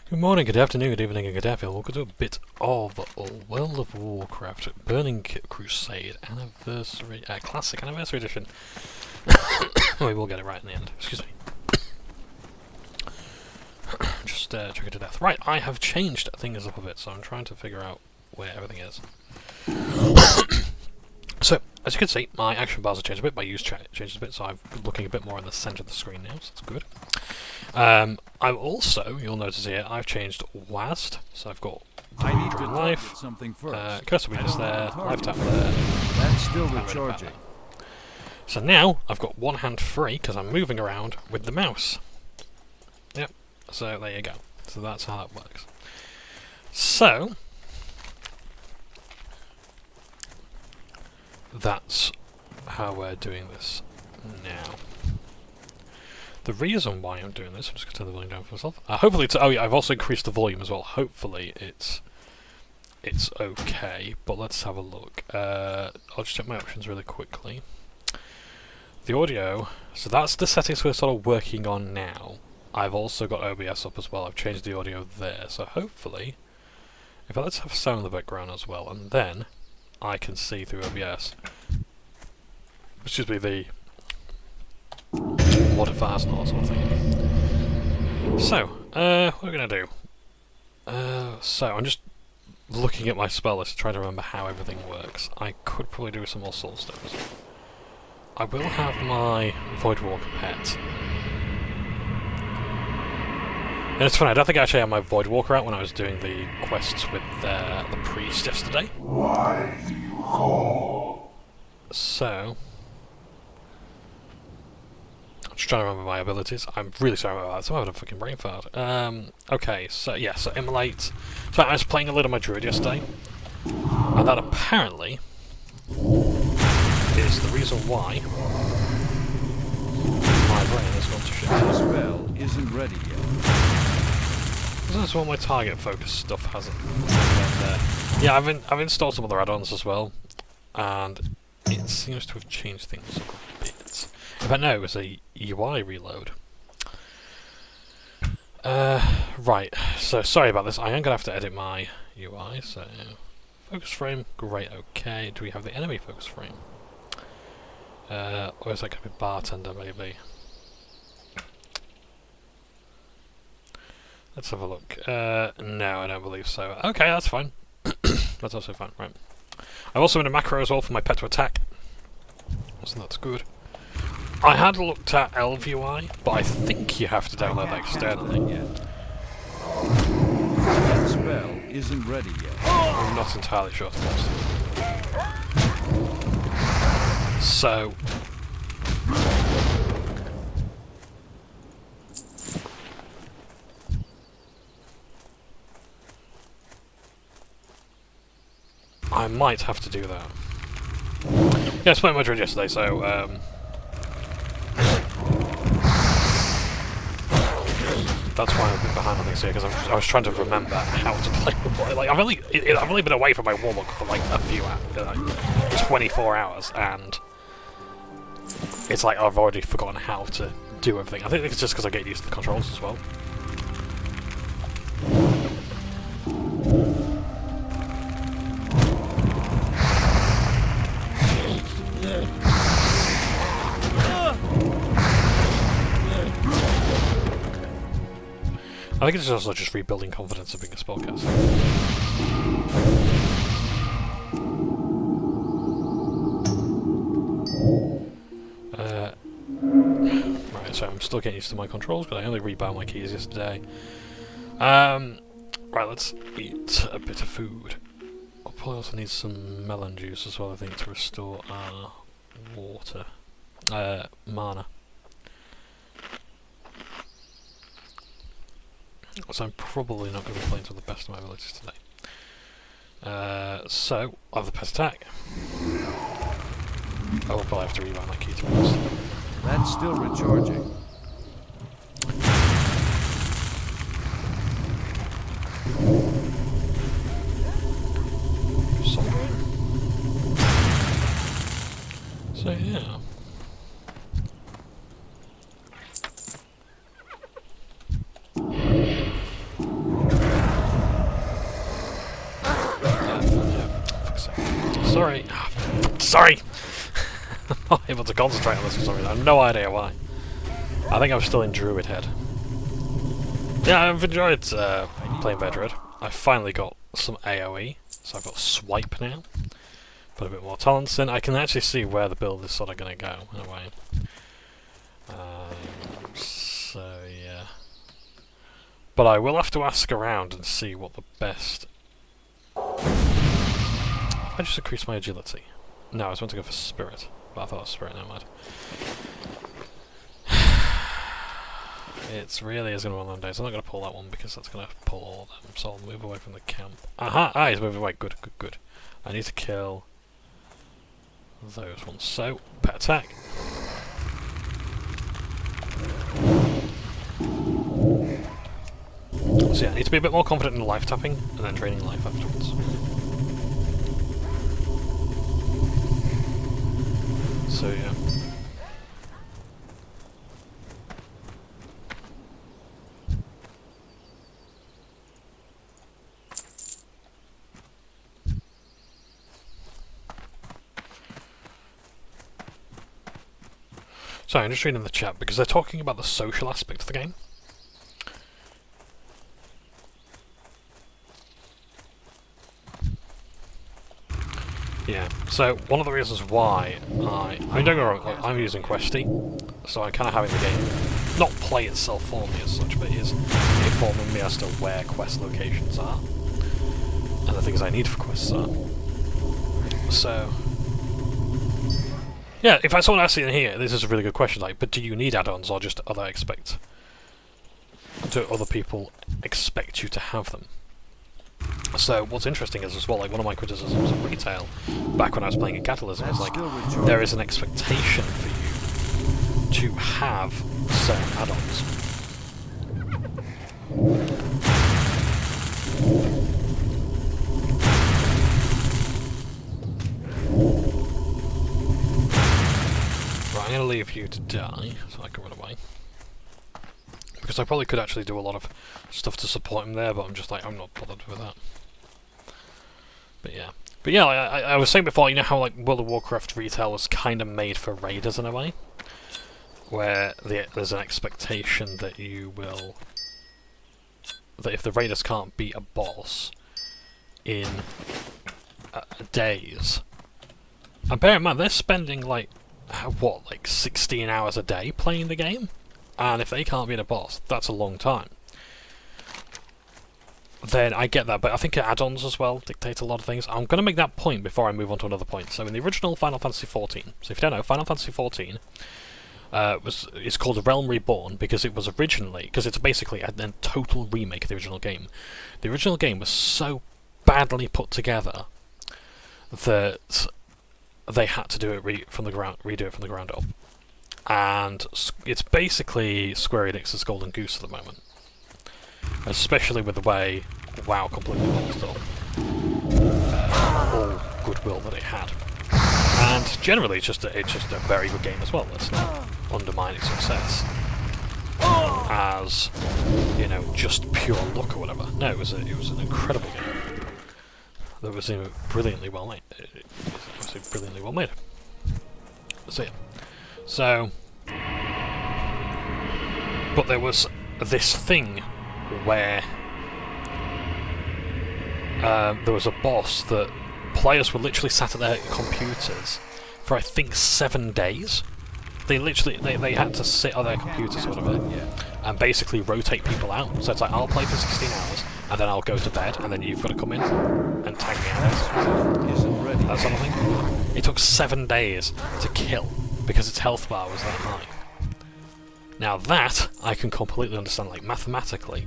Good morning, good afternoon, good evening, and good afternoon. Welcome to a bit of World of Warcraft Burning Crusade Anniversary, Classic Anniversary Edition. We will get it right in the end. Excuse me. Just choking to death. Right, I have changed things up a bit, so I'm trying to figure out where everything is. So, as you can see, my action bars have changed a bit, my use changed a bit, so I'm looking a bit more in the centre of the screen now, so that's good. I've also, you'll notice here, I've changed WASD, so I've got Drain Life, Curse of Weakness there, Life Tap there. That's still recharging. So now, I've got one hand free, because I'm moving around with the mouse. Yep, so there you go. So that's how that works. So, that's how we're doing this now. The reason why I'm doing this, I'm just going to turn the volume down for myself. Hopefully it's... Oh yeah, I've also increased the volume as well. Hopefully it's okay, but let's have a look. I'll just check my options really quickly. The audio... So that's the settings we're sort of working on now. I've also got OBS up as well. I've changed the audio there, so hopefully... let's have sound in the background as well, and then I can see through OBS. Excuse me, the modifiers and all that sort of thing. So, what are we going to do? So, I'm just looking at my spell list, trying to remember how everything works. I could probably do some more soul stones. I will have my Voidwalker pet. And it's funny, I don't think I actually had my Voidwalker out when I was doing the quests with the priest yesterday. Why do you call? So... I'm just trying to remember my abilities. I'm really sorry about that. I'm having a fucking brain fart. Okay, so yeah, so Immolate. So I was playing a little of my druid yesterday, and that apparently is the reason why my brain has gone to shit. The spell isn't ready yet. That's all my target focus stuff hasn't. Yeah, I've installed some other add-ons as well, and it seems to have changed things a bit. In fact, no, it was a UI reload. Right, so sorry about this. I am going to have to edit my UI, so... Focus frame, great, okay. Do we have the enemy focus frame? Or is that going to be bartender, maybe? Let's have a look. No, I don't believe so. Okay, that's fine. That's also fine, right. I've also made a macro as well for my pet to attack. So that's good. I had looked at ElvUI, but I think you have to download that externally. That spell isn't ready yet. I'm not entirely sure to be honest. So... I might have to do that. Yeah, I was playing my druid yesterday, so that's why I'm a bit behind on things here, because I was trying to remember how to play the boy. Like I've only been away from my warlock for like a few hours, 24 hours, and it's like I've already forgotten how to do everything. I think it's just because I get used to the controls as well. I think it's also just rebuilding confidence of being a spellcaster. Right, so I'm still getting used to my controls because I only rebound my keys yesterday. Right, let's eat a bit of food. I'll probably also need some melon juice as well, I think, to restore our water. Mana. So I'm probably not going to be playing to the best of my abilities today. So, I have the pet attack. I will probably have to rewind my key to this. That's still recharging. So yeah. Sorry. Sorry! I'm not able to concentrate on this for some reason. I have no idea why. I think I'm still in Druid Head. Yeah, I've enjoyed playing Bedred. I've finally got some AoE, so I've got Swipe now. Put a bit more talents in. I can actually see where the build is sort of going to go, in a way. So, yeah. But I will have to ask around and see what the best... I just increased my agility. No, I was meant to go for Spirit, but I thought it was Spirit, never mind. It really is going to be one of them days. I'm not going to pull that one because that's going to pull all of them, so I'll move away from the camp. Aha! Ah, he's moving away. Good, good, good. I need to kill those ones. So, pet attack. So yeah, I need to be a bit more confident in life tapping and then draining life afterwards. So yeah. So I'm just reading the chat because they're talking about the social aspect of the game. Yeah, so one of the reasons why I mean, don't get me wrong, I'm using Questy, so I'm kind of having the game not play itself for me as such, but it is informing me as to where quest locations are and the things I need for quests are. So, yeah, if I someone asks in here, this is a really good question, like, but do you need add-ons or just do other people expect you to have them? So what's interesting is as well, like one of my criticisms of retail back when I was playing in Catalysm was like there is an expectation for you to have certain add-ons. Right, I'm going to leave you to die so I can run away. Because I probably could actually do a lot of stuff to support him there, but I'm just like, I'm not bothered with that. But yeah, I was saying before, you know how like World of Warcraft retail was kind of made for raiders in a way? Where there's an expectation that you will... that if the raiders can't beat a boss in days... And bear in mind, they're spending like, what, like 16 hours a day playing the game? And if they can't beat a boss, that's a long time. Then I get that, but I think add-ons as well dictate a lot of things. I'm going to make that point before I move on to another point. So in the original Final Fantasy XIV, so if you don't know, Final Fantasy XIV it's called Realm Reborn because it was originally, because it's basically a total remake of the original game. The original game was so badly put together that they had to do it redo it from the ground up. And it's basically Square Enix's Golden Goose at the moment. Especially with the way WoW completely lost all goodwill that it had. And generally it's just a very good game as well. Let's not undermine its success as, you know, just pure luck or whatever. No, it was an incredible game. That was brilliantly well made. It was brilliantly well made. So yeah. So, but there was this thing where there was a boss that players were literally sat at their computers for I think 7 days. They literally they had to sit on their computers or whatever and basically rotate people out. So it's like, I'll play for 16 hours and then I'll go to bed and then you've got to come in and tag me out. That sort of thing. It took 7 days to kill because its health bar was that high. Now that I can completely understand, like mathematically,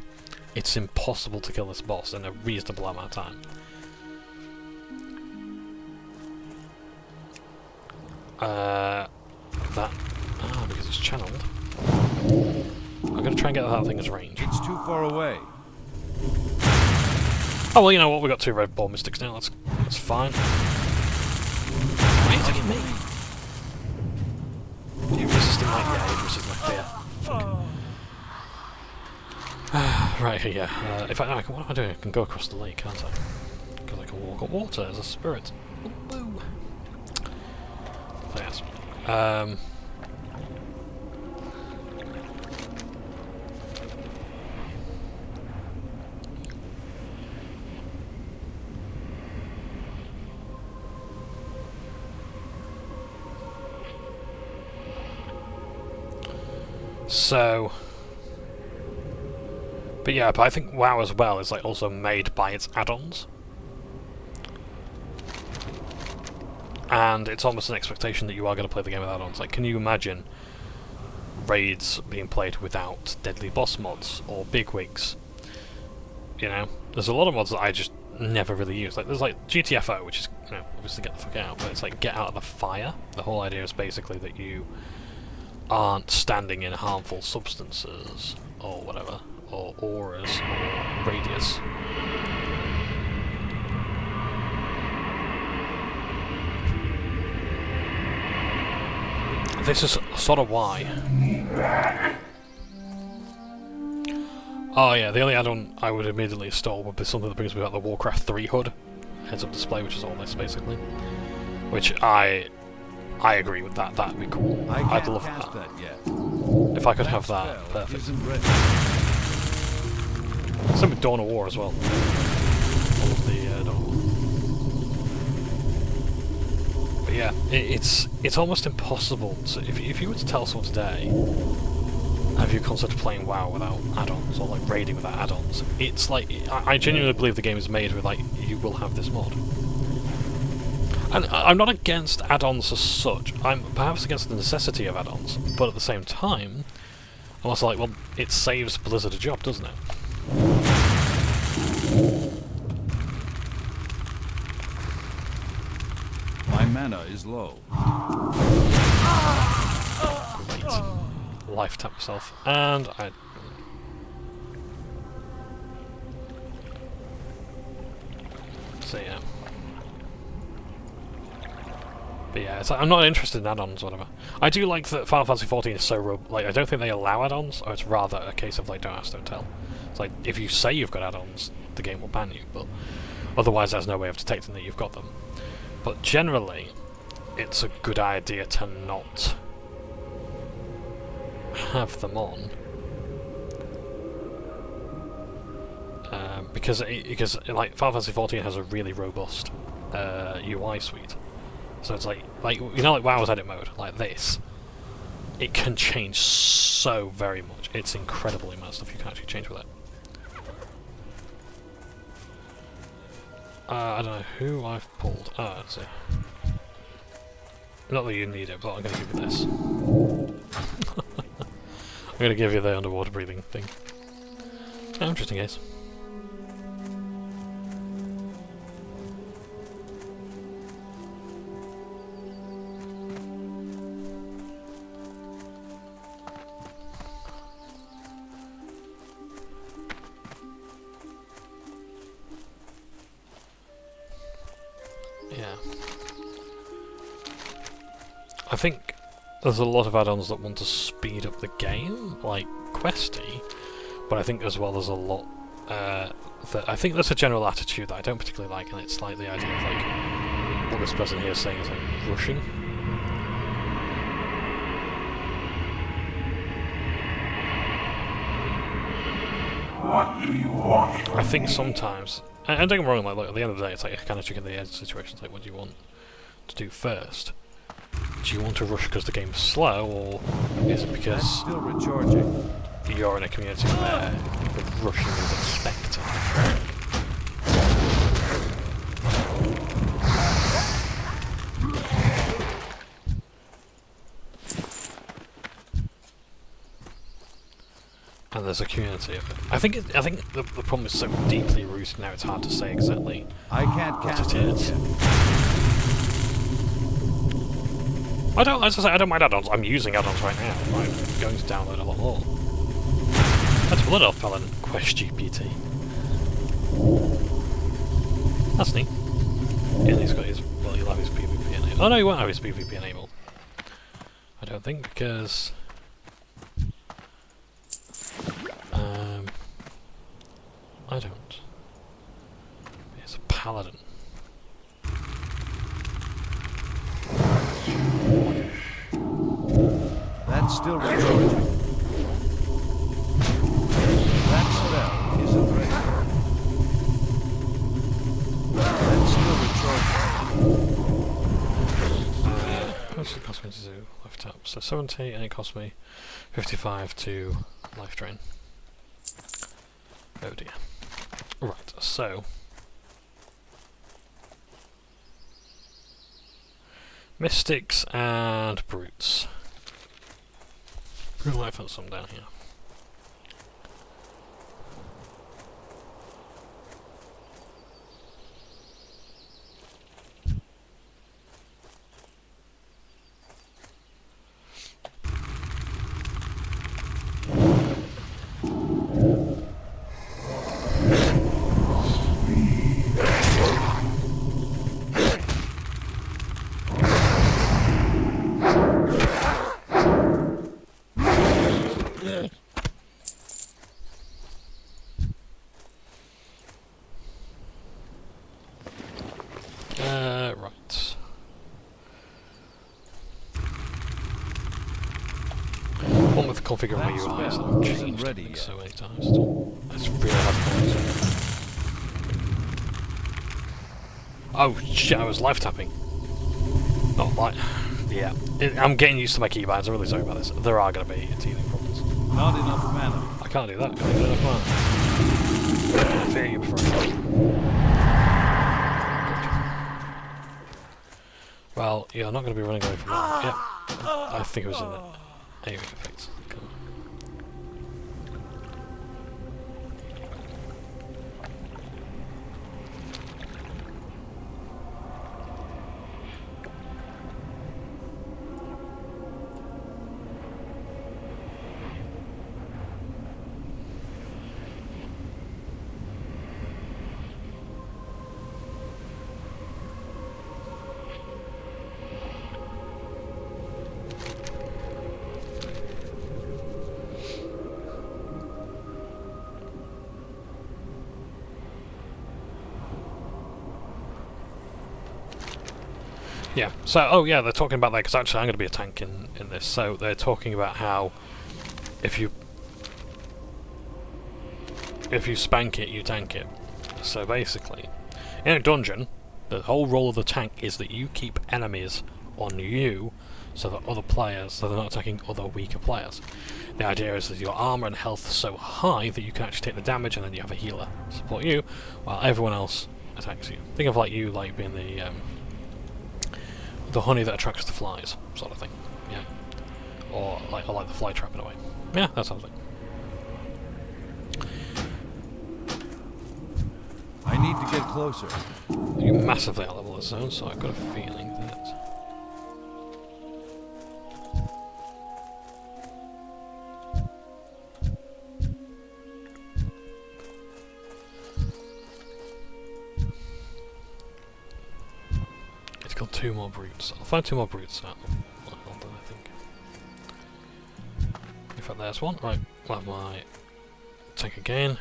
it's impossible to kill this boss in a reasonable amount of time. Because it's channeled. I'm going to try and get that thing as range. It's too far away. Oh well, you know what? We've got 2 red ball mystics now. That's fine. Why are you taking me? Are you resisting my... Yeah, you resist my fear. Right, yeah. In fact, what am I doing? I can go across the lake, can't I? Because I can walk on water as a spirit. Woo! So yes. So, but yeah, but I think WoW as well is like also made by its add-ons, and it's almost an expectation that you are going to play the game with add-ons. Like, can you imagine raids being played without deadly boss mods or bigwigs? You know, there's a lot of mods that I just never really use. Like, there's like GTFO, which is, you know, obviously get the fuck out, but it's like get out of the fire. The whole idea is basically that you aren't standing in harmful substances or whatever, or auras, or radius. This is sort of why. Oh yeah, the only add-on I would immediately install would be something that brings me back the Warcraft 3 HUD heads-up display, which is all this basically. Which I agree with that. That'd be cool. I'd love that. Yet. If I could have that, perfect. Same with Dawn of War as well. All of the Dawn of War. But yeah, it's almost impossible to, if you were to tell someone today, have you considered playing WoW without add-ons or like raiding without add-ons? It's like I genuinely believe the game is made with like you will have this mod. And I'm not against add-ons as such. I'm perhaps against the necessity of add-ons, but at the same time, I'm also like, well, it saves Blizzard a job, doesn't it? My mana is low. Great. Life tap yourself, and I. So yeah. But yeah, it's like, I'm not interested in add-ons or whatever. I do like that Final Fantasy XIV is so like, I don't think they allow add-ons, or it's rather a case of like, don't ask, don't tell. It's like, if you say you've got add-ons, the game will ban you, but otherwise there's no way of detecting that you've got them. But generally, it's a good idea to not have them on. Because like Final Fantasy XIV has a really robust UI suite. So it's like you know, like WoW's edit mode, like this, it can change so very much. It's incredible the amount of stuff you can actually change with it. I don't know who I've pulled. Oh, let's see. Not that you need it, but I'm going to give you this. I'm going to give you the underwater breathing thing. Oh, interesting case. Yeah. I think there's a lot of add-ons that want to speed up the game, like Questy, but I think as well there's a lot that I think there's a general attitude that I don't particularly like, and it's like the idea of like what this person here is saying is like rushing. What do you want? I think sometimes, and don't get me wrong, like, look, at the end of the day, it's like a kind of chicken and the egg situation. It's like, what do you want to do first? Do you want to rush because the game's slow, or is it because Still recharging. you're in a community where the rushing is expected? And there's a community of it. I think the problem is so deeply rooted now. It's hard to say exactly I can't what cast it is. I don't, as I say, I don't mind add-ons. I'm using add-ons right now. I'm going to download a lot more. That's Blood Elf Paladin Quest GPT. That's neat. Yeah, he's got his, well, he'll have his PvP enabled. Oh no, he won't have his PvP enabled. I don't think, because I don't. He's a paladin. It's still recharging. That spell isn't ready. It's still recharging. How much does it cost me to do life tap? So 70, and it cost me 55 to life drain. Oh dear. Right, so Mystics and Brutes. We might put some down here. Right. One with configuring my UI is that I've changed everything so many times. It's really hard to find. Oh shit, I was life tapping. Not like... Yeah. I'm getting used to my keybinds, I'm really sorry about this. There are going to be teething problems. Not enough mana. I can't do that, can't get enough mana. I fear you before I go. Well, you're not going to be running away from that. Yep. I think it was in the aiming effects. Come on. Yeah, so, oh yeah, they're talking about that, because actually I'm going to be a tank in this, so they're talking about how if you spank it, you tank it. So basically, in a dungeon, the whole role of the tank is that you keep enemies on you, so that other players, so they're not attacking other weaker players. The idea is that your armor and health are so high that you can actually take the damage, and then you have a healer support you, while everyone else attacks you. Think of like you, like being the honey that attracts the flies, sort of thing. Yeah. Or like the fly trap in a way. Yeah, that sort of thing. I need to get closer. You massively out-level the zone, so I've got a feeling that... It's got 2 more brutes. I'll find 2 more brutes out. Hold on, I think. In fact, there's one. Right, I'll have my tank again.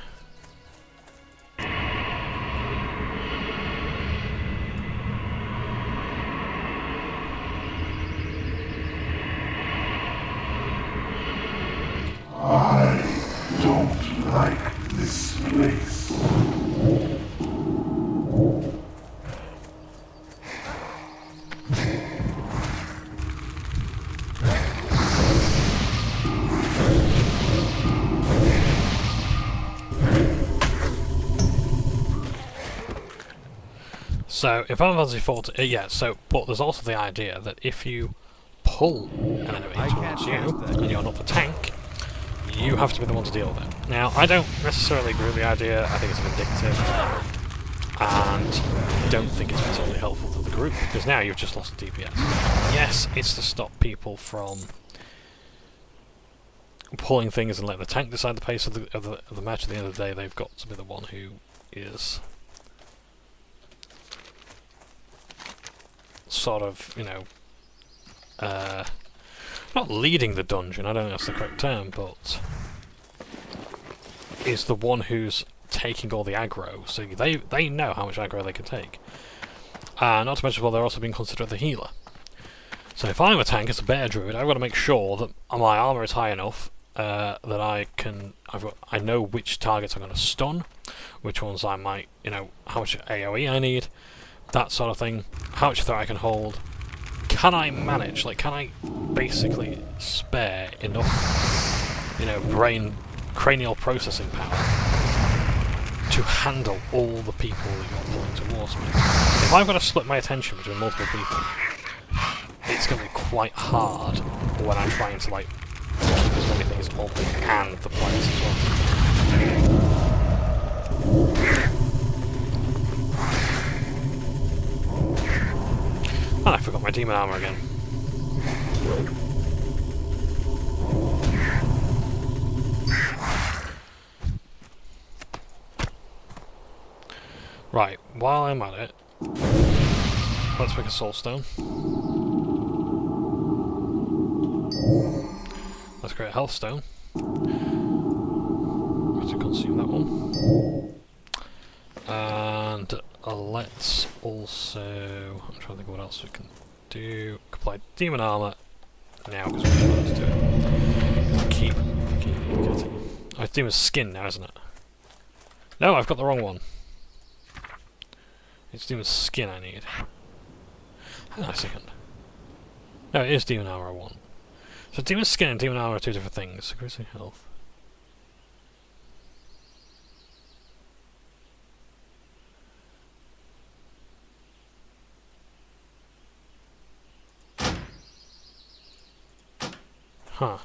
I don't like this place. So, in Final Fantasy XIV, yeah, so, but there's also the idea that if you pull an enemy towards you, and you're not the tank, you have to be the one to deal with it. Now, I don't necessarily agree with the idea, I think it's vindictive, and I don't think it's particularly helpful to the group, because now you've just lost DPS. Yes, it's to stop people from pulling things and let the tank decide the pace of the match. At the end of the day, they've got to be the one who is sort of, you know, not leading the dungeon, I don't think that's the correct term, but is the one who's taking all the aggro, so they know how much aggro they can take. Not to mention, well, they're also being considered the healer. So if I'm a tank as a bear druid, I've got to make sure that my armor is high enough that I know which targets I'm going to stun, which ones I might, how much AoE I need, that sort of thing, how much threat I can hold. Can I manage, can I basically spare enough, cranial processing power to handle all the people that you're pulling towards me? If I've got to split my attention between multiple people, it's going to be quite hard when I'm trying to, keep as many things on me and the players as well. And I forgot my demon armor again. Right, while I'm at it, let's make a soul stone. Let's create a health stone. Let's consume that one. And let's also... I'm trying to think of what else we can do. Apply demon armor now because we're going to do it. Keep getting... Oh, it's demon skin now, isn't it? No, I've got the wrong one. It's demon skin I need. Hang on a second. No, it is demon armor I want. So demon skin and demon armor are two different things. Increasing health. Huh.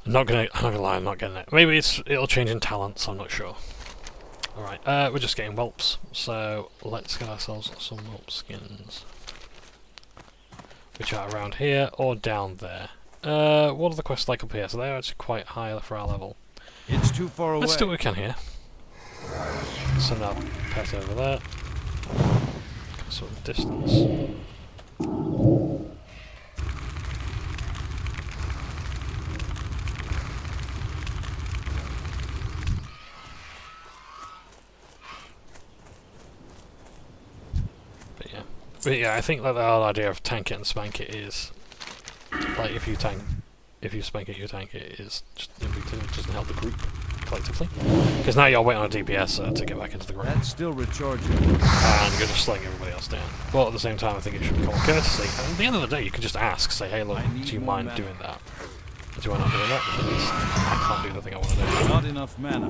I'm not gonna lie, I'm not getting it. Maybe it'll change in talents, I'm not sure. Alright, we're just getting whelps, so let's get ourselves some whelp skins. Which are around here or down there. What are the quests like up here? So they're actually quite high for our level. It's too far away. Let's do what we can here. Send our pet over there. Sort of distance. But yeah, I think that the whole idea of tank it and spank it is, if you spank it, you tank it, is just it doesn't help the group collectively. Because now you're waiting on a DPS to get back into the group. That's still recharging. And you're just slowing everybody else down. But at the same time, I think it should be common courtesy. And at the end of the day, you can just ask, say, hey look, do you mind doing that? Do I not doing that? Because I can't do the thing I want to do. Not enough mana.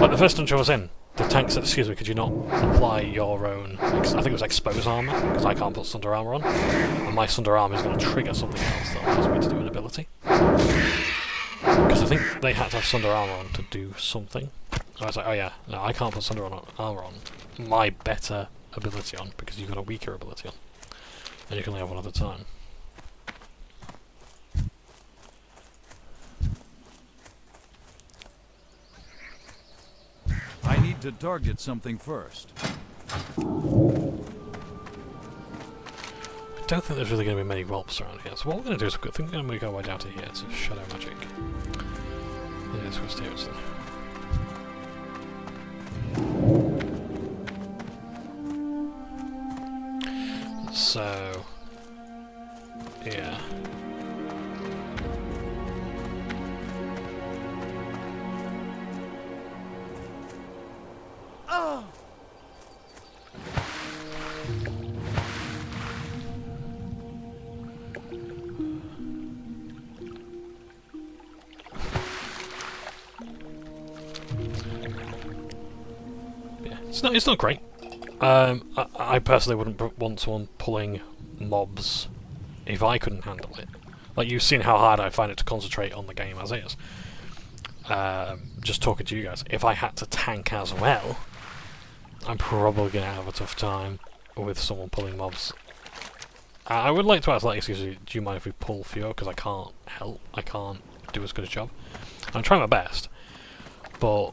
Like the first dungeon I was in, the tank said, excuse me, could you not apply your own, I think it was expose armor, because I can't put Sunder armor on, and my Sunder armor is going to trigger something else that allows me to do an ability. Because I think they had to have Sunder armor on to do something. I was like, oh yeah, no, I can't put Sunder armor on my better ability on, because you've got a weaker ability on. And you can only have one at a time. I need to target something first. I don't think there's really going to be many whelps around here, so what we're going to do is I think we're going to make our way down to here to Shadow Magic. Yeah, let's go stairs then. So, yeah. It's not great. I personally wouldn't want someone pulling mobs if I couldn't handle it. Like, you've seen how hard I find it to concentrate on the game as is. Just talking to you guys, if I had to tank as well, I'm probably going to have a tough time with someone pulling mobs. I would like to ask, excuse me, do you mind if we pull fewer? Because I can't help. I can't do as good a job. I'm trying my best, but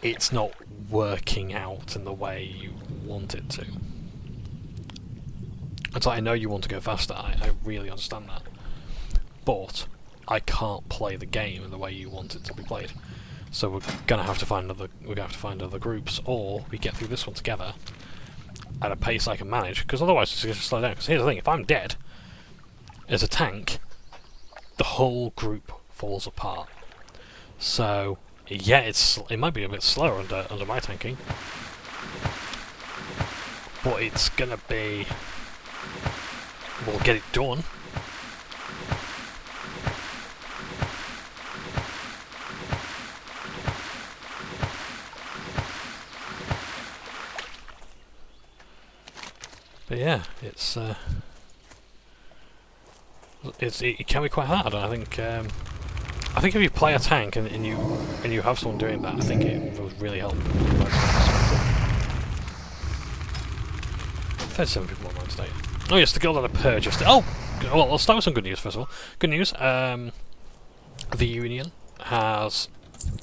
it's not working out in the way you want it to. It's like, I know you want to go faster, I really understand that. But I can't play the game in the way you want it to be played. So we're gonna have to find other groups, or we get through this one together at a pace I can manage, because otherwise it's going to slow down. Because here's the thing, if I'm dead as a tank, the whole group falls apart. So, yeah, it might be a bit slower under my tanking, but it's going to be... we'll get it done. But yeah, it can be quite hard. I think if you play a tank and you have someone doing that, I think it will really help. 37 people online today. Oh yes, the guild had a purge yesterday. Oh, well, I'll start with some good news first of all. Good news. The Union has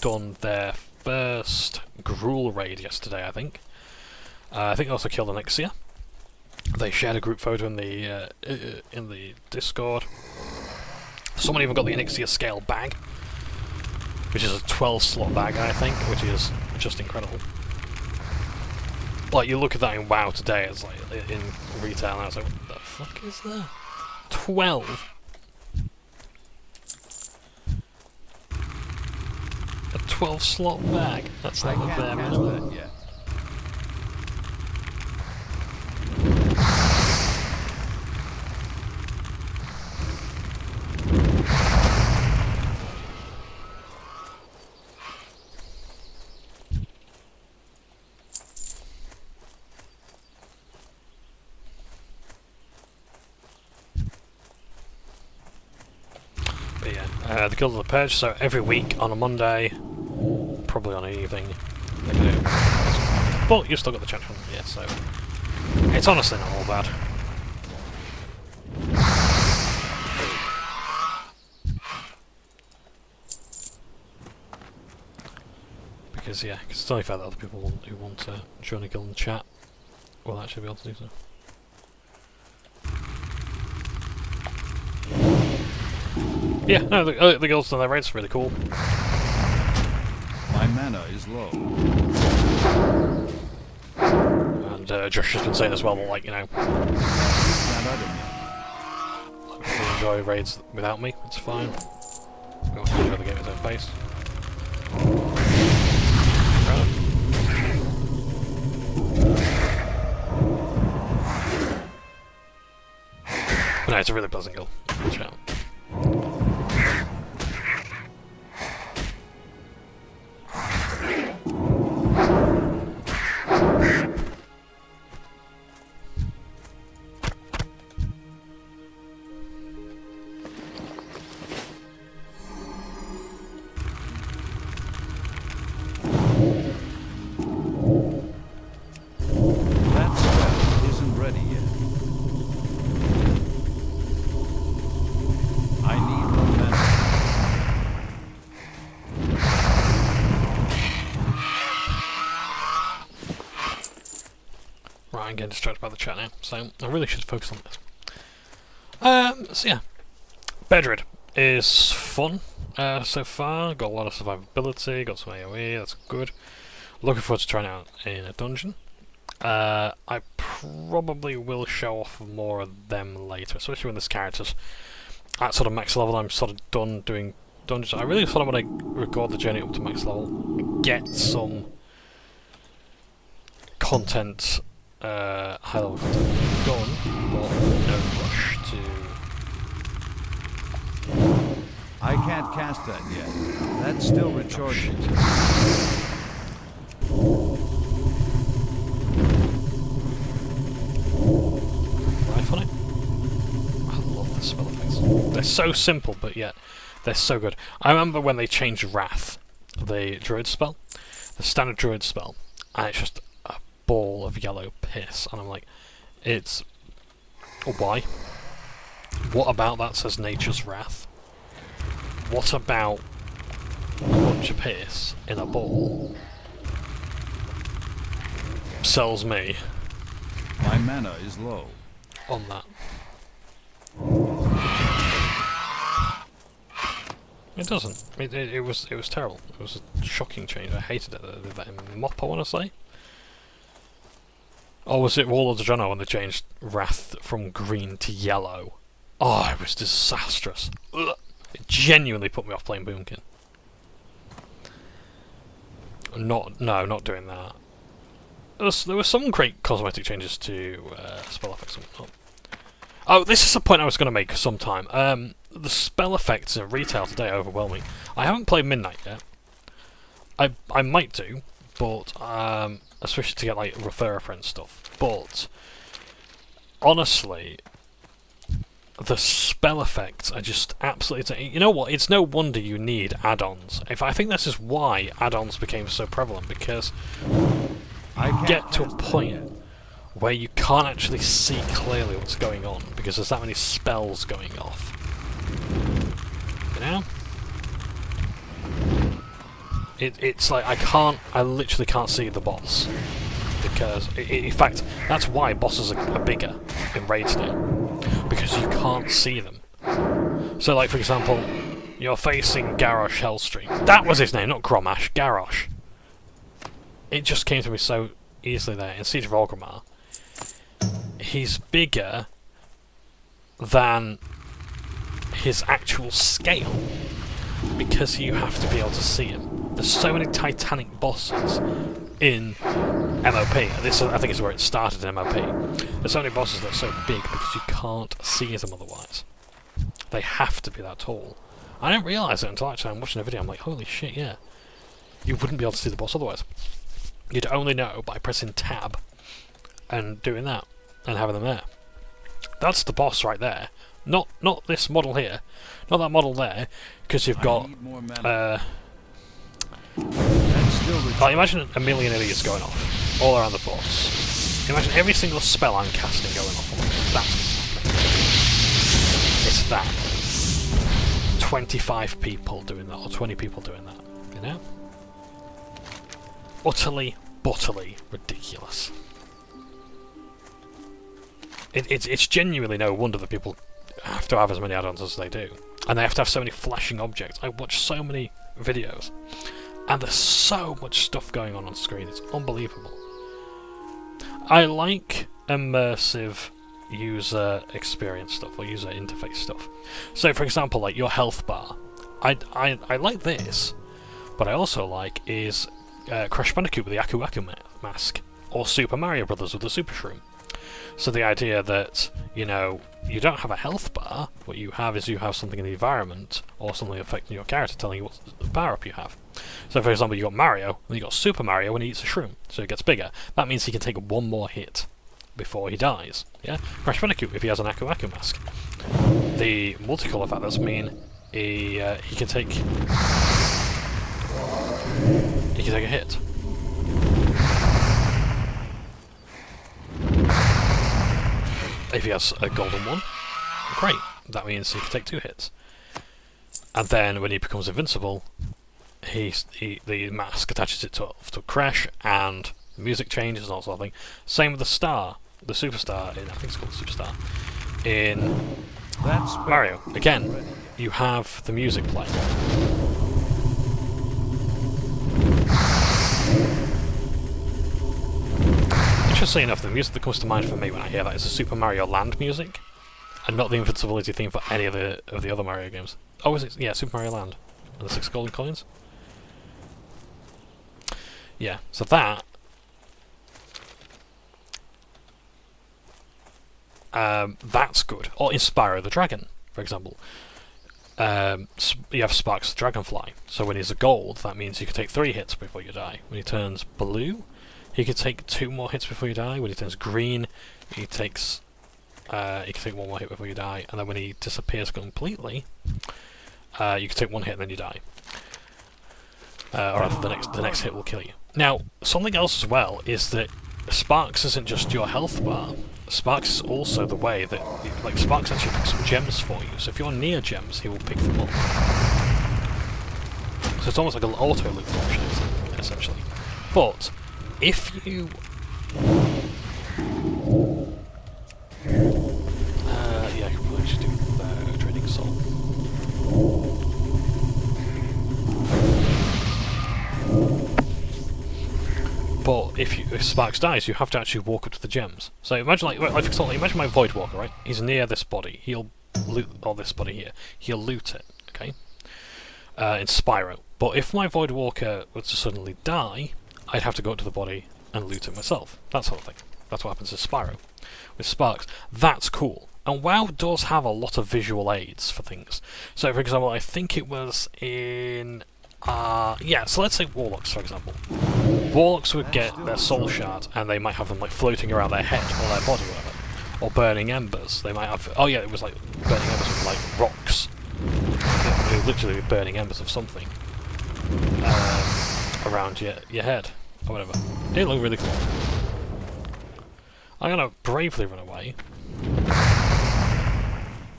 done their first Gruul raid yesterday. I think they also killed an Ixia. They shared a group photo in the Discord. Someone even got the Ixia scale bag, which is a 12-slot bag, I think, which is just incredible. Like, you look at that in WoW today, it's like in retail, and I was like, what the fuck is that? 12. A 12-slot bag. That's not a bare minimum. Yet. But yeah, the Guild of the Purge, so every week on a Monday, probably on an evening, they do it. But you've still got the chance from yeah, so it's honestly not all bad. Because yeah, cause it's only fair that other people who want to join a guild and chat will actually be able to do so. Yeah, no, the guilds done their raids, really cool. My mana is low. And Josh has been saying as well, like, you know, Not item yet. if you enjoy raids without me, it's fine. We want to enjoy the game at its own pace. But no, it's a really pleasant guild. Check out. That spell isn't ready yet. I need more mana. Right, I'm getting distracted by the chat now, so I really should focus on this. So yeah, Bedrid is fun so far. Got a lot of survivability, got some AoE, that's good. Looking forward to trying it out in a dungeon. I probably will show off more of them later, especially when this character's at sort of max level. I'm sort of done doing dungeons. I really sort of want to record the journey up to max level, get some content, high level content done, but no rush to. I can't cast that yet. That's still recharging. Right on it. I love the spell effects. They're so simple, but yet they're so good. I remember when they changed Wrath, the druid spell, the standard druid spell, and it's just a ball of yellow piss, and I'm like, it's... why? What about that says Nature's Wrath? What about a bunch of piss in a ball sells me My mana is low. on that? It doesn't. It was terrible. It was a shocking change. I hated it. They did that in Mop, I want to say. Or was it Warlords of Draenor when they changed Wrath from green to yellow? Oh, it was disastrous. Ugh. It genuinely put me off playing Boomkin. No, not doing that. There were some great cosmetic changes to spell effects and whatnot. Oh, this is a point I was going to make sometime. The spell effects in retail today are overwhelming. I haven't played Midnight yet. I might do, but especially to get like refer a friend stuff. But honestly, the spell effects are just absolutely. You know what? It's no wonder you need add-ons. I think this is why add-ons became so prevalent, because you get to a point where you can't actually see clearly what's going on because there's that many spells going off. You know? It's like I literally can't see the boss. Because, in fact, that's why bosses are bigger in raids now. Because you can't see them. So, like, for example, you're facing Garrosh Hellstream. That was his name, not Gromash, Garrosh. It just came to me so easily there. In Siege of Orgrimmar, he's bigger than his actual scale. Because you have to be able to see him. There's so many titanic bosses in MOP. This, I think, is where it started in MOP. There's so many bosses that are so big because you can't see them otherwise. They have to be that tall. I didn't realise it until actually I'm watching a video. I'm like, holy shit, yeah. You wouldn't be able to see the boss otherwise. You'd only know by pressing tab and doing that and having them there. That's the boss right there. Not this model here. Not that model there, because you've got imagine a million idiots going off all around the boss. Imagine every single spell I'm casting going off. It's that. 25 people doing that, or 20 people doing that. You know? Utterly ridiculous. It's genuinely no wonder that people have to have as many add-ons as they do. And they have to have so many flashing objects. I watch so many videos. And there's so much stuff going on screen, it's unbelievable. I like immersive user experience stuff, or user interface stuff. So for example, like your health bar. I like this, but I also like is Crash Bandicoot with the Aku Aku mask, or Super Mario Brothers with the Super Shroom. So the idea that, you know, you don't have a health bar, what you have is you have something in the environment, or something affecting your character telling you what power-up you have. So for example, you got Mario, and you got Super Mario when he eats a shroom, so he gets bigger. That means he can take one more hit before he dies. Yeah? Crash Bandicoot, if he has an Aku Aku mask. The multicolour factors mean he can take a hit. If he has a golden one, great. That means he can take 2 hits. And then when he becomes invincible, the mask attaches it to Crash, and the music changes and all sort of thing. Same with the star, the superstar in, I think it's called the superstar, in Mario. Again, you have the music playing. Interestingly enough, the music that comes to mind for me when I hear that is the Super Mario Land music, and not the invincibility theme for any of the other Mario games. Oh, is it? Yeah, Super Mario Land and the 6 golden coins. Yeah, so that's good. Or in Spyro the Dragon, for example. You have Sparks the Dragonfly. So when he's a gold, that means you can take 3 hits before you die. When he turns blue, he can take 2 more hits before you die. When he turns green, he can take 1 more hit before you die. And then when he disappears completely, you can take 1 hit and then you die. Or the next hit will kill you. Now, something else as well is that Sparks isn't just your health bar. Sparks is also the way that, like, Sparks actually picks up gems for you. So if you're near gems, he will pick them up. So it's almost like an auto loop function, essentially. But if you yeah, I could probably actually do the Trading Soul. But if Sparks dies, you have to actually walk up to the gems. So imagine imagine my Voidwalker, right? He's near this body. He'll loot, or this body here. He'll loot it, okay? In Spyro. But if my Voidwalker were to suddenly die, I'd have to go up to the body and loot it myself. That sort of thing. That's what happens in Spyro. With Sparks, that's cool. And WoW does have a lot of visual aids for things. So, for example, I think it was in... yeah, so let's say Warlocks, for example. Warlocks would get their soul shard, and they might have them like floating around their head or their body, or whatever. Or burning embers. They might have... Oh yeah, it was like burning embers with like rocks. It would literally be burning embers of something. Around your head, or whatever. It looked really cool. I'm gonna bravely run away.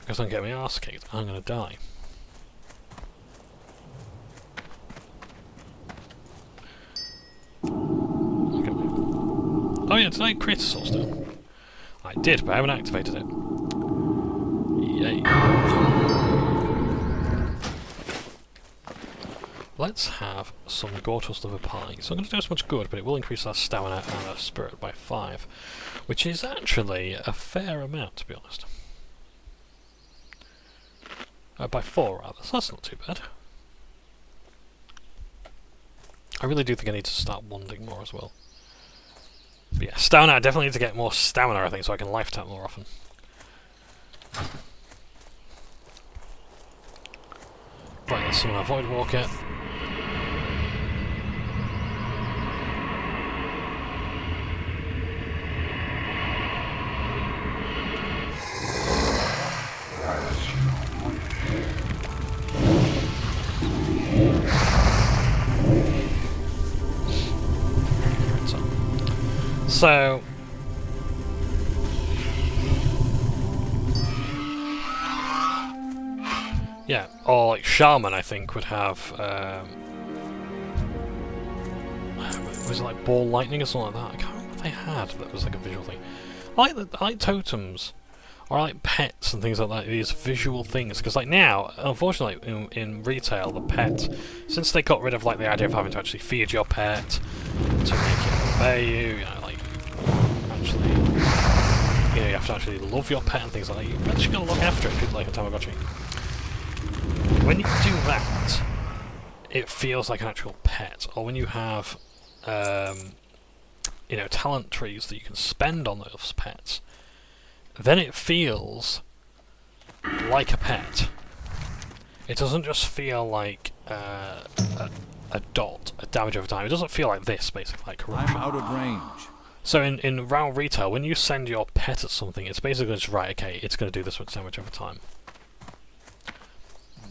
Because I'm getting my arse kicked. I'm gonna die. Okay. Oh yeah, did I create a soul stone? I did, but I haven't activated it. Yay. Let's have some Gortos liver pie. So I'm going to do as much good, but it will increase our stamina and our spirit by 5. Which is actually a fair amount, to be honest. By 4 rather, so that's not too bad. I really do think I need to start wanding more as well. But yeah, stamina, I definitely need to get more stamina, I think, so I can life tap more often. Right, let's summon our Voidwalker. So, yeah, or like Shaman, I think, would have, was it like ball lightning or something like that? I can't remember what they had that was like a visual thing. I like totems, or I like pets and things like that, these visual things, because like now, unfortunately, in retail, the pet, since they got rid of like the idea of having to actually feed your pet, to make it obey you, you know, like, actually, you know, you have to actually love your pet and things like that. You've actually got to look after it, like a Tamagotchi. When you do that, it feels like an actual pet. Or when you have, you know, talent trees that you can spend on those pets, then it feels like a pet. It doesn't just feel like a dot, a damage over time. It doesn't feel like this, basically, like corruption. I'm out of range. So in WoW retail, when you send your pet at something, it's basically just, right, okay, it's going to do this much damage over time.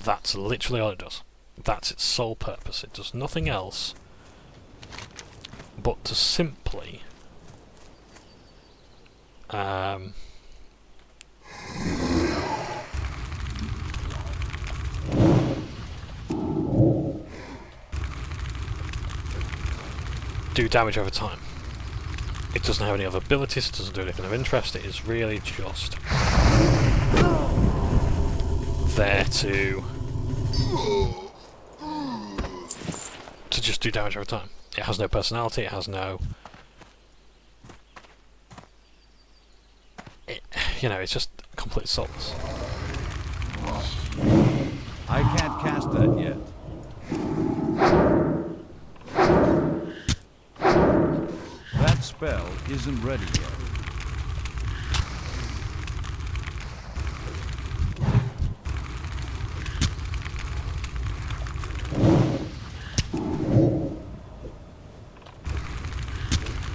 That's literally all it does. That's its sole purpose. It does nothing else but to simply do damage over time. It doesn't have any other abilities, it doesn't do anything of interest, it is really just there to just do damage over time. It has no personality, it has no... you know, it's just complete souls. I can't cast that yet. That spell isn't ready yet.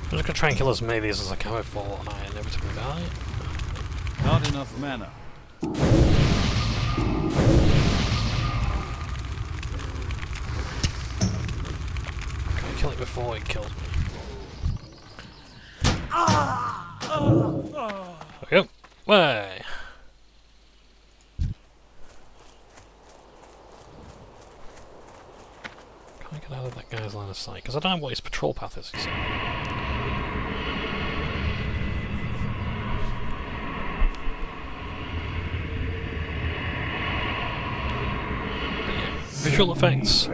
I'm just going to try and kill as many of these as I can before I inevitably die. Not enough mana. Can I kill it before it kills me? There we go. Way! Can I get out of that guy's line of sight? Because I don't know what his patrol path is, you see. Visual effects,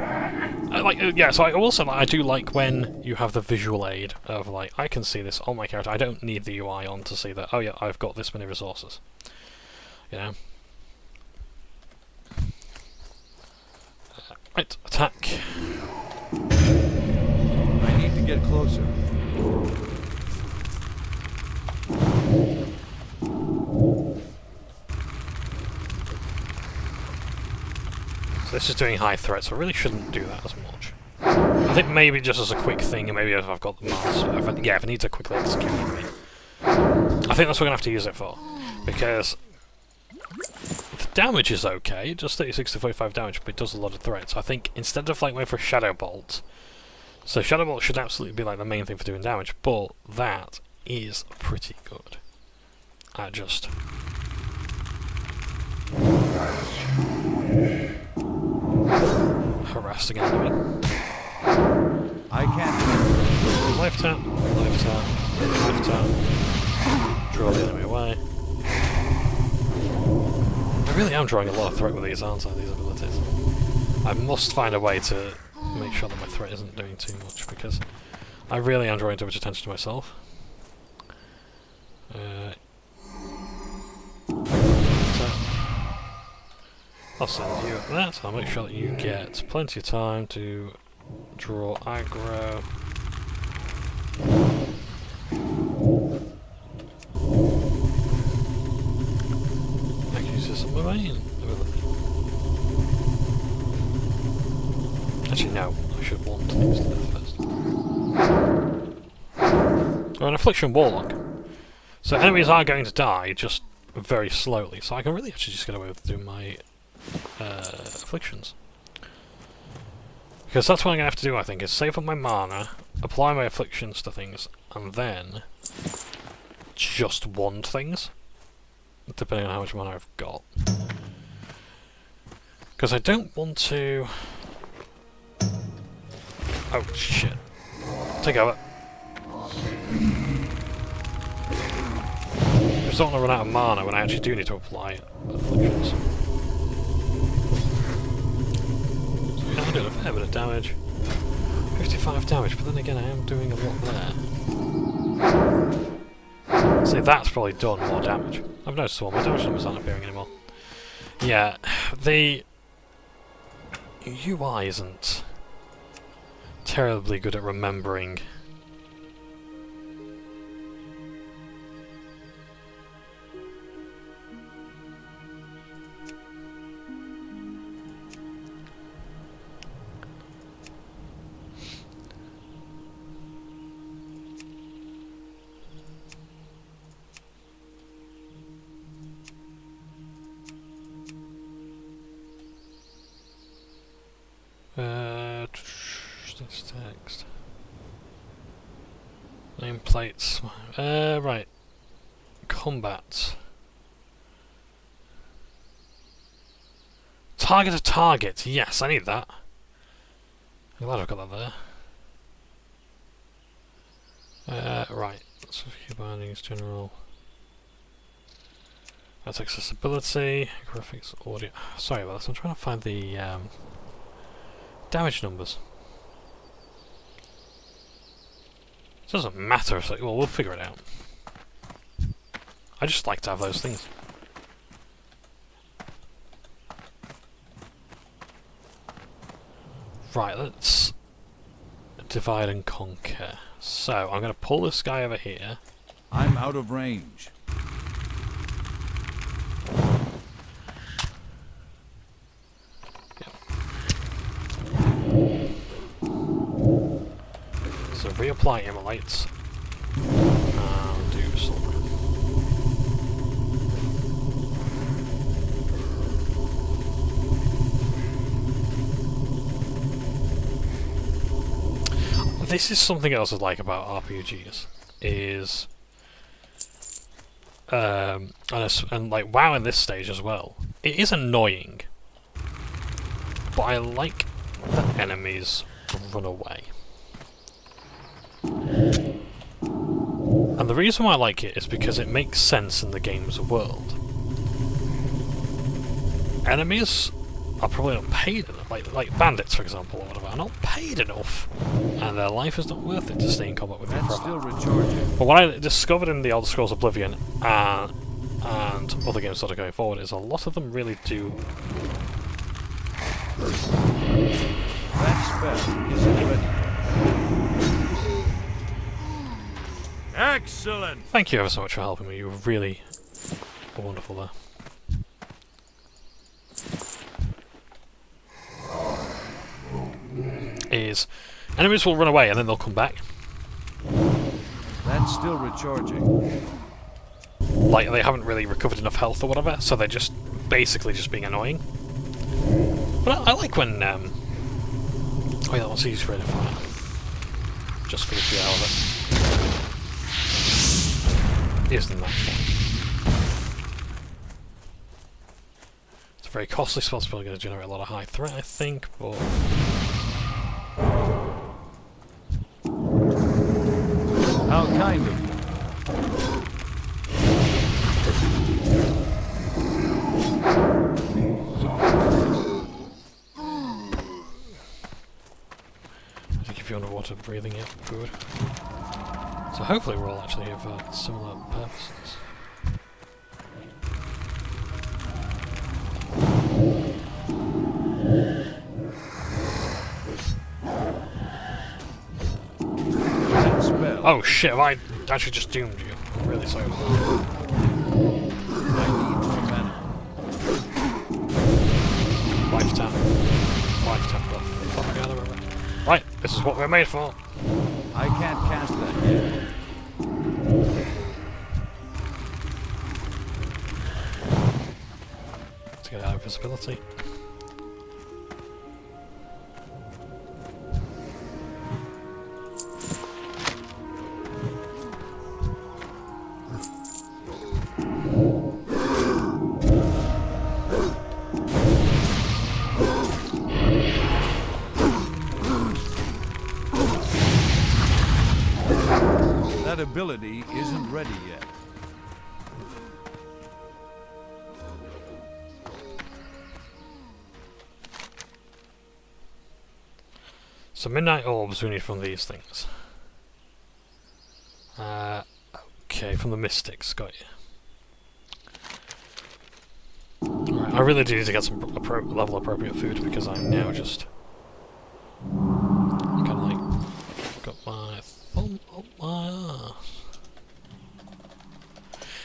yeah, so I also I do like when you have the visual aid of like, I can see this on my character. I don't need the UI on to see that, oh yeah, I've got this many resources. You know? Right, attack. I need to get closer. So this is doing high threat, so I really shouldn't do that as much. I think maybe just as a quick thing, and maybe if I've got the Mars, if I need to quickly execute enemy. I think that's what I'm going to have to use it for. Because the damage is okay, just 36 to 45 damage, but it does a lot of threat. So I think instead of like waiting for Shadow Bolt, so Shadow Bolt should absolutely be like the main thing for doing damage, but that is pretty good at just harassing enemy. I can't. Life tap, life tap, life tap. Draw the enemy away. I really am drawing a lot of threat with these, aren't I, these abilities? I must find a way to make sure that my threat isn't doing too much, because I really am drawing too much attention to myself. I'll send you that, I'll make sure that you get plenty of time to draw aggro. I can use this on my main ability. Actually no, I should want things to death first. Oh, an Affliction Warlock. So enemies are going to die, just very slowly, so I can really actually just get away with doing my afflictions. Because that's what I'm going to have to do, I think, is save up my mana, apply my afflictions to things, and then just wand things, depending on how much mana I've got. Because I don't want to... Oh, shit. Take over. I just don't want to run out of mana when I actually do need to apply afflictions. I did a fair bit of damage. 55 damage, but then again I am doing a lot there. See, that's probably done more damage. I've noticed all my damage numbers aren't appearing anymore. Yeah, the UI isn't terribly good at remembering. This text. Nameplates. Right. Combat. Target a target. Yes, I need that. I'm glad I've got that there. Right. That's a few bindings, general. That's accessibility, graphics, audio. Sorry about this, I'm trying to find the damage numbers. It doesn't matter, so, well, we'll figure it out. I just like to have those things. Right, let's divide and conquer. So, I'm going to pull this guy over here. I'm out of range. So reapply immolates. Do something. This is something else I like about RPGs, is and like WoW in this stage as well. It is annoying, but I like that enemies run away. And the reason why I like it is because it makes sense in the game's world. Enemies are probably not paid enough, like bandits, for example, or whatever, are not paid enough, and their life is not worth it to stay in combat with you That's forever. still recharging. But what I discovered in the Elder Scrolls Oblivion and other games sort of going forward is a lot of them really do. That spell isn't ready. Excellent! Thank you ever so much for helping me. You were really wonderful there. Is enemies will run away and then they'll come back. That's still recharging. Like they haven't really recovered enough health or whatever, so they're just basically just being annoying. But I like when oh yeah, let's use rate of fire. Just for the pure hell of it. Isn't that fun? It's a very costly spell, it's probably going to generate a lot of high threat, I think, but How kind of you. I think if you're underwater breathing it, good. So hopefully we're all actually here for similar purposes. That spell. Oh shit, have I actually just doomed you? I'm really sorry about that. I need more mana. Life tap. Life tap the fuck out of it. Right, this is what we're made for. I can't cast that yet. To get out of visibility. That ability isn't ready yet. So midnight orbs we need from these things. Okay, from the mystics, got you. Right, I really do need to get some level appropriate food because I'm now just kind of like got my thumb up my ass.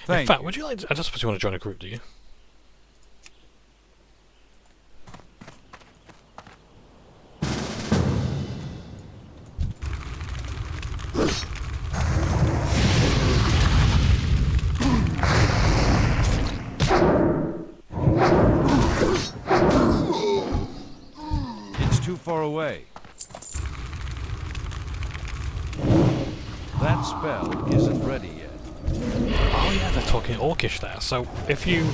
In fact, would you like to, I just suppose you want to join a group, do you? It's too far away. That spell isn't ready yet. Oh yeah, they're talking Orcish there. So if you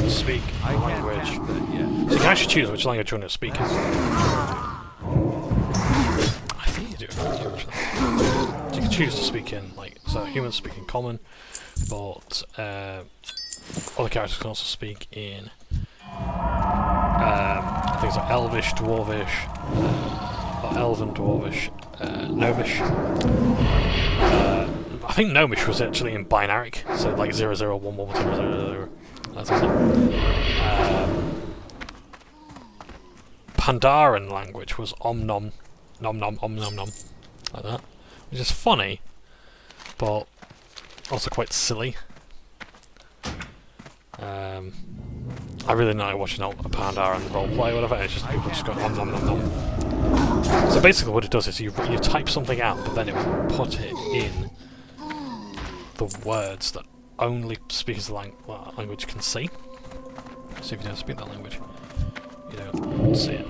speak a I can't language, cast that yet. so you can actually choose which language you want to speak in. I think you do. Actually. So you can choose to speak in, like, so humans speak in Common, but other characters can also speak in things like Elvish, Dwarvish, or Elven, Dwarvish, Gnomish. I think Gnomish was actually in binaric, so like 00111000. That's it. Pandaren language was om nom nom nom om nom nom, like that, which is funny, but also quite silly. I really like watching a Pandaren roleplay or whatever, and it's just people just go om nom nom nom. So basically what it does is you type something out, but then it will put it in the words that only speakers of the language can see. So if you don't speak that language, you don't see it.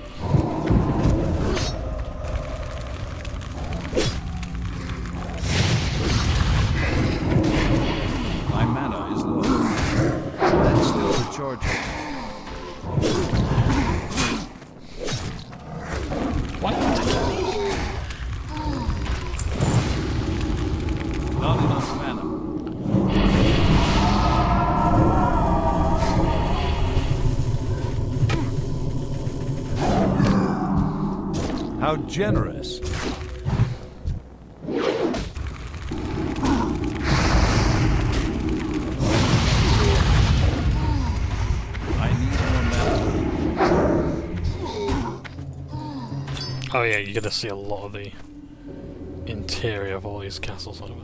My mana is low. That's still recharging. Why are you attacking me? Not enough mana. How generous. I need more mana. Oh yeah, you're gonna see a lot of the interior of all these castles, whatever.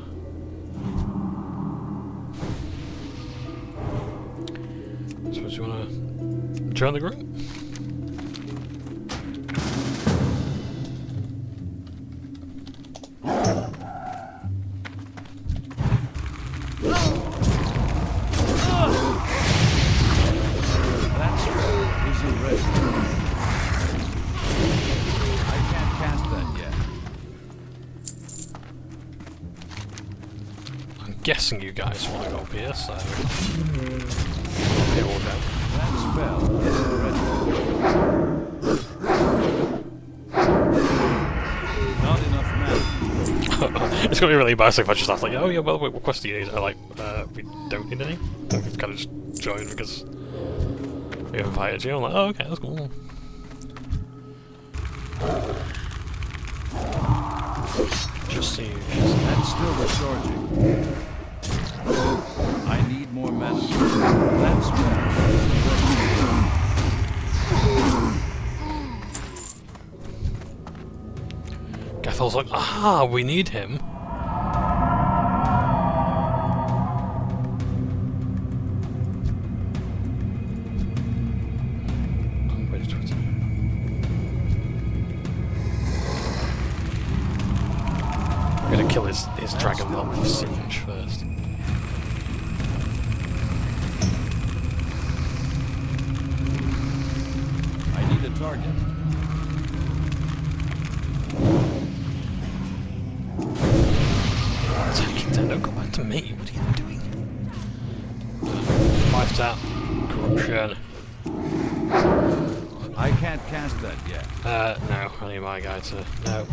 So do you wanna join the group? Guessing you guys want to go up here, so here we'll go. That spell isn't ready. Not enough mana. It's gonna be really embarrassing if I just ask like, oh yeah, well, what quest do you need? I'm like, we don't need any. We've kind of just joined because we invited you. I'm like, oh okay, that's cool. Just see. That's still recharging. I need more mana. That's Gathel's like, ah, we need him. I'm ready to attack. I'm gonna kill his dragon lump singe first. the target. Attacking down, don't come back to me, what are you doing? Life tap, corruption. I can't cast that yet. No, I need my guy to... no.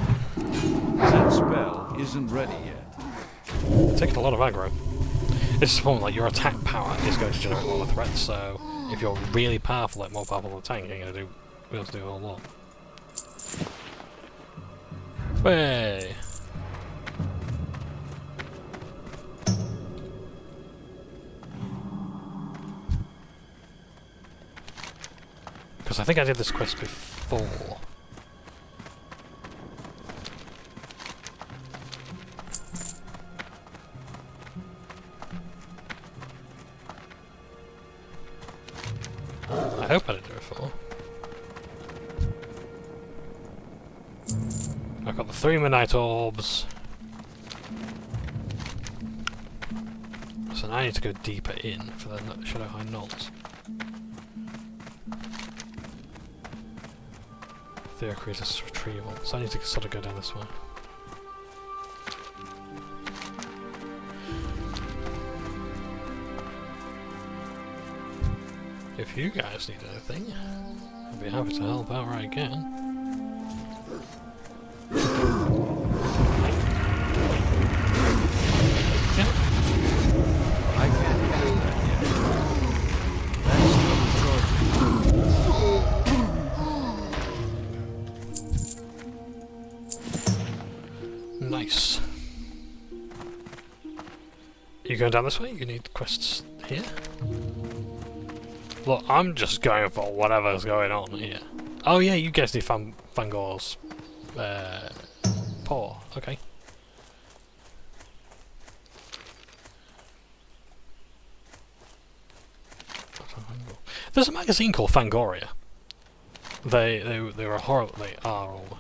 That spell isn't ready yet. Taking a lot of aggro. This is the problem, like, your attack power is going to generate a lot of threats, so if you're really powerful, like more powerful than tank, you're going to be able to do a whole lot. Way. Because I think I did this quest before. I hope I did it before. I've got the 3 Midnight Orbs. So now I need to go deeper in for the Shadowfang Knolls. Theocratus Retrieval. So I need to sort of go down this way. If you guys need anything, I'd be happy to help out where I can. Yeah. I can't cast that yet. That's still recharging. Nice. You going down this way? You need quests here? Look, I'm just going for whatever's going on here. Oh yeah, you guys need Fangor's paw. Okay. There's a magazine called Fangoria. They were horrible. They are all.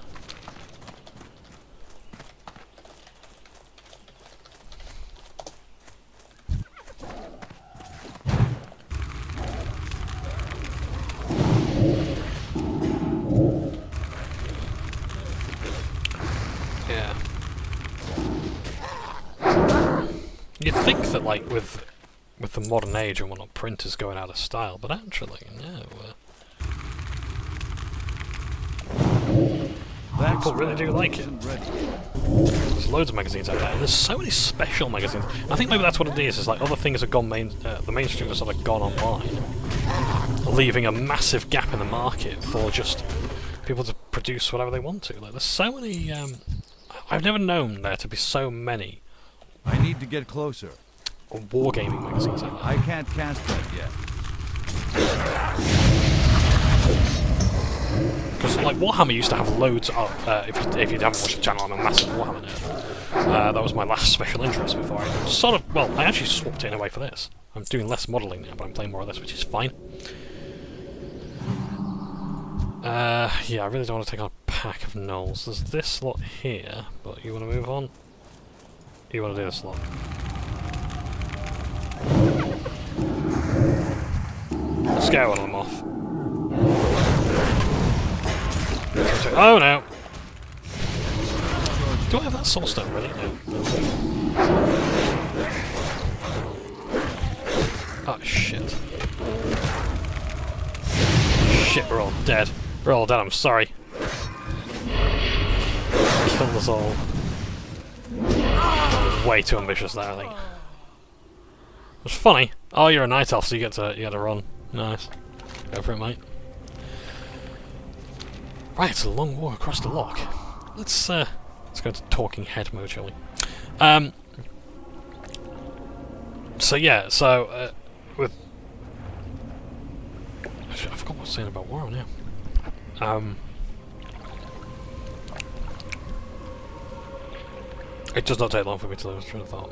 You'd think that, like, with the modern age and whatnot, print is going out of style, but actually, no. People really do like it. There's loads of magazines out there, and there's so many special magazines. I think maybe that's what it is like other things have gone the mainstream has sort of gone online, leaving a massive gap in the market for just people to produce whatever they want to. Like, there's so many. I've never known there to be so many I need to get closer. wargaming magazines out there. I can't cast that yet. Because like Warhammer used to have loads of. If you haven't watched the channel, I'm a massive Warhammer nerd. That was my last special interest before I sort of. Well, I actually swapped it in away for this. I'm doing less modelling now, but I'm playing more of this, which is fine. Yeah, I really don't want to take on a pack of gnolls. There's this lot here, but you want to move on? You want to do this lot? Scare one of them off. Oh no! Do I have that soul stone ready? No. Oh shit. Shit, we're all dead. We're all dead, I'm sorry. Killed us all. Way too ambitious there, I think. It was funny. Oh, you're a night elf, so you get to run. Nice. Go for it, mate. Right, it's a long walk across the lock. Let's go to talking head mode, shall we? So yeah, with I forgot what I was saying about Warhammer now. It does not take long for me to lose train of thought.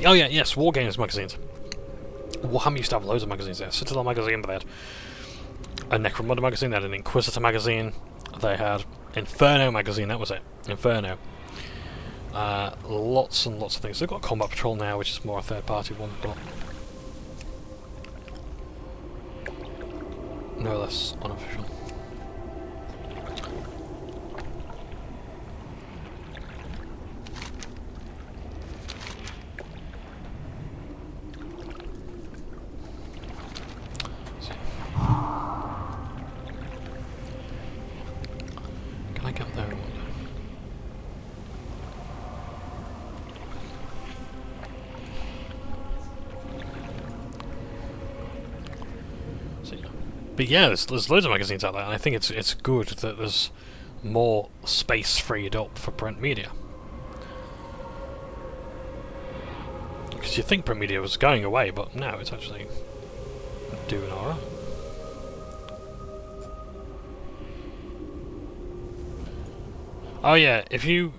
Oh yeah, yes, War Games magazines. Warhammer used to have loads of magazines. They had Citadel magazine, but they had a Necromunda magazine, they had an Inquisitor magazine, they had Inferno magazine, that was it. Inferno. Lots and lots of things. They've got Combat Patrol now, which is more a third party one, but no less unofficial. Can I get there? But yeah, there's loads of magazines out there, and I think it's good that there's more space freed up for print media. Because you think print media was going away, but no, it's actually doing alright. Oh yeah, if you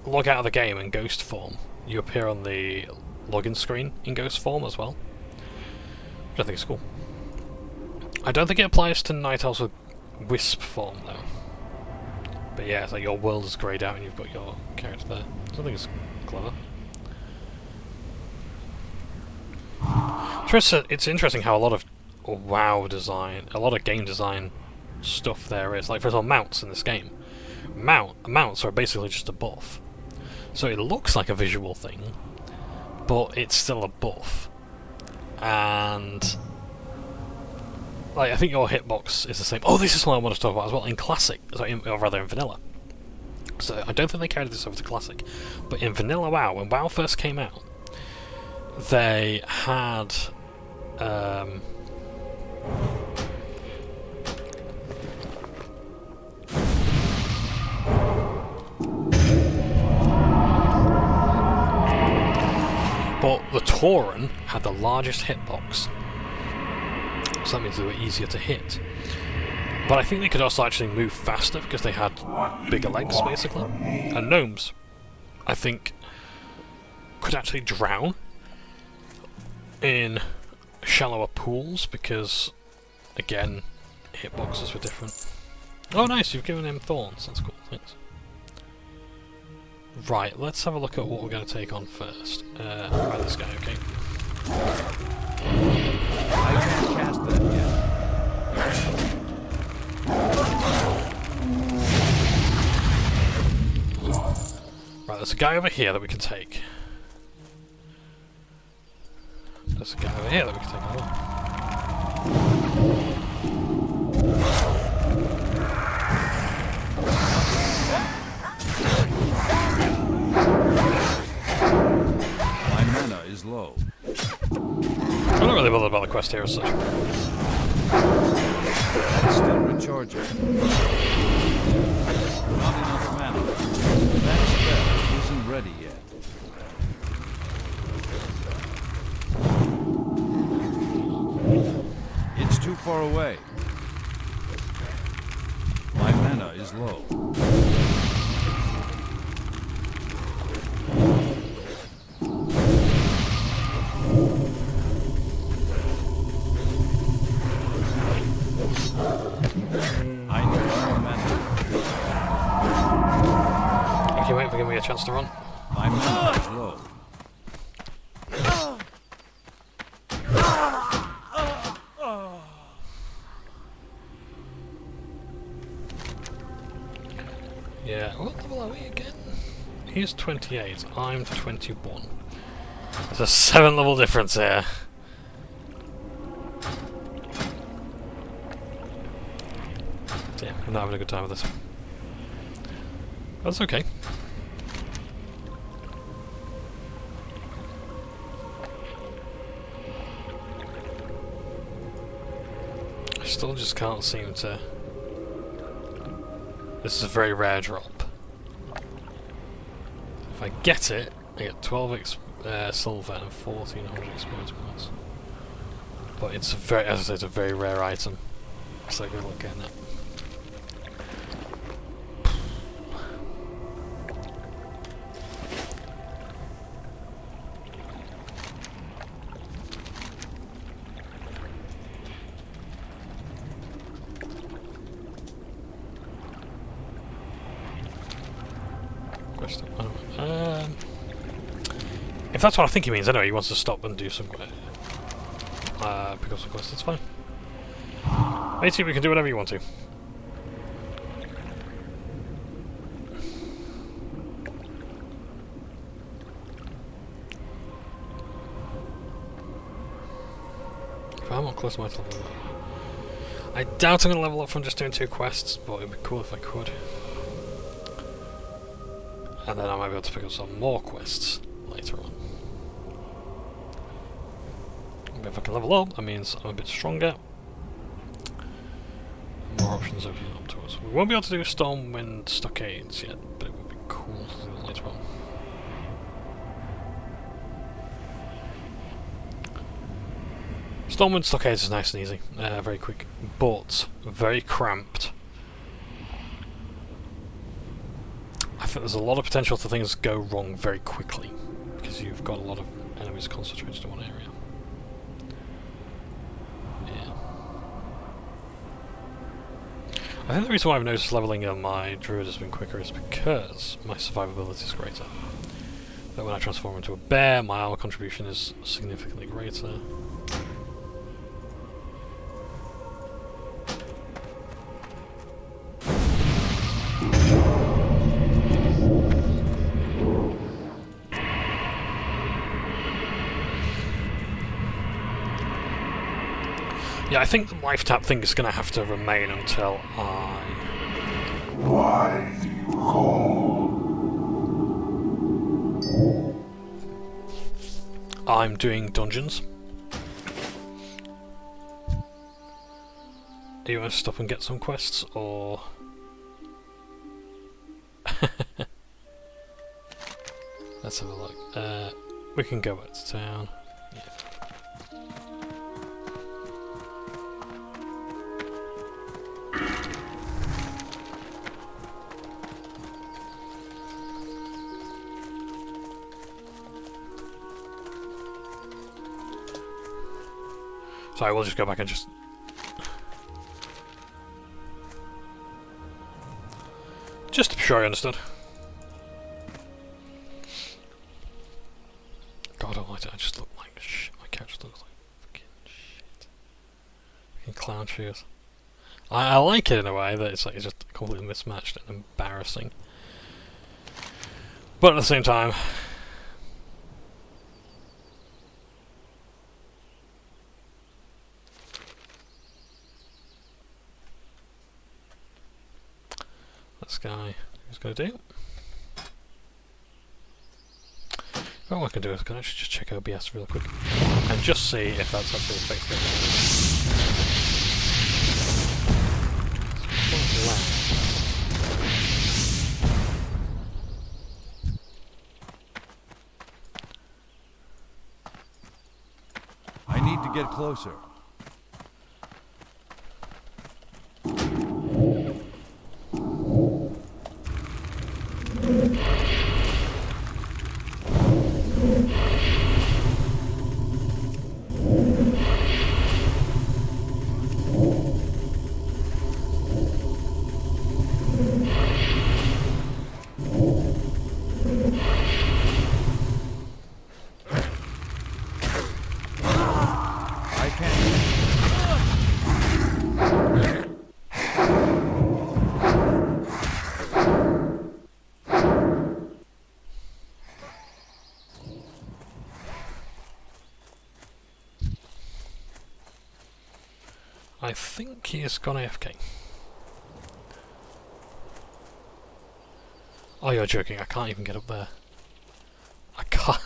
log out of the game in ghost form, you appear on the login screen in ghost form as well. Which I think is cool. I don't think it applies to Night Elves with Wisp form though. But yeah, it's like your world is greyed out and you've got your character there. So I think it's clever. It's interesting how a lot of WoW design, a lot of game design stuff there is. Like for example, mounts in this game. Mounts are basically just a buff. So it looks like a visual thing, but it's still a buff. And like, I think your hitbox is the same. Oh, this is what I want to talk about as well. In Classic, or rather in Vanilla. So I don't think they carried this over to Classic. But in Vanilla WoW, when WoW first came out, they had but the Tauren had the largest hitbox. So that means they were easier to hit. But I think they could also actually move faster because they had bigger legs, basically. And gnomes, I think, could actually drown in shallower pools because, again, hitboxes were different. Oh nice, you've given him thorns, that's cool, thanks. Right, let's have a look at what we're going to take on first. Right, this guy, okay. I can't cast that yet. Right, there's a guy over here that we can take. There's a guy over here that we can take as well. My mana is low. I'm not really bothered about the quest here as such. That's still recharging. Not enough mana. That spell isn't ready yet. It's too far away. My mana is low. I need more mana. Thank you, mate, for giving me a chance to run. My mana is low. Yeah, what level are we again? He's 28, I'm 21. There's a 7 level difference here. Damn, I'm not having a good time with this. That's okay. I still just can't seem to... This is a very rare drop. If I get it, I get 12 silver and 1400 experience points. But it's a very, as I said, it's a very rare item. So good luck getting it. If that's what I think he means, anyway, he wants to stop and do some pick up some quests, that's fine. Matey, we can do whatever you want to. If I'm not close to my level up. I doubt I'm going to level up from just doing 2 quests, but it'd be cool if I could. And then I might be able to pick up some more quests later on. If I can level up, that means I'm a bit stronger. More options open up to us. We won't be able to do Stormwind Stockades yet, but it would be cool to do that later on. Stormwind Stockades is nice and easy, very quick, but very cramped. I think there's a lot of potential for things to go wrong very quickly, because you've got a lot of enemies concentrated in one area. I think the reason why I've noticed leveling on my druid has been quicker is because my survivability is greater. But when I transform into a bear, my armor contribution is significantly greater. Yeah, I think the life tap thing is going to have to remain until I... Why do you call? I'm doing dungeons. Do you want to stop and get some quests, or... Let's have a look. We can go back to town. Yeah. So I will just go back and just... Just to be sure I understood. God almighty, I just look like shit. My character looks like fucking shit. Fucking clown shoes. I like it in a way that it's like it's just completely mismatched and embarrassing. But at the same time... This guy is going to do. What I can do is I can actually just check OBS real quick and just see if that's actually affected. to get closer. I think he has gone AFK. Oh, you're joking. I can't even get up there. I can't.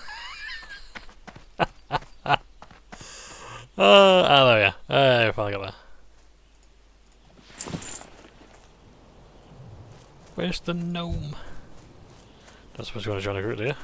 Oh, there we are. I finally got there. Where's the gnome? Don't suppose you want to join a group, do you?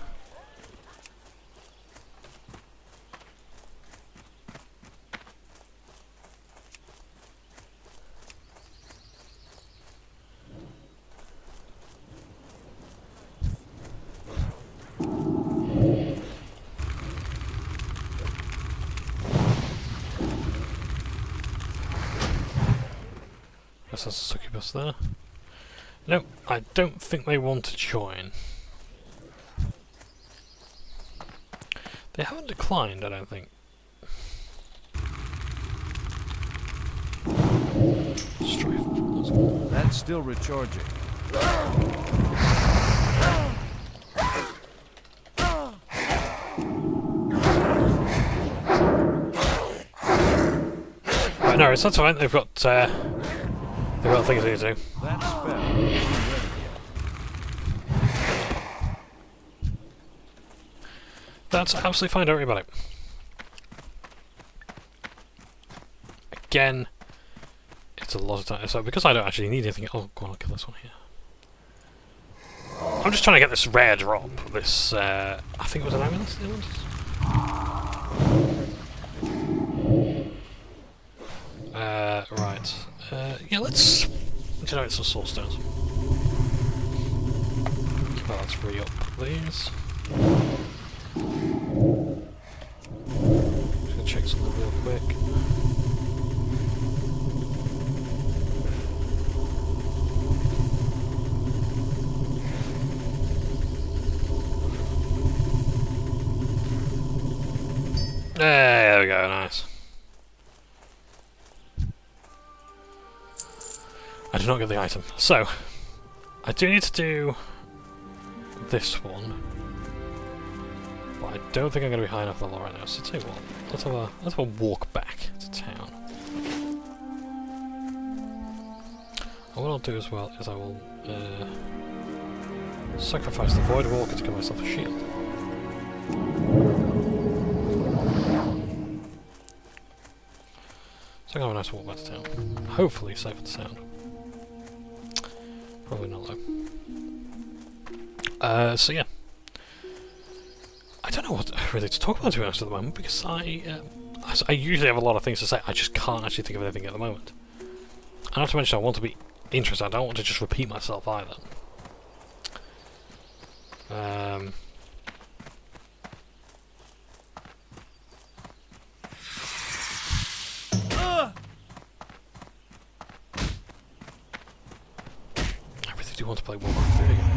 Guess that's a succubus there. No, I don't think they want to join. They haven't declined, I don't think. Strife. That's still recharging. Right, no, that's fine. They've got things to do. That spell isn't ready yet. That's absolutely fine, don't worry about it. Again, it's a lot of time. So because I don't actually need anything. Oh, go on, I'll kill this one here. I'm just trying to get this rare drop. This, I think it was an amulet. Right. Yeah, let's generate some soul stones. Well, let's re-up these. Just gonna check something real quick. There we go, nice. I do not get the item. So, I do need to do this one. But I don't think I'm going to be high enough level right now. So tell you what, let's have a walk back to town. And what I'll do as well is I will sacrifice the Void Walker to give myself a shield. So I'm going to have a nice walk back to town. Hopefully safe and sound. Probably not though. So yeah. I don't know what really to talk about, to be honest, at the moment, because I usually have a lot of things to say. I just can't actually think of anything at the moment. And not to mention, I want to be interested. I don't want to just repeat myself either. I really do want to play Warcraft 3 again.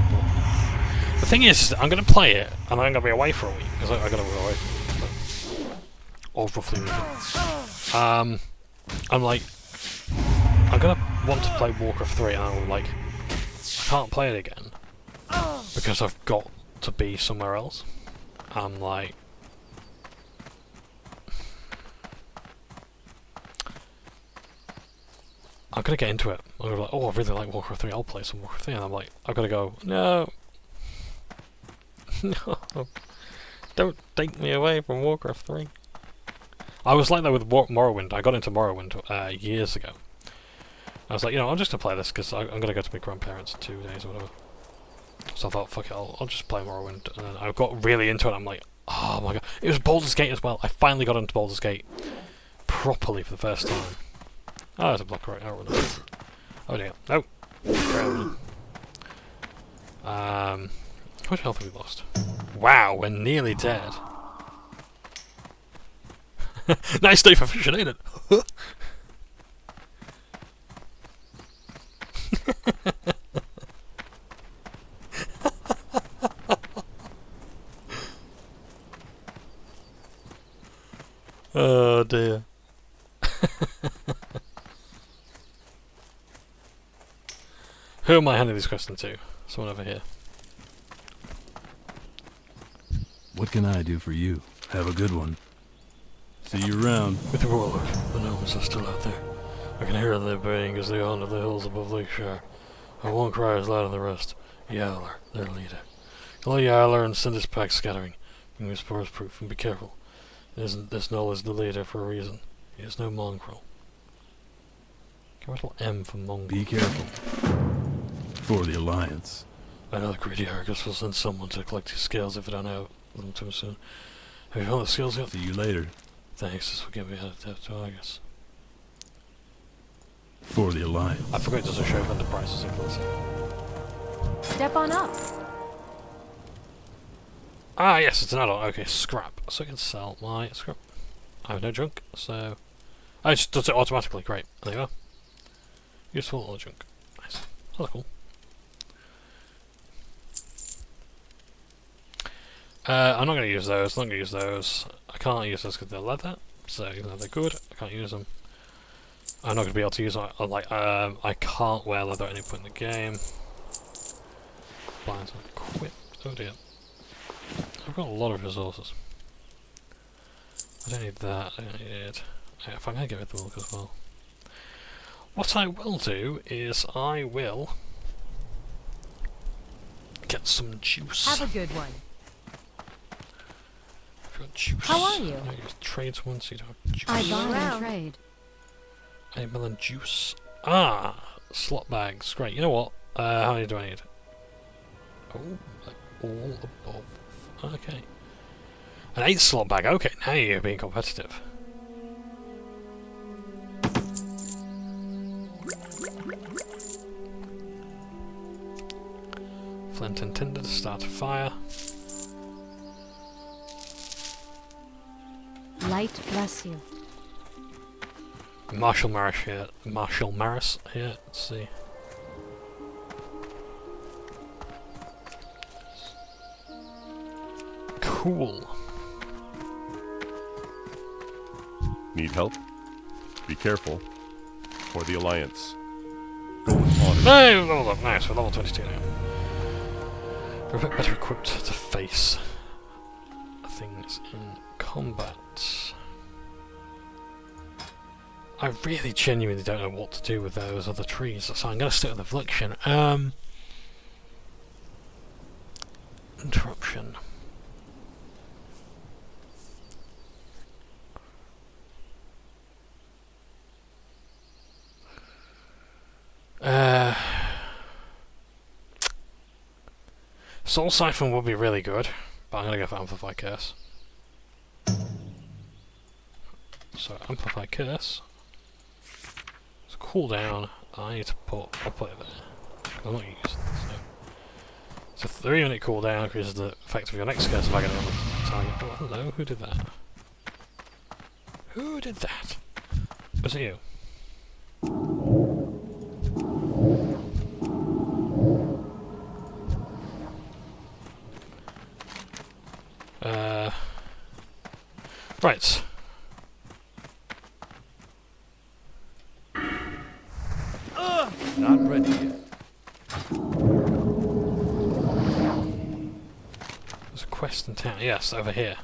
The thing is, I'm going to play it, and I'm going to be away for a week, because I'm going to go away for a week. Or roughly a week. I'm like, I'm going to want to play Warcraft 3, and I'm like, I can't play it again, because I've got to be somewhere else. I'm like, I'm going to get into it. I'm going to be like, oh, I really like Warcraft 3, I'll play some Warcraft 3, and I'm like, I've got to go, no. No, don't take me away from Warcraft 3. I was like that with Morrowind. I got into Morrowind years ago. I was like, you know, I'm just going to play this because I'm going to go to my grandparents in 2 days or whatever. So I thought, fuck it, I'll just play Morrowind. And then I got really into it. I'm like, oh my god. It was Baldur's Gate as well. I finally got into Baldur's Gate. properly for the first time. Oh, there's a block right. Oh dear. No. How much health have we lost? Wow, we're nearly dead. Nice day for fishing, ain't it? Oh dear. Who am I handing this question to? Someone over here. What can I do for you? Have a good one. See you around. Withywarlock, the gnomes are still out there. I can hear their baying as they wander the hills above Lakeshire. And one cry is louder than the rest. Yowler, their leader. Kill Yowler and send his pack scattering. Bring his spores proof and be careful. This Knoll is the leader for a reason. He is no mongrel. Capital M for mongrel. Be careful. For the Alliance. I know the greedy Argus will send someone to collect his scales if I don't have them too soon. Have you found the scales yet? See you later. Thanks, this will get me out of debt to Argus. For the Alliance. I forgot to show vendor prices equals. Step on up. Ah, yes, it's an add-on. Okay, scrap. So I can sell my scrap. I have no junk, so... Oh, it just does it automatically. Great. There you go. Useful or junk. Nice. That's cool. I'm not going to use those. Not going to use those. I can't use those because they're leather. So even though they're good, I can't use them. I'm not going to be able to use I can't wear leather at any point in the game. Blinds are equipped. Oh dear. I've got a lot of resources. I don't need that. I don't need it. If I'm going to get rid of the milk as well. What I will do is I will get some juice. Have a good one. I've got juice. How are you? No, you trades once, you don't have juice. I buy around. and trade. A melon juice. Ah, slot bags. Great. You know what? How many do I need? Oh, all above. Okay. An 8 slot bag. Okay, now you're being competitive. Flint and tinder to start a fire. Light bless you. Marshall Maris here. Marshall Maris here. Let's see. Cool. Need help? Be careful. For the Alliance. Go on it. Hey, level up. Nice. We're level 22 now. We're a bit better equipped to face things in combat. I really genuinely don't know what to do with those other trees, so I'm going to stick with Affliction. Interruption. Soul Siphon would be really good, but I'm going to go for Amplify Curse. So, Amplify Curse. It's a cooldown. I need to put... I'll put it there. 'Cause I'm not using it, so... It's a 3-minute cooldown, increases the effect of your next curse if I get it on the target. Oh, hello, who did that? Who did that? Was it you? Right. Not ready yet. There's a quest in town. Yes, over here.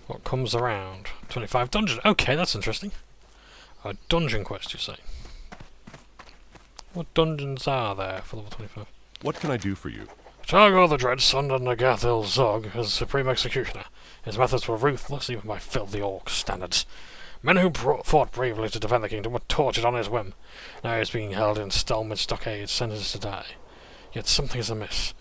What comes around? 25 dungeon. Okay, that's interesting. A dungeon quest, you say? What dungeons are there for level 25? What can I do for you? Targo the Dread, son of Nagathil Zog, as Supreme Executioner. His methods were ruthless, even by filthy orc standards. Men who fought bravely to defend the kingdom were tortured on his whim. Now he is being held in Stalmid stockades, sentenced to die. Yet something is amiss.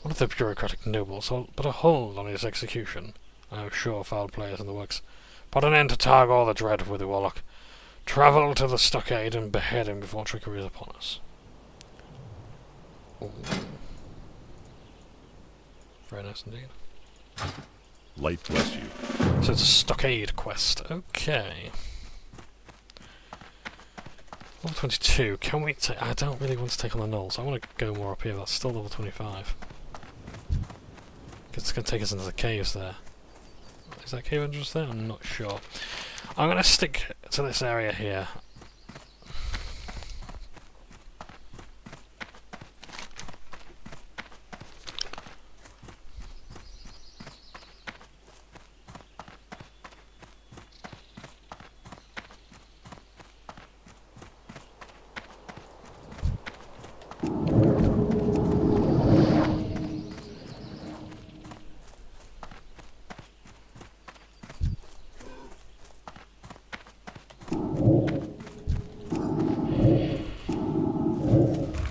One of the bureaucratic nobles put a hold on his execution. I am sure foul play is in the works. Put an end to Targor the Dread, Withywarlock. Travel to the stockade and behead him before trickery is upon us. Ooh. Very nice indeed. Light bless you. So it's a stockade quest. Okay. Level 22. Can we take... I don't really want to take on the Gnolls. I want to go more up here. That's still level 25. It's going to take us into the caves there. Is that cave entrance there? I'm not sure. I'm going to stick to this area here.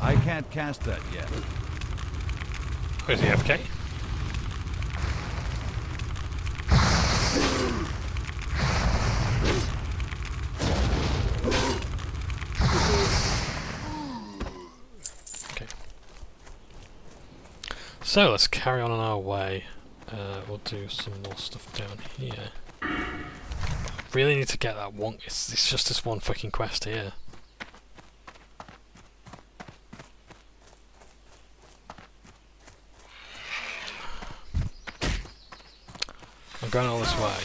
I can't cast that yet. Where's the FK? Okay. So let's carry on our way. We'll do some more stuff down here. Really need to get that one. It's just this one fucking quest here. I'm going all this way.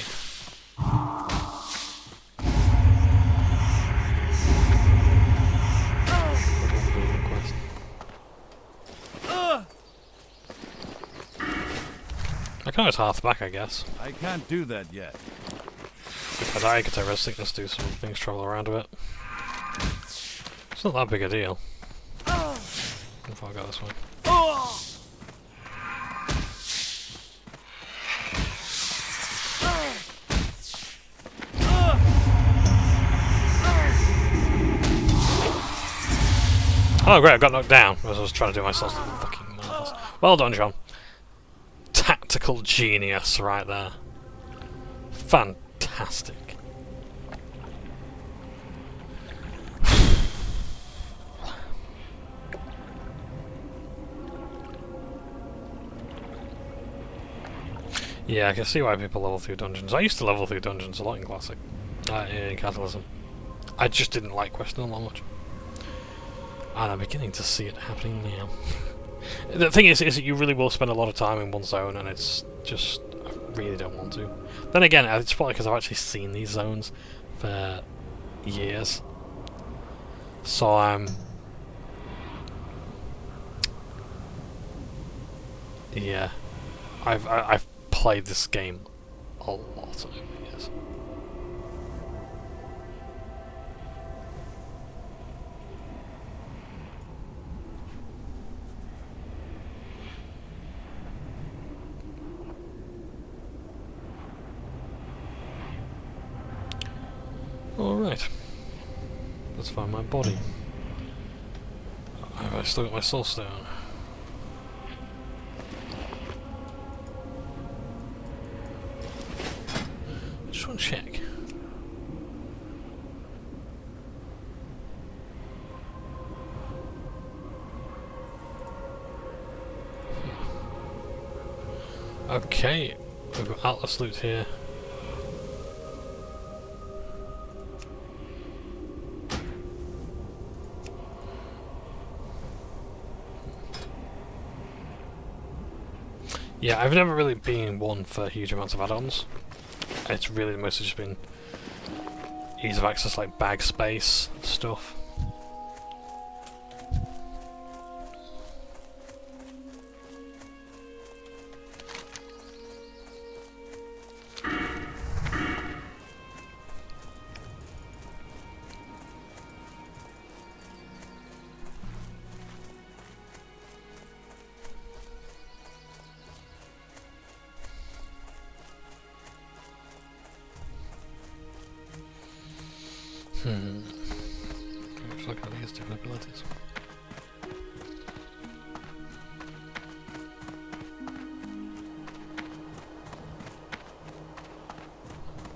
I can always half back, I guess. I can't do that yet. If I die, I could take rest sickness, do some things, travel around a bit. It's not that big a deal. If I go this way. Oh great, I got knocked down as I was trying to do myself fucking marvellous. Well done, John. Tactical genius right there. Fantastic. Yeah, I can see why people level through dungeons. I used to level through dungeons a lot in Classic. In Catalysm. I just didn't like questing a lot much. And I'm beginning to see it happening now. The thing is that you really will spend a lot of time in one zone, and it's just... I really don't want to. Then again, it's probably because I've actually seen these zones for years. So I'm... yeah. I've played this game a lot over the years. Alright. Let's find my body. Have I still got my soul stone? I just want to check. Okay, we've got Atlas loot here. Yeah, I've never really been one for huge amounts of add-ons. It's really mostly just been ease of access, like bag space stuff. Just looking at these different abilities.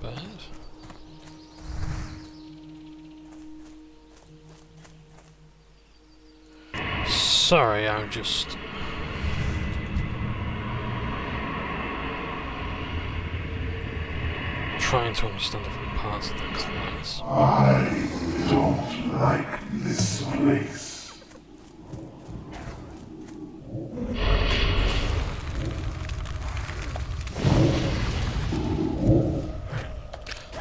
bad. Sorry, I'm just... trying to understand different parts of the class. I don't like this place.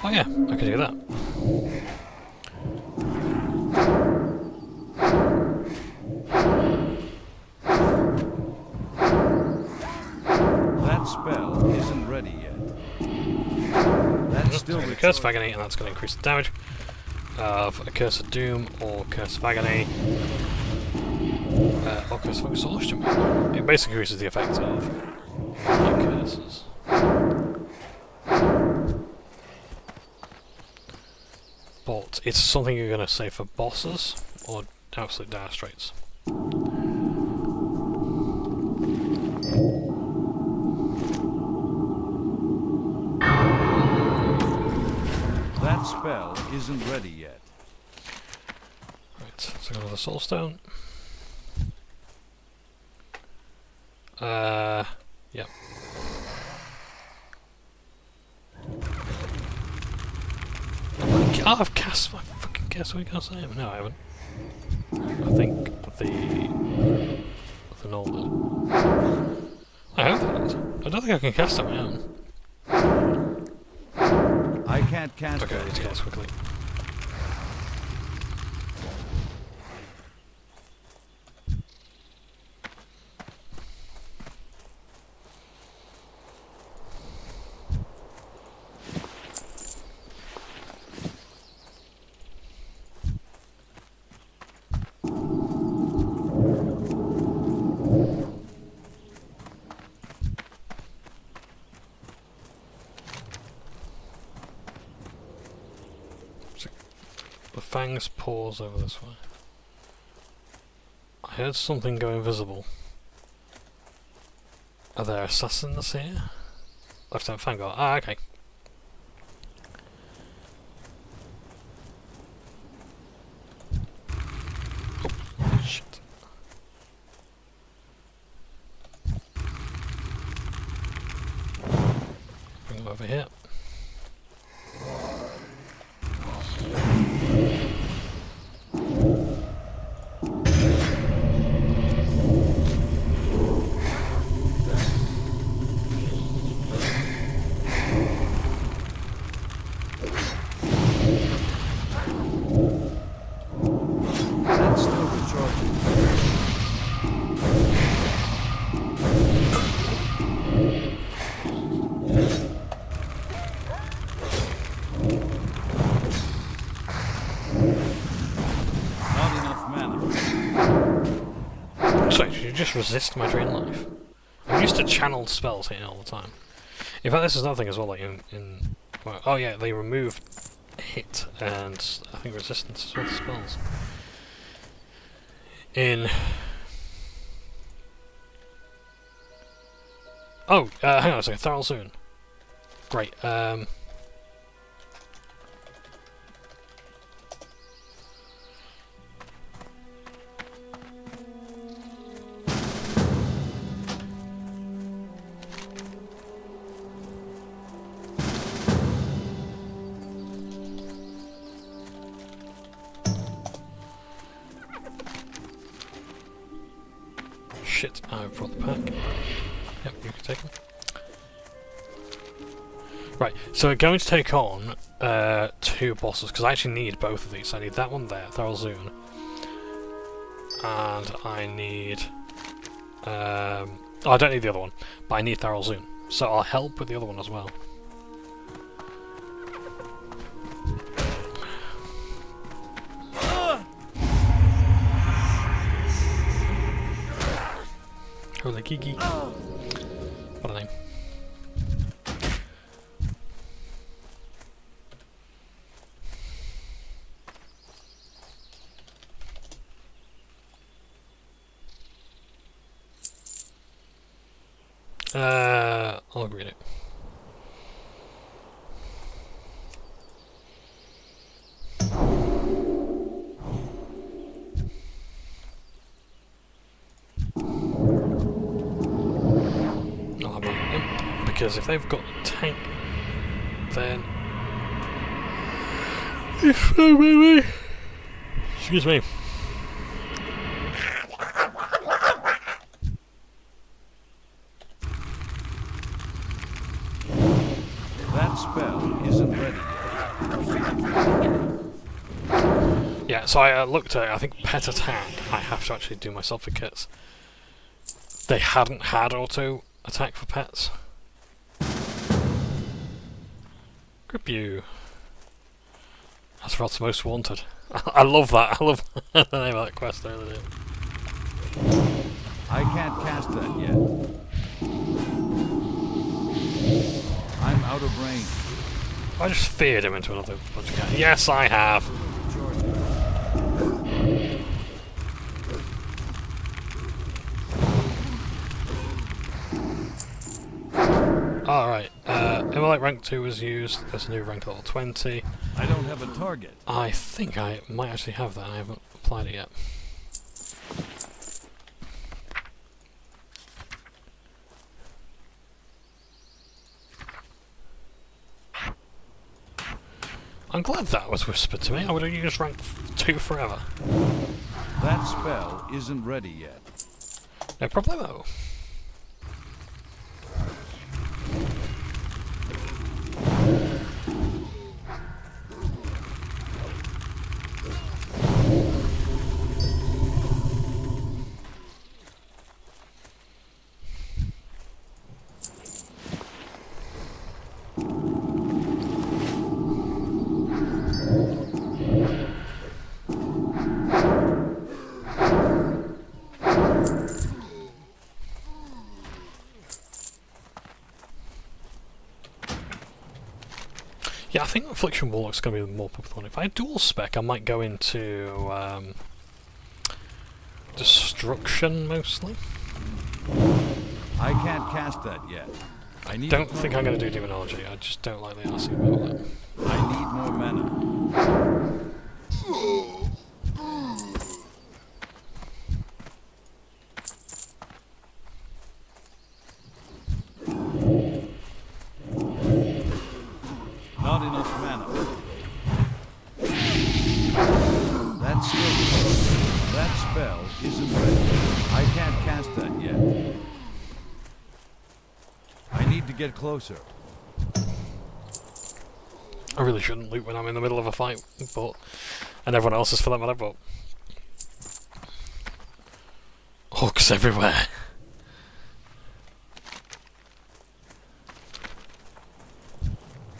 Oh yeah, I can do that. That spell isn't ready yet. That's still So Curse of Agony, and that's going to increase the damage of a Curse of Doom or Curse of Agony or Curse of Exhaustion. It basically increases the effect of new curses. But it's something you're going to say for bosses or absolute dire straits. That spell isn't ready yet. Right, so I got another Soul Stone. Yeah. I've cast my fucking Guess Week last time. No, I haven't. I think the normal. I haven't. I don't think I can cast on my own. I can't cast Okay, that let's yet. cast quickly. The fangs pause over this way. I heard something go invisible. Are there assassins here? Left out Fangor. Ah, okay. Oh, shit. Bring them over here. That's still recharging. Not enough mana. Sorry, did you just resist my drain life? I'm used to channeled spells hitting all the time. In fact, this is another thing as well, like in well, oh yeah, they remove hit and I think resistance as well to spells. In... Oh, hang on a second, Tharal Soon. Great, shit, I've brought the pack. Yep, you can take them. Right, so we're going to take on two bosses, because I actually need both of these. I need that one there, Tharal Soon. And I need... oh, I don't need the other one, but I need Tharal Soon. So I'll help with the other one as well. Holy Kiki. What a name. I'll read it. because if they've got a tank, then... Excuse me. That spell isn't ready yet. Yeah, so I looked at it, I think pet attack, I have to actually do myself because they hadn't had auto attack for pets. Grip you. Azeroth's Most Wanted. I love that, I love the name of that quest, I really do. I can't cast that yet. I'm out of range. I just feared him into another bunch of cats. Yes, I have! Alright, Immolate rank 2 was used, there's a new rank level 20. I don't have a target. I think I might actually have that, I haven't applied it yet. I'm glad that was whispered to me, I would have used rank 2 forever. That spell isn't ready yet. No problemo. Yeah, I think Affliction Warlock's going to be the more popular one. If I dual spec, I might go into Destruction mostly. I can't cast that yet. I need Don't think I'm going to do Demonology, I just don't like the RC about that. I need more mana. Not enough mana. That's still that spell isn't ready. I can't cast that yet. I need to get closer. I really shouldn't loot when I'm in the middle of a fight, but... and everyone else is for that matter, but... Hooks everywhere.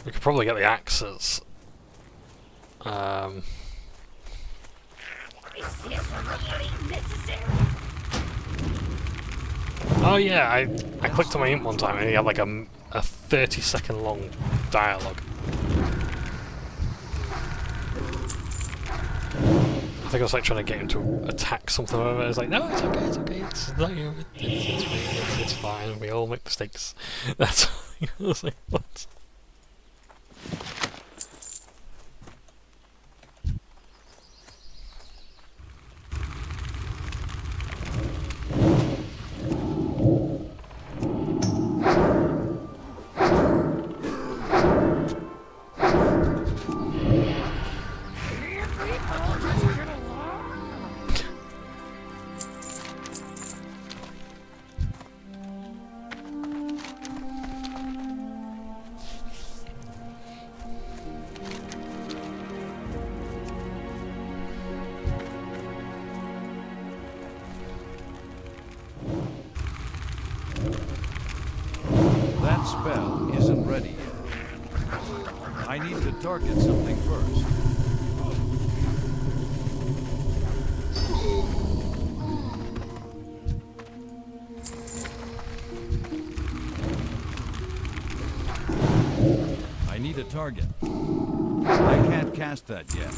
We could probably get the axes. Oh yeah, I clicked on my imp one time and he had like a 30-second long dialogue. I think I was like trying to get him to attack something over it. I was like, no, it's okay, it's not you, it's fine, we all make mistakes. That's I was like, what? That spell isn't ready yet. I need to target something first. I need a target. I can't cast that yet.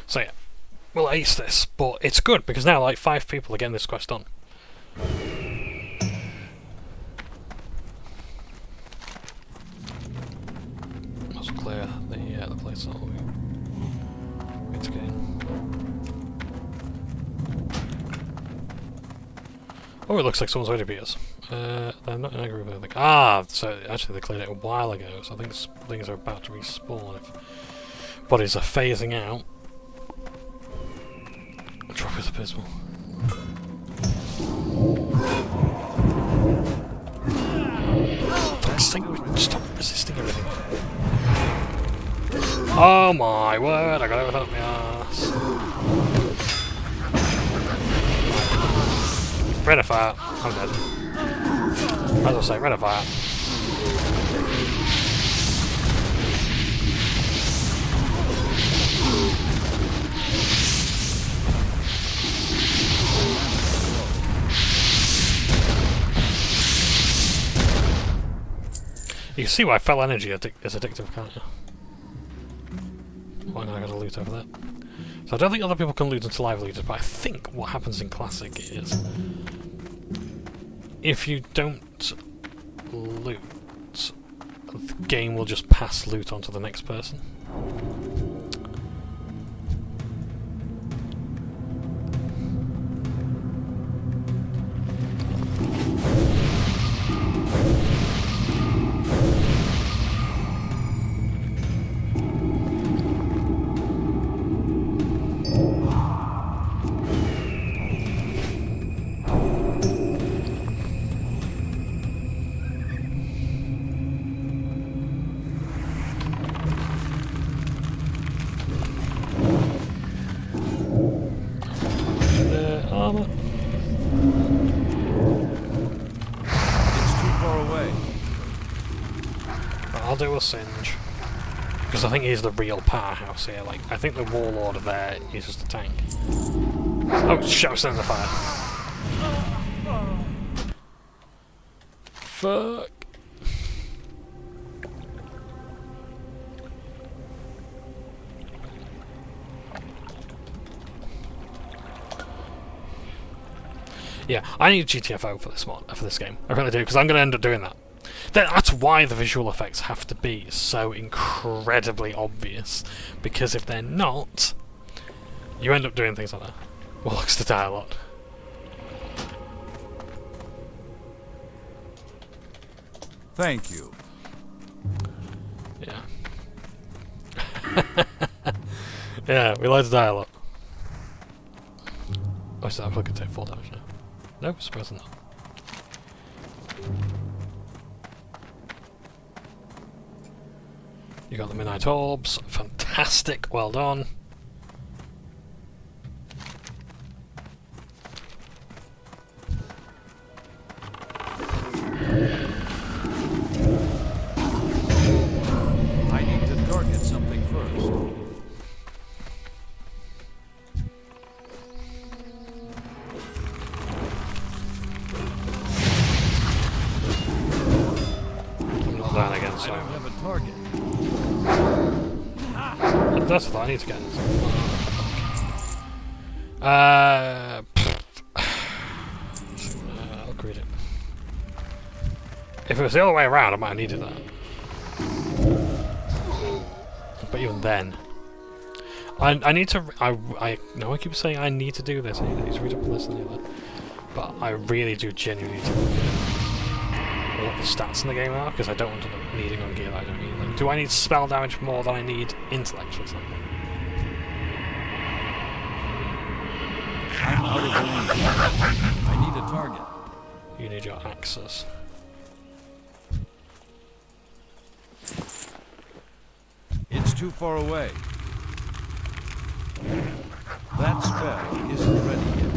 So yeah, we'll ace this, but it's good because now like 5 people are getting this quest done. Let's clear the place all we need to get in. Oh, it looks like someone's already beat us. They're not in a group, I think. Ah, so actually they cleared it a while ago, so I think things are about to respawn if bodies are phasing out. Drop is abysmal. Fuck's sake, stop resisting everything. Oh my word, I got everything up my ass. Red of fire. I'm dead. As I say, red of fire. You can see why fell energy is addictive, can't you? Why not I gotta loot over there? So I don't think other people can loot until I've looted, but I think what happens in Classic is if you don't loot, the game will just pass loot on to the next person. I'll do a Singe. Because I think he's the real powerhouse here. Like, I think the Warlord there is just a tank. Oh shit, I was in the fire. Fuck. Yeah, I need GTFO for this mod, for this game. I really do, because I'm going to end up doing that. That's why the visual effects have to be so incredibly obvious, because if they're not, you end up doing things like that. Warlocks to die a lot. Thank you. Yeah. Yeah, we like to die a lot. Oh, so I'm looking to take 4 damage now. No, I suppose not. You got the Midnight Orbs. Fantastic. Well done. I need to target something first. I'm not dying again, I so... don't have a target. That's the thought I need to get. I'll greet it. If it was the other way around, I might have needed that. But even then, I need to. I know I keep saying I need to do this. I need to read up on this and the other. But I really do genuinely need to look at what the stats in the game are, because I don't want to end up needing on gear that I don't need. Like, do I need spell damage more than I need intellect, for example? I'm out of range. I need a target. You need your axes. It's too far away. That spell isn't ready yet.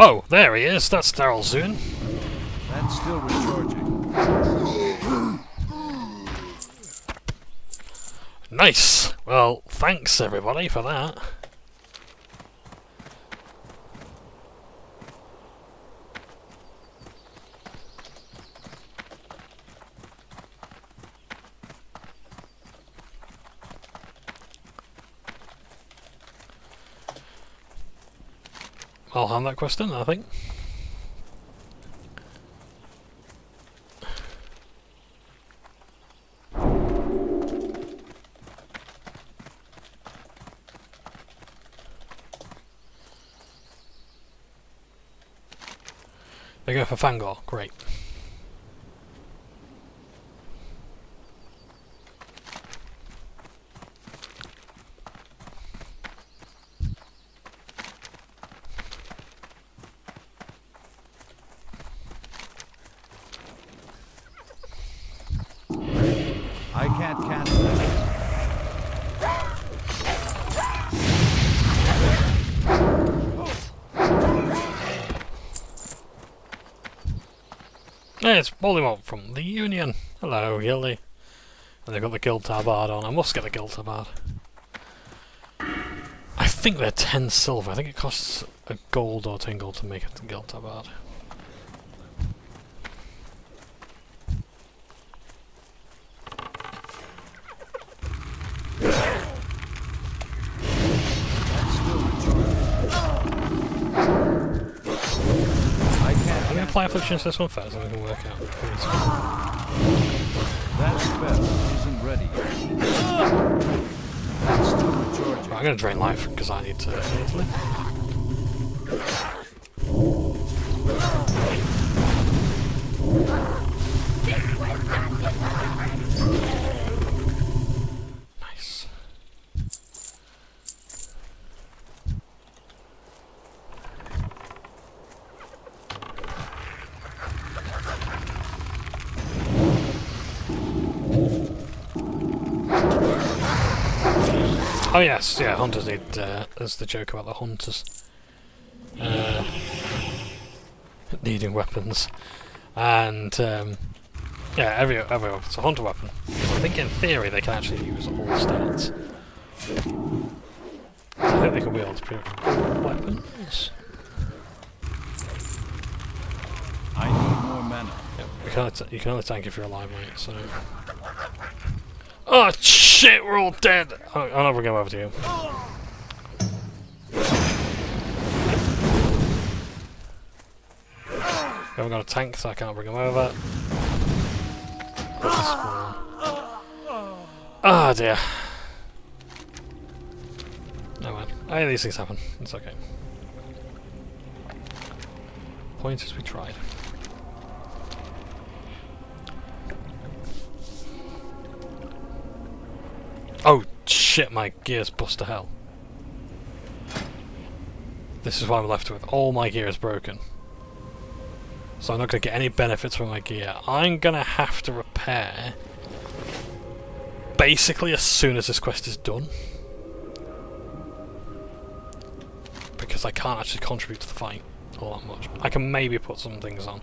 Oh, there he is. That's Daryl Zoon. That's still recharging. Nice. Well, thanks everybody for that. I'll hand that quest in, I think. They go for Fangor, great. I can't cancel it. Hey, it's Voldemort from the Union. Hello, Gildy. And they've got the Guild Tabard on. I must get the Guild Tabard. I think they're 10 silver. I think it costs a gold or 10 gold to make a Guild Tabard. That's still I can't. I'm going to apply Afflictions to this one first, and we can work out. That spell isn't ready yet. That's still recharging. Right, I'm going to drain life because I need to live. Nice. Oh yes, yeah, hunters need, there's the joke about the hunters needing weapons. And, yeah, every weapon's a hunter weapon. So I think in theory they can actually use all stats. I think they can wield pretty much all weapons. I need more mana. Yep, you can only tank if you're alive, mate, so... Oh shit, we're all dead! I'll never go over to you. We haven't got a tank, so I can't bring him over. Ah dear. No man. Hey, these things happen. It's okay. Point is we tried. Oh shit, my gear's bust to hell. This is what I'm left with. All my gear is broken. So I'm not going to get any benefits from my gear. I'm going to have to repair basically as soon as this quest is done. Because I can't actually contribute to the fight all that much. I can maybe put some things on.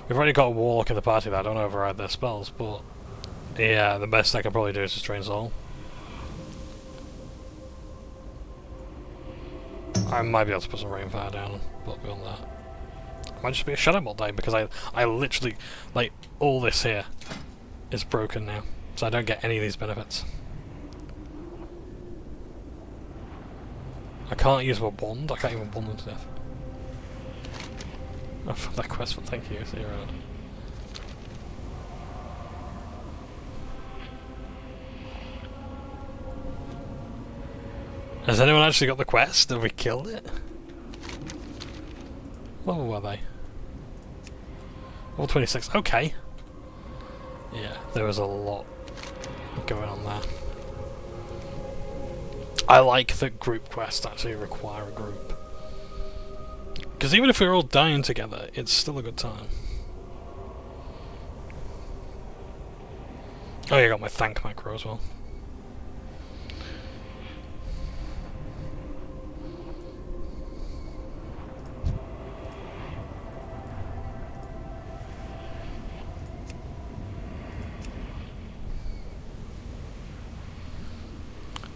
We've already got a Warlock in the party that I don't override their spells, but yeah, the best I can probably do is just drain Soul. I might be able to put some Rainfire down, but beyond that, it might just be a Shadowbolt day because I literally, like, all this here is broken now, so I don't get any of these benefits. I can't use my wand. I can't even wand them to death. Oh, for that quest, but thank you. See you around. Has anyone actually got the quest? Have we killed it? What level were they? Level 26. Okay. Yeah, there was a lot going on there. I like that group quests actually require a group. Because even if we're all dying together, it's still a good time. Oh yeah, I got my thank macro as well.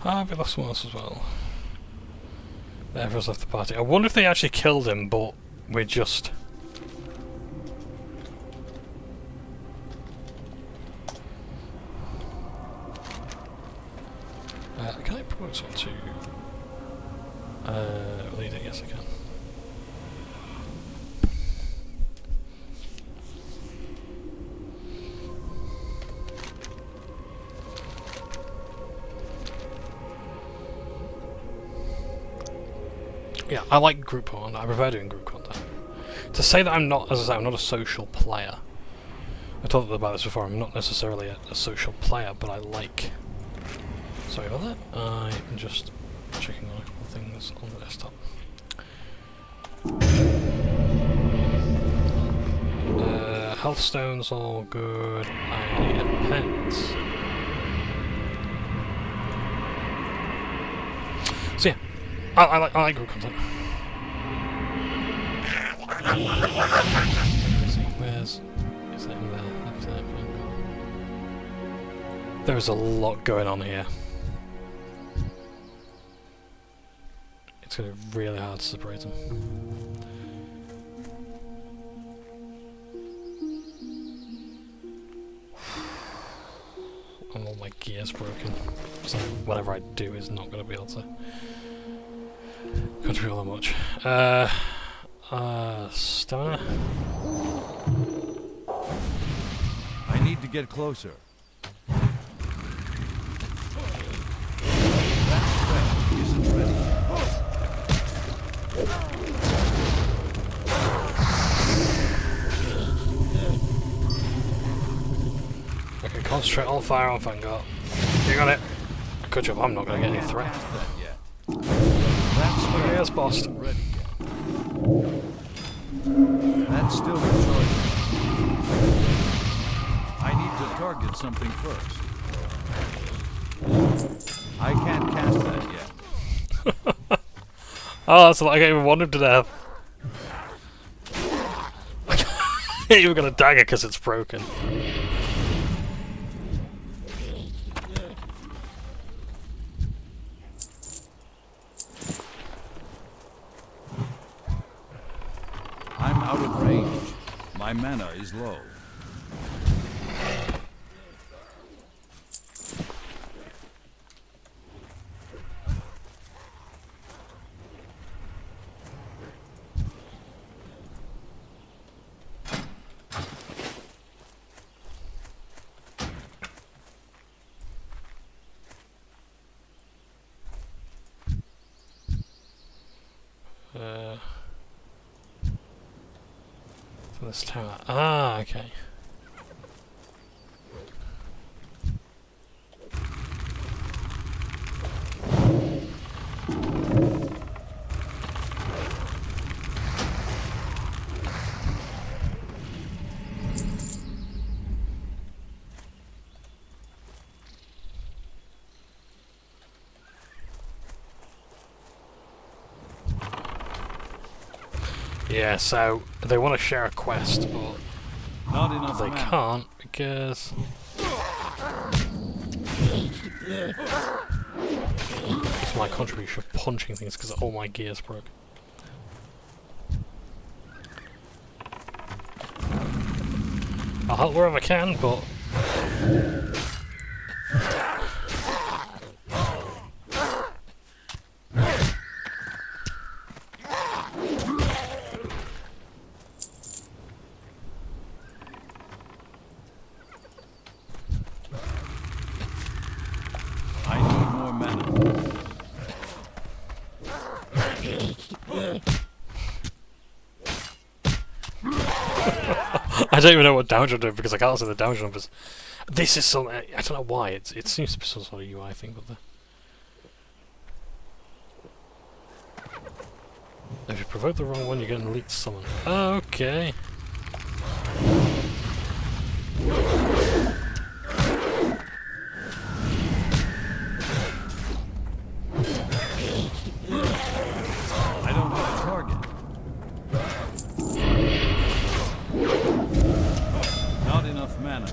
Ah, we lost someone else as well. Everyone's left the party. I wonder if they actually killed him, but we're just... can I promote someone to... leader? Yes, I can. Yeah, I like group content. I prefer doing group content. To say that I'm not, as I say, I'm not a social player. I talked about this before. I'm not necessarily a social player, but I like. Sorry about that. I'm just checking on a couple of things on the desktop. Health stones all good. I need a pet. So yeah, I like group content. Let's see, where's is that in there? Left there. There's a lot going on here. It's gonna be really hard to separate them. And all my gear's broken, so whatever I do is not going to be able to contribute all that much. Stamina? I need to get closer. That spell isn't ready. Okay, concentrate all fire on Vanguard. You got it. Good job, I'm not going to get any threat. That spell Yes, boss. isn't ready yet. That's still recharging. I need to target something first. I can't cast that yet. Oh, that's like I even wanted to death. I ain't even got a dagger because it's broken. I'm out of range. My mana is low. From this tower. Ah, okay. Yeah, so they want to share a quest, but Not enough they mana. can't because it's my contribution of punching things because all my gears broke. I'll help wherever I can, but I need more mana. I don't even know what damage I'm doing because I can't see the damage numbers. This is something I don't know why. It seems to be some sort of UI thing, but if you provoke the wrong one, you get an elite summon. Okay. I don't have a target. Not enough mana.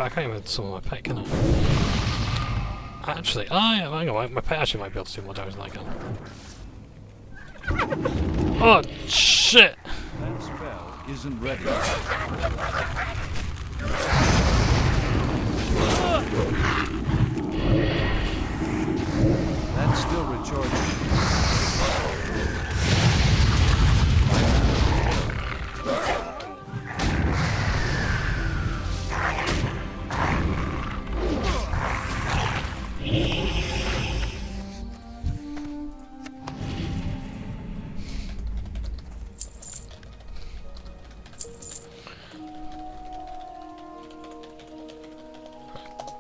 I can't even summon my pet, can I? Actually, yeah, hang on, my pet actually might be able to do more damage than I can. Oh, shit! That spell isn't ready. That's still recharging.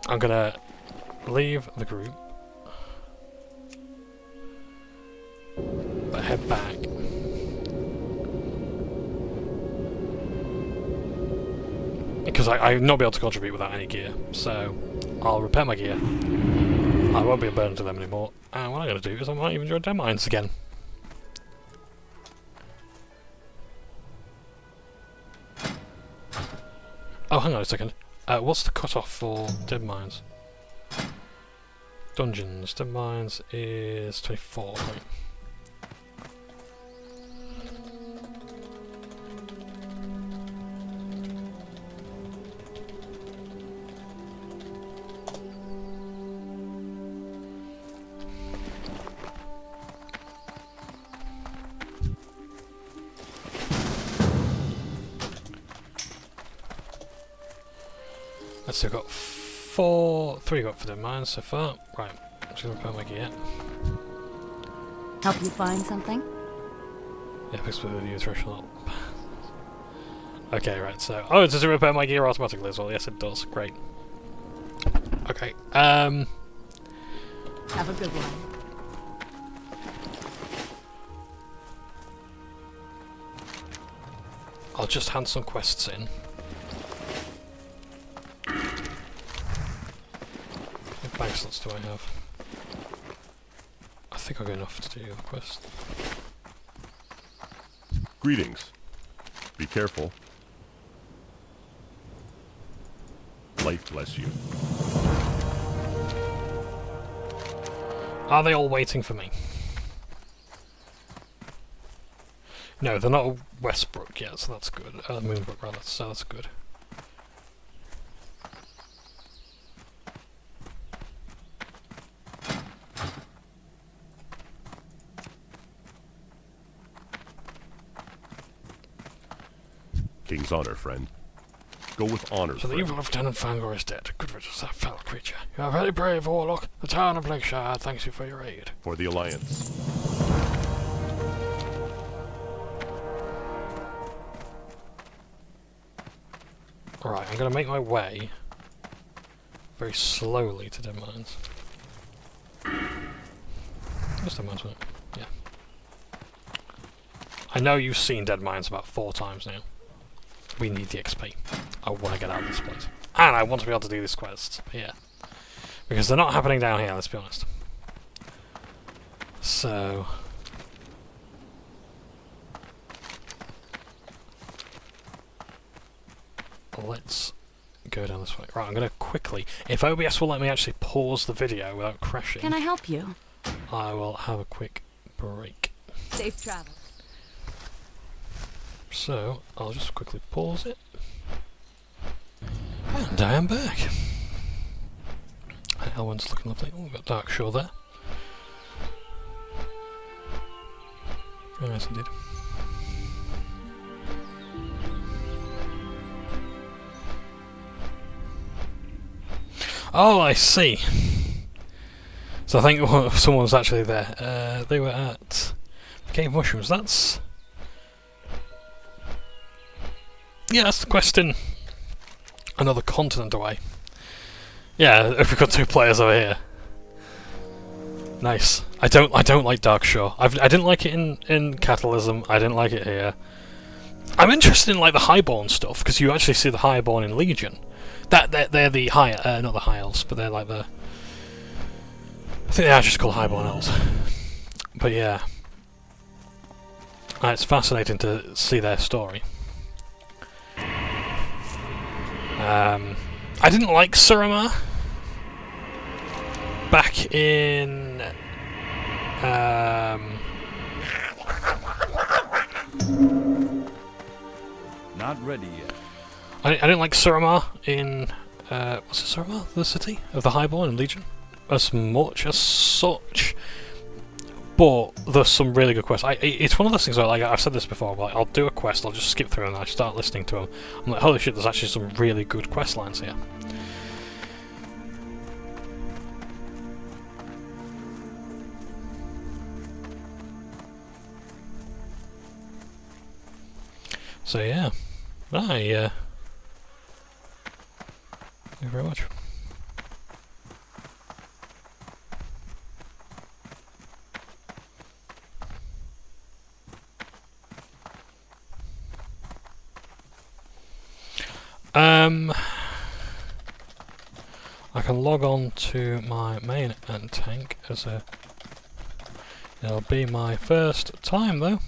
I'm gonna leave the group, but head back. Because I'm not be able to contribute without any gear, so I'll repair my gear. I won't be a burden to them anymore, and what I'm going to do is I might even join Deadmines again. Oh, hang on a second. What's the cutoff for Deadmines? Dungeons. Deadmines is 24, right? Let's see, I've got three got for the mines so far. Right, I'm just gonna repair my gear. Help you find something? Yeah, fix with the threshold. Okay, right, so... Oh, does it repair my gear automatically as well? Yes, it does. Great. Okay, Have a good one. I'll just hand some quests in. What bank slots do I have? I think I've got enough to do the quest. Greetings. Be careful. Light bless you. Are they all waiting for me? No, they're not Westbrook yet, so that's good. Moonbrook, rather, so that's good. King's honor, friend. Go with honor, So the friend. evil Lieutenant Fangor is dead. Good riddance, that foul creature. You are very brave, Warlock. The town of Lakeshire thanks you for your aid. For the Alliance. Alright, I'm going to make my way very slowly to Deadmines. What's Deadmines, wasn't it? Yeah. I know you've seen Deadmines about 4 times now. We need the XP. I want to get out of this place. And I want to be able to do these quests here. Because they're not happening down here, let's be honest. So... let's go down this way. Right, I'm going to quickly... If OBS will let me actually pause the video without crashing... Can I help you? I will have a quick break. Safe travel. So, I'll just quickly pause it. And I am back. Elwyn's looking lovely. Oh, we've got Dark Shore there. Very nice indeed. Oh, I see. So I think someone was actually there. They were at Cave Mushrooms. That's... yeah, that's the question. Another continent away. Yeah, if we've got 2 players over here. Nice. I don't like Dark Shore. I didn't like it in Catalysm. I didn't like it here. I'm interested in like the Highborn stuff because you actually see the Highborn in Legion. They're the high, not the High Elves, but they're like the... I think they are just called Highborn Elves. But yeah. It's fascinating to see their story. I didn't like Suramar back in... Not ready yet. I didn't like Suramar in... was it Suramar? The city of the Highborn in Legion? as much as such, but there's some really good quests. It's one of those things where, like, I've said this before, but, like, I'll do a quest, I'll just skip through and I start listening to them. I'm like, holy shit, there's actually some really good quest lines here. So yeah, thank you very much. I can log on to my main end tank as a... It'll be my first time though.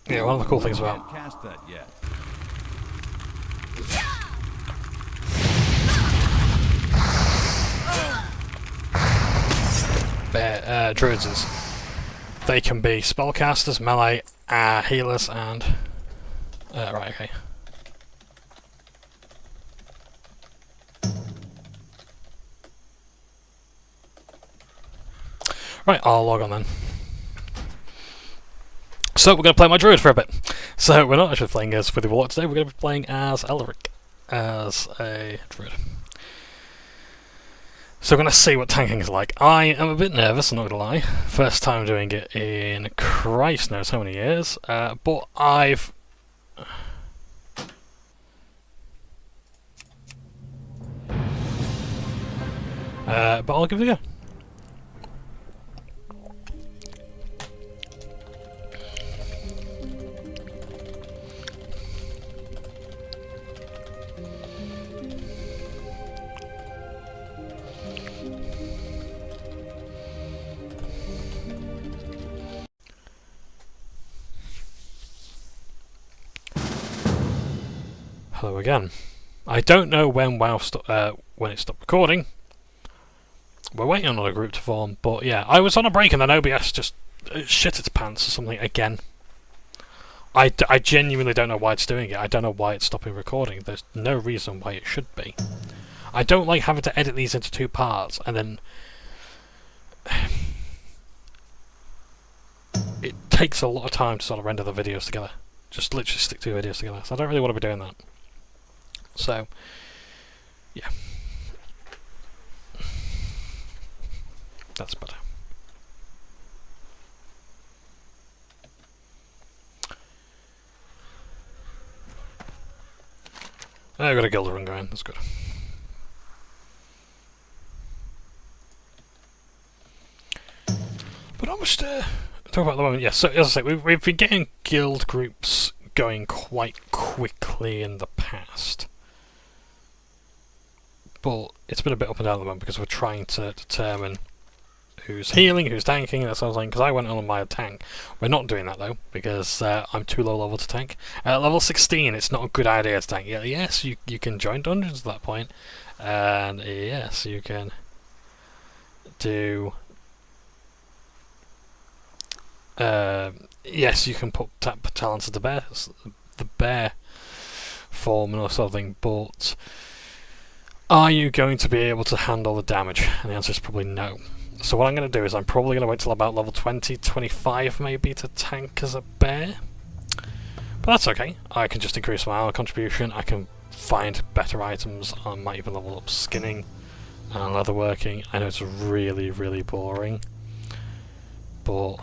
Yeah, one of the cool things about... Can't cast that yet. Druids is they can be spellcasters, melee, healers, and... right, okay. Right, I'll log on then. So we're going to play my druid for a bit. So we're not actually playing as Withywarlock today, we're going to be playing as Elric, as a druid. So we're going to see what tanking is like. I am a bit nervous, I'm not going to lie. First time doing it in Christ knows how many years. But I've... but I'll give it a go. Hello again. I don't know when when it stopped recording. We're waiting on a group to form, but yeah, I was on a break and then OBS just shit its pants or something again. I genuinely don't know why it's doing it. I don't know why it's stopping recording. There's no reason why it should be. I don't like having to edit these into 2 parts and then... it takes a lot of time to sort of render the videos together. Just literally stick 2 videos together. So I don't really want to be doing that. So, yeah. That's better. I've got a guild run going, that's good. But not much to talk about at the moment. Yeah, so as I say, we've been getting guild groups going quite quickly in the past. But it's been a bit up and down at the moment because we're trying to determine who's healing, who's tanking, that sort of thing, because I went on my tank. We're not doing that though, because I'm too low level to tank. At level 16, it's not a good idea to tank. Yeah, yes, you can join dungeons at that point, and yes, you can do... yes, you can put talents of the bear form and all sort of thing, but are you going to be able to handle the damage? And the answer is probably no. So what I'm going to do is I'm probably going to wait till about level 20, 25 maybe to tank as a bear. But that's okay. I can just increase my armor contribution, I can find better items, I might even level up skinning and leatherworking. I know it's really, really boring, but...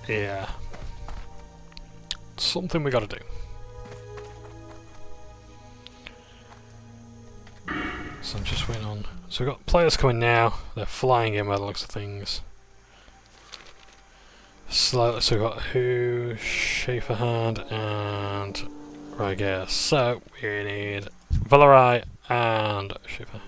yeah. Something we gotta do. So I'm just waiting on... so we've got players coming now, they're flying in by the looks of things. So we've got Who, Schaeferhand and Right, yeah, so we need Valerai and Shiver.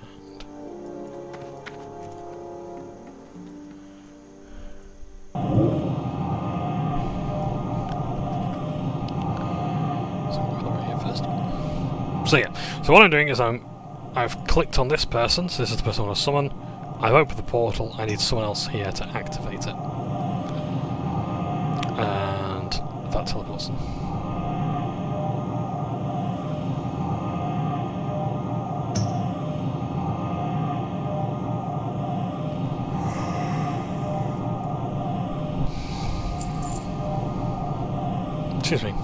So yeah, so what I'm doing is I've clicked on this person, so this is the person I want to summon. I've opened the portal, I need someone else here to activate it. And that teleports them. Excuse me.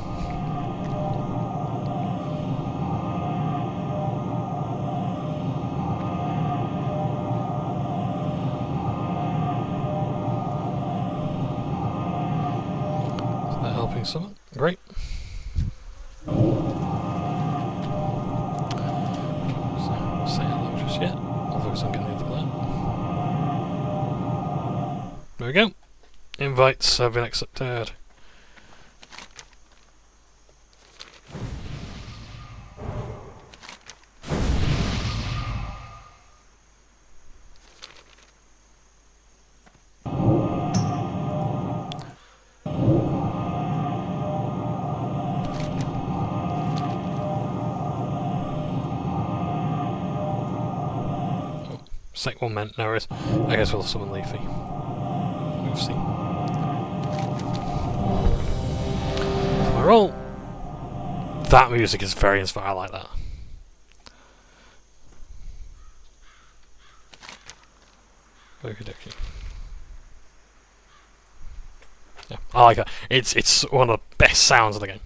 Helping someone. Great. Say hello just yet. I'll focus on getting the other player. There we go. Invites have been accepted. Sec one meant, no worries. I guess we'll summon Leafy. We'll see. My roll! That music is very inspiring, I like that. Okie dokie. Yeah, I like that. It's one of the best sounds of the game.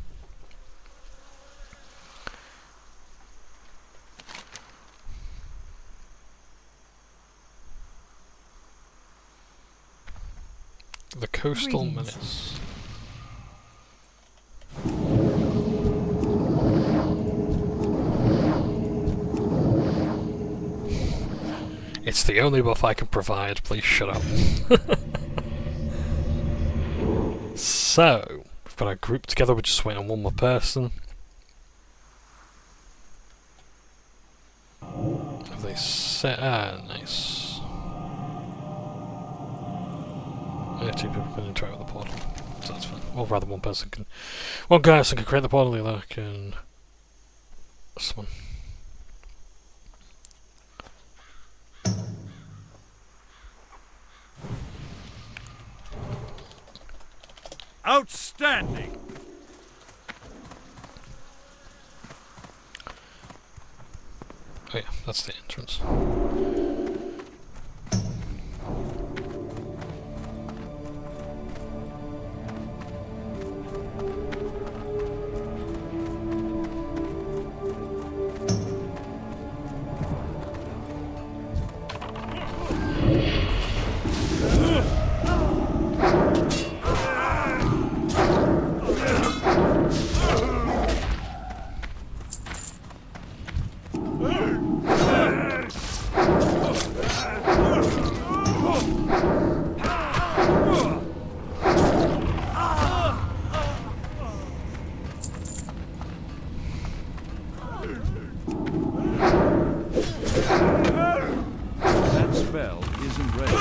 The Coastal Menace. It's the only buff I can provide, please shut up. So, we've got our group together, we're just waiting on one more person. Have they set... nice. Yeah, two people can interact with the portal, so that's fine. Or rather, one person can create the portal, the other can summon. Outstanding! Oh yeah, that's the entrance. That spell isn't ready.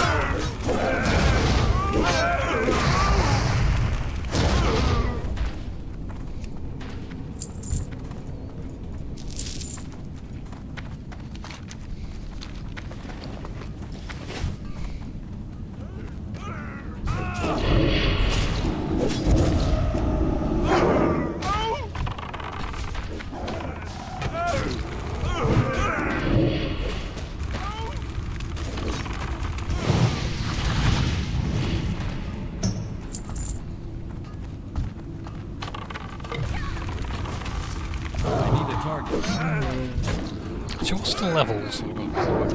So what's the levels we've got?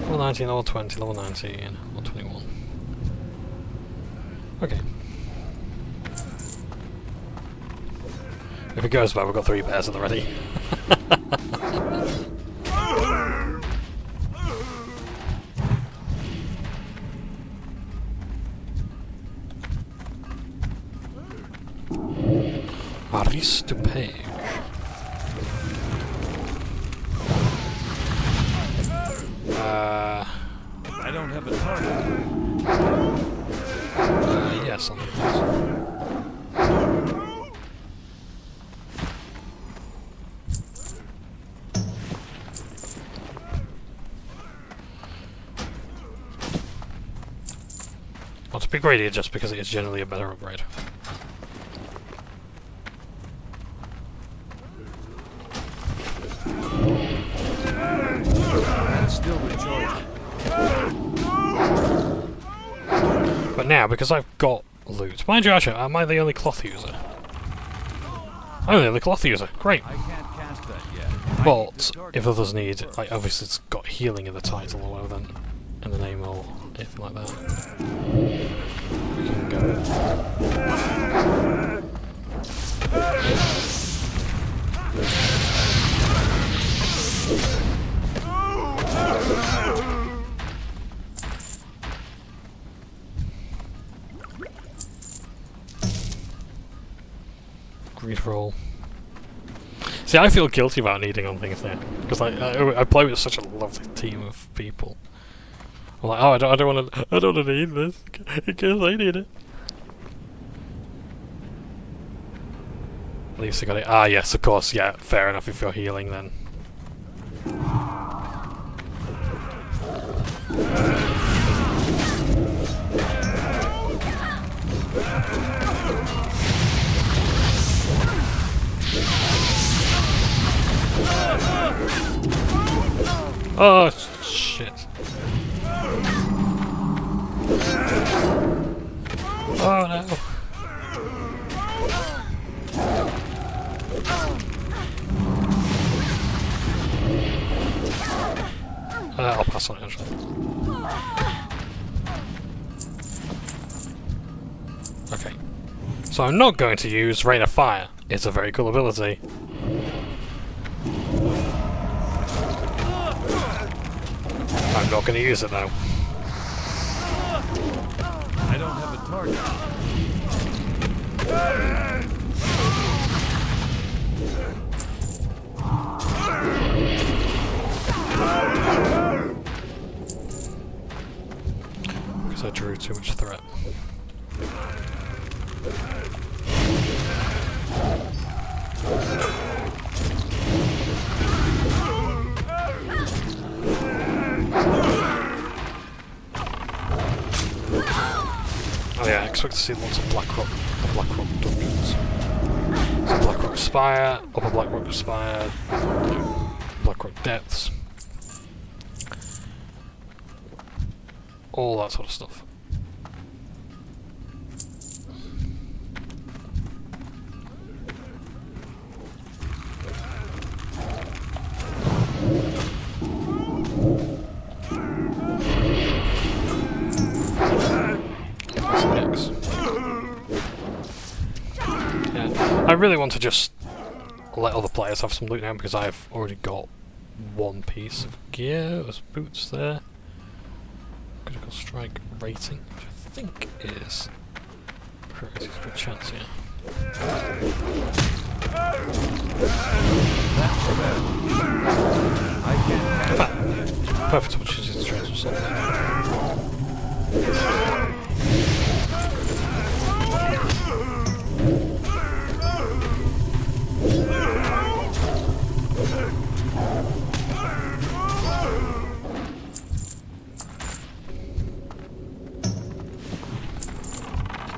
Level 19, level 20, level 19, level 21. Okay. If it goes bad, we've got 3 bears at the ready. Aris to pay. have a target. Yes, on the place. Not to be greedy, just because it is generally a better upgrade. That's still recharging. But now, because I've got loot, mind you, actually, am I the only cloth user? I'm the only cloth user. Great. I can't cast that yet. I need But to target if others something need, first. like, obviously it's got healing in the title or whatever, then in the name or anything like that, we can go. Greed roll. See, I feel guilty about needing on things now because I play with such a lovely team of people. I'm like, oh, I don't want to need this in case I need it. At least I got it. Ah, yes, of course. Yeah, fair enough. If you're healing, then. Oh shit! Oh no! I'll pass on it actually. Okay. So I'm not going to use Rain of Fire. It's a very cool ability. I'm not going to use it though. I don't have a target. Because I drew too much threat. Oh yeah, I expect to see lots of Blackrock dungeons. So Blackrock Spire, Upper Blackrock Spire, Blackrock Depths. All that sort of stuff. Yeah, I really want to just let other players have some loot now because I've already got one piece of gear. There's boots there. Critical strike rating, which I think is pretty good chance, yeah. I can't cast that. Perfect opportunity to trade some something.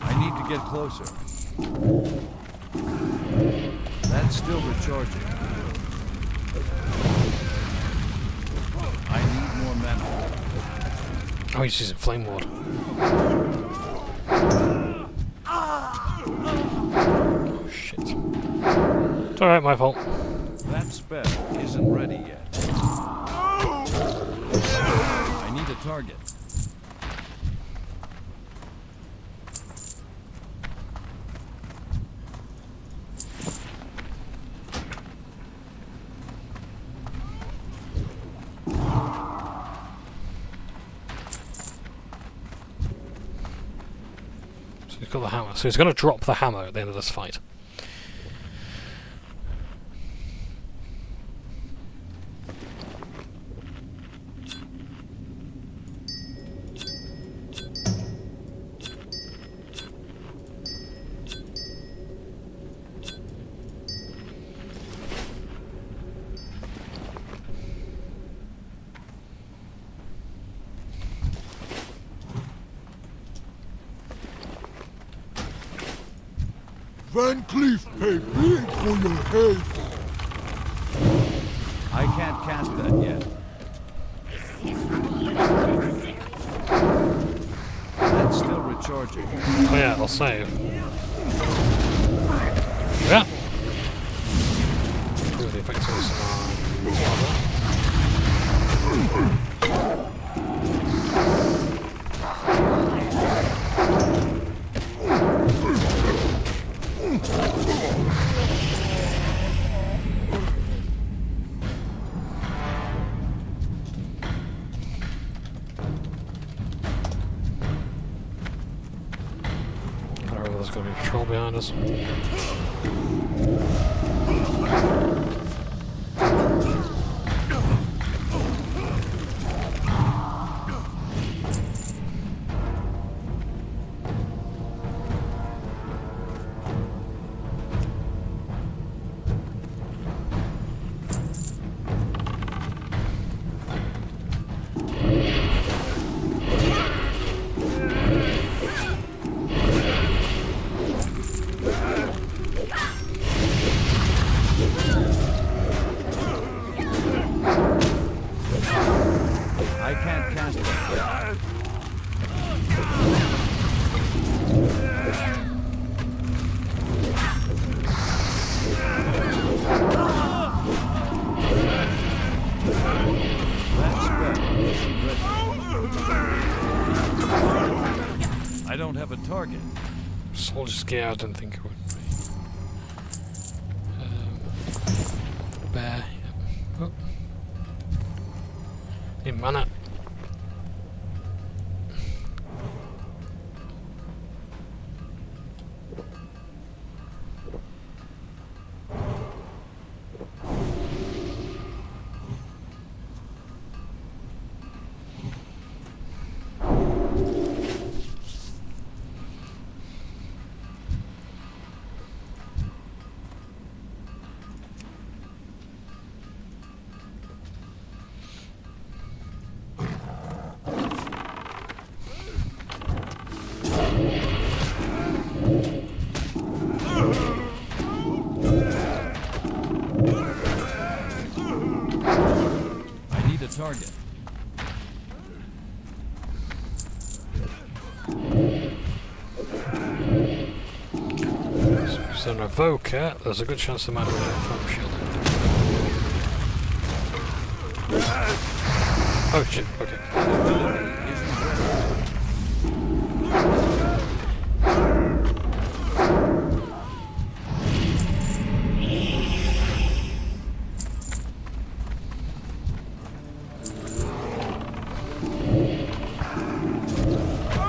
I need to get closer. That's still recharging. I need more mana. Oh, he's using Flame Ward. Oh shit. It's alright, my fault. That spell isn't ready yet. I need a target. So he's got the hammer. So he's going to drop the hammer at the end of this fight. Van Cleef pay big for your head. I can't cast that yet. That's still recharging. Oh yeah, I'll save. Yeah. Ooh, the effects of this I don't know if there's going to be a patrol behind us. I can't cast that yet. That spell isn't ready. I don't have a target. Soldier's gear, I didn't think it would be. Bear, yeah. Oh. Need mana. I need a target. So an evoker, there's a good chance they might have a foam shield. Oh shit, okay. Ability isn't ready.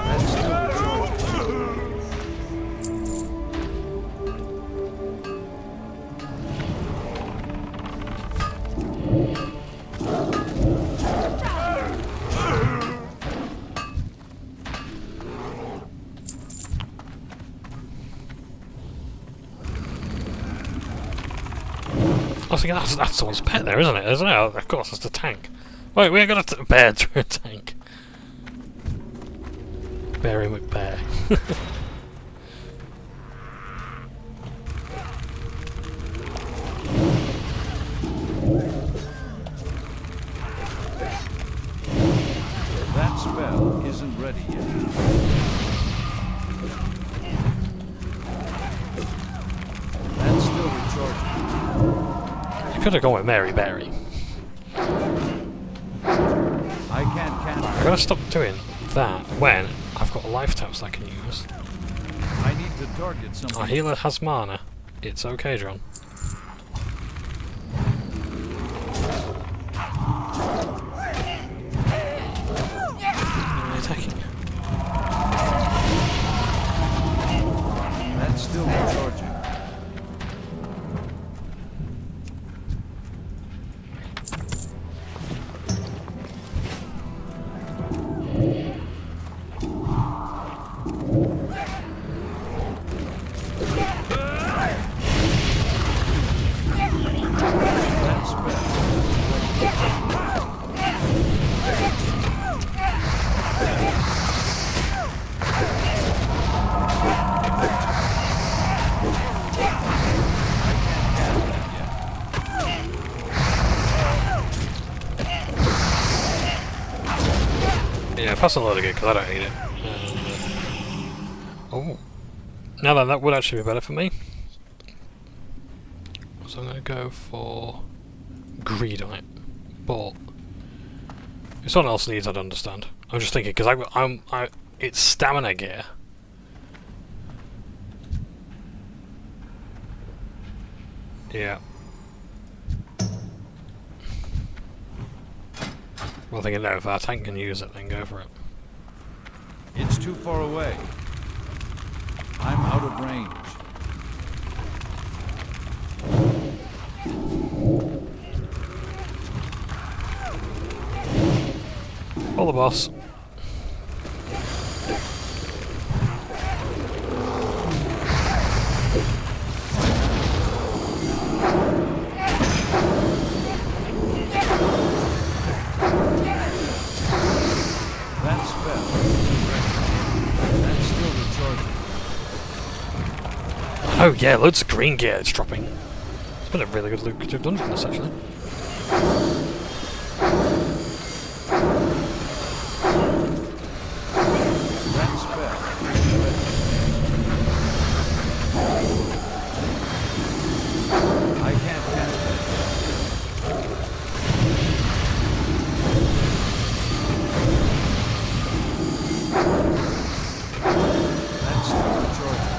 That's still recharging. I was thinking that's someone's pet there, isn't it? Isn't it? Of course, it's the tank. Wait, we ain't got a bear through a tank. Barry McBear. That spell isn't ready yet. That's still recharging. You could have gone with Mary Berry. I can't cast I gotta stop doing that when I've got life taps I can use. I need to target something. Our healer has mana. It's okay, John. Attacking. That's still recharging. pass on loading it because I don't need it. Oh. Now then, that would actually be better for me. So I'm going to go for Greedite. But if someone else needs, I'd understand. I'm just thinking because it's stamina gear. Yeah. Well, thinking no, if our tank can use it, then go for it. It's too far away. I'm out of range. Call the boss. That spell. That's still recharging. Oh yeah, loads of green gear it's dropping. It's been a really good lucrative dungeon this actually. That spell. I can't cast it. That's still recharging.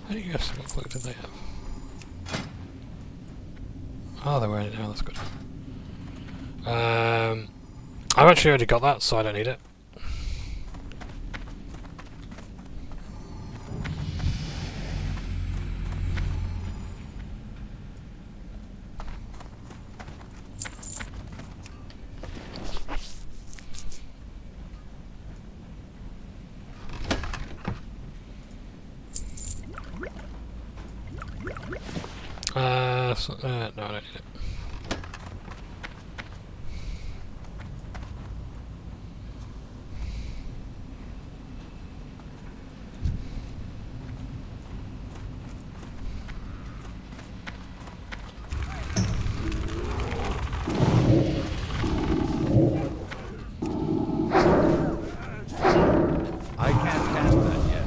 How do you guess what cloak did they have? Oh, they're wearing it now, that's good. I've actually already got that, so I don't need it. No, I don't need it. I can't cast that yet.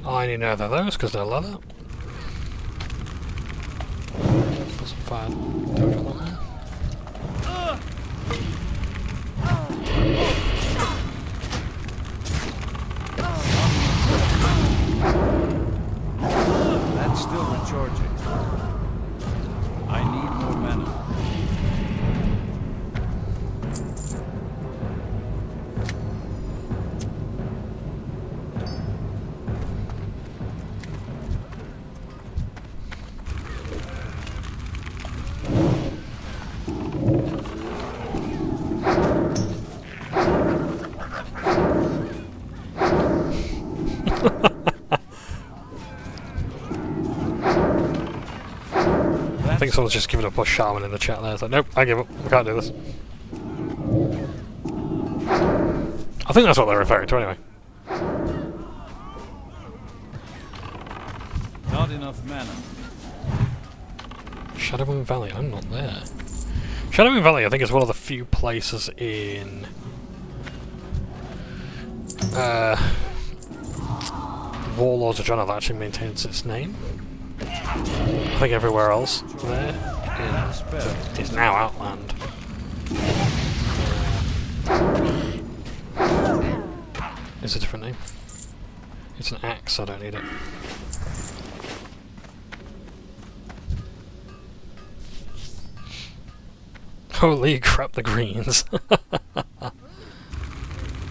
I need neither of those because they're leather. Put some fire damage on that one. That's still recharging. I need more mana. I think someone's just given up on Shaman in the chat there. It's like, nope, I give up. I can't do this. I think that's what they're referring to anyway. Not enough mana. Shadowfang Valley, I'm not there. Shadowfang Valley, I think, is one of the few places in Warlords of Johnbonne that actually maintains its name. I think everywhere else there is now Outland. It's a different name. It's an axe, I don't need it. Holy crap, the greens! No,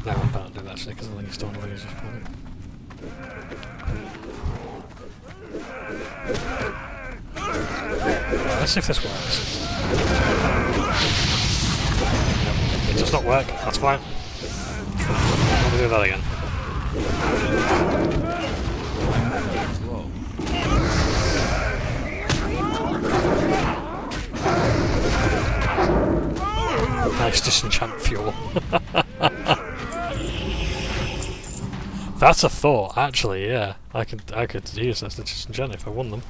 I'm about to do that actually, because I think it's still one of these. Right, let's see if this works. It does not work, that's fine. Let me do that again. Slow. Nice disenchant fuel. That's a thought, actually, yeah. I could use this to disenchant if I won them.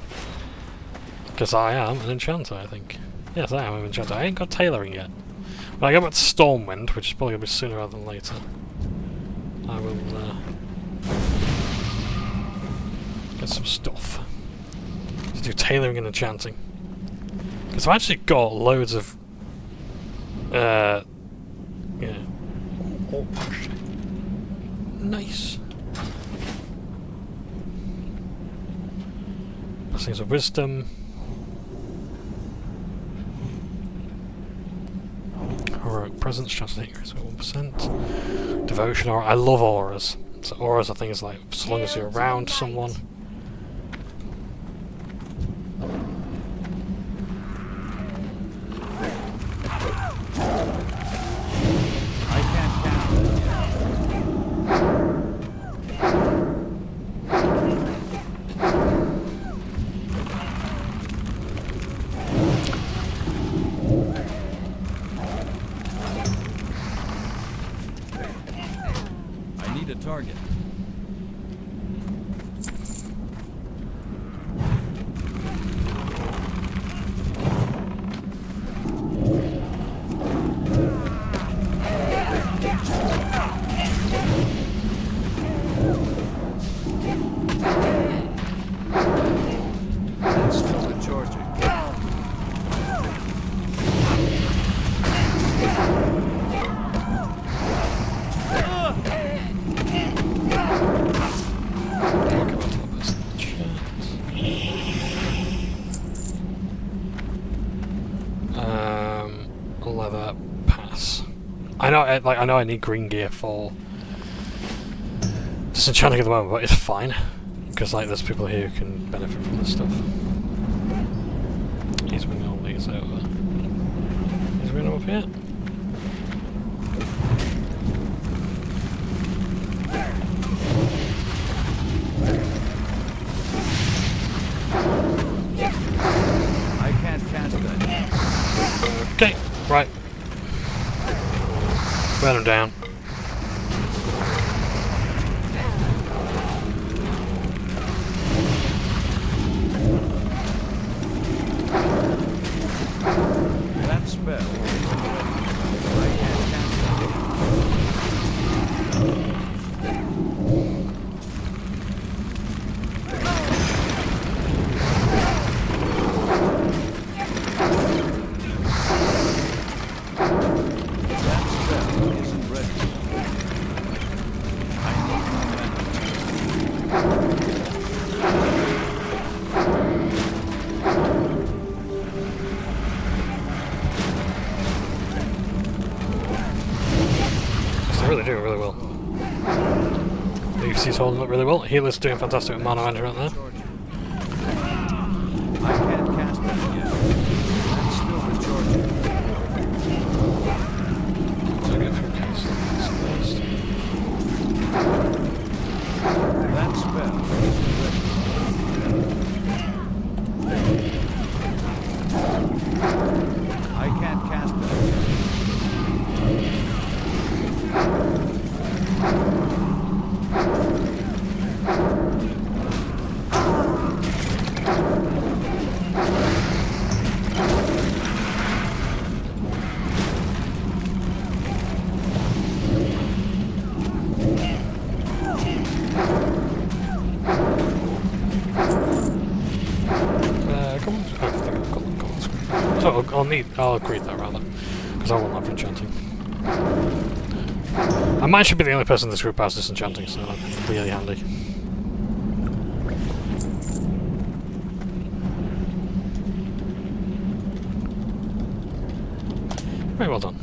Because I am an enchanter, I think. Yes, I am an enchanter. I ain't got tailoring yet. When I go back to Stormwind, which is probably going to be sooner rather than later, I will get some stuff to do tailoring and enchanting. Because I've actually got loads of yeah. Oh, shit. Nice. Blessings of Wisdom. Heroic Presence, chance to hit increase by 1%. Devotion aura. I love auras. So auras, I think, is like, so long as you're around someone. I can't cast it yet. I need a target. It's still recharging. Leather pass. I know, I know I need green gear for disenchanting at the moment, but it's fine because like there's people here who can benefit from this stuff. He's bringing all these over. He's bringing them up here. I can't cast that. Okay, right. Burn him down. That spell. I can't cast That spell isn't ready. I need more mana. They're really doing really well. The UFC's holding up really well. Healer's doing fantastic with mana management there. I can't cast that yet. It's still recharging. So I get through case first. That spell isn't ready. I can't cast that yet. Come on. I think I've got on screen. So I'll agree that rather, because I want that for enchanting. I might should be the only person in this group who has disenchanting, so that's really handy. Very well done.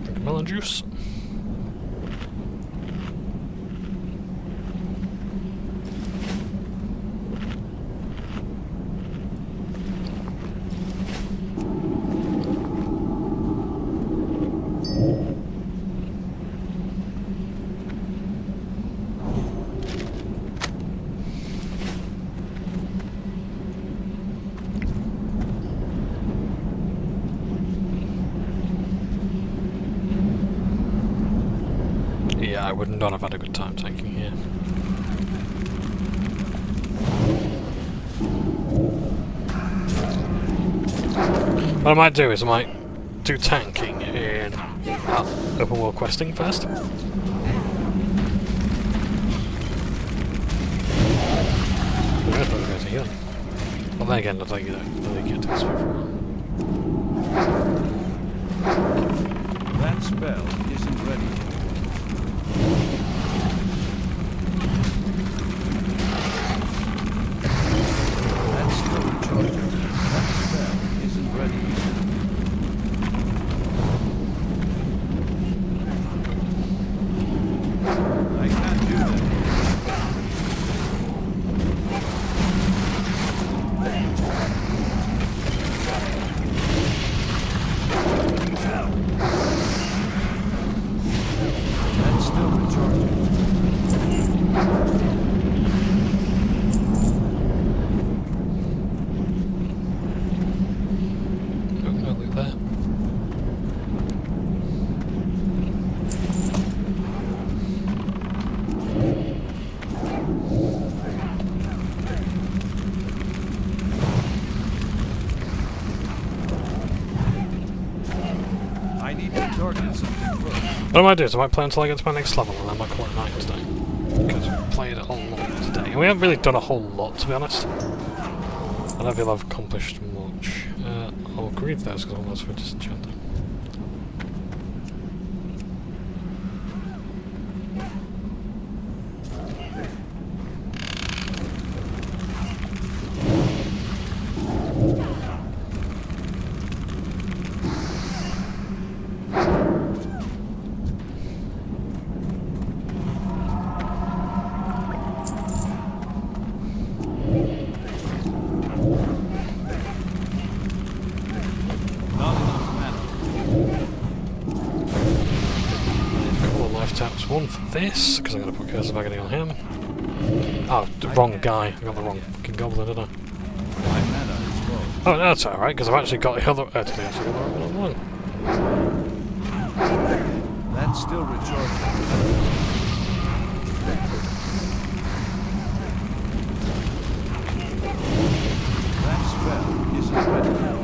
Drink Melon juice. Yeah, I would not have had a good time tanking here. What I might do is I might do tanking in open world questing first. Well, then again, I don't think you get to this before. That spell isn't ready yet. That's still recharging. That spell isn't ready yet. I can't do that. That's still recharging. Oh, no, look there. I need to target something first. What I might do is I might play until I get to my next level and then I might call it night today. Because we've played a whole lot today. And we haven't really done a whole lot, to be honest. I don't feel I've accomplished much. I'll grieve those because I'm almost for disenchanting. Not enough mana. Couple of life taps. One for this, because I'm going to put Curse of Agony on him. Oh, the wrong guy. I got the wrong fucking goblin, didn't I? My mana is low. Oh, that's alright, because I've actually got the other... did I actually got the wrong one? That's still recharging. That spell isn't ready yet.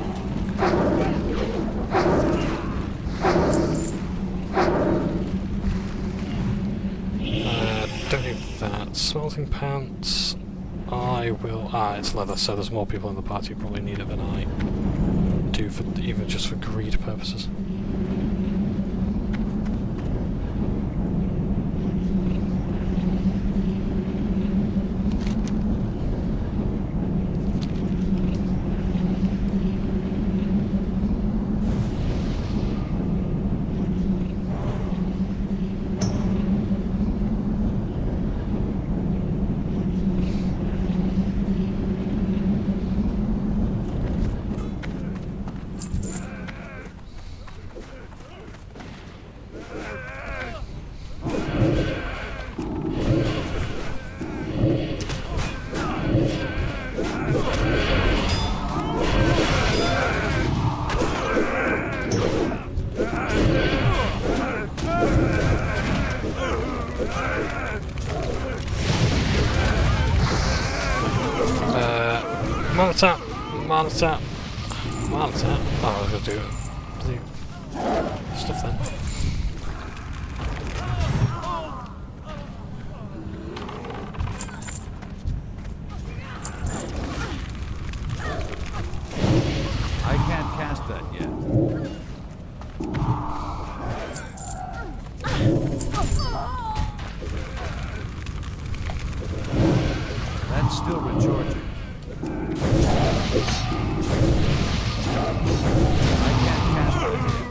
Don't need that. Smelting pants. I will... it's leather, so there's more people in the party who probably need it than I do, for even just for greed purposes. Monitor! Monitor! Monitor! Oh, I was going to do the stuff then. I can't cast that yet. That's still recharging. I can't cast that yet.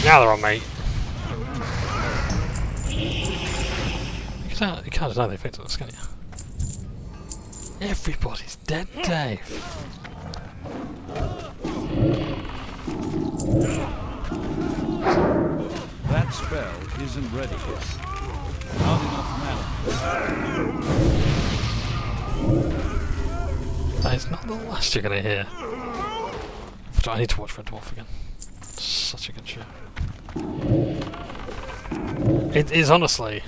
Now they're on, mate. You can't deny the effect of this, can you? Everybody's dead, Dave. That spell isn't ready yet. Not enough mana. That is not the last you're gonna hear. I need to watch Red Dwarf again. Such a good show. It is honestly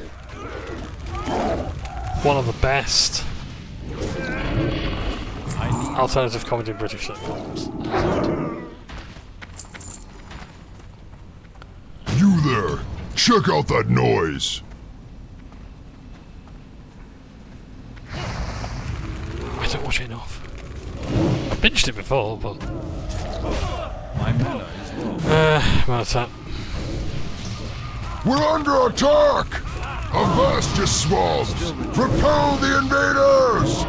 one of the best alternative comedy British sitcoms. You there! Check out that noise! I don't watch it enough. I binged it before, but My mana is low. mana tap. We're under attack! Avast, you swabs! Repel the invaders!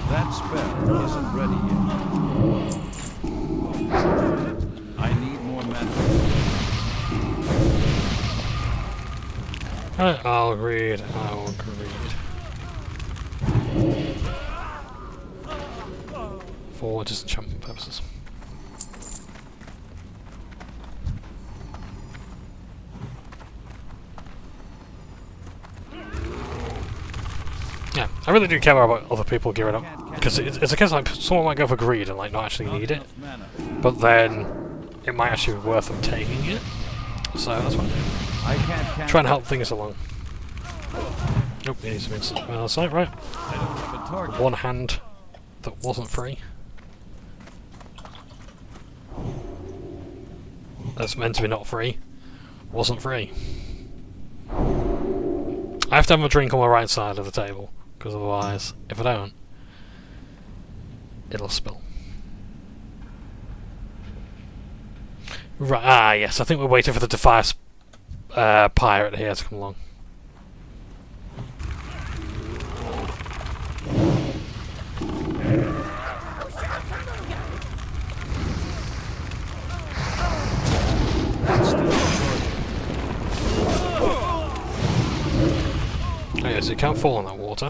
That spell isn't ready yet. I need more mana. I'll read. For disenchantment purposes. Yeah, I really do care about other people gearing up, because it's a case like someone might go for greed and like not actually need it, but then it might actually be worth them taking it. So that's why I can't try and help things along. Nope, it needs to be instant sight, right? I don't have a target. One hand that wasn't free. That's meant to be not free. Wasn't free. I have to have a drink on my right side of the table, because otherwise, if I don't, it'll spill. Right, yes, I think we're waiting for the Defiance pirate here to come along. Oh yeah, so you can't fall in that water.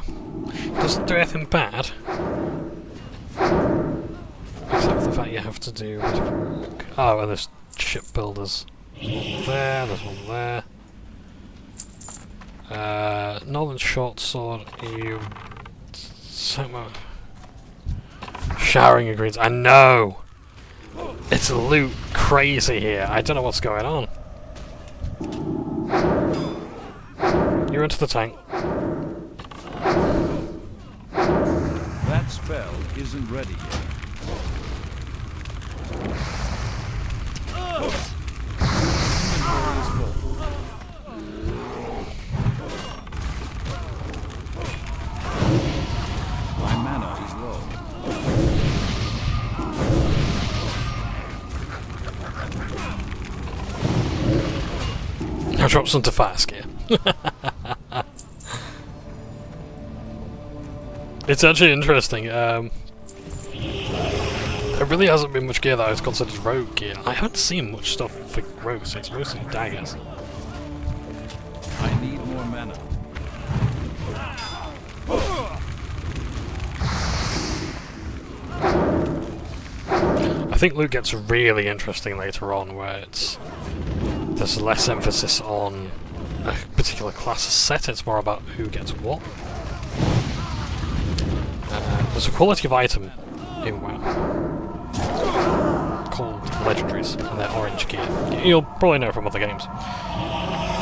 It doesn't do anything bad. Except for the fact you have to do Withywarlock. Oh, and there's shipbuilders. There's one there. Northern short sword, you... Showering ingredients. I know! It's loot crazy here. I don't know what's going on. You're into the tank. That spell isn't ready yet. Inventory is full. My mana is low. I'll drop some Defiance gear. It's actually interesting. There really hasn't been much gear that I was considered rogue gear. I haven't seen much stuff for rogues, it's mostly daggers. I need more mana. I think loot gets really interesting later on, where there's less emphasis on a particular class set, it's more about who gets what. There's a quality of item in WoW called legendaries, and they're orange gear. You'll probably know from other games.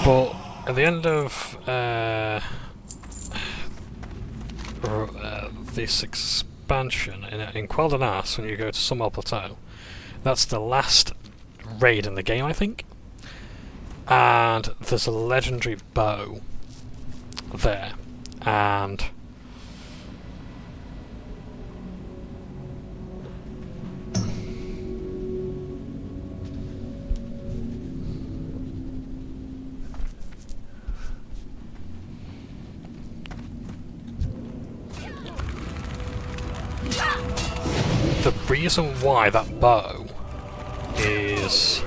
But at the end of this expansion in Quel'Danas, when you go to Summel Plateau, that's the last raid in the game, I think. And there's a legendary bow there, and reason why that bow is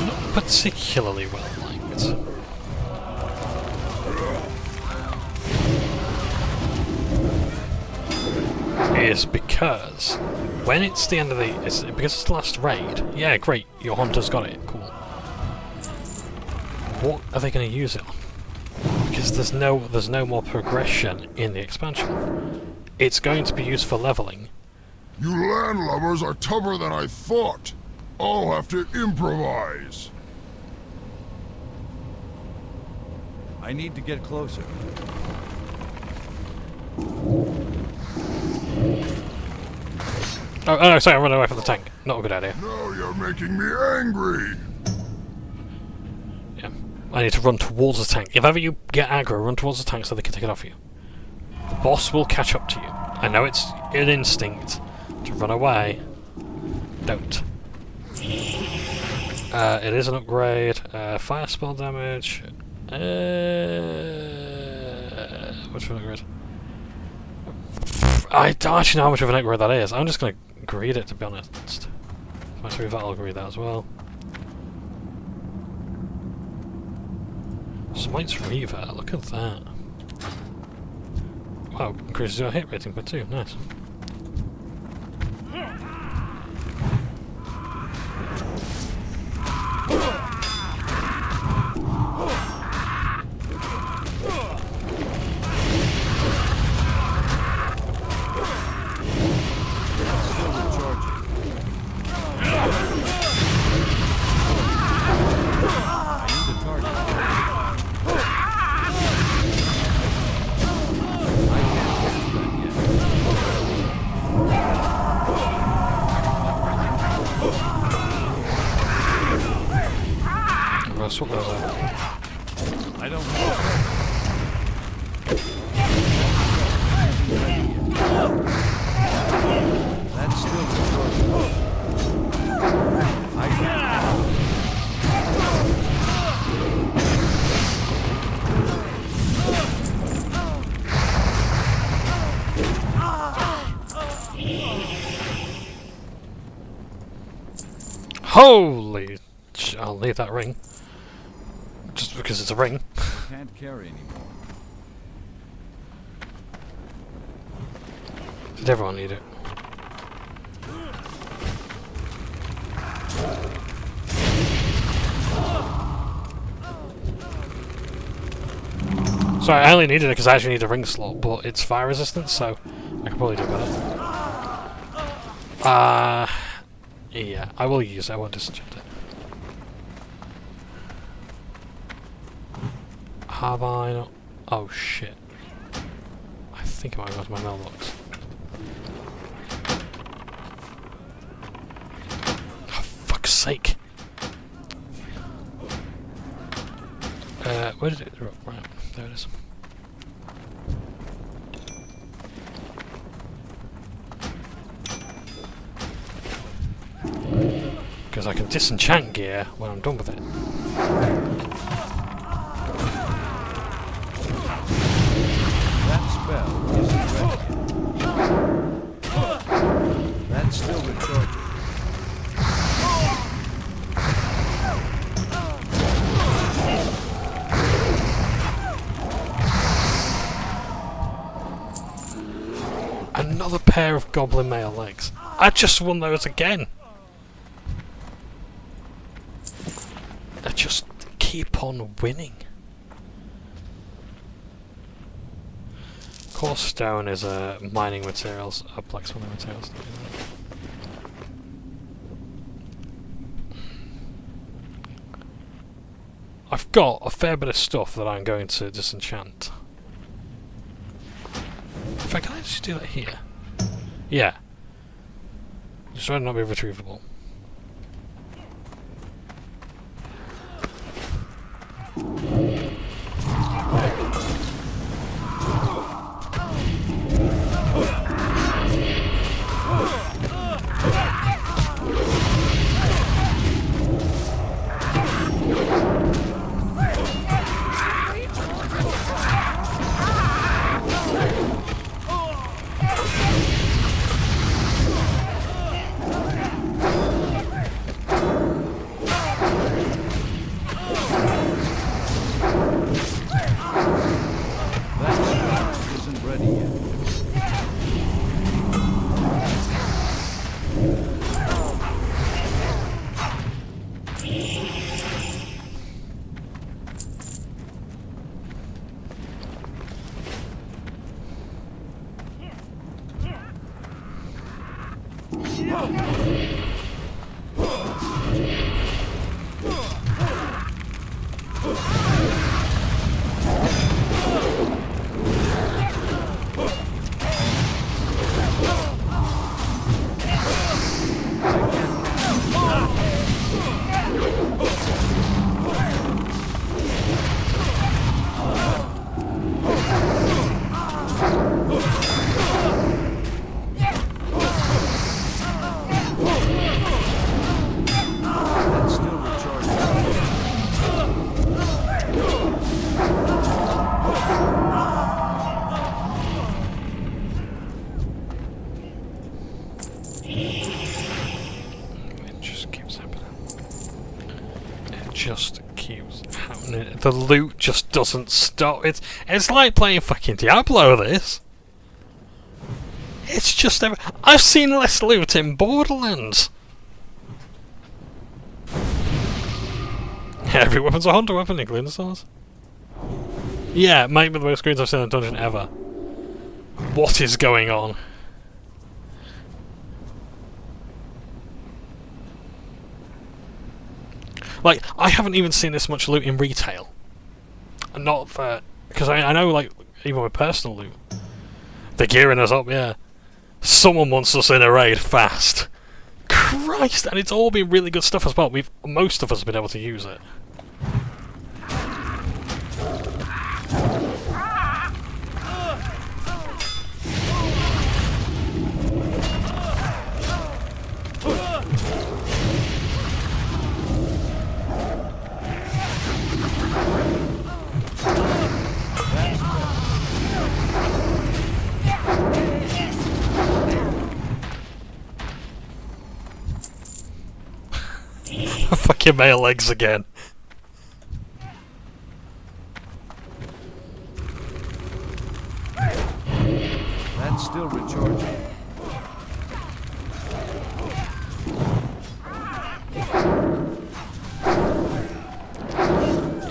not particularly well liked is because when it's the end of because it's the last raid, yeah, great, your hunter's got it, cool. What are they going to use it on? Because there's no more progression in the expansion. It's going to be used for leveling. You landlubbers are tougher than I thought. I'll have to improvise. I need to get closer. Oh no, sorry, I ran away from the tank. Not a good idea. Now you're making me angry. Yeah. I need to run towards the tank. If ever you get aggro, run towards the tank so they can take it off you. The boss will catch up to you. I know it's an instinct to run away. Don't. It is an upgrade. Fire spell damage. Which one upgrade? I don't actually know how much of an upgrade that is. I'm just going to greed it, to be honest. Actually, that'll greed that as well. Smite's Reaver, look at that. Wow, increases your hit rating by 2, nice. Swap those out. I don't know. That's still recording. I Holy! I'll leave that ring. Just because it's a ring. can't carry anymore. Did everyone need it? Sorry, I only needed it because I actually need a ring slot, but it's fire resistant, so I can probably do better. Yeah, I will use it, I won't disenchant it. Have I not? Oh shit. I think I might go to my mailbox. Oh, fuck's sake. Where did it drop? Right, there it is. Because I can disenchant gear when I'm done with it. Spell isn't ready yet. That's still recharging. Another pair of goblin mail legs. I just won those again. I just keep on winning. Coarse stone is mining materials, blacksmithing materials. I've got a fair bit of stuff that I'm going to disenchant. In fact, can I just do that here? Yeah. Just try to not be retrievable. just keeps happening. The loot just doesn't stop. It's like playing fucking Diablo, this. It's just... I've seen less loot in Borderlands. Every weapon's a hunter weapon, including the swords. Yeah, it might be the most screens I've seen in a dungeon ever. What is going on? Like, I haven't even seen this much loot in retail. Not for... Because I know, like, even with personal loot, they're gearing us up, yeah. Someone wants us in a raid fast. Christ! And it's all been really good stuff as well. Most of us have been able to use it. Fucking male legs again. That's still recharging.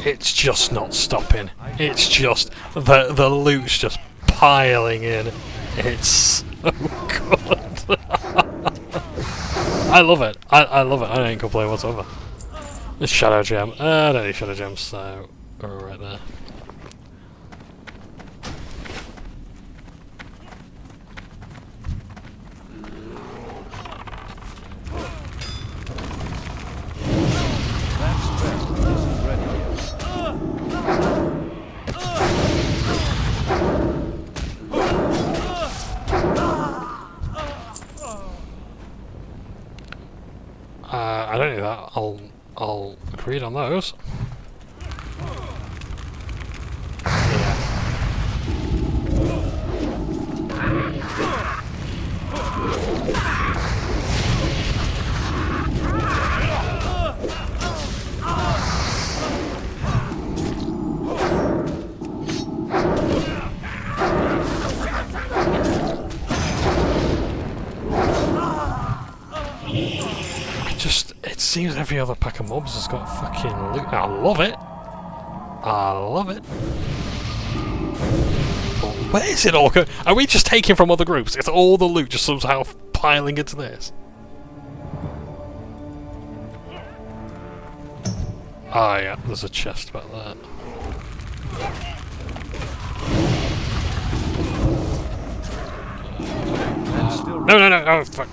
It's just not stopping. It's just the loot's just piling in. It's so good. I love it. I love it. I don't complain whatsoever. This shadow gem. I don't need shadow gems, so right there. That spell isn't ready yet. I don't need that. I'll agreed on those. Yeah. It seems every other pack of mobs has got fucking loot. I love it. I love it. But where is it all going? Are we just taking from other groups? Is all the loot just somehow piling into this? Ah, yeah, there's a chest back there. No, oh fuck.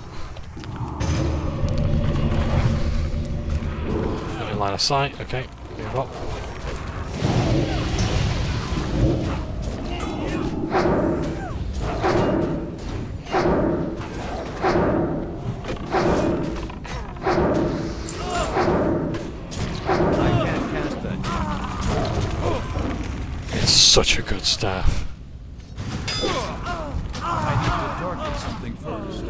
Not in line of sight, okay. Move up. It's such a good staff. I need to target something first.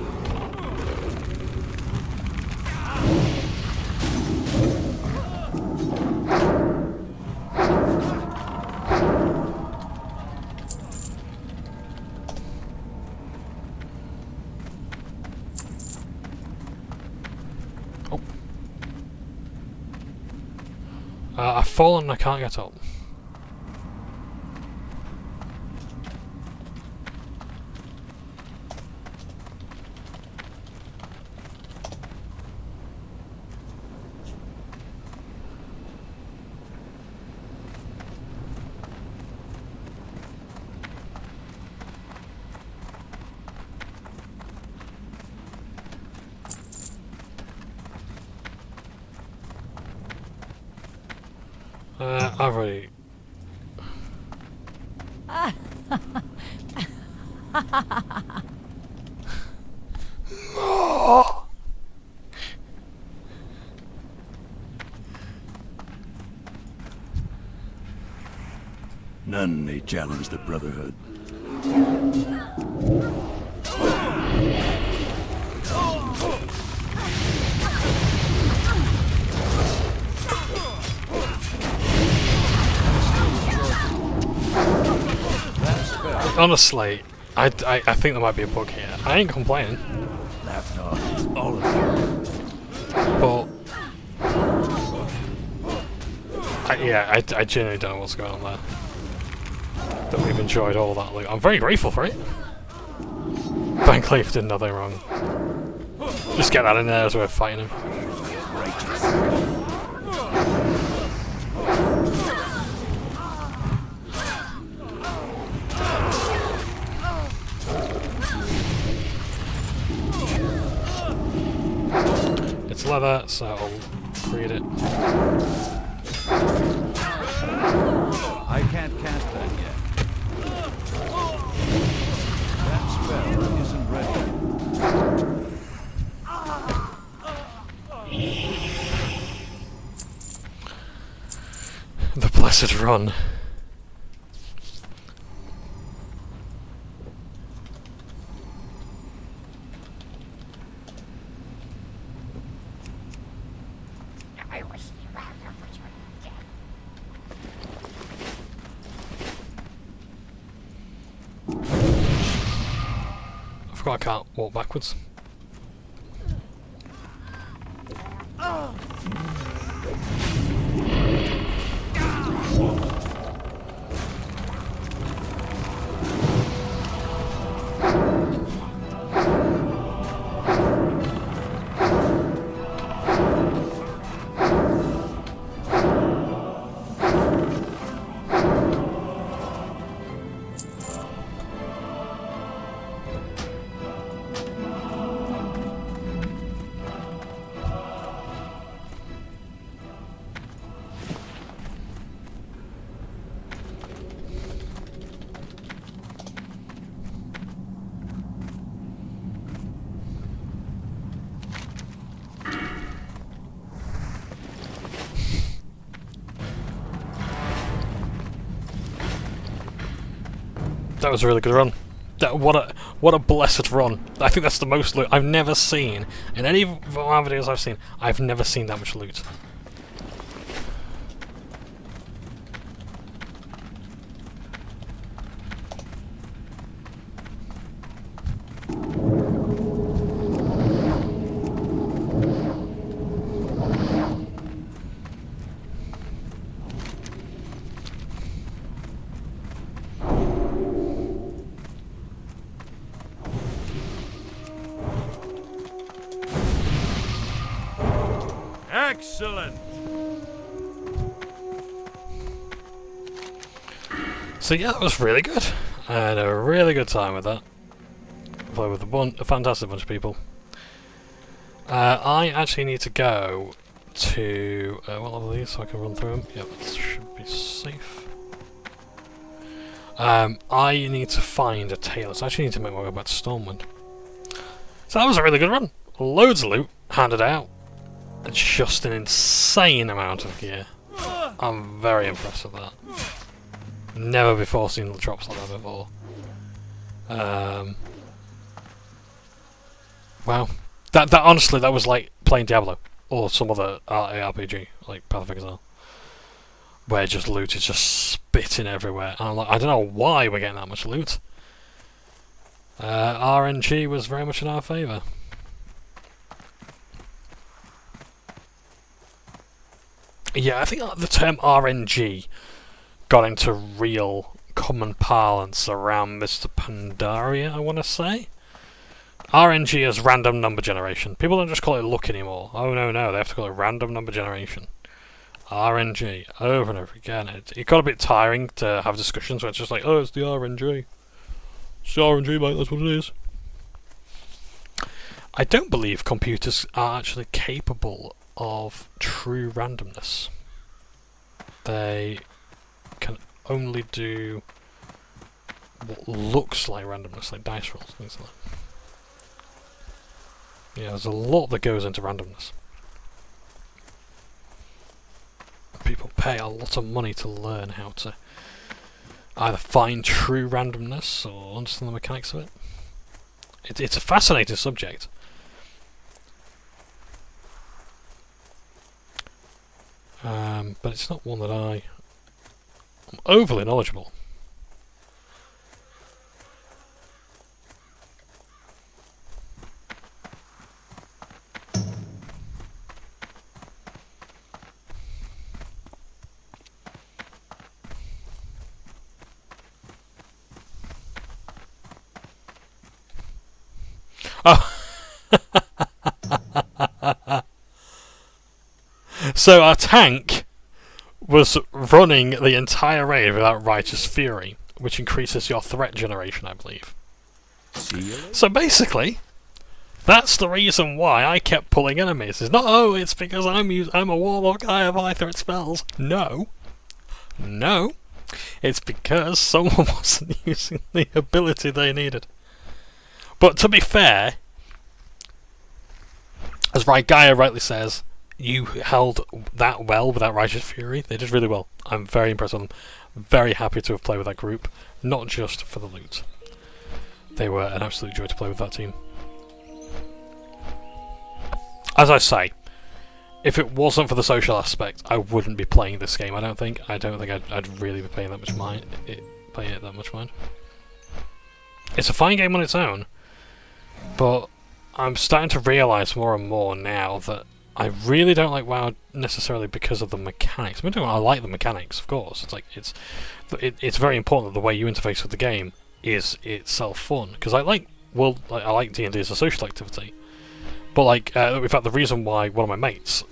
Oh. I've fallen and I can't get up. I've already... None may challenge the Brotherhood. Honestly, I think there might be a bug here. I ain't complaining, Lapdog, all of you. but I genuinely don't know what's going on there. That we've enjoyed all that loot. I'm very grateful for it. Van Cleef did nothing wrong. Just get that in there as we're fighting him. It's leather, so I'll create it. I can't cast that yet. That spell isn't ready. The blessed run. I forgot I can't walk backwards. That was a really good run. What a blessed run. I think that's the most loot I've never seen. In any of our videos I've seen, I've never seen that much loot. Excellent! So yeah, that was really good. I had a really good time with that. Played with a fantastic bunch of people. I actually need to go to what level are these so I can run through them. Yep, that should be safe. I need to find a tailor, so I actually need to make my way back to Stormwind. So that was a really good run. Loads of loot handed out. Just an insane amount of gear. I'm very impressed with that. Never before seen the drops like that before. Wow. That honestly, that was like playing Diablo or some other RPG, like Path of Exile, where just loot is just spitting everywhere. And I'm like, I don't know why we're getting that much loot. RNG was very much in our favour. Yeah, I think the term RNG got into real common parlance around Mr. Pandaria, I want to say. RNG is random number generation. People don't just call it luck anymore. Oh no, they have to call it random number generation. RNG, over and over again. It got a bit tiring to have discussions where it's just like, oh, it's the RNG. It's the RNG, mate, that's what it is. I don't believe computers are actually capable of true randomness. They can only do what looks like randomness, like dice rolls, things like that. Yeah, there's a lot that goes into randomness. People pay a lot of money to learn how to either find true randomness or understand the mechanics of it. It's a fascinating subject. But it's not one that I'm overly knowledgeable. So our tank was running the entire raid without Righteous Fury, which increases your threat generation, I believe. See you later. So basically, that's the reason why I kept pulling enemies. It's not, oh, it's because I'm a warlock, I have high threat spells. No. No. It's because someone wasn't using the ability they needed. But to be fair, as Gaia rightly says, you held that well with that Righteous Fury. They did really well. I'm very impressed with them. Very happy to have played with that group, not just for the loot. They were an absolute joy to play with that team. As I say, if it wasn't for the social aspect, I wouldn't be playing this game. I don't think I'd really be paying that much mind. Paying it that much mind. It's a fine game on its own, but I'm starting to realise more and more now that I really don't like WoW necessarily because of the mechanics. I like the mechanics, of course. It's like it's very important that the way you interface with the game is itself fun. Because I like D&D as a social activity, but in fact, the reason why one of my mates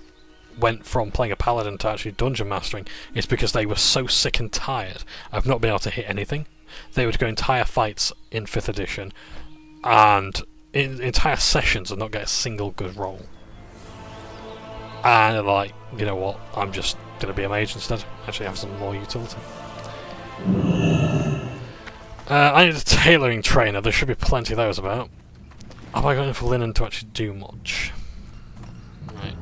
went from playing a paladin to actually dungeon mastering is because they were so sick and tired of not being able to hit anything. They would go entire fights in 5th edition and entire sessions and not get a single good roll. And they're like, you know what, I'm just going to be a mage instead. Actually have some more utility. I need a tailoring trainer. There should be plenty of those about. Have I got enough linen to actually do much? Right,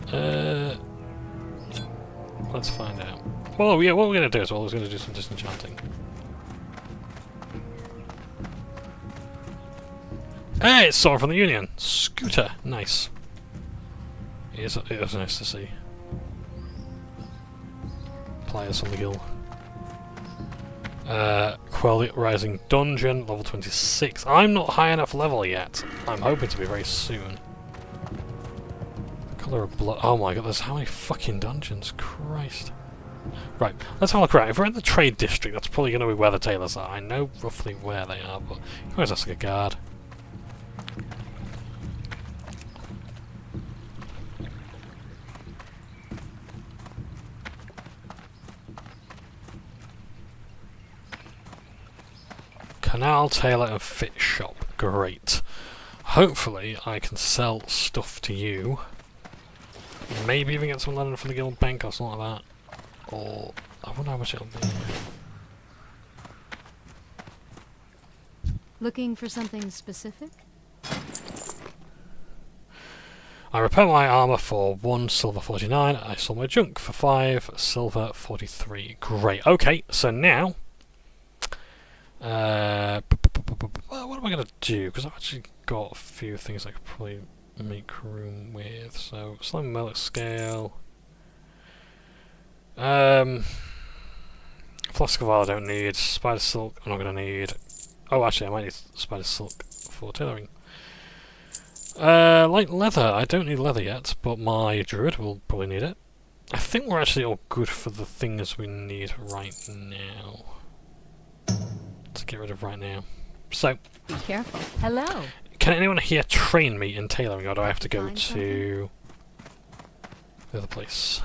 let's find out. Well, yeah, what we're going to do is we're going to do some disenchanting. Hey, it's someone from the Union! Scooter! Nice. It was nice to see players on the guild. Quell the Rising Dungeon, level 26. I'm not high enough level yet. I'm hoping to be very soon. Colour of Blood. Oh my god, there's how many fucking dungeons? Christ. Right, let's have a look around. If we're in the trade district, that's probably going to be where the tailors are. I know roughly where they are, but you can always ask a guard. Canal, tailor and fit shop. Great. Hopefully I can sell stuff to you. Maybe even get some linen from the guild bank or something like that. Or I wonder how much it'll be. Looking for something specific? I repair my armour for 1 silver 49. I sell my junk for 5 silver 43. Great. Okay, so now what am I going to do? Because I've actually got a few things I could probably make room with. So, slime metallic scale. Flask of oil I don't need. Spider silk I'm not going to need. Oh, actually, I might need spider silk for tailoring. Like leather, I don't need leather yet, but my druid will probably need it. I think we're actually all good for the things we need right now. To get rid of right now. So, Be careful. Hello. can anyone here train me in tailoring, or do I have to go Find to the other place?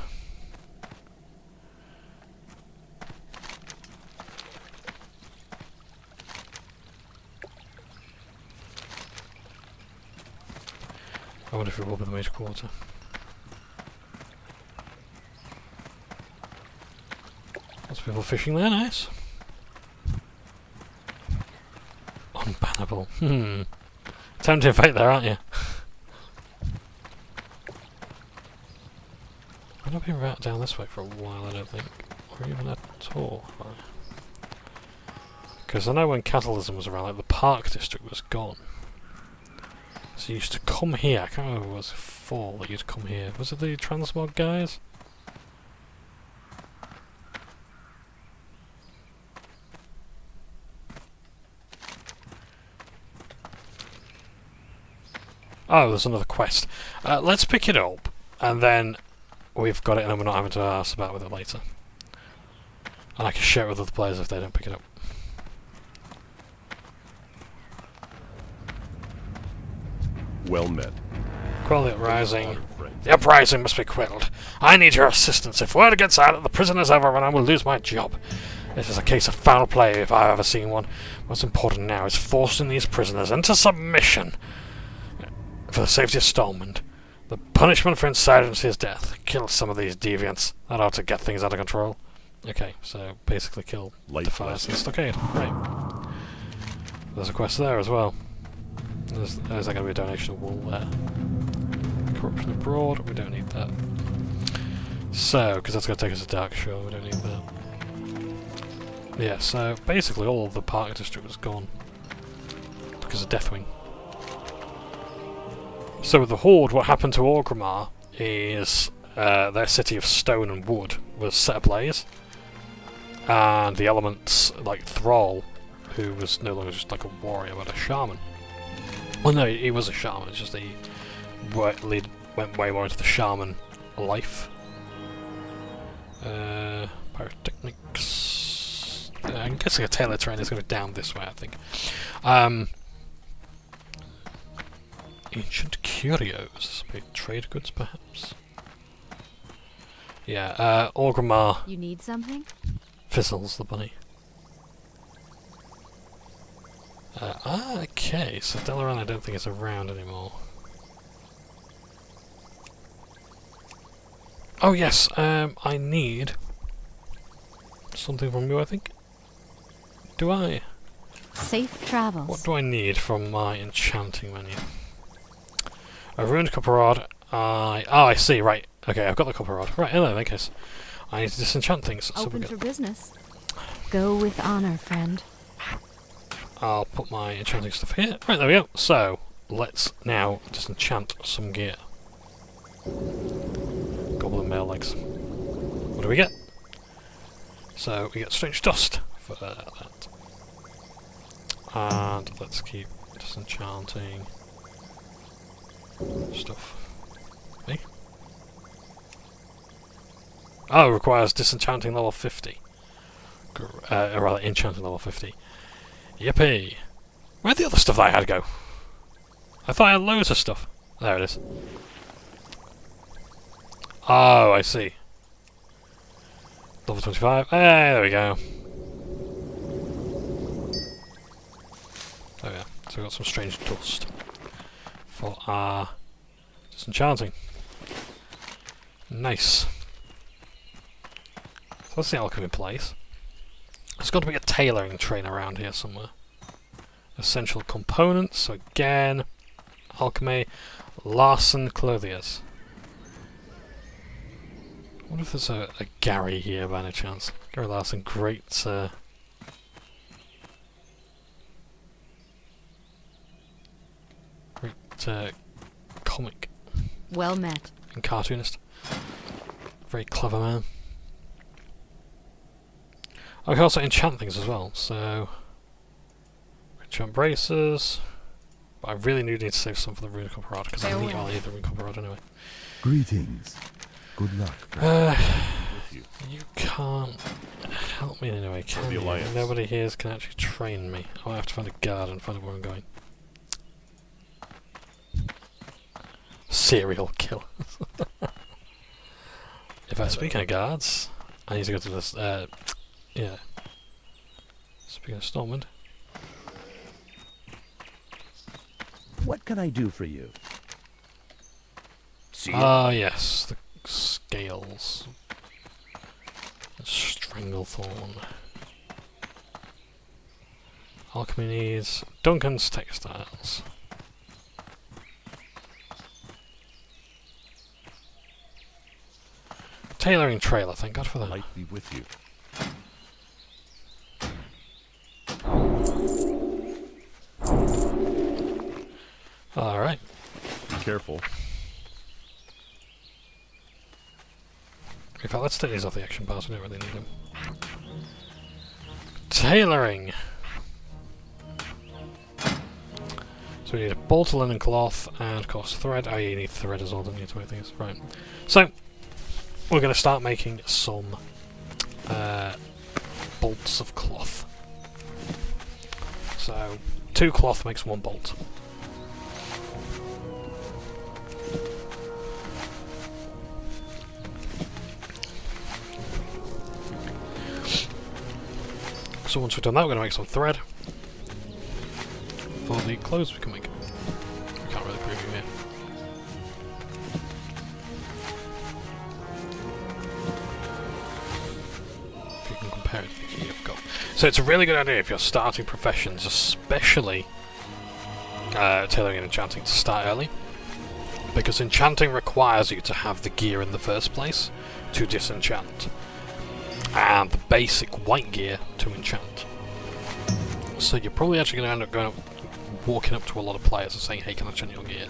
I wonder if it will be the mage quarter. Lots of people fishing there, nice. Unbannable. Tempting fate there, aren't you? I've not been right down this way for a while, I don't think. Or even at all. Because I know when Catalysm was around, like the Park District was gone. So you used to come here. I can't remember what it was for that you'd come here. Was it the Transmog guys? Oh, there's another quest. Let's pick it up, and then we've got it, and then we're not having to ask about with it later. And I can share it with other players if they don't pick it up. Well met. Quell the uprising. Friend. The uprising must be quelled. I need your assistance. If word gets out that the prisoner's overrun, I will lose my job. This is a case of foul play if I've ever seen one. What's important now is forcing these prisoners into submission for the safety of Stormwind. The punishment for insurgency is death. Kill some of these deviants. That ought to get things out of control. Okay, so basically kill Light Defiance and Stockade. Right. There's a quest there as well. There's going to be a donation of wool there. Corruption abroad, we don't need that. So, because that's going to take us to Dark Shore, we don't need that. Yeah, so basically all of the Park District was gone because of Deathwing. So with the Horde, what happened to Orgrimmar is their city of stone and wood was set ablaze, and the elements, like Thrall, who was no longer just like a warrior but a shaman. Well, no, he was a shaman. It's just that he went way more into the shaman life. Pyrotechnics. I'm guessing a Tailor Train is going to be down this way, I think. Ancient curios. Maybe trade goods, perhaps? Yeah, Orgrimmar You need something? fizzles the bunny. Okay, so Delaran I don't think is around anymore. Oh yes, I need something from you, I think. Do I? Safe travels. What do I need from my enchanting menu? A ruined copper rod. Oh, I see. Right. Okay, I've got the copper rod. Right. In that case, I need to disenchant things. So Open for business. Go with honor, friend. I'll put my enchanting stuff here. Right, there we go. So, let's now disenchant some gear. Goblin mail legs. What do we get? So, we get strange dust for that. And let's keep disenchanting stuff. Hey? Oh, it requires disenchanting level 50. Or rather, enchanting level 50. Yippee! Where'd the other stuff that I had go? I thought I had loads of stuff. There it is. Oh, I see. Level 25. Hey, there we go. Oh yeah, so we got some strange dust for our disenchanting. Nice. So that's the alchemy place. There's got to be a tailoring train around here somewhere. Essential components, so again, alchemy, Larson Clothiers. I wonder if there's a Gary here by any chance. Gary Larson, great comic Well met. and cartoonist. Very clever man. I can also enchant things as well, so enchant braces. But I really do need to save some for the rune copper rod because I need the rune copper rod anyway. Greetings. Good luck. You can't help me in any way, can you? Alliance. Nobody here can actually train me. I might have to find a guard and find out where I'm going. Serial killer. In fact, speaking of guards, I need to go to this, yeah. Speaking of Stormwind. What can I do for you? Ah, yes, the scales. Stranglethorn. Alchemy needs Duncan's textiles. Tailoring trailer, thank God for that. Light be with you. Alright. Be careful. In fact, let's take these off the action bars, we don't really need them. Tailoring! So we need a bolt of linen cloth and, of course, thread. Oh, you need thread as well, don't you, to make things? Right. So, we're going to start making some bolts of cloth. So, 2 cloth makes 1 bolt. So once we've done that, we're going to make some thread for the clothes we can make. We can't really preview here. If you can compare it to the key I've got. So it's a really good idea if you're starting professions, especially tailoring and enchanting, to start early. Because enchanting requires you to have the gear in the first place to disenchant. And the basic white gear to enchant. So you're probably actually going to end up walking up to a lot of players and saying, hey, can I enchant your gear?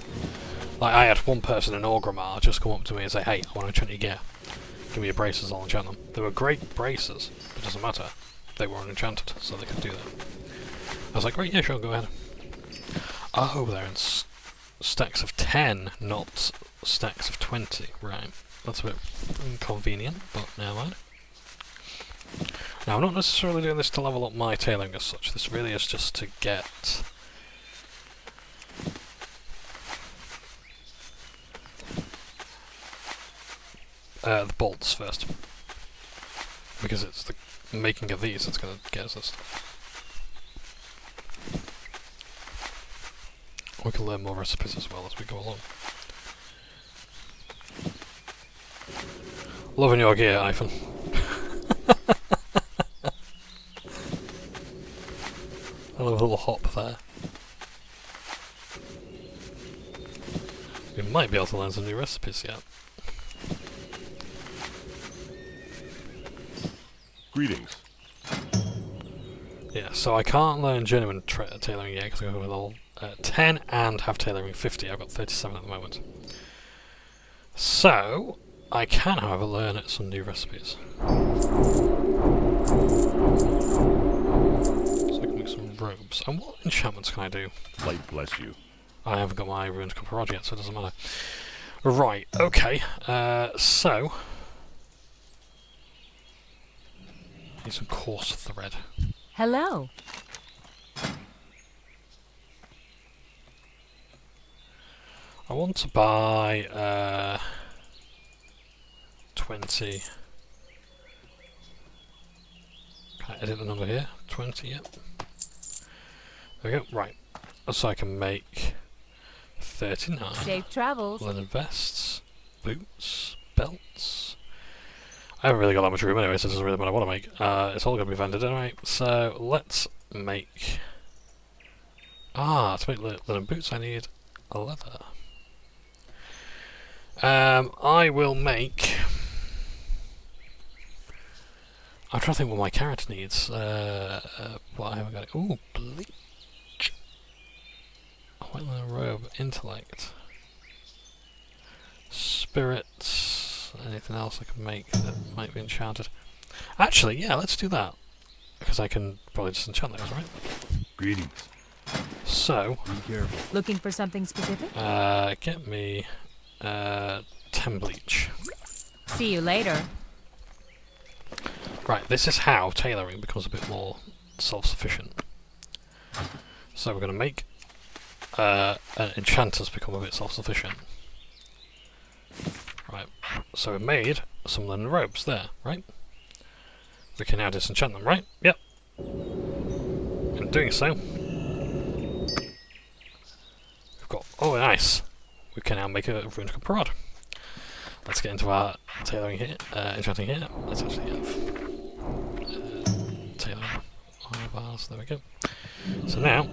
Like, I had one person in Orgrimmar just come up to me and say, hey, I want to enchant your gear. Give me your braces, I'll enchant them. They were great braces, but it doesn't matter. They weren't enchanted, so they could do that. I was like, great, yeah, sure, go ahead. Oh, they're in stacks of 10, not stacks of 20. Right, that's a bit inconvenient, but never mind. Now, I'm not necessarily doing this to level up my tailoring as such. This really is just to get the bolts first, because it's the making of these that's going to get us this stuff. We can learn more recipes as well as we go along. Loving your gear, Ivan. I love a little hop there. We might be able to learn some new recipes yet. Greetings. Yeah, so I can't learn genuine tailoring yet because I'm going with level 10 and have tailoring 50. I've got 37 at the moment. So, I can, however, learn some new recipes. So I can make some robes. And what enchantments can I do? Light bless you. I haven't got my ruined copper rod yet, so it doesn't matter. Right, okay. So... need some coarse thread. Hello. I want to buy 20. Can I edit the number here? 20, yep. There we go, right. So I can make 39. Safe travels. Linen vests, boots, belts. I haven't really got that much room anyway, so it doesn't really matter what I make. It's all going to be vended anyway. So let's make... to make linen boots I need a leather. I will make... I'm trying to think what my character needs. What I haven't got. Ooh, bleach. White linen robe, intellect, spirits. Anything else I can make that might be enchanted? Actually, yeah, let's do that because I can probably just enchant those, right? Greetings. So, Be careful. Looking for something specific? get me 10 bleach. See you later. Right, this is how tailoring becomes a bit more self-sufficient. So we're going to make enchanters become a bit self-sufficient. Right, so we've made some linen robes there, right? We can now disenchant them, right? Yep. In doing so, we've got, oh nice, we can now make a ruined copper rod. Let's get into our tailoring here, enchanting here. Let's actually have tailoring bars, there we go. So now,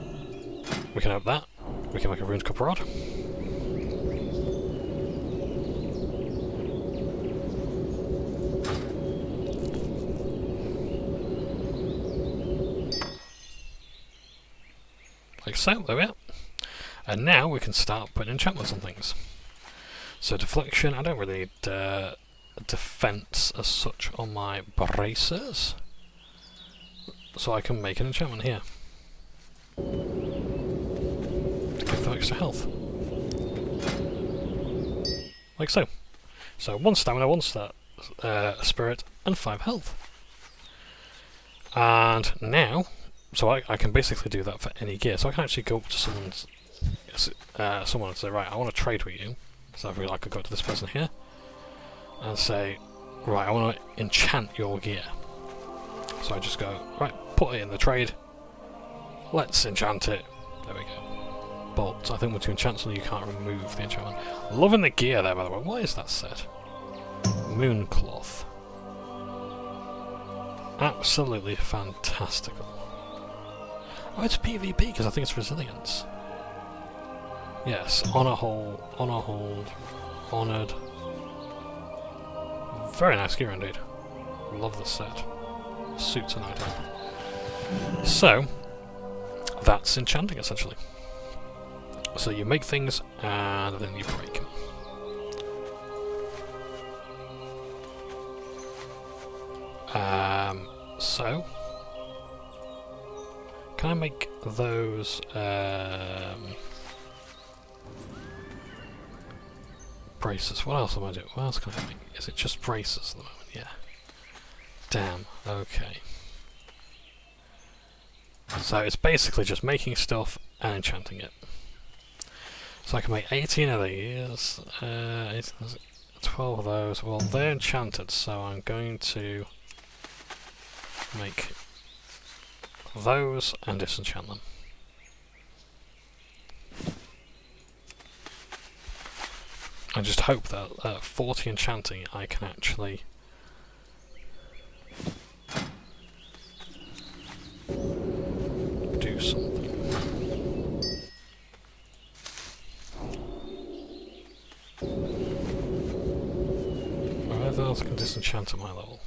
we can have that, we can make a ruined copper rod. Like so, there we are. And now we can start putting enchantments on things. So deflection, I don't really need defense as such on my bracers. So I can make an enchantment here. To give them extra health. Like so. So 1 stamina, 1 spirit, and 5 health. And now, so I can basically do that for any gear. So I can actually go up to someone and say, right, I want to trade with you. So I could go to this person here and say, right, I want to enchant your gear. So I just go, right, put it in the trade. Let's enchant it. There we go. But I think with enchant something you can't remove the enchantment. Loving the gear there, by the way. What is that set? Mooncloth. Absolutely fantastical. Oh, it's PvP because I think it's resilience. Yes, honor hold, honored. Very nice gear indeed. Love the set. Suits an item. So, that's enchanting essentially. So you make things and then you break them. So, can I make those braces? What else am I doing? What else can I make? Is it just braces at the moment? Yeah. Damn. Okay. So it's basically just making stuff and enchanting it. So I can make 18 of these, 12 of those. Well, they're enchanted, so I'm going to make those and disenchant them. I just hope that at 40 enchanting I can actually do something. Whatever else can disenchant at my level.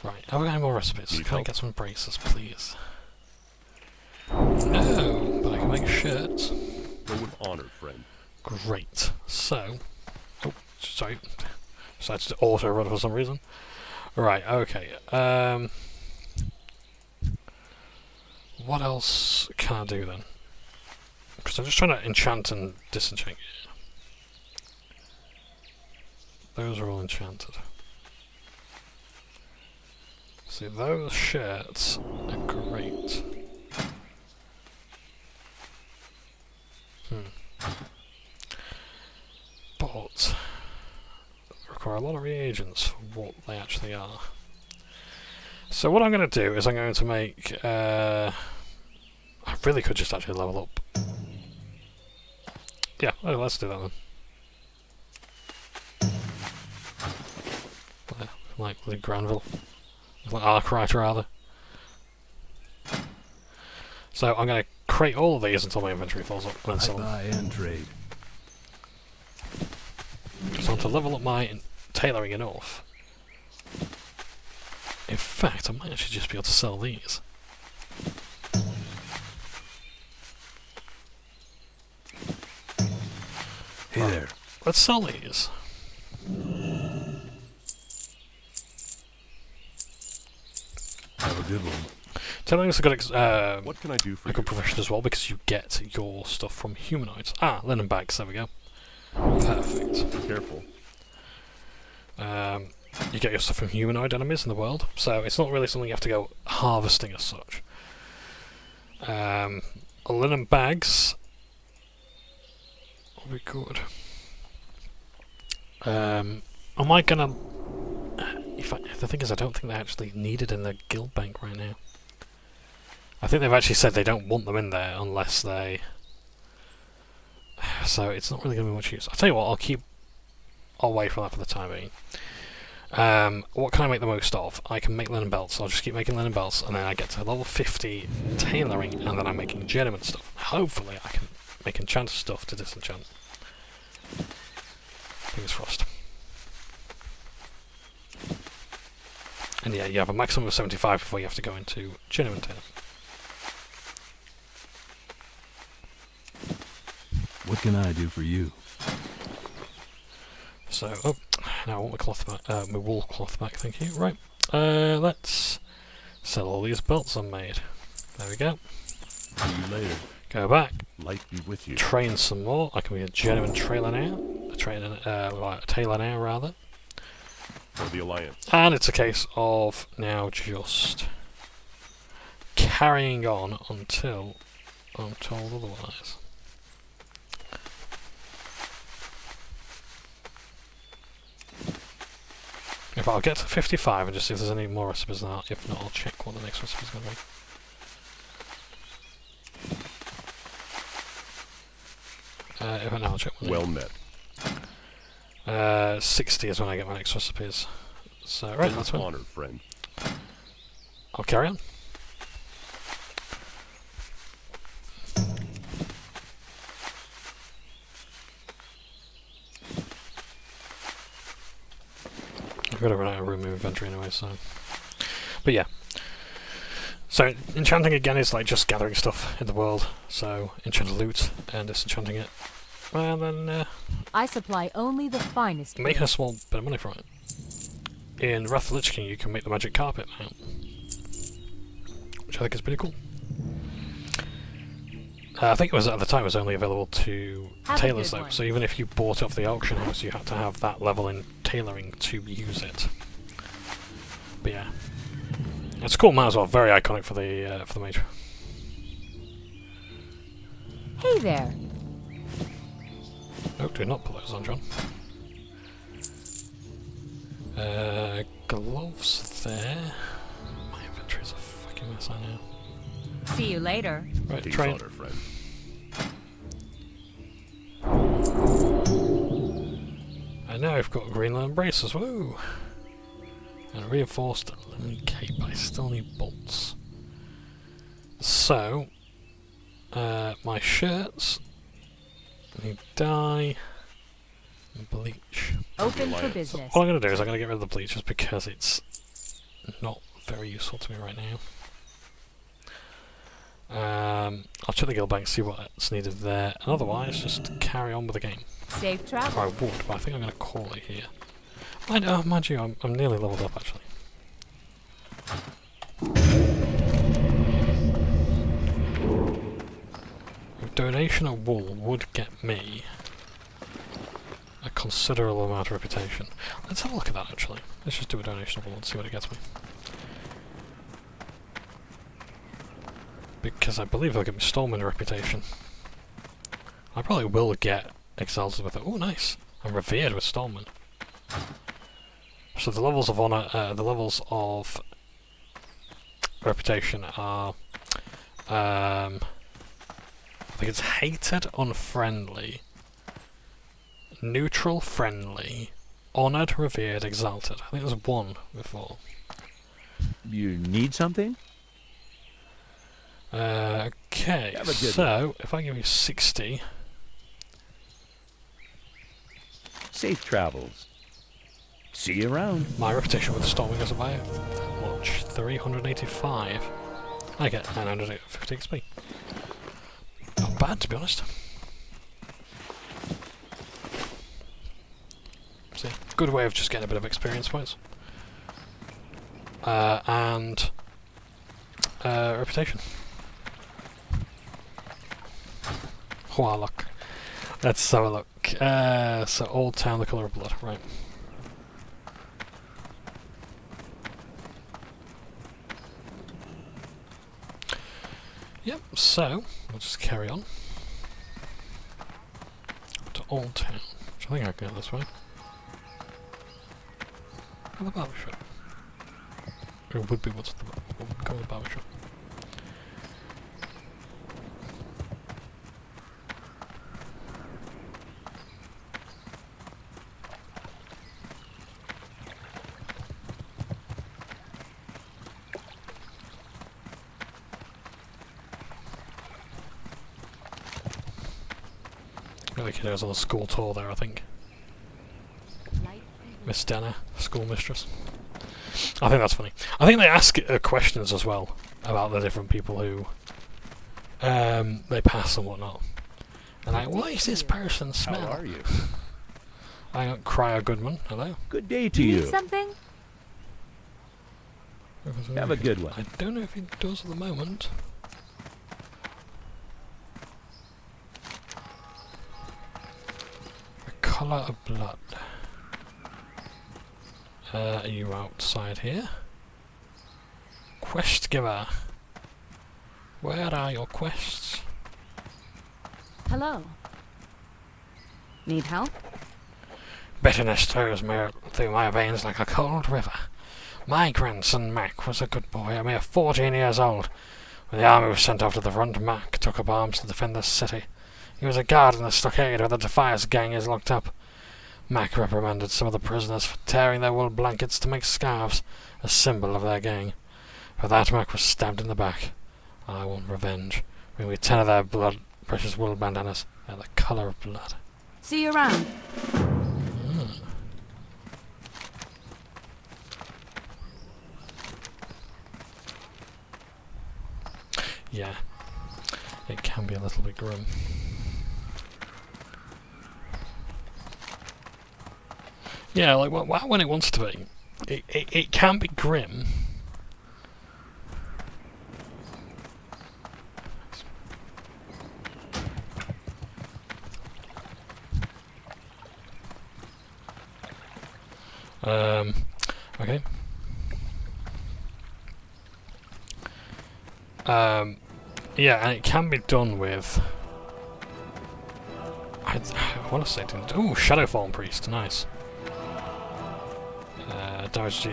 Right, have we got any more recipes? Can I get some braces, please? No, but I can make shirts. Go with honor, friend. Great. So, oh, sorry, decided to auto run for some reason. Right, okay. What else can I do then? Because I'm just trying to enchant and disenchant. Those are all enchanted. See, those shirts are great. But require a lot of reagents for what they actually are. So what I'm going to do is I'm going to make... I really could just actually level up. Yeah, well, let's do that then. Like the Granville. Like Arkwright rather. So I'm going to crate all of these until my inventory fills up and then sell them. Buy and trade. So I want to level up my tailoring enough. In fact, I might actually just be able to sell these. Hey there. Let's sell these. Have a good one. Tailoring is a good, What can I do for a you? good profession as well because you get your stuff from humanoids. Ah, linen bags, there we go. Perfect. Be careful. You get your stuff from humanoid enemies in the world, so it's not really something you have to go harvesting as such. Linen bags will be good. Am I gonna... the thing is, I don't think they're actually needed in the guild bank right now. I think they've actually said they don't want them in there unless they... So it's not really going to be much use. I'll tell you what, I'll keep away from that for the time being. What can I make the most of? I can make linen belts. I'll just keep making linen belts, and then I get to level 50 tailoring, and then I'm making genuine stuff. Hopefully I can make enchanted stuff to disenchant. Fingers crossed. And yeah, you have a maximum of 75 before you have to go into genuine tailoring. What can I do for you? So, oh, now I want my cloth back, my wool cloth back, thank you. Right, let's sell all these belts I made. There we go. See you later. Go back, Light be with you. train some more. I can be a genuine trailer now. A tailor now, rather. For the Alliance. And it's a case of now just carrying on until I'm told otherwise. If I'll get to 55 and just see if there's any more recipes than that. If not, I'll check what the next recipe's going to be. If not, I'll check. Well met. 60 is when I get my next recipes. So, right, that's fine. Honored, friend. I'll carry on. I've got to run out of room in my inventory anyway, so... But yeah. So, enchanting again is like just gathering stuff in the world. So, enchant loot and disenchanting it. And then, I supply only the finest. making a small bit of money from it. In Wrath of the Lich King, you can make the magic carpet mount, which I think is pretty cool. I think it was at the time it was only available to tailors though, so even if you bought it off the auction house, you had to have that level in tailoring to use it. But yeah, it's a cool mount as well. Very iconic for the mage. Hey there. Oh, do not put those on, John. Gloves there. My inventory's a fucking mess, I know. See you later. Right, Peace, train. honor, friend. And now I've got green linen braces, woo! And a reinforced linen cape. I still need bolts. So, my shirts. I need dye. And bleach. Open for Alliance. business. What I'm going to do is I'm going to get rid of the bleach just because it's not very useful to me right now. I'll check the guild bank, see what's needed there, and otherwise just carry on with the game. Safe Or travel. I would, but I think I'm going to call it here. Mind you, I'm nearly leveled up actually. A donation of wool would get me a considerable amount of reputation. Let's have a look at that actually. Let's just do a donation of wool and see what it gets me. Because I believe I'll get my Stallman reputation. I probably will get exalted with it. Oh, nice! I'm revered with Stallman. So the levels of honor, the levels of reputation are, I think it's hated, unfriendly, neutral, friendly, honored, revered, exalted. I think there's one before. You need something? Okay, Have a good so if I give you 60, Safe travels. See you around. my reputation with Storming goes up by much 385. I get 950 XP. Not bad, to be honest. See, good way of just getting a bit of experience points. And reputation. Warlock. Let's have a look. So Old Town, the colour of blood, right. Yep, so we'll just carry on to Old Town, which I think I can go this way. Or the barber shop. It would be what's the what would go to the barber shop. Really kid was on the school tour there, I think. Miss Dana, school mistress. I think that's funny. I think they ask questions as well about the different people who they pass and whatnot. And like, what is this person's smell? How are you? I got Cryo Goodman. Hello. Good day to Need you. something? Have a good one. I don't know if he does at the moment. The colour of blood. Are you outside here? Quest giver. Where are your quests? Hello. Need help? Bitterness flows through my veins like a cold river. My grandson Mac was a good boy, a mere 14 years old. When the army was sent off to the front, Mac took up arms to defend the city. He was a guard in the stockade where the Defiance gang is locked up. Mac reprimanded some of the prisoners for tearing their wool blankets to make scarves, a symbol of their gang. For that, Mac was stabbed in the back. I want revenge. Bring me 10 of their precious wool bandanas. They're the colour of blood. See you around. Yeah, it can be a little bit grim. Yeah, like when it wants to be, it can be grim. Okay. Yeah, and it can be done with. I want to say, ooh, Shadowfang Priest, nice. Damage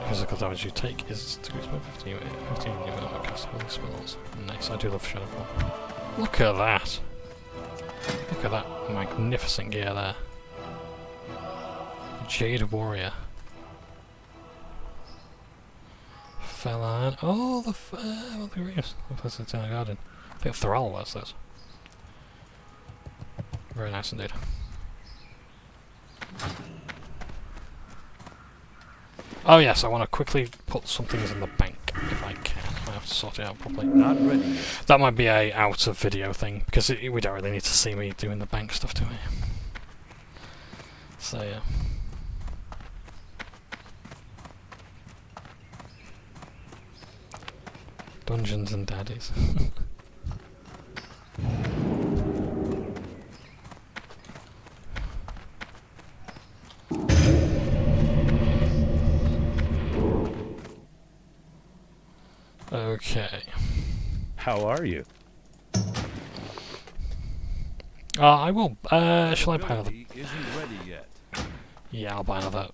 physical damage you take is 15 cast holy spells. Nice, I do love Shadowfang. Look at that! Look at that magnificent gear there. Jade Warrior. Felon. Oh, the Reeves. The place in the garden. I think Thrall wears those. Very nice indeed. Oh yes, I want to quickly put some things in the bank if I can. I have to sort it out properly. Not ready yet. That might be a out of video thing because we don't really need to see me doing the bank stuff, do we? So yeah. Dungeons and Daddies. Okay. How are you? I will. Shall I buy another? Ability isn't ready yet. Yeah, I'll buy another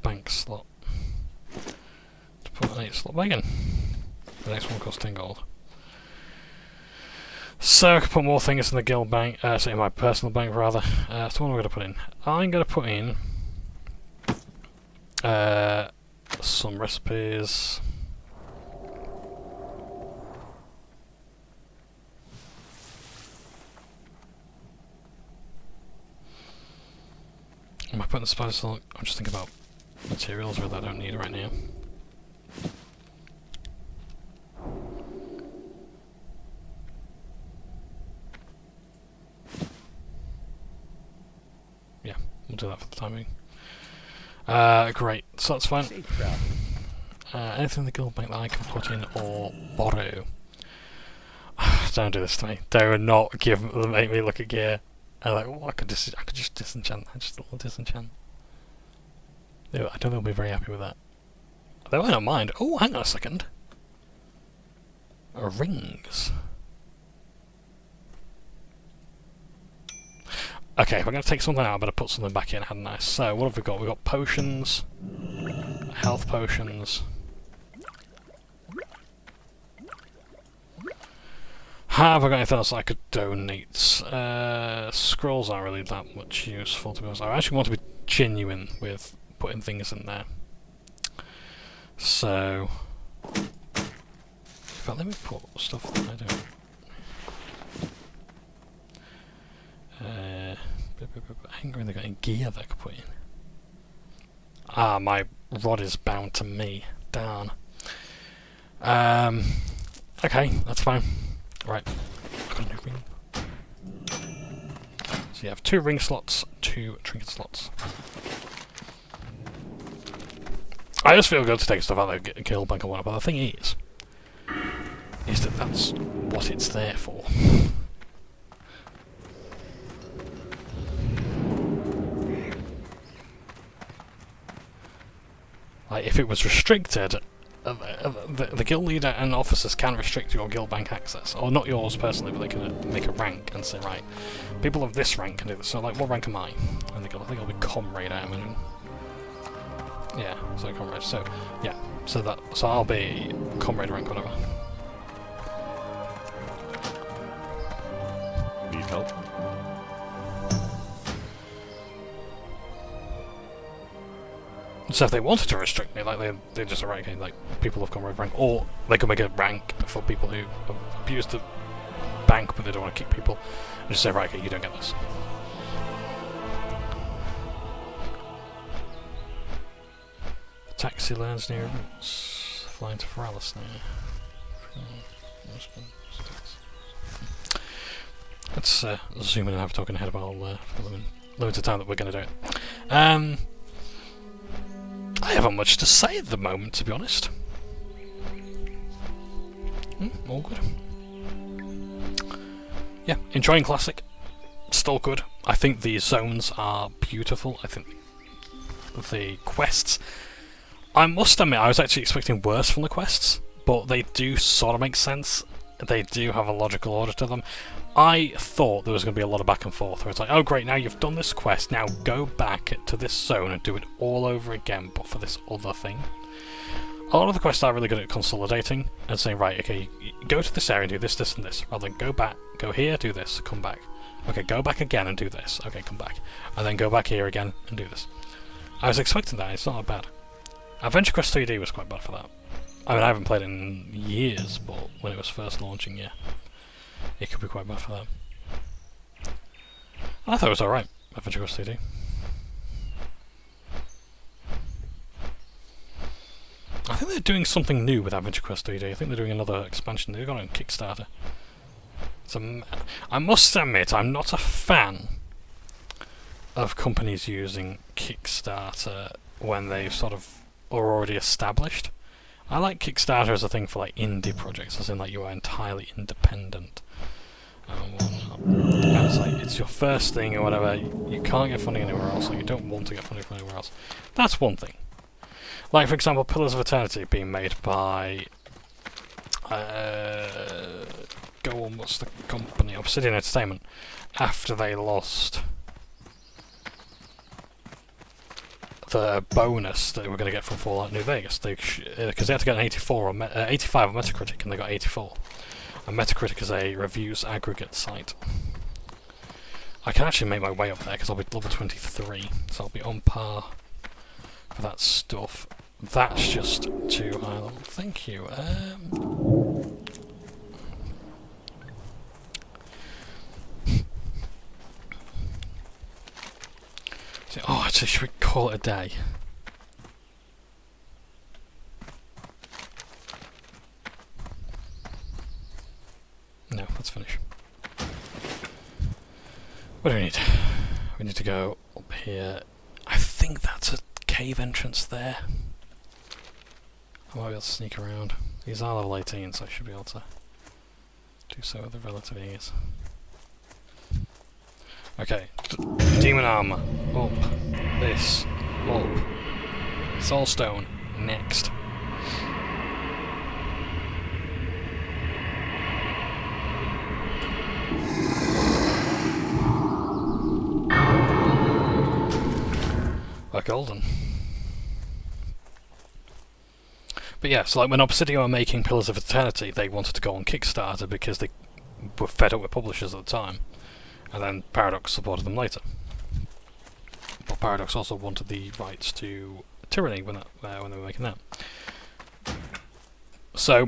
bank slot. To put an 8 slot bank in. The next one costs 10 gold. So I can put more things in the guild bank, so in my personal bank rather. So what am I going to put in? I'm going to put in some recipes. Am I putting the spice on? I'm just thinking about materials that I don't need right now. Yeah, we'll do that for the time being. Great, so that's fine. Anything in the guild bank that I can put in or borrow. Don't do this to me. Do not make me look at gear. I'm like, oh, I could just disenchant. I just will disenchant. I don't think they'll be very happy with that. They might not mind. Oh, hang on a second. Rings. Okay, if I'm going to take something out, I better put something back in, hadn't I? So, what have we got? We've got potions. Health potions. Have I got anything else I could donate? Scrolls aren't really that much useful, to be honest. I actually want to be genuine with putting things in there. So, in fact, let me put stuff that I don't. I haven't really got any gear that I could put in. Ah, my rod is bound to me. Darn. Okay, that's fine. Right, I've got a new ring. So you have 2 ring slots, 2 trinket slots. I just feel good to take stuff out of the guild bank and whatnot, but the thing is that that's what it's there for. Like, if it was restricted, the guild leader and officers can restrict your guild bank access, or not yours personally, but they can make a rank and say, right, people of this rank can do this. So, like, what rank am I? And I think it'll be comrade, I imagine. Yeah, so comrade. So, yeah, so I'll be comrade rank, whatever. Need help? So if they wanted to restrict me, like they just right, okay, like people of comrade rank, or they could make a rank for people who abuse the bank but they don't want to kick people, and just say, right, okay, you don't get this. Taxi lands near routes. Flying to Feralis now. Let's zoom in and have a talking ahead about the limited time that we're going to do it. I haven't much to say at the moment, to be honest. All good. Yeah, enjoying Classic. Still good. I think the zones are beautiful. I think the quests... I must admit, I was actually expecting worse from the quests, but they do sort of make sense. They do have a logical order to them. I thought there was going to be a lot of back and forth, where it's like, oh great, now you've done this quest, now go back to this zone and do it all over again, but for this other thing. A lot of the quests are really good at consolidating and saying, right, okay, go to this area and do this, this, and this, rather than go back, go here, do this, come back. Okay, go back again and do this. Okay, come back. And then go back here again and do this. I was expecting that, it's not that bad. Adventure Quest 3D was quite bad for that. I mean, I haven't played it in years, but when it was first launching, yeah. It could be quite bad for that. I thought it was alright, Adventure Quest 3D. I think they're doing something new with Adventure Quest 3D. I think they're doing another expansion. They've got it on Kickstarter. I must admit, I'm not a fan of companies using Kickstarter when they've sort of are already established. I like Kickstarter as a thing for like indie projects, as in like you are entirely independent and whatnot. And it's like it's your first thing or whatever. You can't get funding anywhere else, or you don't want to get funding from anywhere else. That's one thing. Like for example, Pillars of Eternity being made by go on, what's the company? Obsidian Entertainment. After they lost the bonus that they were going to get from Fallout New Vegas, because they had to get an 85 on Metacritic, and they got 84. And Metacritic is a reviews aggregate site. I can actually make my way up there because I'll be level 23, so I'll be on par for that stuff. That's just too high level. Thank you. Oh, actually, should we call it a day? No, let's finish. What do we need? We need to go up here. I think that's a cave entrance there. I might be able to sneak around. These are level 18, so I should be able to do so with a relative ease. Okay, demon armor, up, this, up, soulstone, next. We're golden. But yeah, so like when Obsidian were making Pillars of Eternity, they wanted to go on Kickstarter because they were fed up with publishers at the time. And then Paradox supported them later. But Paradox also wanted the rights to Tyranny when they were making that. So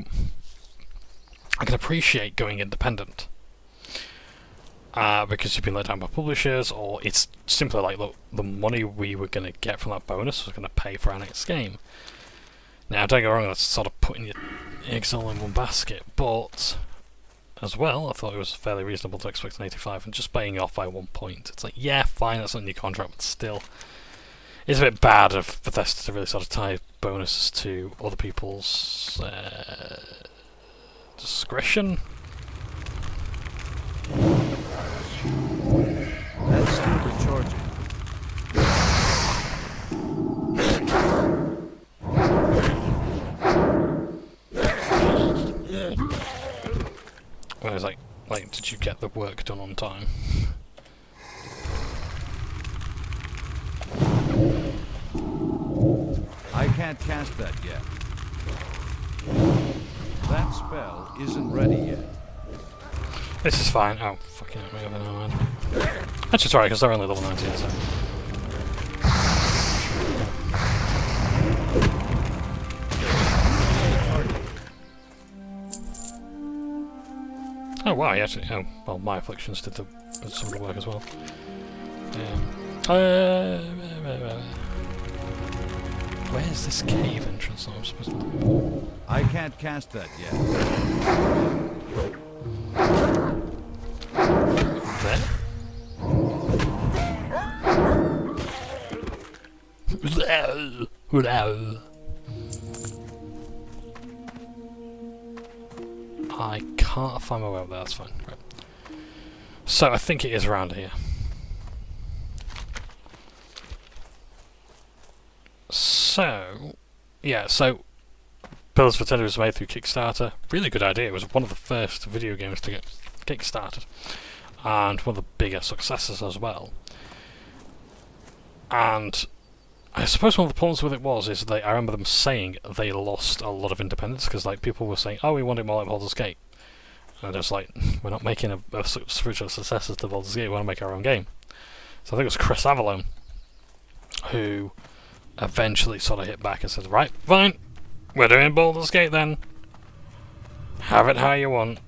I can appreciate going independent because you've been let down by publishers, or it's simply like, look, the money we were going to get from that bonus was going to pay for our next game. Now, don't get me wrong, that's sort of putting your eggs all in one basket, but as well, I thought it was fairly reasonable to expect an 85, and just paying off by 1 point. It's like, yeah, fine, that's not in your contract, but still, it's a bit bad of Bethesda to really sort of tie bonuses to other people's discretion. That's still recharging. Like, did you get the work done on time? I can't cast that yet. That spell isn't ready yet. This is fine. Oh, fucking hell, never mind. Actually, sorry, because they're only level 19, so... Oh, wow, he actually... Oh, well, my afflictions did some of the work as well. Where's this cave entrance that I'm supposed to do? I can't cast that yet. There? I can't find my way up there, that's fine. Right. So, I think it is around here. So, yeah, so Pillars of Eternity was made through Kickstarter. Really good idea. It was one of the first video games to get kickstarted, and one of the bigger successes as well. And I suppose one of the problems with it is that I remember them saying they lost a lot of independence, because like people were saying, oh, we want it more like Baldur's Gate. And it's like, we're not making a spiritual successor to Baldur's Gate, we want to make our own game. So I think it was Chris Avallone who eventually sort of hit back and said, right, fine, we're doing Baldur's Gate then. Have it how you want.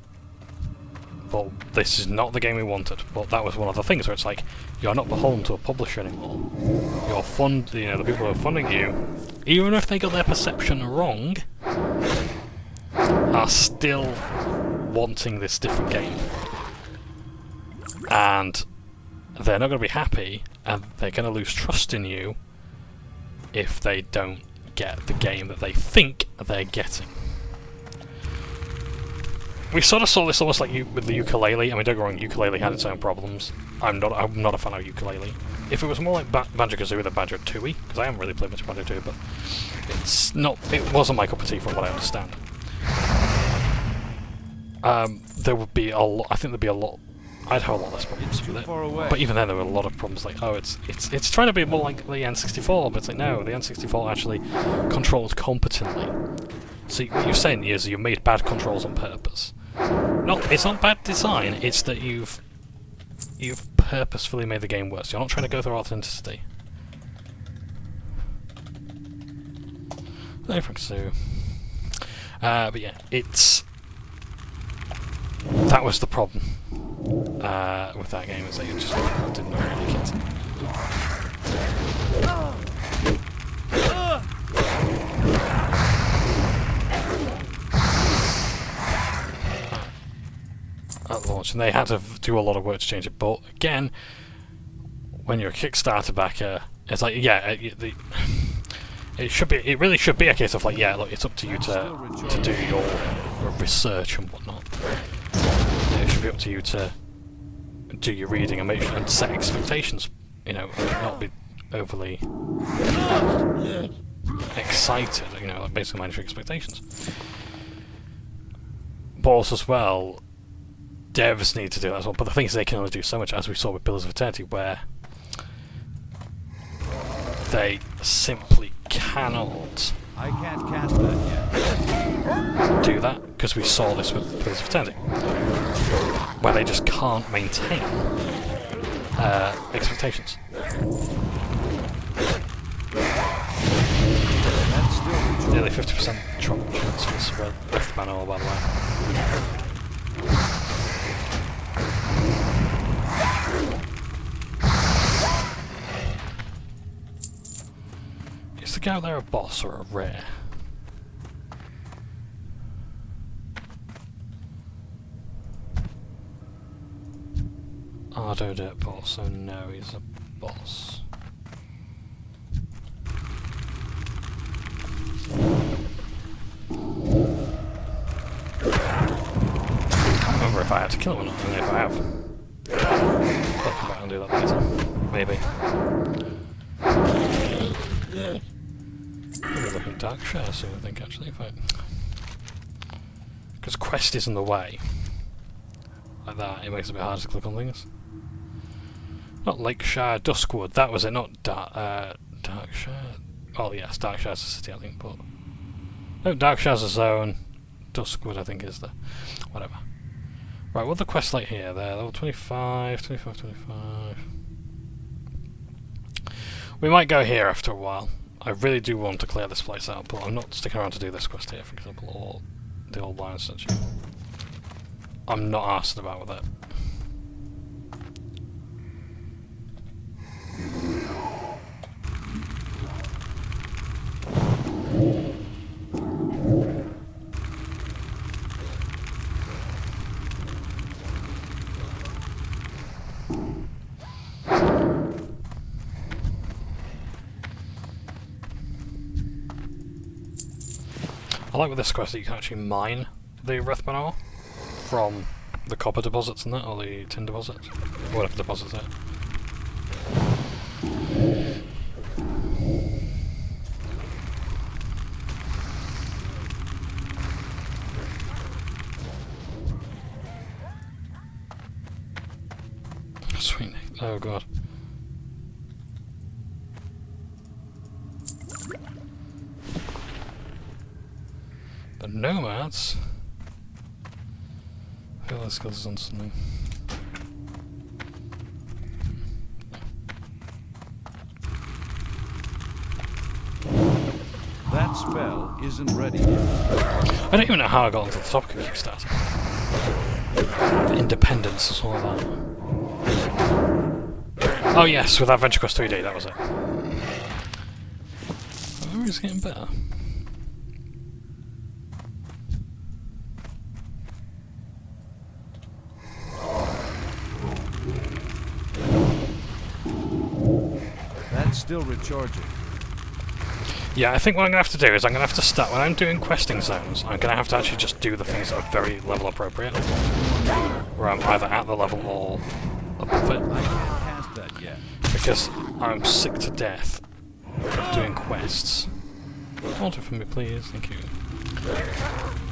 But this is not the game we wanted. But that was one of the things where it's like, you're not beholden to a publisher anymore. Your the people who are funding you, even if they got their perception wrong, are still wanting this different game. And they're not going to be happy, and they're going to lose trust in you if they don't get the game that they think they're getting. We sort of saw this almost like with the ukulele. I mean, don't get me wrong, ukulele had its own problems. I'm not a fan of ukulele. If it was more like Banjo-Kazooie than Banjo-Tooie, because I haven't really played much Banjo-Tooie, but it wasn't my cup of tea from what I understand. There would be a lot. I think there'd be a lot. I'd have a lot less problems with it. But even then, there were a lot of problems. Like, oh, it's trying to be more like the N64, but it's like no, the N64 actually controls competently. See, what you're saying is you made bad controls on purpose. No, it's not bad design. It's that you've purposefully made the game worse. You're not trying to go through authenticity. No, thanks to. But yeah, that was the problem with that game, is that you just didn't know really get it. At launch, and they had to do a lot of work to change it. But again, when you're a Kickstarter backer, it's like, yeah, it really should be a case of like, yeah, look, it's up to you to do your research and whatnot. It should be up to you to do your reading and make sure and set expectations, you know, and not be overly excited, you know, like basically manage your expectations. But also as well, devs need to do that as well, but the thing is they can only do so much, as we saw with Pillars of Eternity, where they simply cannot I can't cast that yet. do that, because we saw this with Pillars of Eternity, where they just can't maintain expectations. Nearly 50% drop chance for this Breath Banner, by the way. Is the guy out there a boss or a rare? Ardo Dirtball, so no, he's a boss. I can't remember if I had to kill him or not, and if I have, I'll come back and do that later. Maybe. Maybe look at Dark Share, so I think actually, if I... Because quest is in the way. like that, it makes it a bit harder to click on things. Not Lakeshire, Duskwood, that was it, not Darkshire. Oh yes, Darkshire's a city, I think, but... No, Darkshire's a zone. Duskwood, I think, is the... whatever. Right, what are the quests like here? They're level 25, 25, 25... We might go here after a while. I really do want to clear this place out, but I'm not sticking around to do this quest here, for example, or the old lion statue. I'm not arsed about with it. I like with this quest that you can actually mine the Rithman ore from the copper deposits and that, or the tin deposits, or whatever deposits it. Sweet. Oh god. The nomads? I feel this goes on something. That spell isn't ready yet. I don't even know how I got onto the topic of Kickstarter. The independence is all that. Oh yes, with Adventure Quest 3D, that was it. My memory's getting better. That's still recharging. Yeah, I think what I'm going to have to do is I'm going to have to start, when I'm doing questing zones, I'm going to have to actually just do the things that are very level appropriate. Where I'm either at the level or above it. I can't pass that yet. Because I'm sick to death of doing quests. Hold it for me, please, thank you.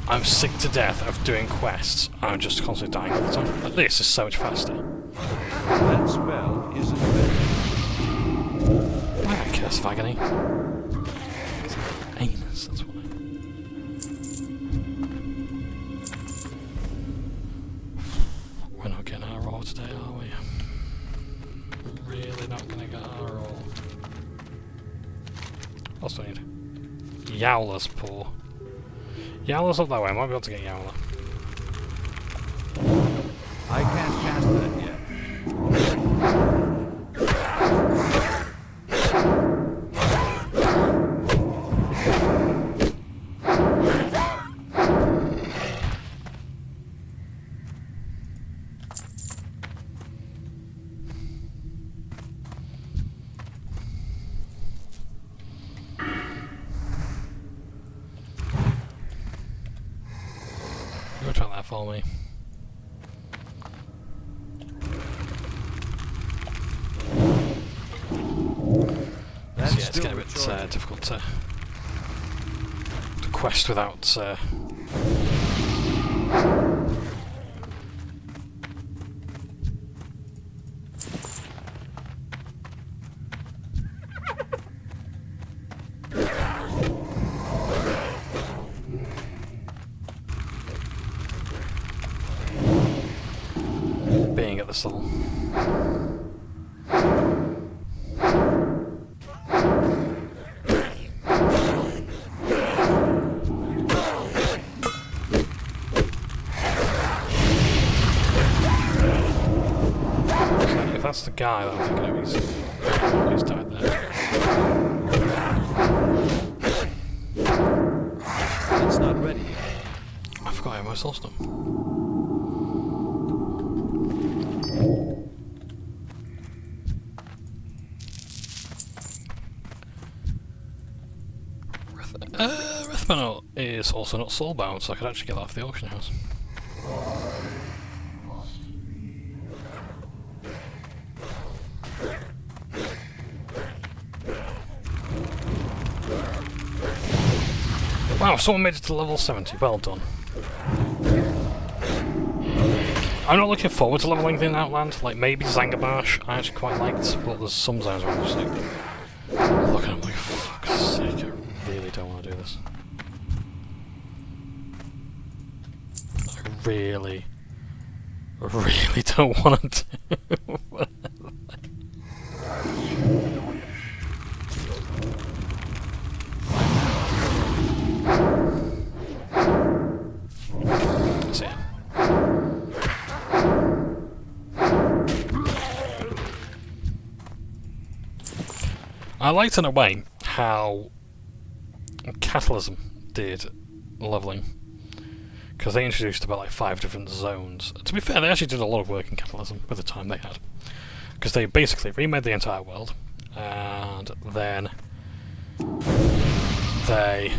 I'm sick to death of doing quests. I'm just constantly dying all the time. At least it's so much faster. That spell isn't ready. Why that curse of agony? It's an anus, that's why. We're not getting our roll today, are we? Really not gonna get our roll. What else do I need? Yowler's Paw. Yowler's up that way, I might be able to get Yowler. I can't pass that yet. Go try that for me. That's Yeah, it's getting a bit difficult to quest without being at this level. If that's the guy that I'm thinking of, he's died there. It's not ready yet. I forgot I almost lost him. Rithmanol is also not soulbound, so I could actually get that off the auction house. Wow, someone made it to level 70. Well done. I'm not looking forward to leveling in Outland. Like, maybe Zangarmarsh I actually quite liked, but there's some zones where I'm just like... Look at them like, for fuck's sake, I really don't want to do this. I really don't want to do it. So, yeah. I liked in a way how Catalysm did leveling, because they introduced about like 5 different zones. To be fair, they actually did a lot of work in Catalysm with the time they had, because they basically remade the entire world, and then they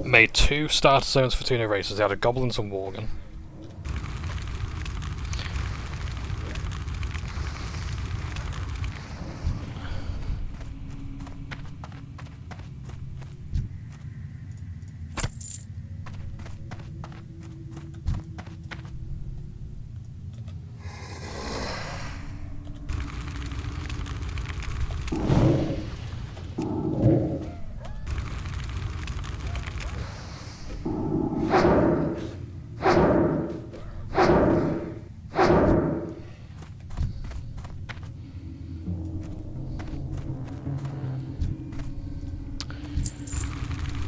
made 2 starter zones for 2 new races. They had a Goblins and Worgen.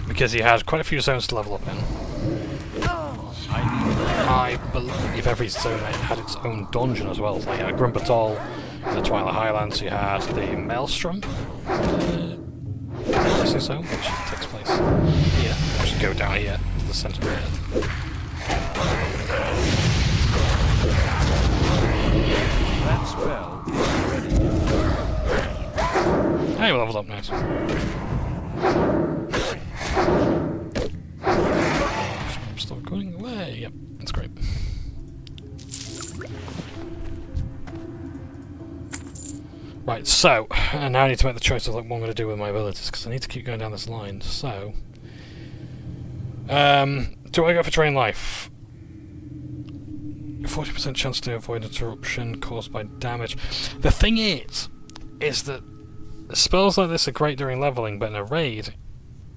Because he had quite a few zones to level up in. I believe every zone had its own dungeon as well. So you had Grumbatol in the Twilight Highlands, you had the Maelstrom zone, which takes place here. I should go down here to the centre of it. That spell is ready. Hey, we leveled up, nice. Stop going away. Yep, that's great. Right, so now I need to make the choice of like what I'm going to do with my abilities, because I need to keep going down this line. So, do I go for Drain Life? 40% chance to avoid interruption caused by damage. The thing is that spells like this are great during leveling, but in a raid,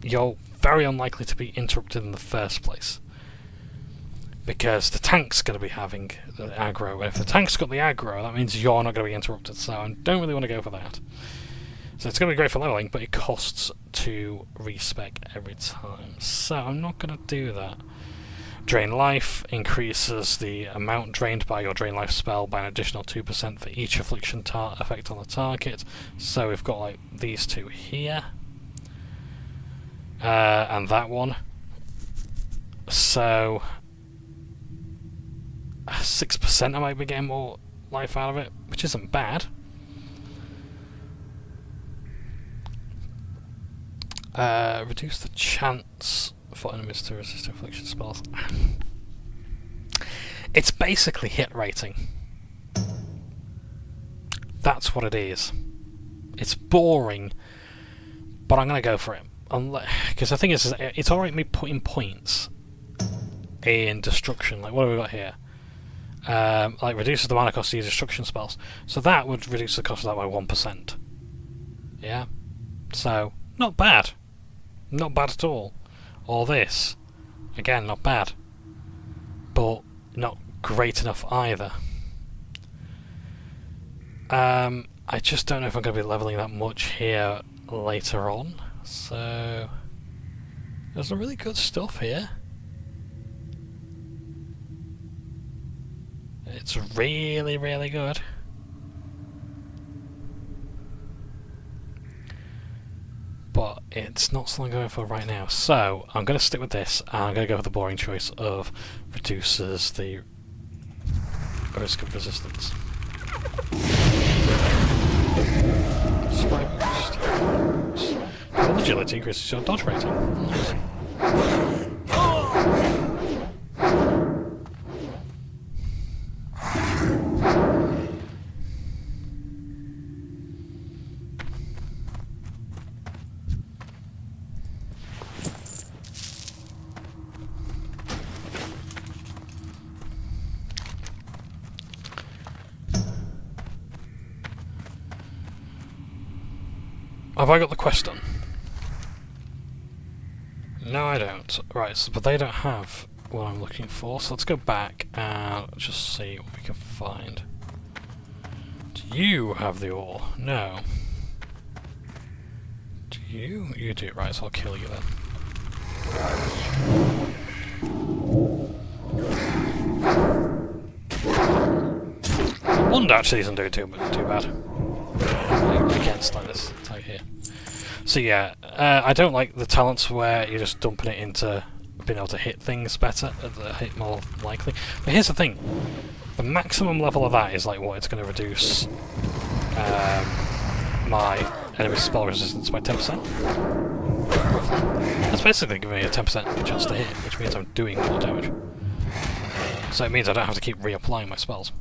you're very unlikely to be interrupted in the first place, because the tank's going to be having the aggro, and if the tank's got the aggro, that means you're not going to be interrupted, so I don't really want to go for that. So it's going to be great for leveling, but it costs to respec every time, so I'm not going to do that. Drain Life increases the amount drained by your Drain Life spell by an additional 2% for each affliction effect on the target, so we've got like these 2 here. And that one. So 6% I might be getting more life out of it, which isn't bad. Reduce the chance for enemies to resist affliction spells. It's basically hit rating. That's what it is. It's boring, but I'm gonna go for it. Because the thing is, it's alright me putting points in destruction. Like, what have we got here? Like, reduces the mana cost to use destruction spells. So that would reduce the cost of that by 1%. Yeah? So, not bad. Not bad at all. Or this. Again, not bad. But not great enough either. I just don't know if I'm going to be leveling that much here later on. So, there's some really good stuff here. It's really, really good. But it's not something I'm going for right now. So, I'm going to stick with this, and I'm going to go for the boring choice of reduces the risk of resistance. Sprite boost. Your agility increases your dodge rating. Nice. Have I got the quest done? No, I don't. Right, so, but they don't have what I'm looking for, so let's go back and just see what we can find. Do you have the ore? No. Do you? You do, right, so I'll kill you then. Wand actually isn't doing too bad. Against like this type here. So yeah, I don't like the talents where you're just dumping it into being able to hit things better, hit more likely. But here's the thing, the maximum level of that is like what it's going to reduce my enemy spell resistance by 10%. That's basically giving me a 10% chance to hit, which means I'm doing more damage. So it means I don't have to keep reapplying my spells.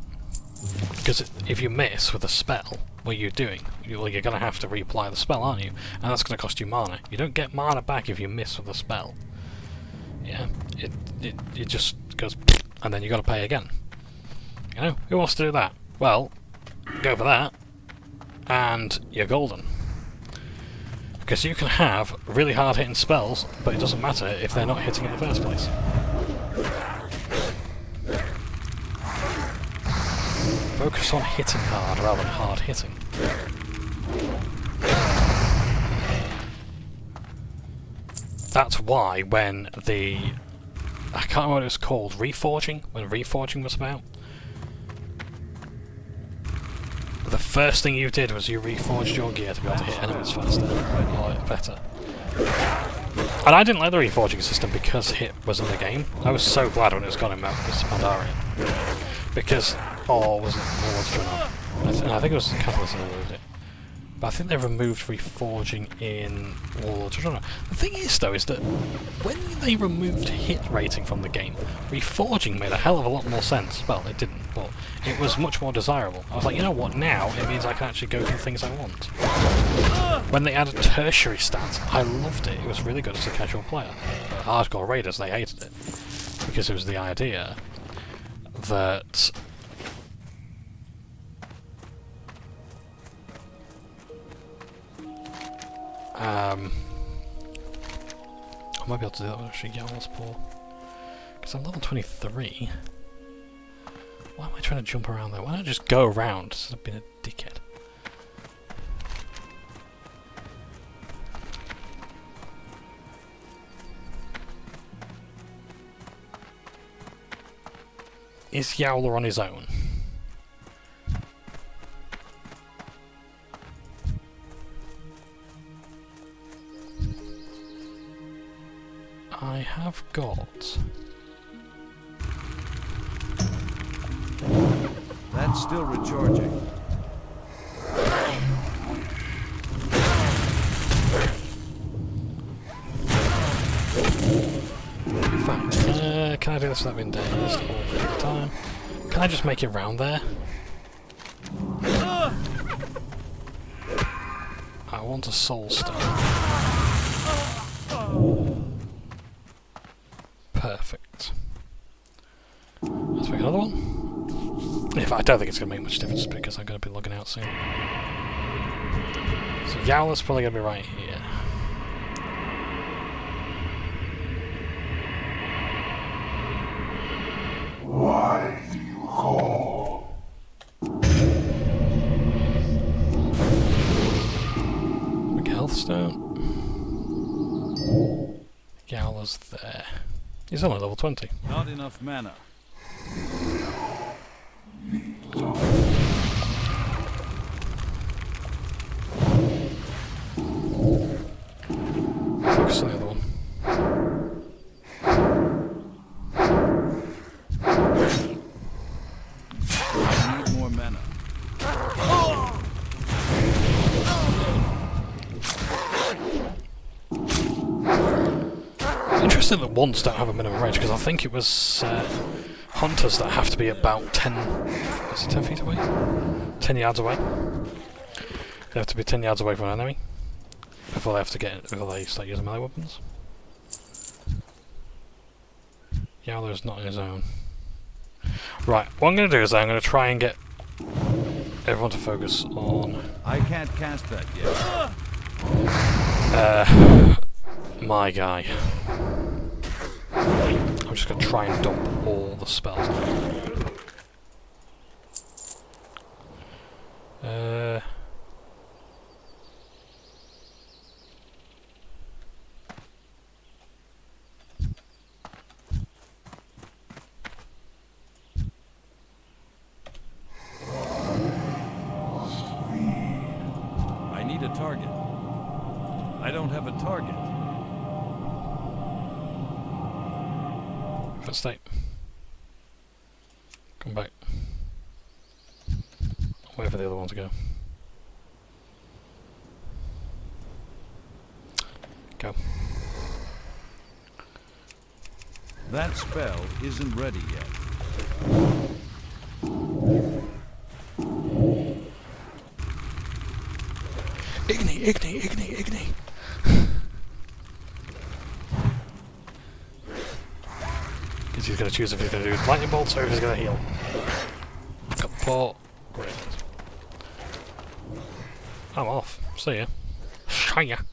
Because if you miss with a spell, what you're doing, you're going to have to reapply the spell, aren't you? And that's going to cost you mana. You don't get mana back if you miss with a spell. Yeah, it just goes, and then you got to pay again. You know, who wants to do that? Well, go for that, and you're golden. Because you can have really hard hitting spells, but it doesn't matter if they're not hitting in the first place. Focus on hitting hard rather than hard hitting. That's why when the... I can't remember what it was called, reforging? When reforging was about? The first thing you did was you reforged your gear to be able to hit enemies faster, or better. And I didn't like the reforging system because hit was in the game. I was so glad when it was gone in Pandaria. Because... or was it Warcraft? I think it was Catalyst that removed it. But I think they removed reforging in Warcraft. The thing is though, is that when they removed hit rating from the game, reforging made a hell of a lot more sense. Well, it didn't, but it was much more desirable. I was like, you know what, now it means I can actually go for the things I want. When they added tertiary stats, I loved it. It was really good as a casual player. But hardcore raiders, they hated it. Because it was the idea that... I might be able to do that with actually Yowl's Paw. Because I'm level 23. Why am I trying to jump around there? Why don't I just go around instead of being a dickhead? Is Yowler on his own? I have got... That's still recharging. Fine. Can I do this without being dazed all the time? Can I just make it round there? I want a soul stone. Perfect. Let's make another one. If I don't think it's going to make much difference because I'm going to be logging out soon. So Yowler's probably going to be right here. Why do you call? Big health stone. Yowler's there. He's only level 20. Not enough mana. Focus on the other one. I need more mana. Interesting that wands don't have a minimum range, because I think it was hunters that have to be about 10... is it 10 feet away? 10 yards away. They have to be 10 yards away from an enemy before they have to before they start using melee weapons. Yowler's not in his own. Right, what I'm going to do is I'm going to try and get everyone to focus on... I can't cast that yet. My guy. I'm just gonna try and dump all the spells. I need a target. I don't have a target. Let's stay. Come back. I'll wait for the other one to go. Go. That spell isn't ready yet. Igni. Because he's going to choose if he's going to do lightning bolts or if he's going to heal. Got 4. Great. I'm off. See ya. Shia.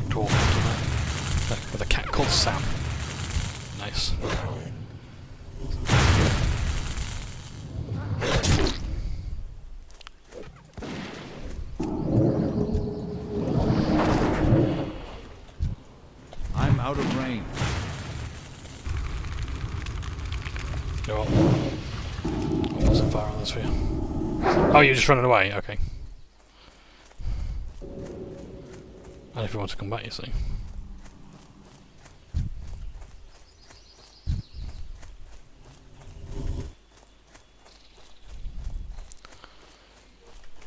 Dwarf with a cat called Sam. Nice. I'm out of range. You know what? I wasn't far on this for you. Oh, you're just running away? Okay. And if you want to come back, you see.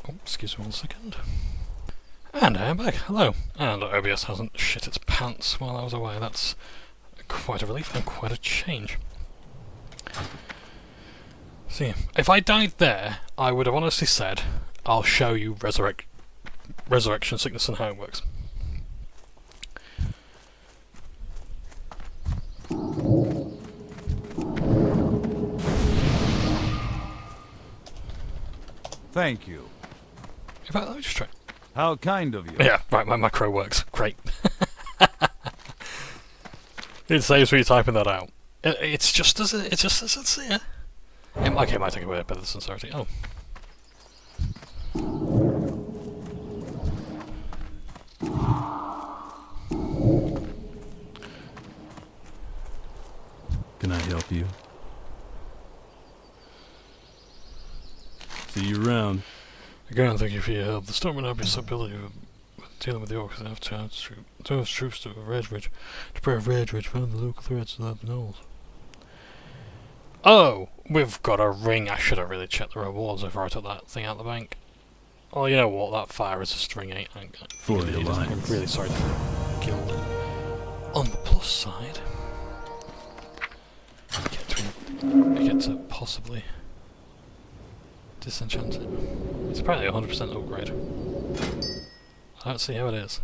Oh, excuse me 1 second. And I am back. Hello. And OBS hasn't shit its pants while I was away. That's quite a relief and quite a change. See, if I died there, I would have honestly said, I'll show you resurrection sickness and how it works. Thank you. In fact, let me just try. How kind of you. Yeah, right, my macro works. Great. It saves me typing that out. It's just as it's sincere. Okay, it might take away a bit of the sincerity. Oh. Can I help you? See you around. Again, thank you for your help. The storm and obvious ability of dealing with the orcs enough to those troops to Red Ridge. To prepare Red Ridge, find the local threats of the knolls. Oh! We've got a ring. I should have really checked the rewards before I took that thing out of the bank. Oh, you know what? That fire resist ring ain't. For the Alliance. I'm really sorry to Guild. On the plus side, I get to possibly disenchant it. It's apparently 100% upgrade. I don't see how it is.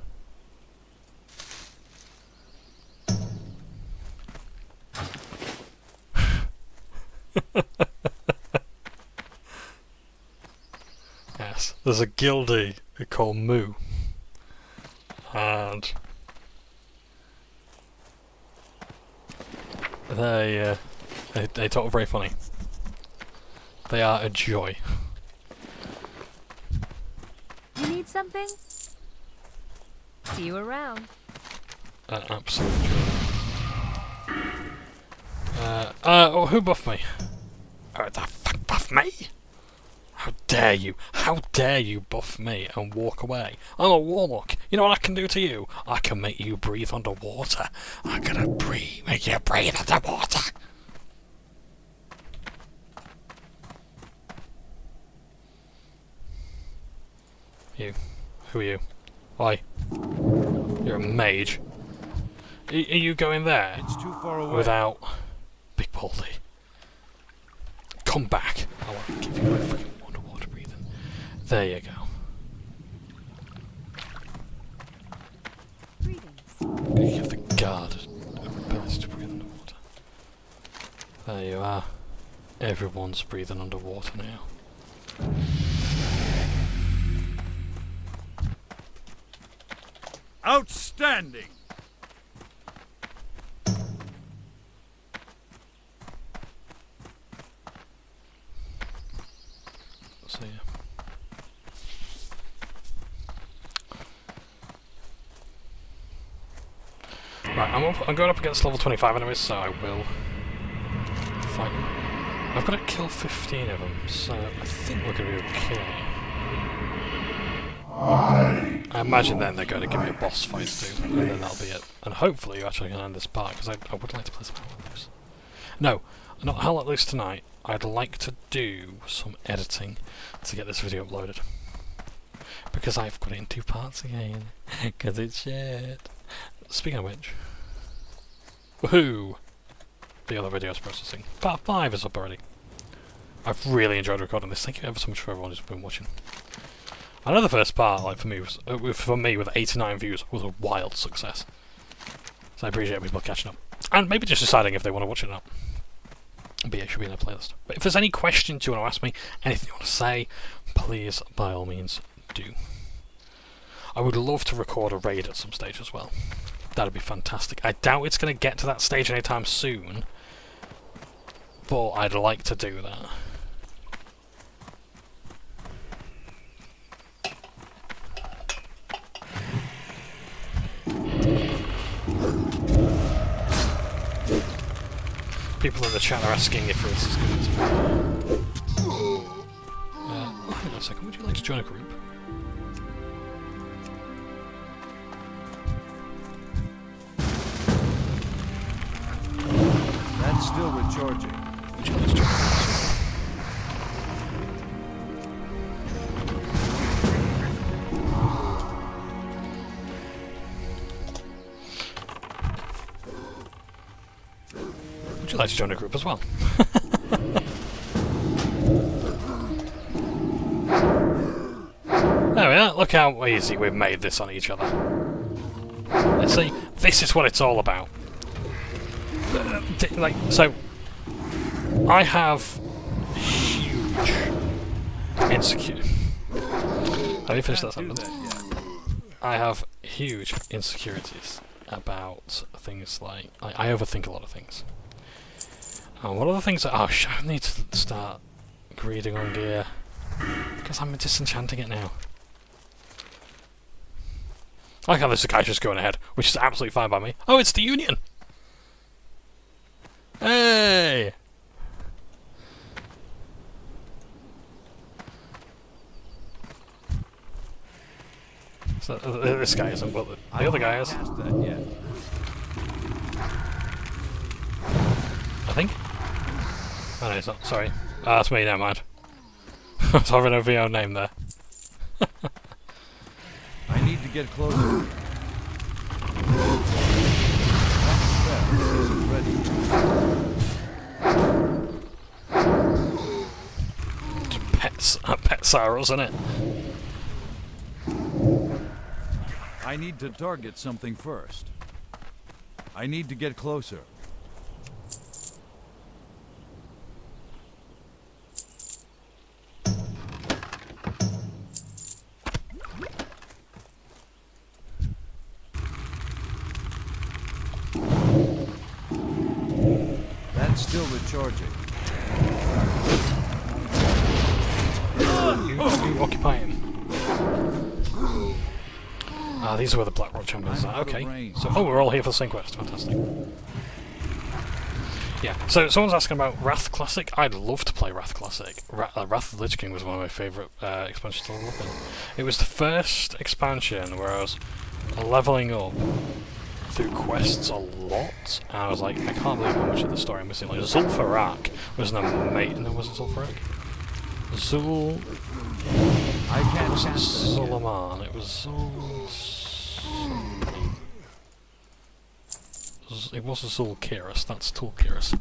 Yes, there's a guildie called Moo, and they talk very funny. They are a joy. You need something? See you around. An absolute joy. Oh, who buffed me? Oh, the fuck buffed me? How dare you? How dare you buff me and walk away? I'm a warlock. You know what I can do to you? I can make you breathe underwater. I'm gonna make you breathe underwater. You. Who are you? Oi. You're a mage. Are you going there? It's too far away. Without Big Baldy. Come back. I want to give you a freaking underwater breathing. There you go. Greetings. I'm gonna give the guard There you are. Everyone's breathing underwater now. Outstanding! So yeah. Right, I'm going up against level 25 anyways, so I will fight them. I've got to kill 15 of them, so I think we're going to be okay. I imagine then they're going to give me a boss fight too, and then that'll be it. And hopefully you actually can end this part, because I would like to play some Hell Let Loose. No, not Hell Let Loose tonight. I'd like to do some editing to get this video uploaded. Because I've got it in 2 parts again, because it's shit. Speaking of which, woohoo! The other video's processing. Part 5 is up already. I've really enjoyed recording this. Thank you ever so much for everyone who's been watching. I know the first part, like for me, with 89 views, was a wild success. So I appreciate people catching up, and maybe just deciding if they want to watch it or not. But yeah, it should be in a playlist. But if there's any questions you want to ask me, anything you want to say, please, by all means, do. I would love to record a raid at some stage as well. That'd be fantastic. I doubt it's going to get to that stage anytime soon, but I'd like to do that. People in the chat are asking if this is going to be... hang on a second, would you like to join a group? That's still recharging. Would you like to join a group? Would you like to join a group as well? There we are, look how easy we've made this on each other. Let's see, this is what it's all about. Like, so, I have huge insecurity. Let me finish that sentence. I have huge insecurities about things like... I overthink a lot of things. And one of the things that... Oh, I need to start greeding on gear. Because I'm disenchanting it now. I like how this guy's just going ahead, which is absolutely fine by me. Oh, it's the Union! Hey! So, this guy isn't, but the other guy is. I think? Oh no, it's not. Sorry. Ah, that's me, never mind. I was having a VO name there. I need to get closer. That spell isn't ready. Pet sorrows, isn't it? I need to target something first. I need to get closer. That's still recharging. You occupy him. Ah, these are where the Blackrock Chambers are. Okay. So, oh, we're all here for the same quest. Fantastic. Yeah, so someone's asking about Wrath Classic. I'd love to play Wrath Classic. Wrath of the Lich King was one of my favourite expansions to level up in. It was the first expansion where I was levelling up through quests a lot, and I was like, I can't believe how much of the story I'm missing. Like, Zul'Farrak was an amazing... No, was it Zul'Farrak? I can't wasn't Suleiman, it was it wasn't Zul'Kiris, that's Tul'Kiris.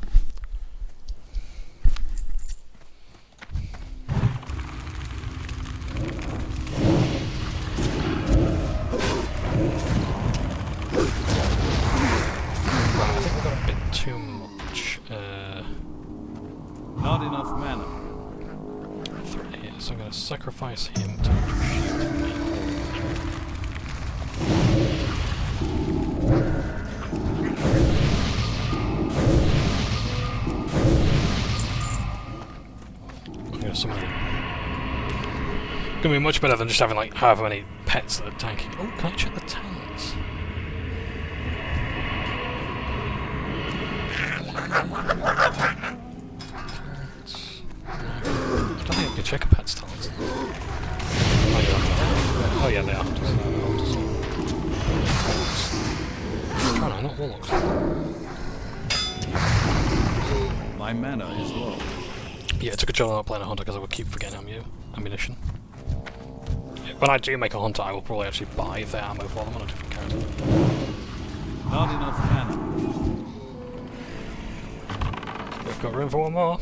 Right, I think we've got a bit too much sacrifice him to shield for me. I'm gonna summon him. Gonna be much better than just having like however many pets that are tanking. Oh, can I check the tanks? I don't think I can check a pet's talents. Oh yeah, they are. Oh no, not warlocks. My mana is low. Yeah, it took a job not playing a hunter because I would keep forgetting ammunition. When I do make a hunter, I will probably actually buy the ammo for them on a different character. Not enough mana. We've got room for one more.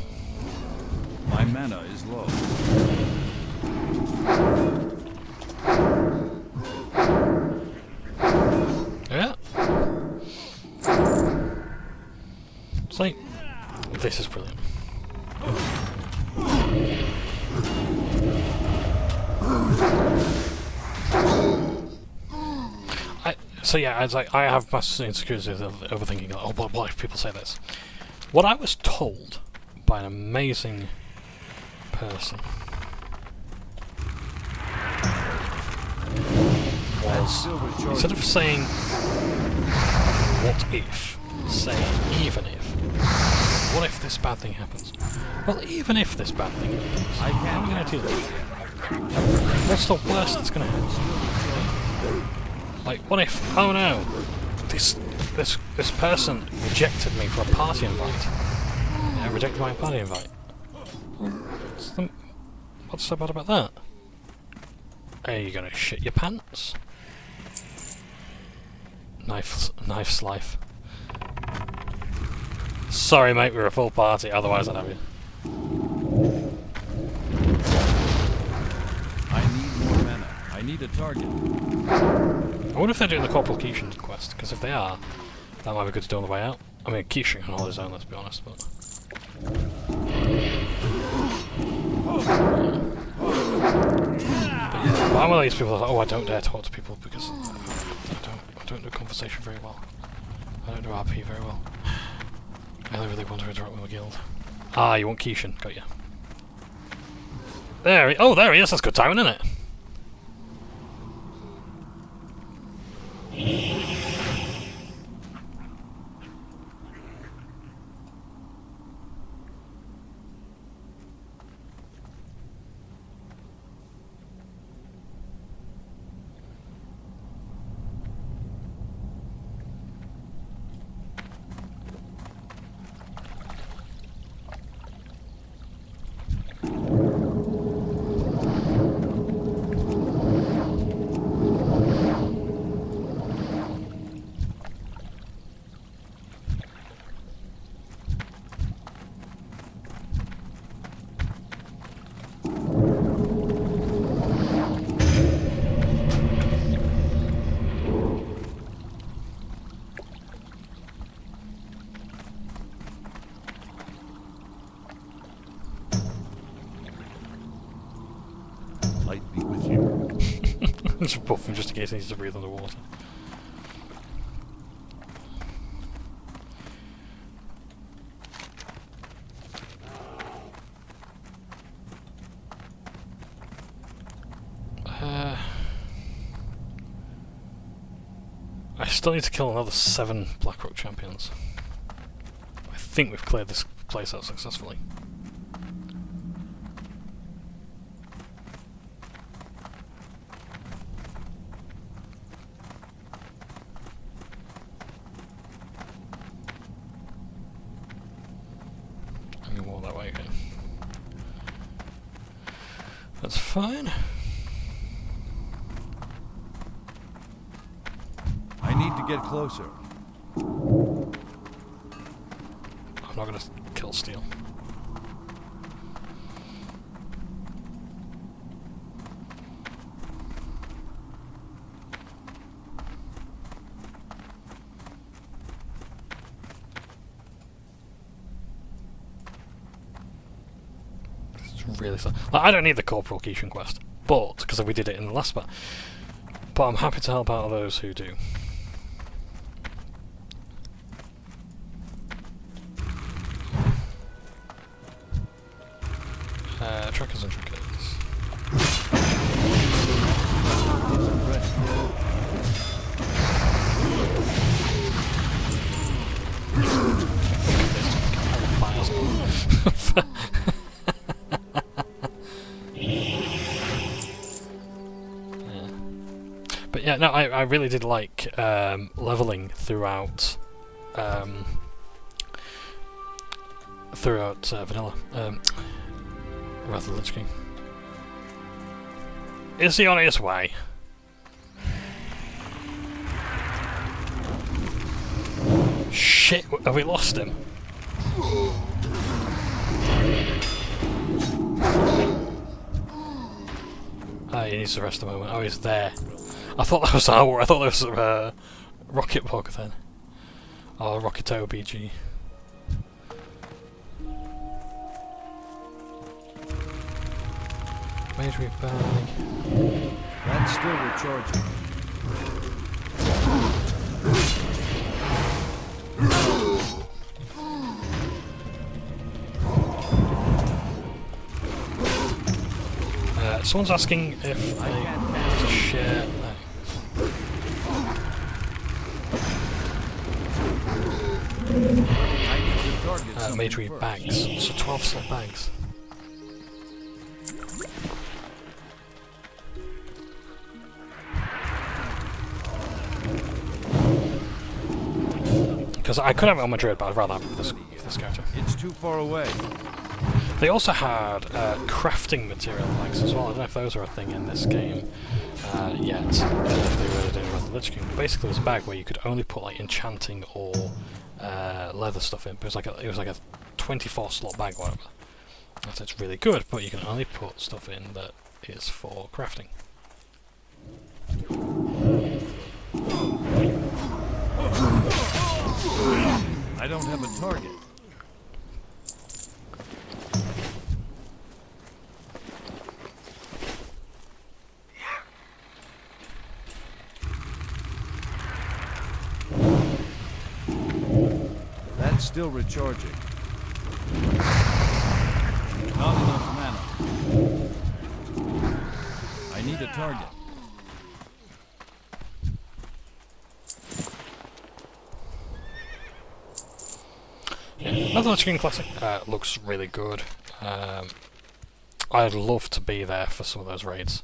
My mana is low. Yeah. See, this is brilliant. So yeah, I have massive insecurities of overthinking. Like, oh, but what if people say this? What I was told by an amazing person was, instead of saying what if, say even if. What if this bad thing happens? Well, even if this bad thing happens, how are we going to deal with it? What's the worst that's going to happen? Like, what if, oh no, this person rejected me for a party invite. Yeah, rejected my party invite. What's so bad about that? Are you gonna shit your pants? Knife's life. Sorry mate, we're a full party, otherwise I'd have you. I need more mana. I need a target. I wonder if they're doing the Corporal Keishan quest, because if they are, that might be good to do on the way out. I mean, Keishan can hold his own, let's be honest, but... But I'm one of these people that, oh, I don't dare talk to people because I don't do conversation very well. I don't do RP very well. I only really want to interact with my guild. Ah, you want Keishan, got you. There he is, that's good timing, isn't it? Light be with you. Just buff him just in case he needs to breathe underwater. I still need to kill another 7 Blackrock champions. I think we've cleared this place out successfully. I can walk that way again. That's fine. I need to get closer. I'm not gonna kill Steel. Let's It's really sad. Like, I don't need the Corporal Keishan quest, but because we did it in the last part. But I'm happy to help out those who do. Trackers and trackers. But yeah, no, I really did like leveling throughout vanilla. Wrath of the Lich King. Is he on his way? Shit, have we lost him? Oh, he needs to rest a moment. Oh, he's there. I thought that was our. I thought that was Rocket Pog then. Oh, Rockito BG. Major bag. That's still recharging. Someone's asking if I want to share. Major bags. So 12 slot bags. Because I could have it on Madrid, but I'd rather have this character. It's too far away. They also had crafting material bags as well. I don't know if those are a thing in this game yet. If they really did with the Lich King. Basically, it was a bag where you could only put like enchanting or leather stuff in. But it was like a 24 slot bag, or whatever. So it's really good, but you can only put stuff in that is for crafting. I don't have a target. That's still recharging. Not enough mana. I need a target. Yeah, another Lich King Classic. Looks really good. I'd love to be there for some of those raids.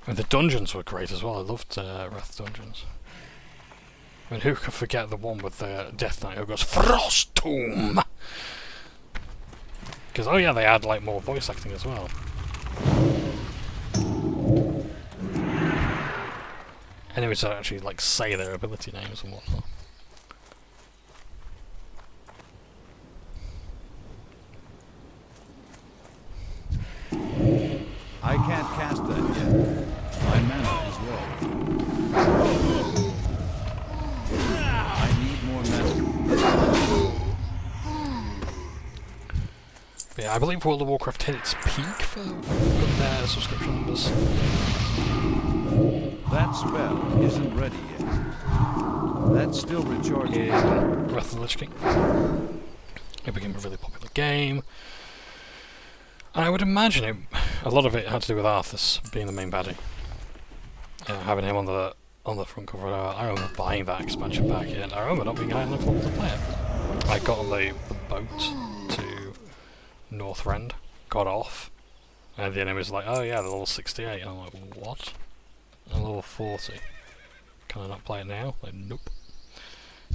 I mean, the dungeons were great as well. I loved Wrath dungeons. I mean, who could forget the one with the Death Knight who goes Frost Tomb? Because oh yeah, they add like more voice acting as well. Enemies that actually like say their ability names and whatnot. I can't cast that yet. My mana is low. I need more mana. But yeah, I believe World of Warcraft hit its peak for their subscription numbers. That spell isn't ready yet. That's still recharging. Wrath of the Lich King. It became a really popular game. And I would imagine a lot of it had to do with Arthas being the main baddie. Having him on the front cover. I remember buying that expansion pack, and I remember not being high enough level to play it. I got on the boat to Northrend, got off, and the enemy was like, "Oh yeah, they're level 68," and I'm like, "What? I'm level 40. Can I not play it now?" Like, nope.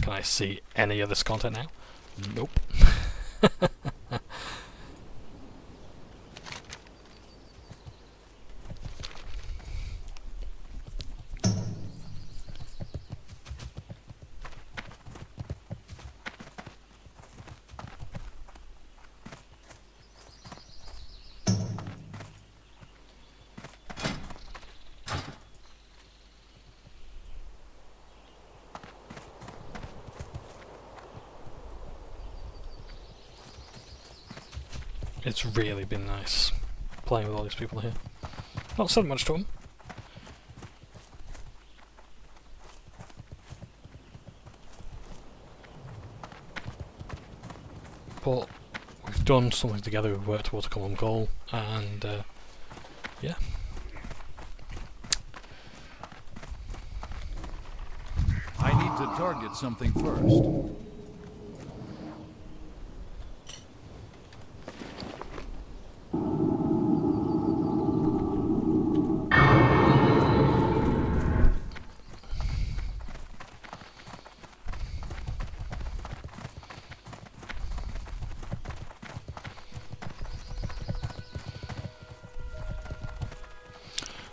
Can I see any of this content now? Nope. It's really been nice playing with all these people here. Not said much to them. But we've done something together, we've worked towards a common goal, and yeah. I need to target something first.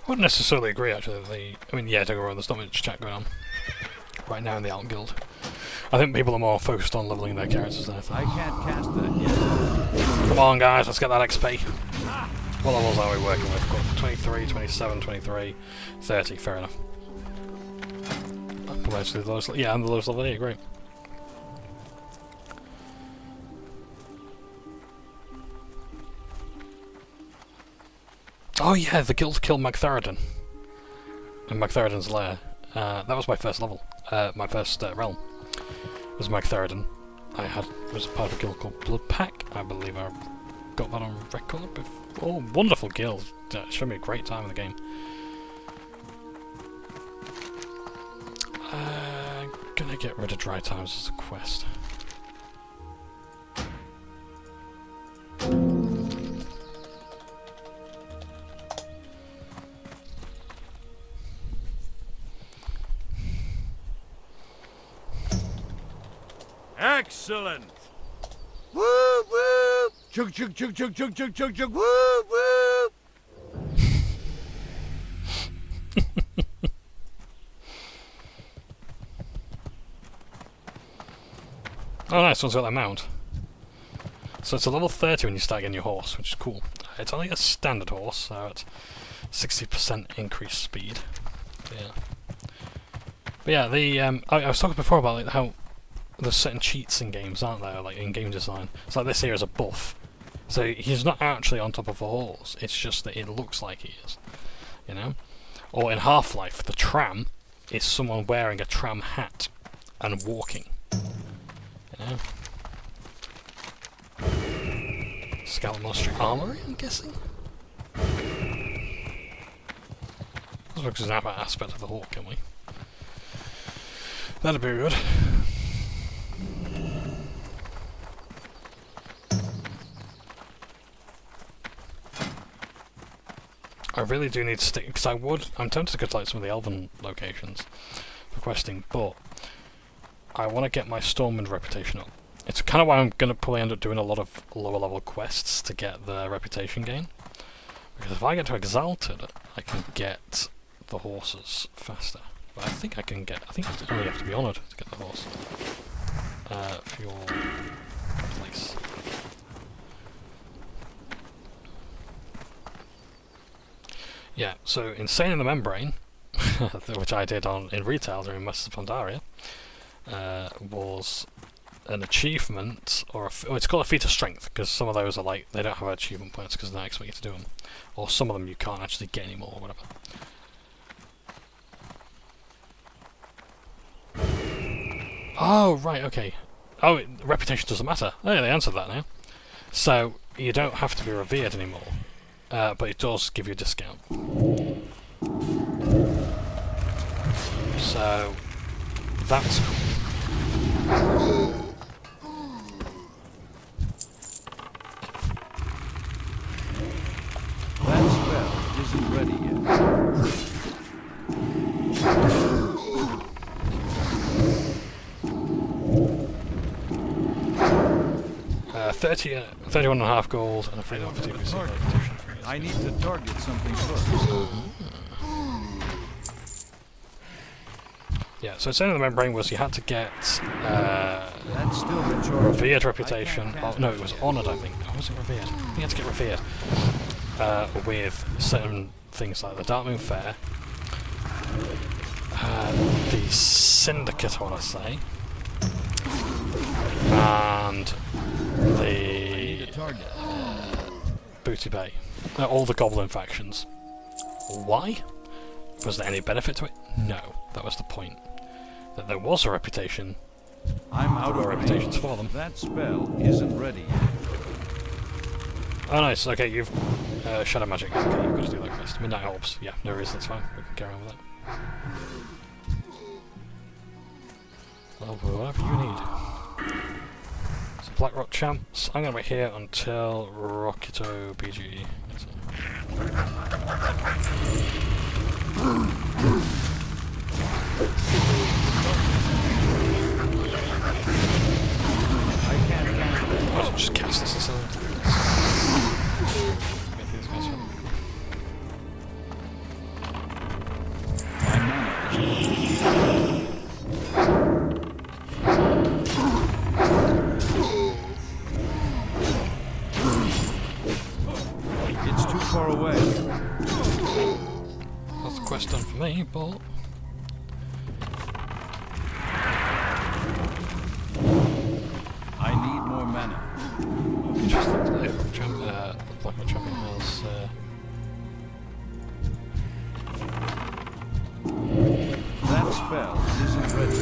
I wouldn't necessarily agree, actually. I mean, yeah, don't get me wrong, there's not much chat going on right now in the Alt Guild. I think people are more focused on leveling their characters than anything. I can't cast that yet. Come on, guys, let's get that XP. What levels are we working with? Got 23, 27, 23, 30, fair enough. Mostly the lowest, yeah, and the lowest level, yeah, great. Oh yeah, the guild killed Magtheridon in Magtheridon's lair. That was my first level. My first realm was Magtheridon. Was part of a guild called Blood Pack. I believe I got that on record before. Oh, wonderful guild. Showed me a great time in the game. Gonna get rid of Dry Times as a quest. Excellent! Whoop whoop! Chug chug chug chug chug chug chug chug whoop whoop! Oh nice, one's got that mount. So it's a level 30 when you start getting your horse, which is cool. It's only a standard horse, so it's 60% increased speed. But yeah, the I was talking before about like how there's certain cheats in games, aren't there, like in game design. It's like this here is a buff. So he's not actually on top of a horse, it's just that it looks like he is. You know? Or in Half-Life, the tram is someone wearing a tram hat and walking. You know? Scout Monastery Armory, I'm guessing? Let's look at an aspect of the hawk, can we? That'd be good. I really do need to stick, because I'm tempted to go to like some of the elven locations for questing, but I want to get my Stormwind reputation up. It's kind of why I'm going to probably end up doing a lot of lower level quests to get the reputation gain. Because if I get to Exalted, I can get the horses faster. But I think I can get, I think you only have to be honoured to get the horse. For your place. Yeah, so Insane in the Membrane, which I did in retail during Masters of Pandaria, was an achievement, or it's called a feat of strength, because some of those are like, they don't have achievement points because they don't expect you to do them. Or some of them you can't actually get anymore, or whatever. Oh, right, okay. Oh, reputation doesn't matter. Oh, yeah, they answered that now. So, you don't have to be revered anymore. But it does give you a discount. So, that's cool. That spell isn't ready yet. 31.5 gold and a free level 50% reputation. I need to target something first. Yeah, so Insane in the Membrane was you had to get That's still the charge. revered reputation. Oh, no, it was honoured, I think. Or was it revered? I think you had to get revered with certain things like the Darkmoon Fair, the Syndicate, I want to say, and the Booty Bay. All the goblin factions. Why? Was there any benefit to it? No, that was the point. That there was a reputation. I'm out of Reputations for them. That spell isn't ready yet. Oh nice, okay, you've... Shadow Magic, okay, you've got to do that quest. Midnight Orbs, yeah, no worries, that's fine. We can carry on with that. Well, whatever you need. So Blackrock Champs, I'm going to be here until Rockito BG. I'll just cast this aside. Get these guys from It's too far away. That's the quest done for me, but... I need more mana. Interesting. Blackrock Champion has... That spell isn't ready.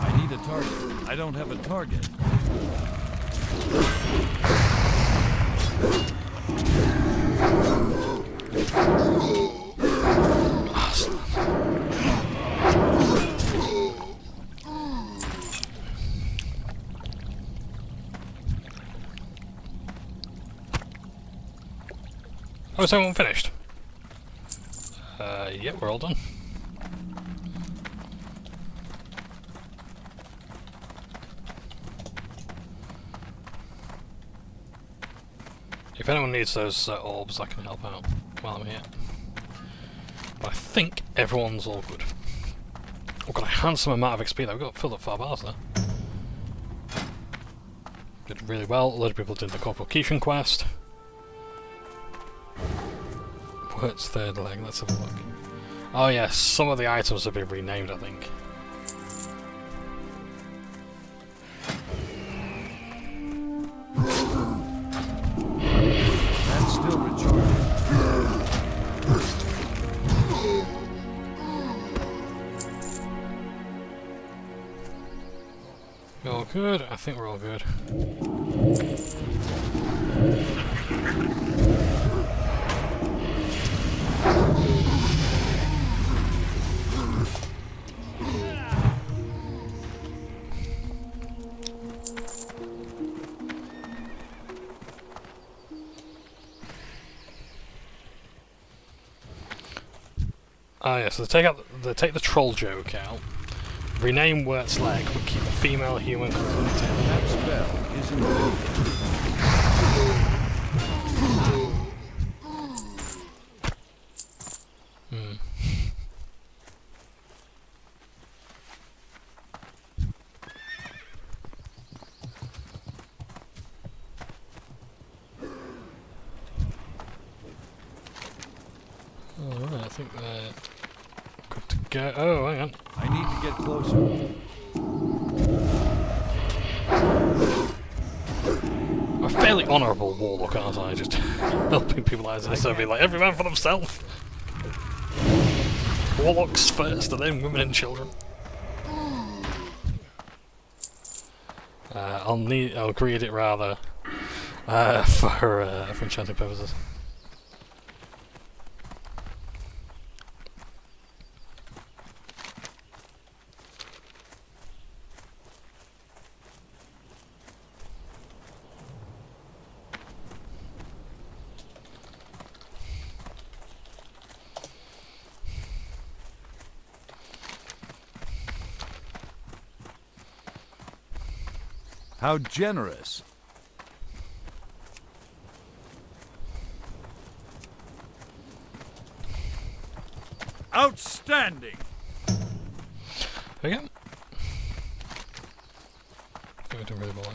I need a target. I don't have a target. Oh, is everyone finished? Yeah, we're all done. If anyone needs those orbs, I can help out while I'm here. But I think everyone's all good. We've got a handsome amount of XP though. We've got filled up 4 bars there. Did really well. A lot of people did the Corporal Keishan quest. What's third leg? Let's have a look. Oh yes, some of the items have been renamed, I think. That's still recharging. We're all good? I think we're all good. Ah yeah, so they take the troll joke out, rename Wirt's leg, but keep the female human component in. That spell isn't ready. Alright, I think they're good to go. Oh, hang on. I need to get closer. I'm a fairly honourable warlock, aren't I? Just helping people out in a survey, like every man for themselves. Warlocks first, and then women and children. I'll create it rather for enchanting purposes. How generous. Outstanding. There we go. Going to really well.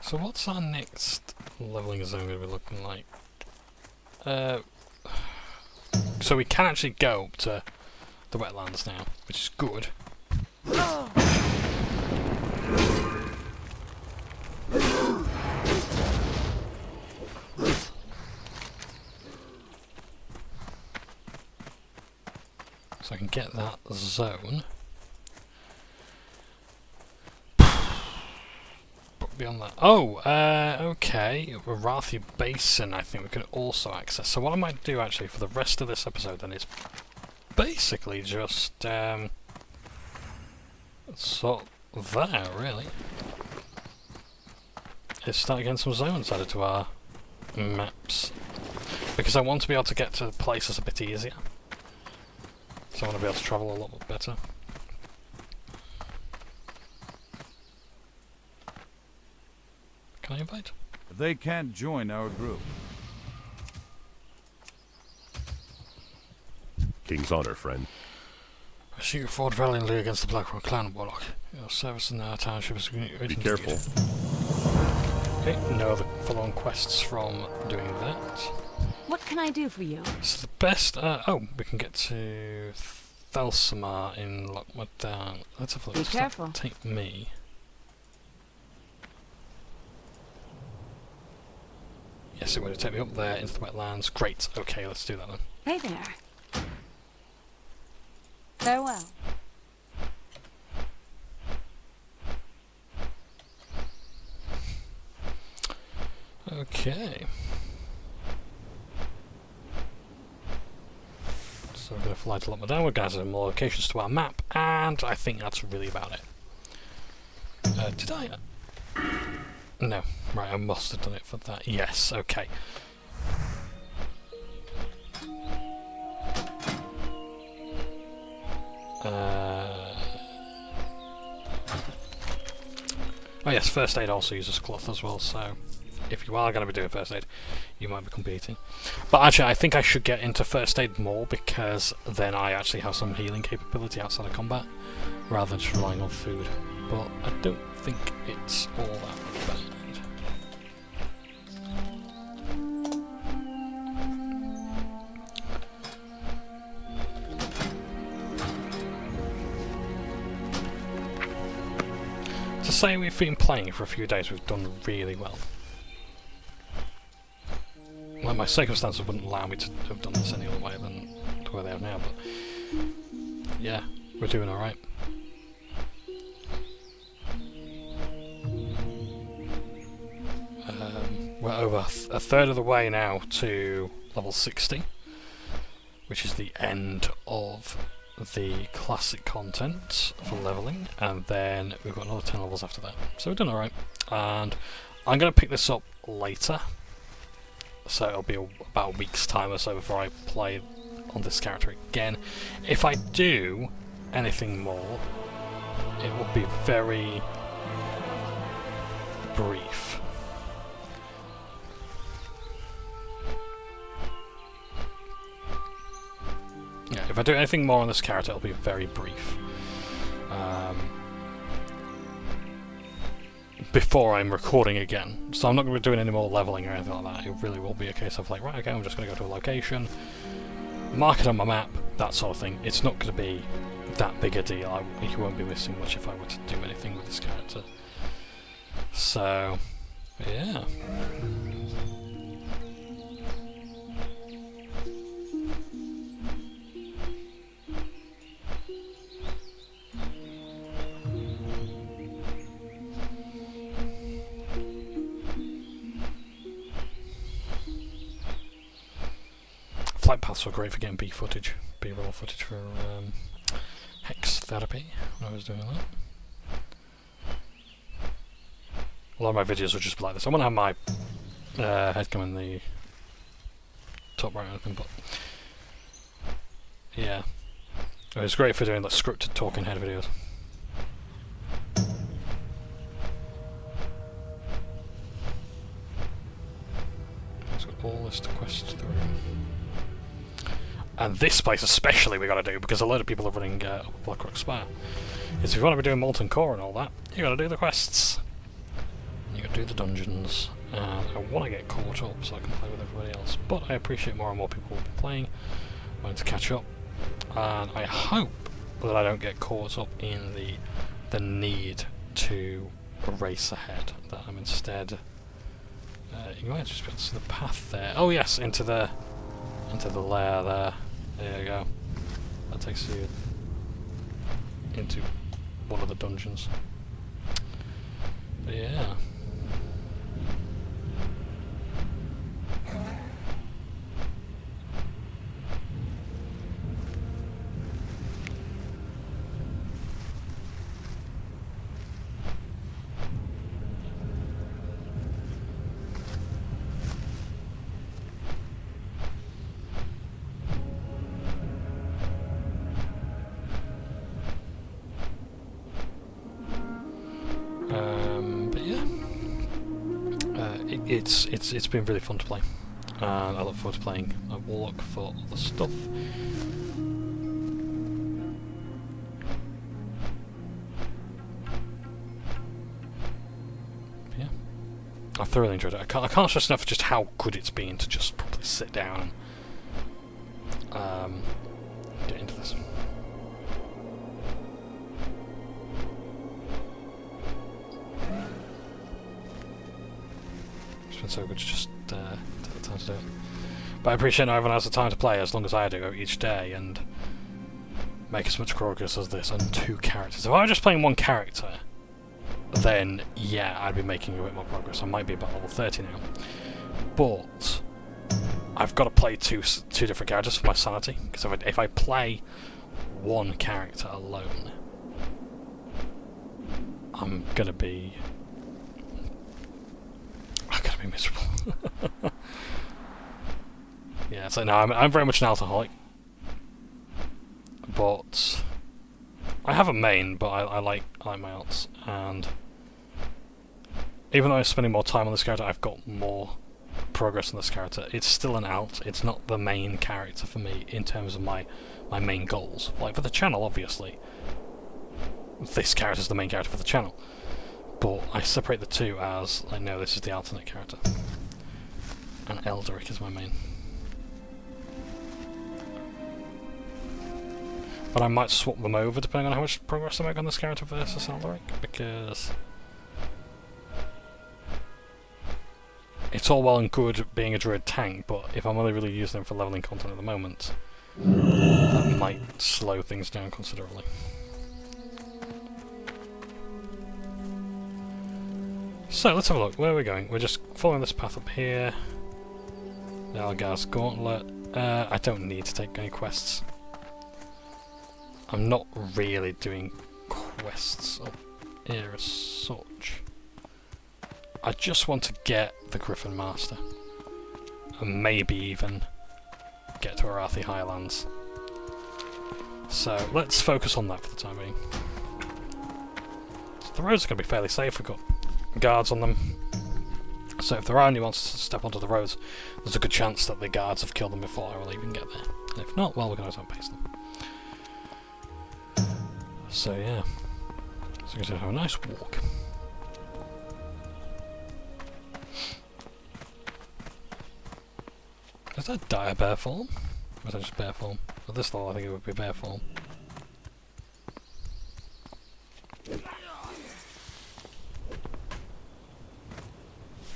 So what's our next leveling zone going to be looking like? So we can actually go up to the wetlands now, which is good. So I can get that zone. But beyond that... Oh! Okay. Warathi Basin I think we can also access. So what I might do actually for the rest of this episode then is basically just... sort of there, really. Is start getting some zones added to our maps. Because I want to be able to get to places a bit easier. So I want to be able to travel a lot better. Can I invite? They can't join our group. King's honor, friend. I see you fought valiantly against the Blackrock clan, Warlock. Your service in our township is... Be careful. Okay, no other follow-on quests from doing that. What can I do for you? So the best... oh, we can get to Thelsamar in Lockmadan. Let's have a look. Be Does that careful. take me? Yes, it would take me up there into the wetlands. Great. Okay, let's do that then. Hey there. Farewell. Okay. So we're going to fly to Lockmadan. We're going to add more locations to our map, and I think that's really about it. Did I? No. Right, I must have done it for that. Yes, okay. Oh yes, first aid also uses cloth as well, so if you are going to be doing first aid, you might be competing. But actually, I think I should get into first aid more, because then I actually have some healing capability outside of combat, rather than just relying on food. But I don't think it's all that bad. To say we've been playing for a few days, we've done really well. Like, my circumstances wouldn't allow me to have done this any other way than the way they have now, but yeah, we're doing alright. We're over a third of the way now to level 60, which is the end of the classic content for leveling, and then we've got another 10 levels after that. So we're doing alright, and I'm going to pick this up later, so it'll be about a week's time or so before I play on this character again. If I do anything more, it will be very brief. Yeah, if I do anything more on this character, it'll be very brief. Before I'm recording again. So I'm not going to be doing any more leveling or anything like that. It really will be a case of like, right, okay, I'm just going to go to a location, mark it on my map, that sort of thing. It's not going to be that big a deal. You won't be missing much if I were to do anything with this character. So, yeah. Flight paths were great for getting B-roll footage for Hex Therapy when I was doing that. A lot of my videos would just be like this. I wouldn't have my head come in the top right or anything, but yeah. It was great for doing like scripted talking head videos. Let's got all this to quest through. And this place especially we gotta do, because a lot of people are running Blackrock Spire. Is if you want to be doing Molten Core and all that, you gotta do the quests. You gotta do the dungeons. and I want to get caught up so I can play with everybody else. But I appreciate more and more people will be playing. I want to catch up, and I hope that I don't get caught up in the need to race ahead. That I'm instead, you might just be able to see the path there. Oh yes, into the lair there. There you go. That takes you into one of the dungeons. But yeah. But yeah, it's been really fun to play, and I look forward to playing a Warlock for other stuff. But yeah, I thoroughly enjoyed it. I can't stress enough just how good it's been to just properly sit down and get into this. So good to just take the time to do it. But I appreciate not everyone has the time to play as long as I do each day and make as much progress as this on 2 characters. If I were just playing 1 character, then yeah, I'd be making a bit more progress. I might be about level 30 now. But I've got to play two different characters for my sanity, because if I play 1 character alone, I'm gonna be miserable. Yeah, so no, I'm very much an alcoholic, but I have a main, but I like my alts, and even though I'm spending more time on this character, I've got more progress on this character. It's still an alt. It's not the main character for me in terms of my main goals. Like for the channel, obviously, this character's the main character for the channel. But I separate the two as, I know this is the alternate character. And Eldrick is my main. But I might swap them over depending on how much progress I make on this character versus Eldrick, because it's all well and good being a druid tank, but if I'm only really using them for leveling content at the moment, that might slow things down considerably. So let's have a look. Where are we going? We're just following this path up here. The Algar's Gauntlet. I don't need to take any quests. I'm not really doing quests up here as such. I just want to get the Griffin Master. And maybe even get to Arathi Highlands. So let's focus on that for the time being. So the roads are going to be fairly safe. We've got guards on them, so if there are anyone wants to step onto the roads, there's a good chance that the guards have killed them before I will even get there. And if not, well, we can always outpace them. So yeah, so we're going to have a nice walk. Is that dire bear form? Or is that just bear form? At this level I think it would be bear form.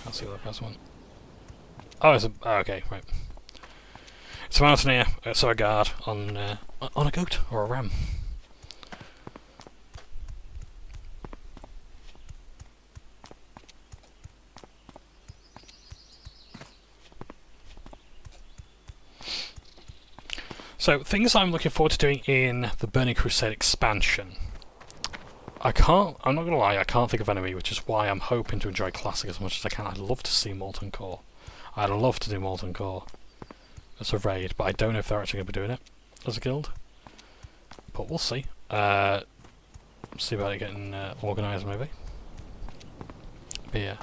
Can't see what that first one. Oh, it's a... Oh, okay, right. It's a mountaineer, so a guard on a goat or a ram. So, things I'm looking forward to doing in the Burning Crusade expansion. I'm not gonna lie, I can't think of enemy, which is why I'm hoping to enjoy Classic as much as I can. I'd love to see Molten Core. I'd love to do Molten Core as a raid, but I don't know if they're actually going to be doing it as a guild. But we'll see. See about it getting organised, maybe. But yeah.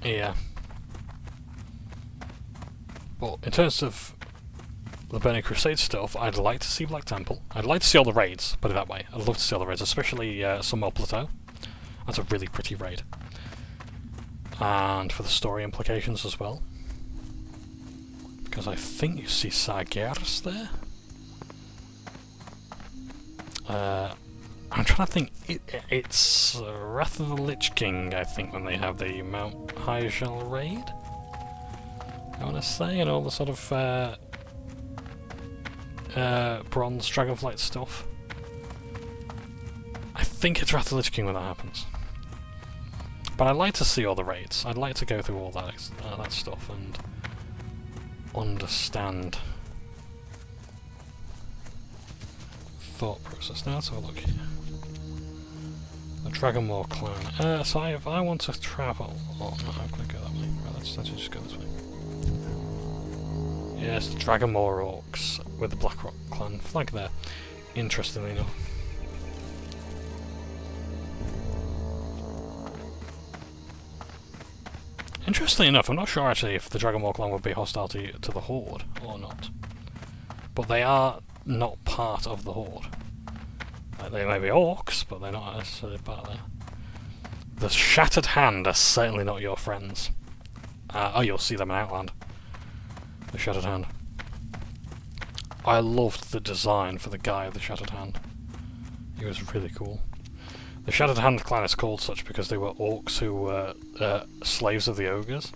Yeah. But in terms of the Burning Crusade stuff, I'd like to see Black Temple. I'd like to see all the raids, put it that way. I'd love to see all the raids, especially Sunmore Plateau. That's a really pretty raid. And for the story implications as well. Because I think you see Sargeras there. I'm trying to think. It's Wrath of the Lich King, I think, when they have the Mount Hyjal raid. I want to say, and all the sort of bronze dragonflight stuff. I think it's Wrath of the Lich King when that happens. But I'd like to see all the raids. I'd like to go through all that stuff and understand thought process. Now let's have a look here. The Dragonmore clan. So if I want to travel... Oh no, I'm going to go that way. Right, let's just go this way. Yes, the Dragonmore Orcs with the Blackrock clan flag there. Interestingly enough. Interestingly enough, I'm not sure actually if the Dragonmore clan would be hostile to the Horde or not. But they are not part of the Horde. Like, they may be orcs, but they're not necessarily part of that. The Shattered Hand are certainly not your friends. Oh, you'll see them in Outland. The Shattered Hand. I loved the design for the guy of the Shattered Hand. He was really cool. The Shattered Hand clan is called such because they were orcs who were slaves of the ogres.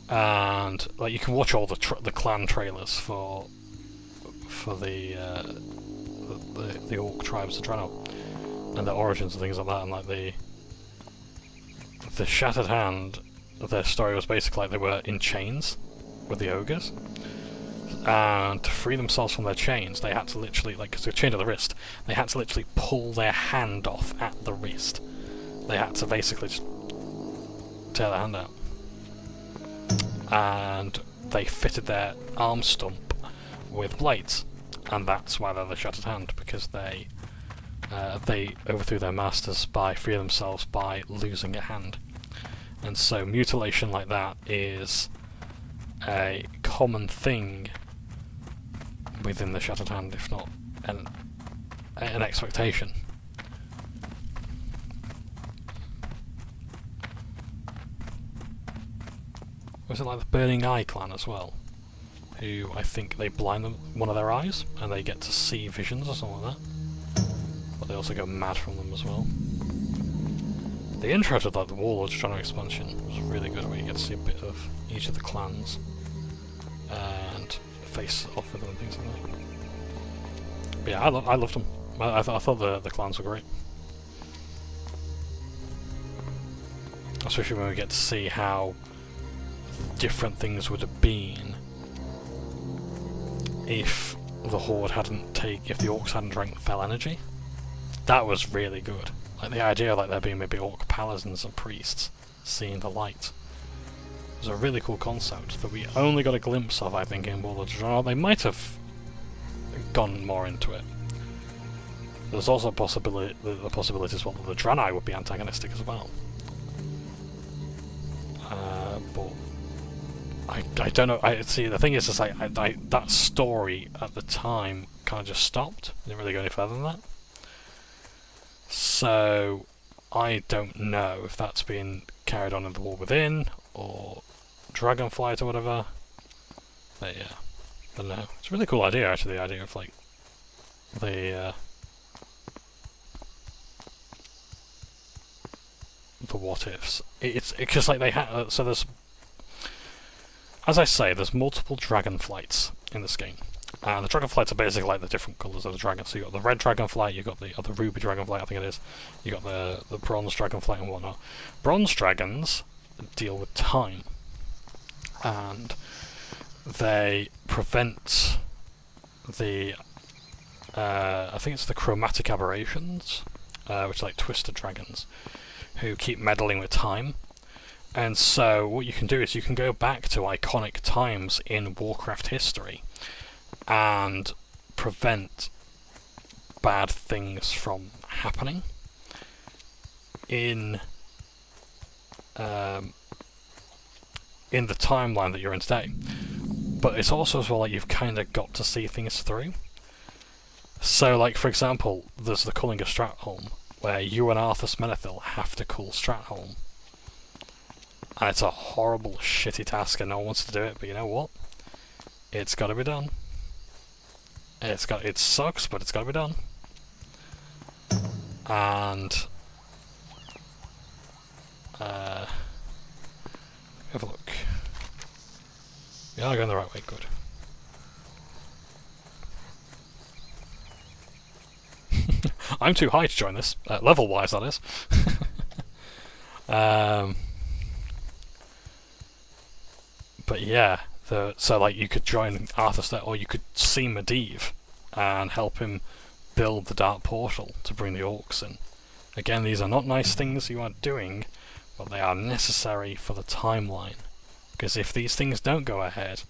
And like you can watch all the clan trailers for the orc tribes of Draenor and their origins and things like that, and like the Shattered Hand, their story was basically like they were in chains with the ogres, and to free themselves from their chains they had to literally, like, because they're chained to the wrist, they had to literally pull their hand off at the wrist. They had to basically just tear their hand out, and they fitted their arm stump with blades. And that's why they're the Shattered Hand, because they overthrew their masters by freeing themselves by losing a hand. And so mutilation like that is a common thing within the Shattered Hand, if not an expectation. Was it like the Burning Eye clan as well? Who I think they blind them one of their eyes and they get to see visions or something like that. But they also go mad from them as well. The intro to like the Warlords Draenor expansion was really good, where you get to see a bit of each of the clans and face off with them and things like that. But yeah, I loved them. I thought the clans were great. Especially when we get to see how different things would have been if the Horde hadn't if the Orcs hadn't drank the Fell Energy. That was really good. Like the idea like there being maybe Orc paladins and priests seeing the light. It was a really cool concept that we only got a glimpse of, I think, in Warlords of Draenor. They might have gone more into it. There's also the possibility as well that the Draenei would be antagonistic as well. But I don't know. See, the thing is, that story at the time kind of just stopped. It didn't really go any further than that. So I don't know if that's been carried on in The War Within or Dragonflight or whatever. But yeah, I don't know. It's a really cool idea, actually. The idea of like the what ifs. It's just like they have. So there's. As I say, there's multiple dragonflights in this game. And the dragonflights are basically like the different colours of the dragon. So you've got the red dragonflight, you've got the ruby dragonflight, I think it is. You've got the bronze dragonflight and whatnot. Bronze dragons deal with time. And they prevent the... I think it's the chromatic aberrations, which are like twisted dragons, who keep meddling with time. And so what you can do is you can go back to iconic times in Warcraft history and prevent bad things from happening. In in the timeline that you're in today. But it's also as well like you've kind of got to see things through. So, like, for example, there's the culling of Stratholme, where you and Arthas Menethil have to cull Stratholme. And it's a horrible, shitty task and no one wants to do it, but you know what? It's gotta be done. It sucks, but it's gotta be done. And... have a look. We are going the right way, good. I'm too high to join this, level-wise that is. But yeah, so like you could join Arthas there, or you could see Medivh and help him build the Dark Portal to bring the Orcs in. Again, these are not nice things you are doing, but they are necessary for the timeline. Because if these things don't go ahead,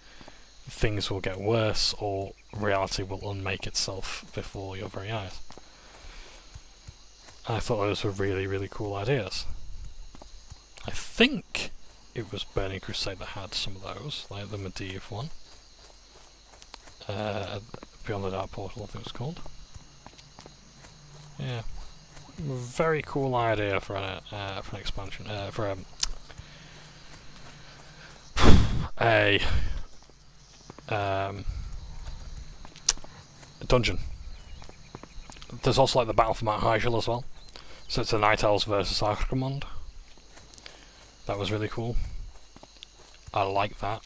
things will get worse, or reality will unmake itself before your very eyes. I thought those were really, really cool ideas. I think it was Burning Crusade that had some of those, like the Medivh one. Beyond the Dark Portal, I think it was called. Yeah. Very cool idea for an expansion, for a dungeon. There's also like the Battle for Mount Hyjal as well. So it's the Night Elves versus Archimonde. That was really cool. I like that.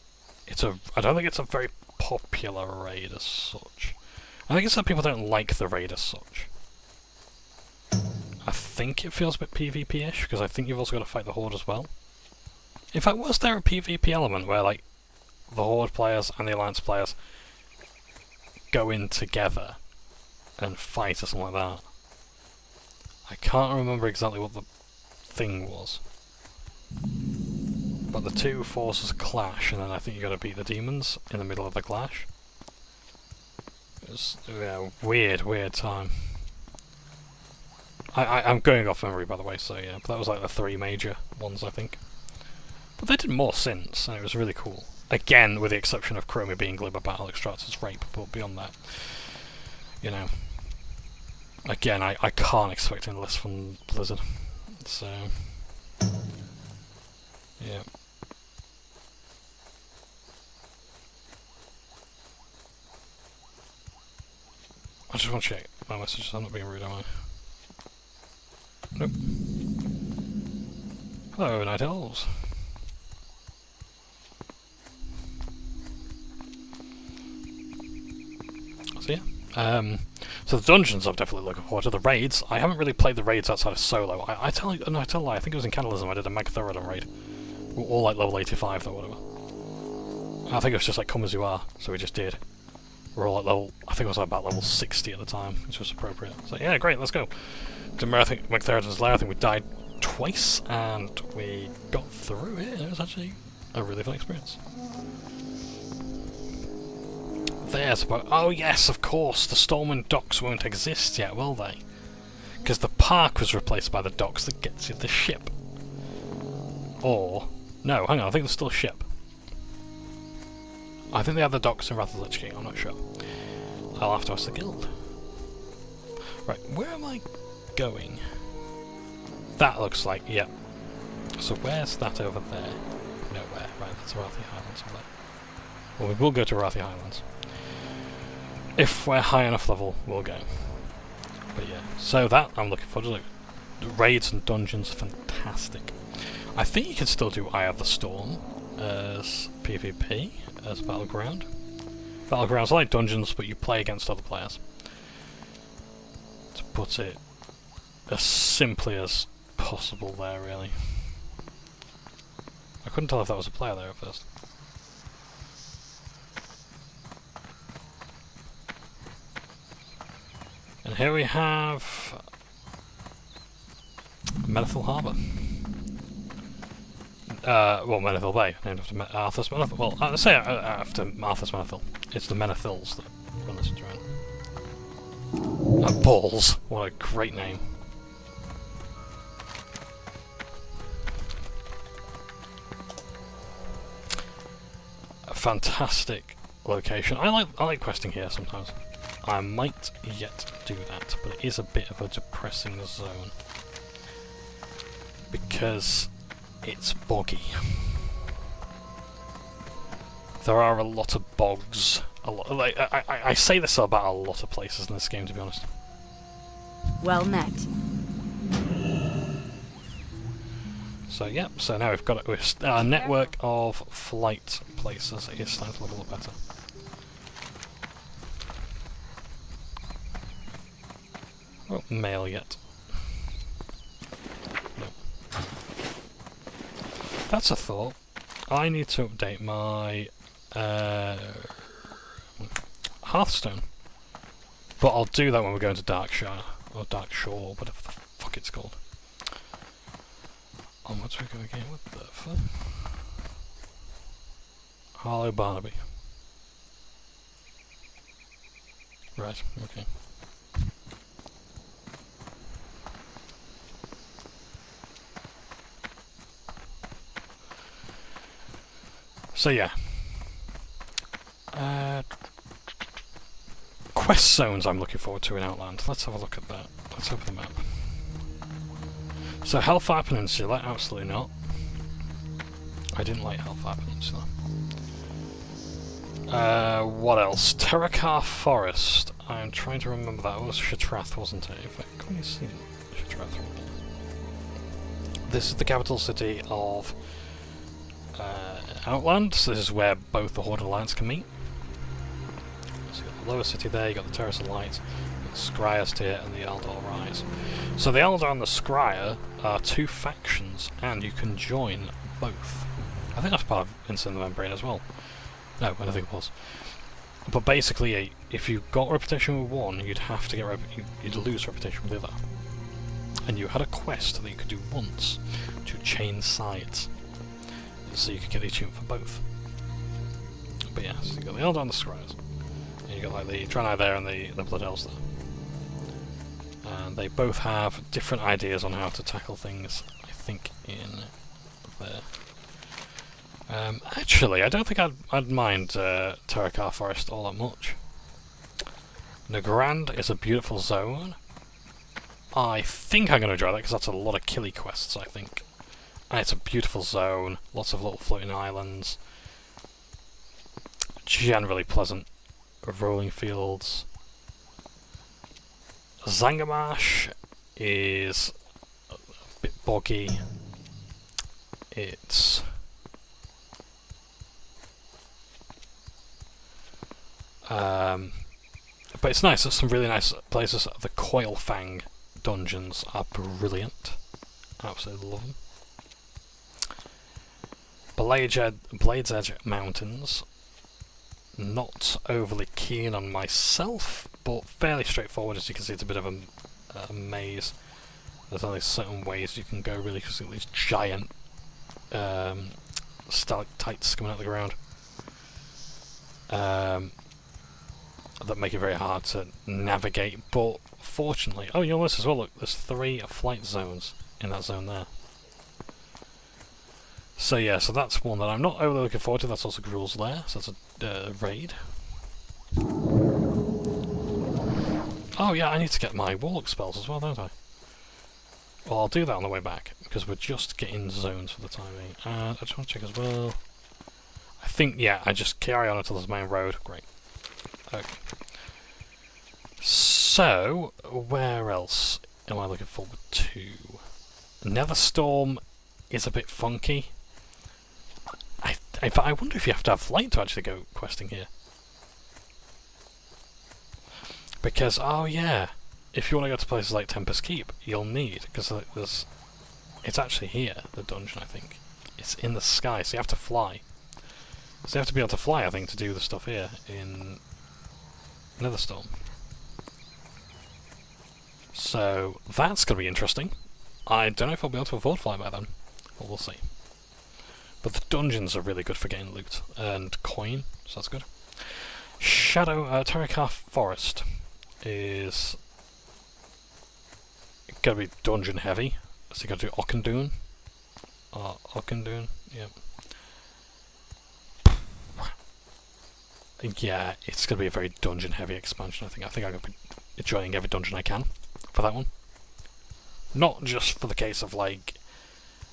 I don't think it's a very popular raid as such. I think it's that people don't like the raid as such. I think it feels a bit PvP-ish, because I think you've also got to fight the Horde as well. In fact, was there a PvP element where, like, the Horde players and the Alliance players go in together and fight or something like that? I can't remember exactly what the thing was. But the two forces clash, and then I think you got to beat the demons in the middle of the clash. It was a weird time. I'm going off memory, by the way, so yeah, but that was like the 3 major ones, I think. But they did more since, and it was really cool. Again, with the exception of Chromie being Glimmer Battle Extractor's Rape, but beyond that, you know. Again, I can't expect any less from Blizzard, so... yeah. I just want to check my messages, I'm not being rude, am I? Nope. Hello, Night Elves. So yeah. So the dungeons I'm definitely looking forward to. The raids, I haven't really played the raids outside of solo. I tell a lie, I think it was in Cannibalism I did a Magtheridon raid. We're all like level 85 or whatever. I think it was just like come as you are, so we just did. We're all at level, I think it was about level 60 at the time, which was appropriate. So yeah, great, let's go. I think Magtheridon's lair, I think we died twice, and we got through it. It was actually a really fun experience. There's about... oh yes, of course, the Stormwind docks won't exist yet, will they? Because the park was replaced by the docks that gets you the ship. Or... no, hang on, I think there's still a ship. I think they have the docks in Wrath of the Lich King, I'm not sure. I'll have to ask the guild. Right, where am I going? That looks like... yeah. So where's that over there? Nowhere. Right, that's Arathi Highlands over there. Well, we will go to Arathi Highlands. If we're high enough level, we'll go. But yeah, so that I'm looking forward to. Like, the raids and dungeons are fantastic. I think you can still do Eye of the Storm as PvP, as Battleground. Battlegrounds are like dungeons, but you play against other players. To put it as simply as possible there, really. I couldn't tell if that was a player there at first. And here we have Menethil Harbour. Well, Menethil Bay, named after Arthas Menethil. Well, I say after Arthas Menethil. It's the Menethils that run this terrain. Balls! What a great name. fantastic location. I like questing here sometimes. I might yet do that, but it is a bit of a depressing zone because it's boggy. There are a lot of bogs. Like I say this about a lot of places in this game, to be honest. Well met. So yeah, so now we've got a network of flight places. It is starting to look a lot better. Oh, mail yet. No. That's a thought. I need to update my Hearthstone. But I'll do that when we're going to Darkshire, or Darkshore, whatever the fuck it's called. Onwards we go again with the fun. Hello, Barnaby. Right, okay. So yeah. Quest zones I'm looking forward to in Outland. Let's have a look at that. Let's open the map. So Hellfire Peninsula, absolutely not. I didn't like Hellfire Peninsula. What else? Terrakar Forest. I'm trying to remember that. It was Shatrath, wasn't it? If I can you see Shatrath. This is the capital city of Outland. So this is where both the Horde and Alliance can meet. So you've got the lower city there, you've got the Terrace of Light, the Scryer's Tier, and the Eldar Rise. So the Eldar and the Scryer are two factions, and you can join both. I think that's part of Inside the Membrane as well. No, I don't think it was. But basically, if you got reputation with one, you'd have to get you'd lose reputation with the other. And you had a quest that you could do once to chain sides, so you could get the achievement for both. But yeah, so you got the Eldar and the Scryers, and you got like the Draenei there and the Blood Elves there. And they both have different ideas on how to tackle things, I think, in there. Actually, I don't think I'd mind Terrakar Forest all that much. Nagrand is a beautiful zone. I think I'm going to try that because that's a lot of killy quests, I think. And it's a beautiful zone, lots of little floating islands. Generally pleasant. Rolling fields. Zangamash is a bit boggy. It's but it's nice. There's some really nice places. The Coilfang dungeons are brilliant. Absolutely love them. Blade's Edge Mountains. Not overly keen on myself, but fairly straightforward. As you can see, it's a bit of a maze. There's only certain ways you can go, really, because you've got these giant stalactites coming out of the ground. That make it very hard to navigate, but fortunately... Oh, you'll notice as well, look, there's 3 flight zones in that zone there. So yeah, so that's one that I'm not overly looking forward to. That's also Gruul's Lair, so that's a raid. Oh yeah, I need to get my Warlock spells as well, don't I? Well, I'll do that on the way back, because we're just getting zones for the time being. And I just want to check as well... I think, yeah, I just carry on until there's main road. Great. Okay. So, where else am I looking forward to? Netherstorm is a bit funky. I wonder if you have to have flight to actually go questing here. Because, oh yeah, if you want to go to places like Tempest Keep, you'll need, because there's... It's actually here, the dungeon, I think. It's in the sky, so you have to fly. So you have to be able to fly, I think, to do the stuff here in Netherstorm. So that's going to be interesting. I don't know if I'll be able to afford fly by then, but we'll see. But the dungeons are really good for getting loot and coin, so that's good. Terrakar Forest is going to be dungeon heavy. So you're going to do Auchendoon. Auchendoon, yeah. yeah, it's going to be a very dungeon-heavy expansion. I think I'm going to be enjoying every dungeon I can for that one. Not just for the case of like,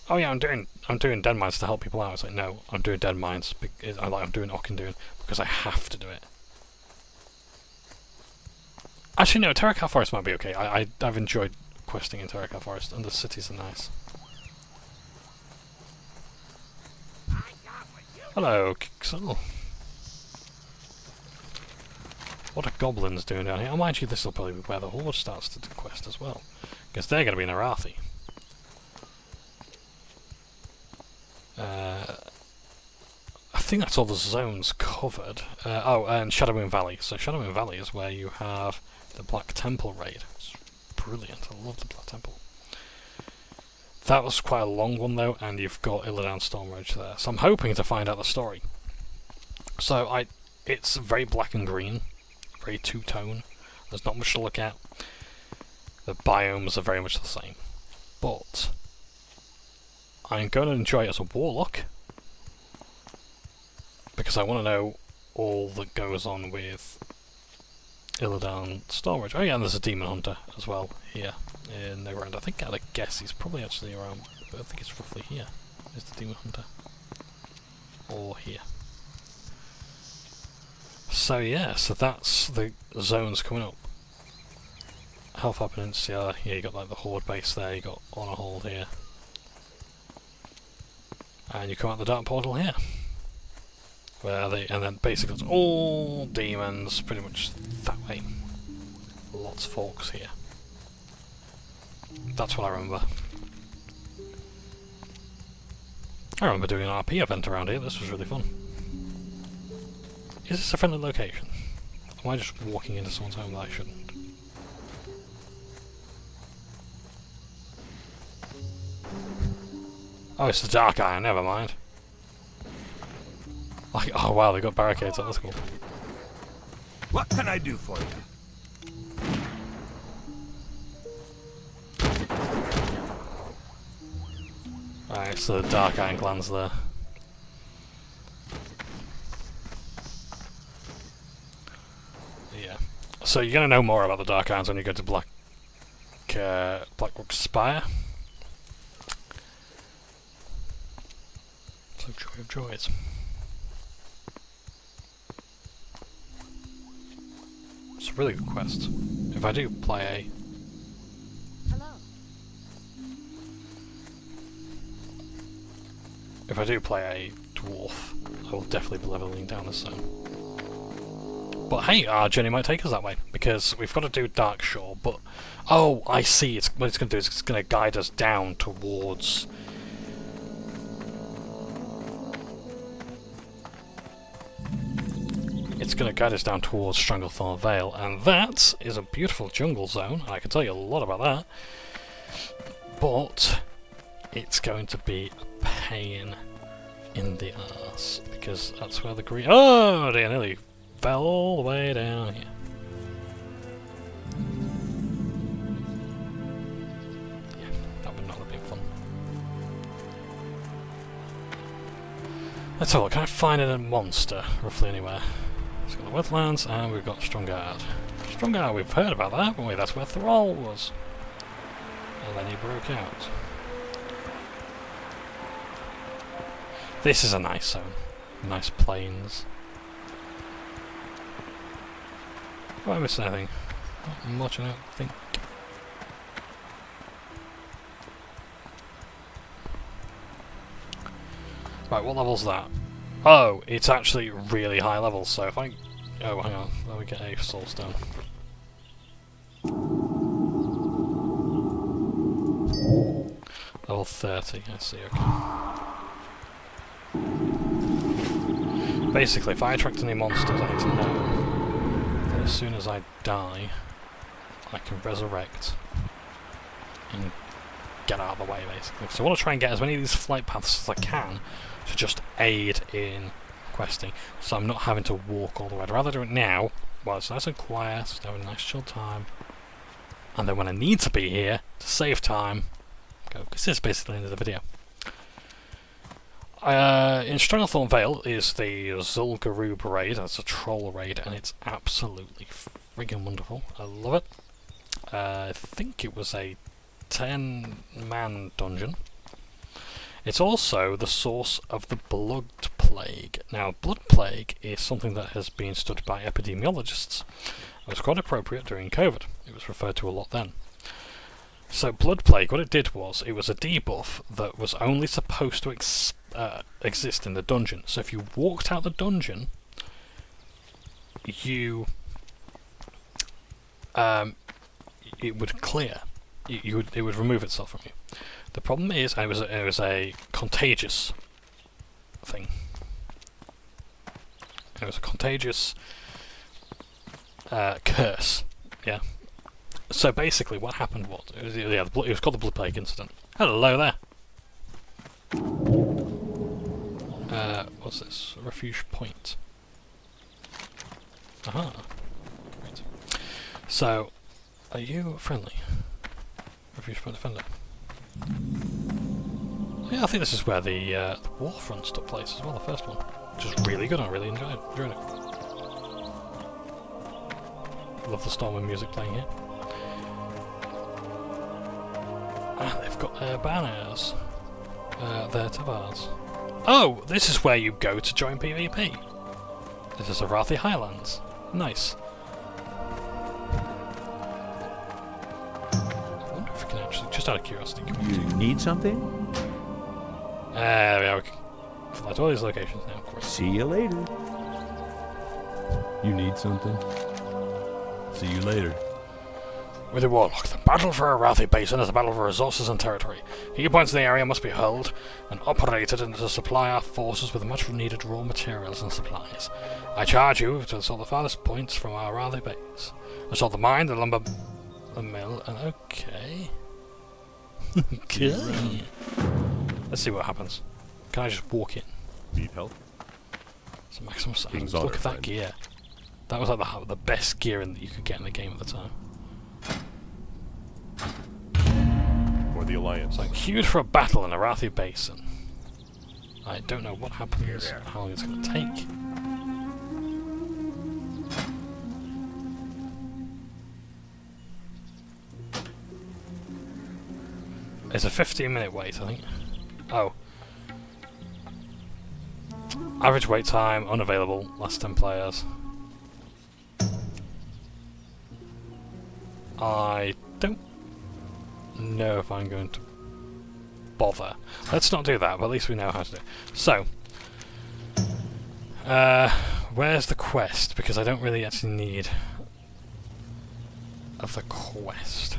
oh yeah, I'm doing dead mines to help people out. It's like, no, I'm doing dead mines. I'm doing Ockendune because I have to do it. Actually, no, Terracow Forest might be okay. I've enjoyed questing in Terracow Forest, and the cities are nice. Hello, Kixel. What are goblins doing down here? Oh, mind you, this will probably be where the Horde starts to quest as well, because they're going to be in Arathi. I think that's all the zones covered. Oh, and Shadowfang Valley. So Shadowfang Valley is where you have the Black Temple raid. It's brilliant. I love the Black Temple. That was quite a long one though, and you've got Illidan Stormrage there. So I'm hoping to find out the story. So it's very black and green, very two-tone. There's not much to look at. The biomes are very much the same. But I'm going to enjoy it as a warlock, because I want to know all that goes on with Illidan Stormrage. Oh yeah, and there's a Demon Hunter as well here in the ground. I think I'd guess he's probably actually around, but I think it's roughly here. Is the Demon Hunter. Or here. So yeah, so that's the zones coming up. Hellfire Peninsula, yeah, you got like the Horde base there, you got Honor Hold here. And you come out the Dark Portal here. And then basically it's all demons, pretty much that way. Lots of folks here. That's what I remember. I remember doing an RP event around here, this was really fun. Is this a friendly location? Or am I just walking into someone's home that I shouldn't? Oh, it's the Dark Iron, never mind. Like, oh wow, they got barricades up, that's cool. What can I do for you? Alright, so the Dark Iron Clan's there. Yeah. So you're going to know more about the Dark Irons when you go to Blackrock Spire. So joy of joys. It's a really good quest. If I do play Hello. If I do play a dwarf, I will definitely be leveling down this zone. But hey, our journey might take us that way, because we've got to do Darkshore, but... Oh, I see, what it's going to do is it's going to guide us down towards... It's going to guide us down towards Stranglethorn Vale, and that is a beautiful jungle zone, and I can tell you a lot about that. But it's going to be a pain in the arse, because that's where the green... Oh, dear, nearly fell all the way down here. Yeah, that would not have been fun. Let's have a look. Can I find a monster, roughly anywhere? We've got the wetlands, and we've got Strongard. Strongard, we've heard about that, haven't we? That's where Thrall was. And then he broke out. This is a nice zone. Nice plains. Have I missed anything? Not much, I don't think. Right, what level's that? Oh, it's actually really high level, so if I... Oh, hang on, let me get a soul stone. Level 30, I see, okay. Basically, if I attract any monsters, I need to know that as soon as I die, I can resurrect and get out of the way, basically. So I want to try and get as many of these flight paths as I can to just aid in questing, so I'm not having to walk all the way. I'd rather do it now, while it's nice and quiet, so I have a nice chill time, and then when I need to be here, to save time, go, because this is basically the end of the video. In Stranglethorn Vale is the Zul'Gurub raid. That's a troll raid, and it's absolutely friggin' wonderful. I love it. I think it was a 10-man dungeon. It's also the source of the Blood Plague. Now, Blood Plague is something that has been studied by epidemiologists. It was quite appropriate during COVID. It was referred to a lot then. So, Blood Plague, what it did was, it was a debuff that was only supposed to exist in the dungeon. So if you walked out the dungeon, it would clear. It would remove itself from you. The problem is, it was a contagious thing. It was a contagious curse. Yeah. So basically, what happened was, it was called the Blood Plague incident. Hello there. What's this? Refuge point. Aha. Great. So, are you friendly? Refuge point defender. Yeah, I think this is where the Warfronts took place as well, the first one. Which was really good, I really enjoyed it. Love the storm and music playing here. Ah, they've got their banners. Their tabards. Oh, this is where you go to join PvP. This is Arathi Highlands. Nice. I wonder if we can actually, just out of curiosity, can we You need something? there we are. We can fly to all these locations now. Great. See you later. You need something? See you later. Withywarlock. The battle for Arathi Basin is a battle for resources and territory. Key points in the area must be held and operated to supply our forces with much needed raw materials and supplies. I charge you to assault the farthest points from our Arathi base. Assault the mine, the lumber, the mill, and okay. Okay. Let's see what happens. Can I just walk in? Need help? It's a maximum size. King's Look honor, at that friend. gear. That was like the best gear that you could get in the game at the time. For the Alliance. It's like queued for a battle in Arathi Basin. I don't know what happens, how long it's going to take. It's a 15-minute wait, I think. Oh. Average wait time, unavailable, last 10 players. I don't know if I'm going to bother. Let's not do that, but at least we know how to do it. So, where's the quest? Because I don't really actually need of the quest.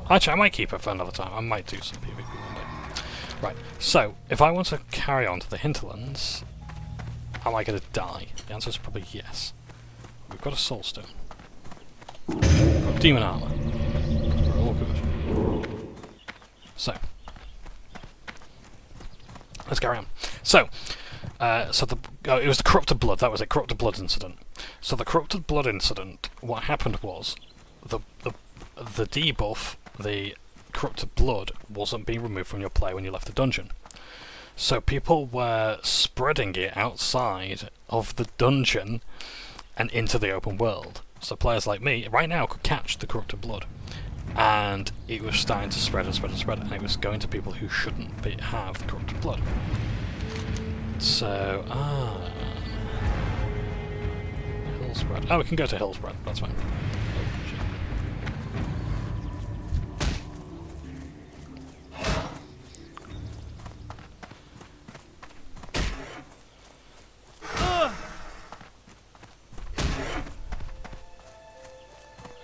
Actually, I might keep it for another time. I might do some PvP one day. Right, so, if I want to carry on to the hinterlands, am I going to die? The answer is probably yes. We've got a soulstone. We've got demon armor. All good. So, let's carry on. So, it was the corrupted blood. That was a corrupted blood incident. So the corrupted blood incident. What happened was the debuff, the corrupted blood, wasn't being removed from your play when you left the dungeon. So people were spreading it outside of the dungeon and into the open world. So players like me, right now, could catch the corrupted blood. And it was starting to spread and spread and spread, and it was going to people who shouldn't have the corrupted blood. So, Hillspread. Oh, we can go to Hillspread, that's fine.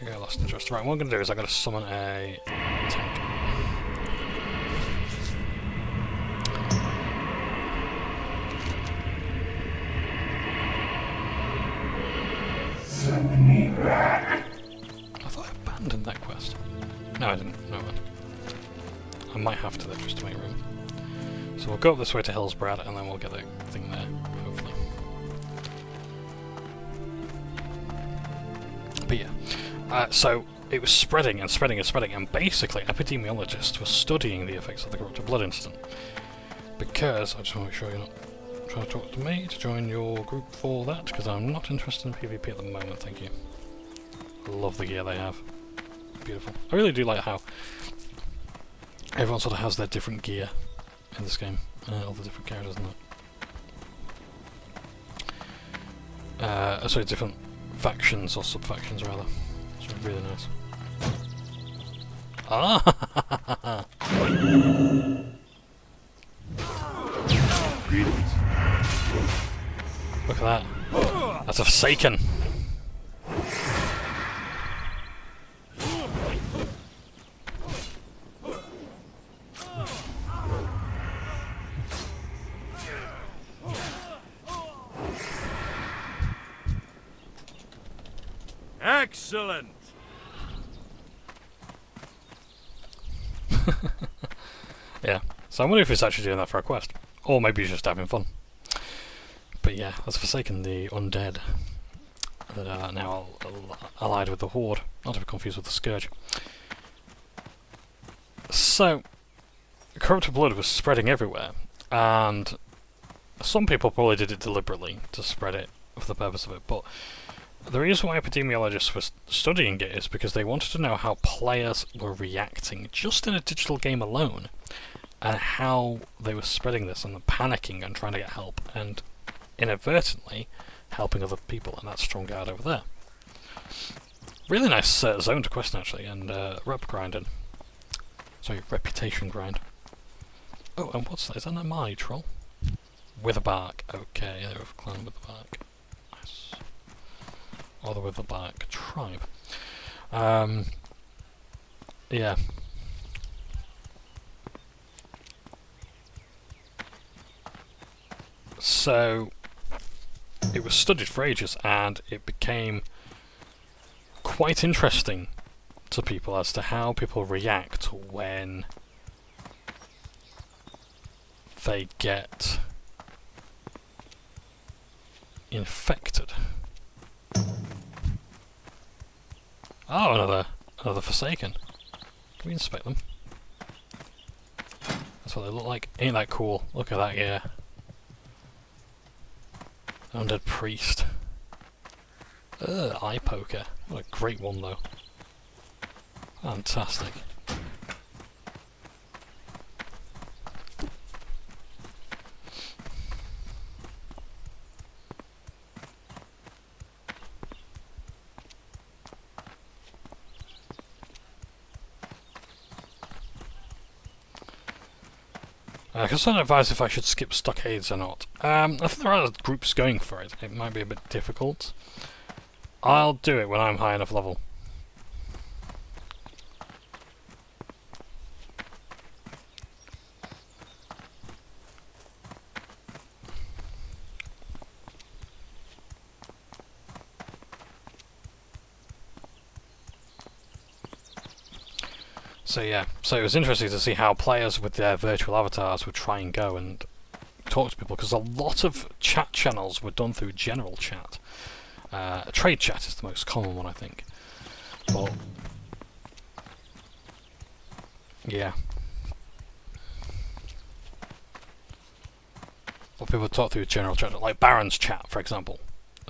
Okay, lost interest. Right, what I'm going to do is I'm going to summon a tank. Send me back. I thought I abandoned that quest. No, I didn't. No, I might have to, though, just to make room. So we'll go up this way to Hillsbrad, and then we'll get the thing there, hopefully. But yeah. So it was spreading and spreading and spreading, and basically epidemiologists were studying the effects of the corrupted blood incident. Because, I just want to make sure you're not trying to talk to me to join your group for that, because I'm not interested in PvP at the moment, thank you. I love the gear they have. Beautiful. I really do like how everyone sort of has their different gear in this game. All the different characters and that. Sorry, different factions or sub-factions rather. It's really nice. Ah! Greetings. Look at that. That's a Forsaken. Excellent! Yeah. So I wonder if he's actually doing that for a quest. Or maybe he's just having fun. But yeah, that's Forsaken, the undead that are now allied with the Horde. Not to be confused with the Scourge. So, corrupted blood was spreading everywhere, and some people probably did it deliberately to spread it for the purpose of it, but the reason why epidemiologists were studying it is because they wanted to know how players were reacting just in a digital game alone, and how they were spreading this and panicking and trying to get help, and inadvertently helping other people, and that's Strong Guard over there. Really nice zone to quest actually, and rep grinding. Sorry, reputation grind. Oh, and what's that? Is that a Mali troll? Withybark. Okay, they're of clan Withybark. Nice. Or the Withybark tribe. Yeah. So it was studied for ages, and it became quite interesting to people as to how people react when they get infected. Oh, another Forsaken. Can we inspect them? That's what they look like. Ain't that cool? Look at that, yeah. Undead Priest. Eye Poker. What a great one though. Fantastic. Because I don't advise if I should skip stockades or not. I think there are groups going for it. It might be a bit difficult. I'll do it when I'm high enough level. So yeah, so it was interesting to see how players with their virtual avatars would try and go and talk to people, because a lot of chat channels were done through general chat. Trade chat is the most common one, I think. But yeah, well, people talk through general chat, like Barons chat, for example.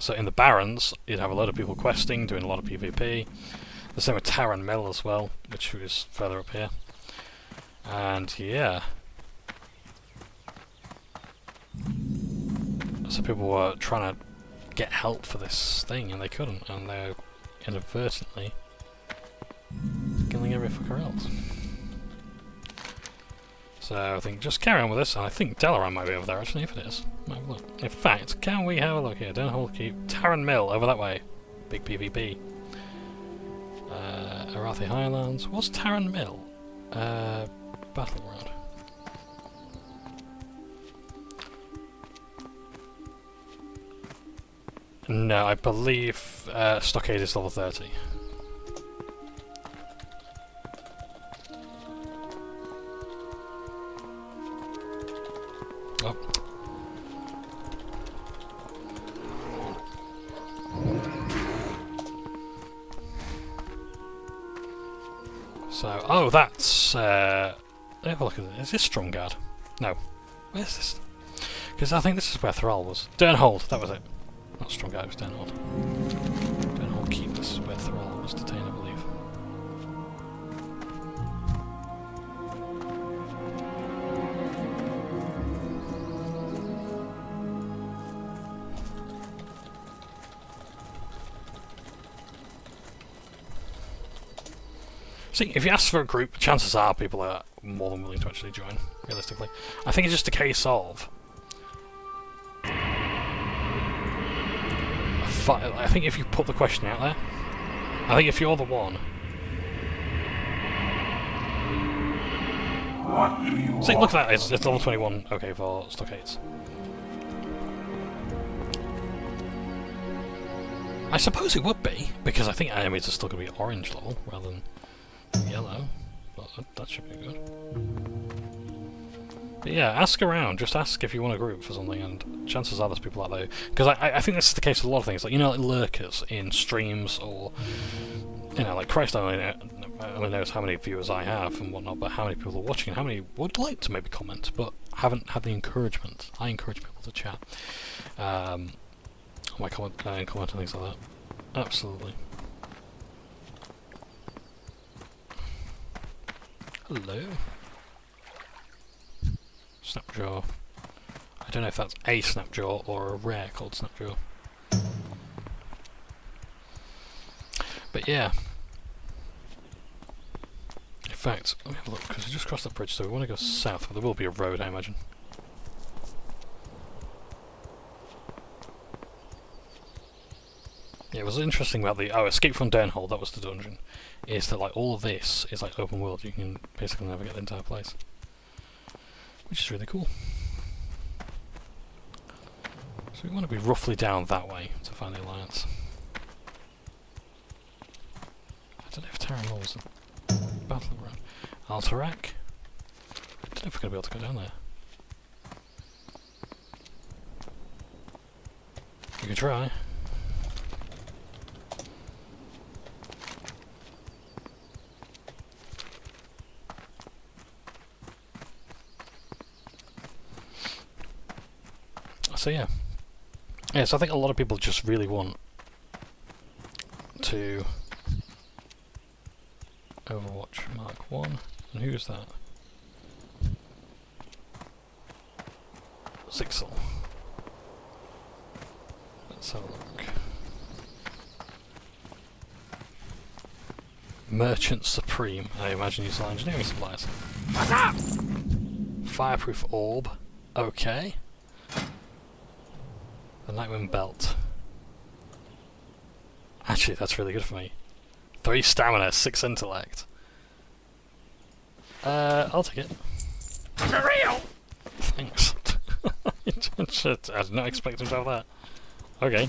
So in the Barons, you'd have a lot of people questing, doing a lot of PvP. The same with Taran Mill as well, which is further up here. And yeah. So people were trying to get help for this thing and they couldn't, and they're inadvertently killing every fucker else. So I think just carry on with this, and I think Dalaran might be over there actually, if it is. Might have a look. In fact, can we have a look here? Dunhold Keep, Taran Mill, over that way. Big PvP. Arathi Highlands. What's Taran Mill? Battleground. No, I believe Stockade is level 30. Oh. So, oh, that's... have a look at it. Is this Stromgarde? No. Where's this? Because I think this is where Thrall was. Durnhold, that was it. Not Stromgarde, it was Durnhold. Durnhold Keep, this is where Thrall was detained, I believe. See, if you ask for a group, chances are people are more than willing to actually join, realistically. I think it's just a case of... I think if you put the question out there, I think if you're the one... See, look at that, it's level 21, okay, for Stockades. I suppose it would be, because I think enemies are still going to be orange level, rather than yellow. But that should be good. But yeah, ask around. Just ask if you want a group for something, and chances are there's people out there. Because I think this is the case with a lot of things. Like, you know, like lurkers in streams, or, you know, like Christ only knows how many viewers I have and whatnot, but how many people are watching, and how many would like to maybe comment, but haven't had the encouragement. I encourage people to chat. On my comment and things like that. Absolutely. Hello. Snapjaw. I don't know if that's a Snapjaw or a rare called Snapjaw. But yeah. In fact, let me have a look, because we just crossed the bridge, so we want to go south, but there will be a road, I imagine. Yeah, what's interesting about the Escape from Durnhold, that was the dungeon, is that like all of this is like open world. You can basically navigate the entire place, which is really cool. So we want to be roughly down that way to find the Alliance. I don't know if Terran was a battleground. Alterac. I don't know if we're going to be able to go down there. We could try. So yeah. Yeah, so I think a lot of people just really want to Overwatch Mark 1. And who's that? Zixel. Let's have a look. Merchant Supreme. I imagine you sell engineering supplies. Fireproof Orb. Okay. The Nightwind Belt. Actually, that's really good for me. 3 stamina, 6 intellect. I'll take it. For real? Thanks. I did not expect him to have that. Okay.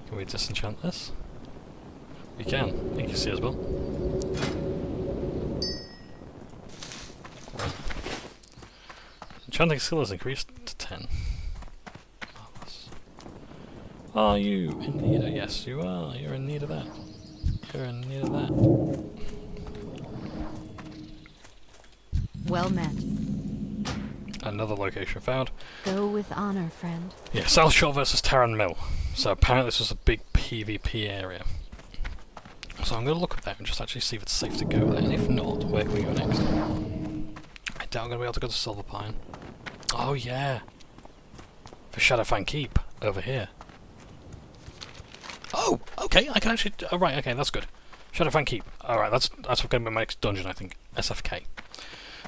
Can we disenchant this? We can. You can see as well. Enchanting skill is increased to 10. Are you in need of... Yes, you are. You're in need of that. You're in need of that. Well met. Another location found. Go with honor, friend. Yeah, South Shore versus Terran Mill. So apparently this was a big PvP area. So I'm going to look at that and just actually see if it's safe to go there. And if not, where can we go next? I doubt I'm going to be able to go to Silver Pine. Oh yeah. For Shadowfang Keep, over here. Oh, okay, I can actually... Oh, right, okay, that's good. Shadowfang Keep. Alright, that's going to be my next dungeon, I think. SFK.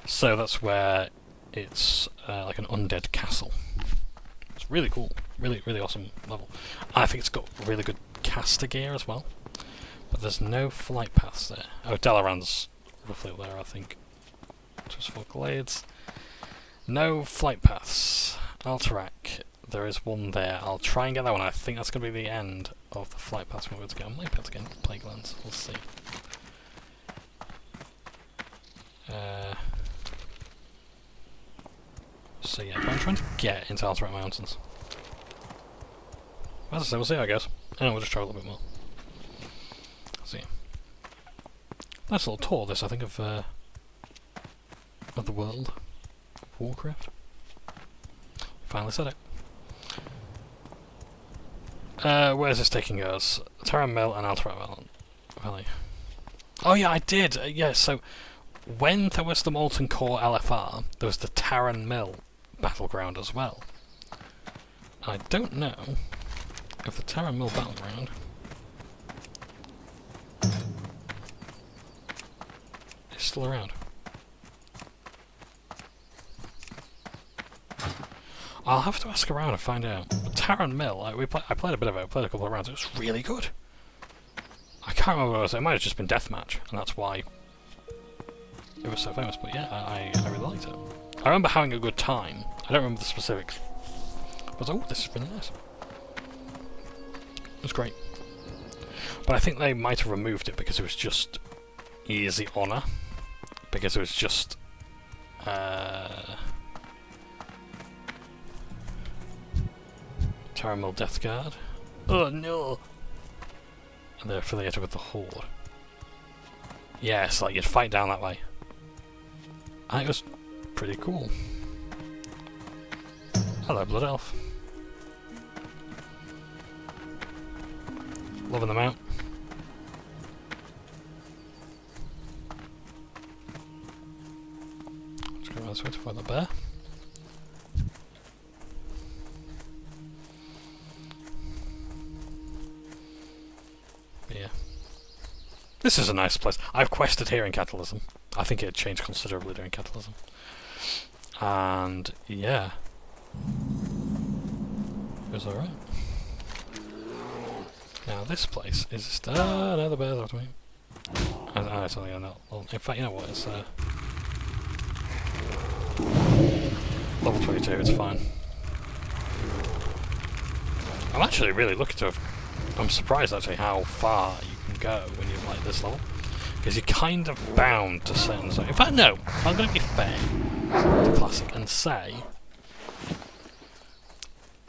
So that's where it's like an undead castle. It's really cool. Really, really awesome level. I think it's got really good caster gear as well. But there's no flight paths there. Oh, Dalaran's roughly up there, I think. Just for Glades. No flight paths. Alterac. There is one there. I'll try and get that one. I think that's going to be the end of the flight paths we're going to get. I might be able to get into Plague Lands. We'll see. So yeah, I'm trying to get into Alterac Mountains. As I say, we'll see, I guess. And we'll just try a little bit more. See. Nice little tour, this, I think, of the world of Warcraft. Finally said it. Where's this taking us? Terra Mill and Altair Valley. Oh yeah, I did! Yeah, so when there was the Molten Core LFR, there was the Taran Mill battleground as well. I don't know if the Taran Mill battleground is still around. I'll have to ask around and find out. But Taran Mill, I played a bit of it, I played a couple of rounds, it was really good. I can't remember what it was, it might have just been Deathmatch, and that's why it was so famous, but yeah, I really liked it. I remember having a good time, I don't remember the specifics. But I was like, oh, this is really nice. It was great. But I think they might have removed it because it was just easy honour. Because it was just Taramil Death Guard. Oh no! And they're affiliated with the Horde. Yeah, it's like you'd fight down that way. And it was pretty cool. Hello, Blood Elf. Loving them out. Let's go around this way to find the bear. Yeah. This is a nice place. I've quested here in Catalysm. I think it had changed considerably during Catalysm. And yeah. It was alright. Now this place is just another bear after me. It's only on that. Well, in fact, you know what? It's level 22. It's fine. I'm actually really looking to have. I'm surprised actually how far you can go when you're like this level, because you're kind of bound to certain zones. In fact, no. I'm going to be fair to Classic and say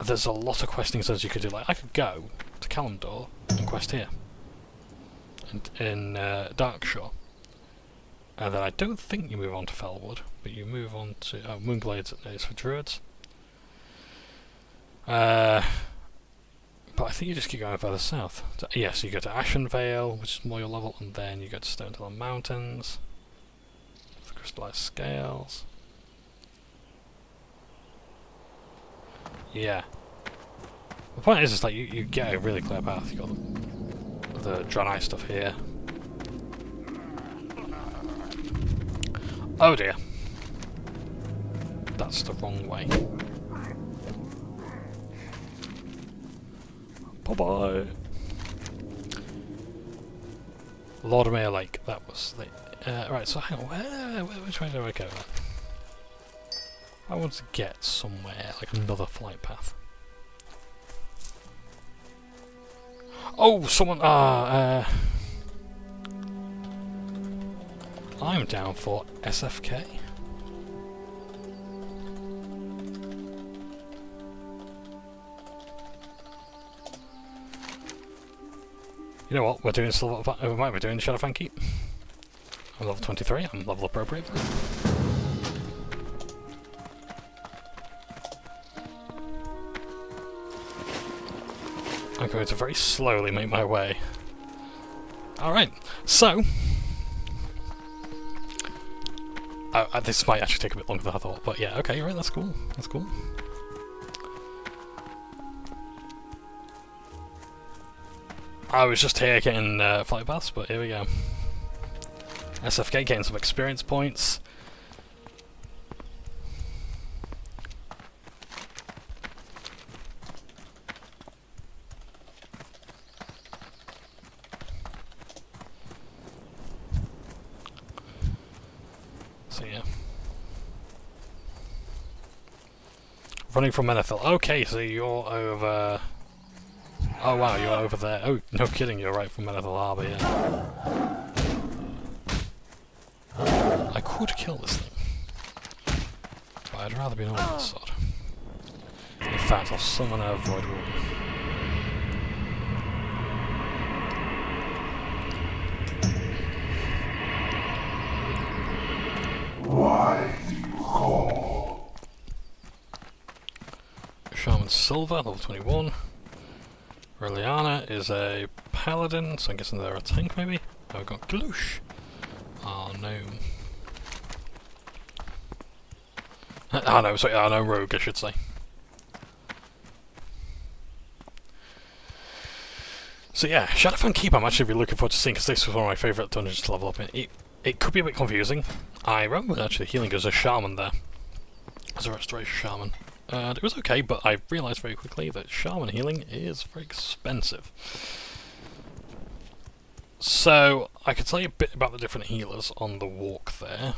there's a lot of questing zones you could do. Like I could go to Kalimdor and quest here, and in Darkshore, and then I don't think you move on to Felwood, but you move on to Moonglades is for Druids. But I think you just keep going further south. So you go to Ashenvale, which is more your level, and then you go to Stonetail Mountains, the Crystallized Scales. Yeah. The point is, like you get a really clear path. You got the Draenei stuff here. Oh dear. That's the wrong way. Bye bye. Lordmere Lake. That was the right. So hang on. Which way do I go? I want to get somewhere like another flight path. Oh, someone. I'm down for SFK. You know what? We're doing silver. We might be doing Shadowfang Keep. I'm level 23. I'm level appropriate. I'm going to very slowly make my way. Alright, so... this might actually take a bit longer than I thought, but yeah, okay, right, that's cool. That's cool. I was just here getting flight paths, but here we go. SFK getting some experience points. So yeah. Running from Menethil. Okay, so you're over... Oh wow, you're over there. Oh, no kidding, you're right from Menethil Harbour, yeah. I could kill this thing, but I'd rather be an Ornament Sword. In fact, I'll summon a Void Woman. Silver, level 21. Reliana is a paladin, so I'm guessing they're a tank maybe. Oh, we've got Gloosh. Oh no. Oh no, sorry, oh no, Rogue I should say. So yeah, Shadowfang Keep I'm actually really looking forward to seeing, because this was one of my favourite dungeons to level up in. It could be a bit confusing. I remember actually healing as a shaman there. As a restoration shaman. And it was okay, but I realised very quickly that shaman healing is very expensive. So, I could tell you a bit about the different healers on the walk there.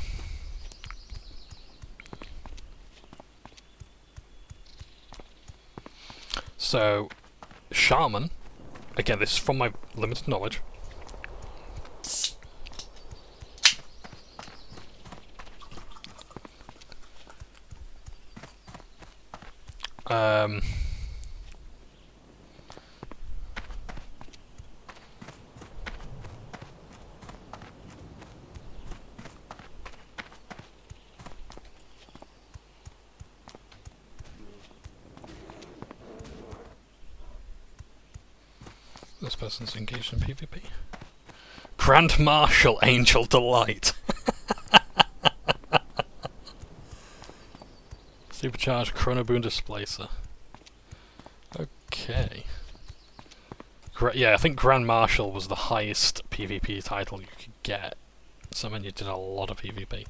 So, shaman, again this is from my limited knowledge. This person's engaged in PvP. Grand Marshal Angel Delight. Supercharged Chrono Boon Displacer. Okay. Yeah, I think Grand Marshal was the highest PvP title you could get. So I mean you did a lot of PvP.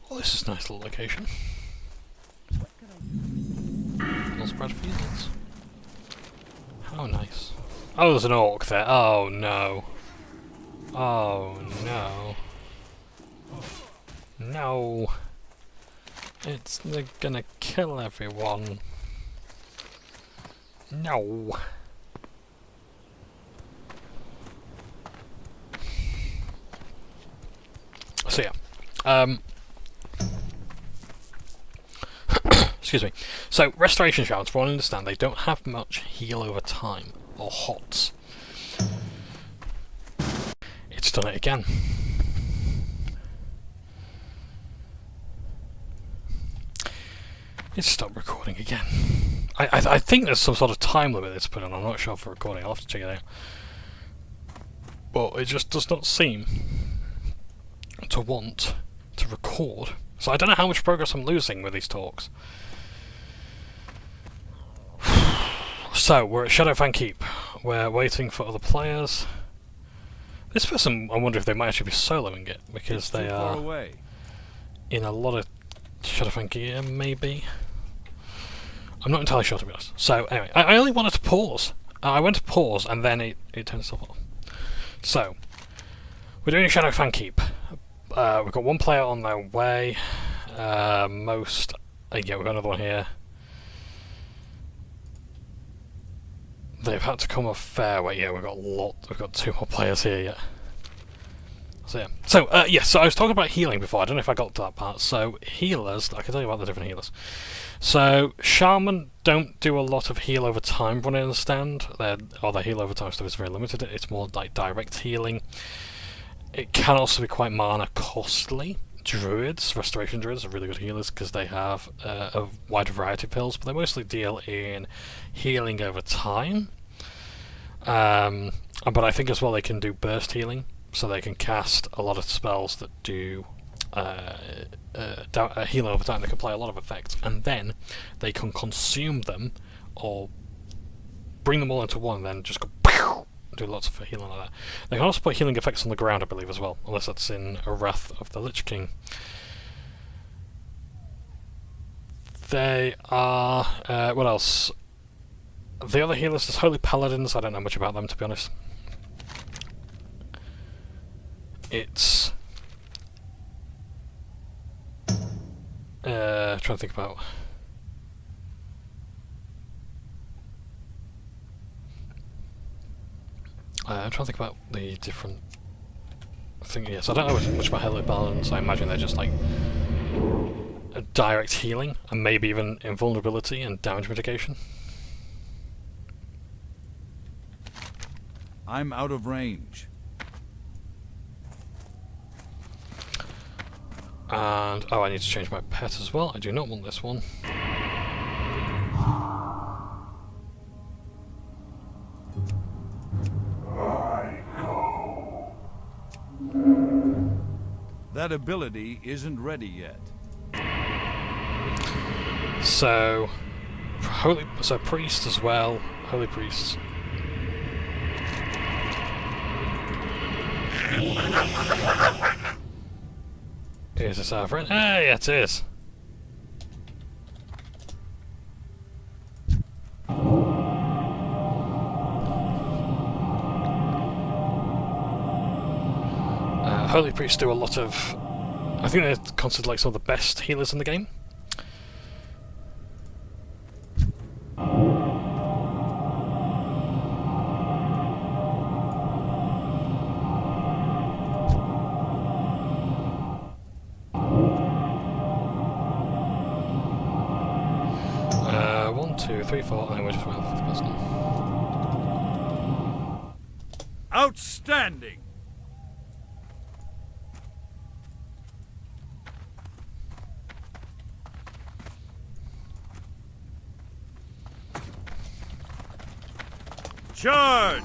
Well, this is a nice little location. Little spread fields. How nice. Oh, there's an orc there. Oh no. Oh no. No. They're gonna kill everyone. No. So yeah. Excuse me. So, restoration shards, for all I understand, they don't have much heal over time, or HOTS. It's done it again. It's stopped recording again. I think there's some sort of time limit that's put on, I'm not sure for recording, I'll have to check it out. But it just does not seem to want to record. So I don't know how much progress I'm losing with these talks. So, we're at Shadowfang Keep. We're waiting for other players. This person, I wonder if they might actually be soloing it, because they are in a lot of Shadowfang gear, maybe? I'm not entirely sure, to be honest. So, anyway, I only wanted to pause. I went to pause, and then it turned itself off. So, we're doing Shadowfang Keep. We've got one player on their way. Yeah, we've got another one here. They've had to come a fair way. Yeah, we've got two more players here yet. So yeah. So I was talking about healing before. I don't know if I got to that part. So healers, I can tell you about the different healers. So shaman don't do a lot of heal over time, from what I understand. Their heal over time stuff is very limited. It's more like direct healing. It can also be quite mana costly. Druids, restoration druids, are really good healers because they have a wide variety of pills, but they mostly deal in healing over time. But I think as well they can do burst healing, so they can cast a lot of spells that do heal over time. They can apply a lot of effects, and then they can consume them or bring them all into one, and then just go pew, do lots of healing like that. They can also put healing effects on the ground, I believe, as well, unless that's in a Wrath of the Lich King. They are... what else? The other healers, there's Holy Paladins. I don't know much about them, to be honest. It's... trying to think about... I'm trying to think about the different things. Yes, I don't know much about Holy Paladins. I imagine they're just like a direct healing, and maybe even invulnerability and damage mitigation. I'm out of range. And oh, I need to change my pet as well. I do not want this one. That ability isn't ready yet. So, priest as well. Holy priests. Is this our friend? Ah, yeah, it is. Holy priests do a lot of... I think they're considered like some of the best healers in the game. One, two, three, four, and then we're just waiting for the person. Outstanding! Charge!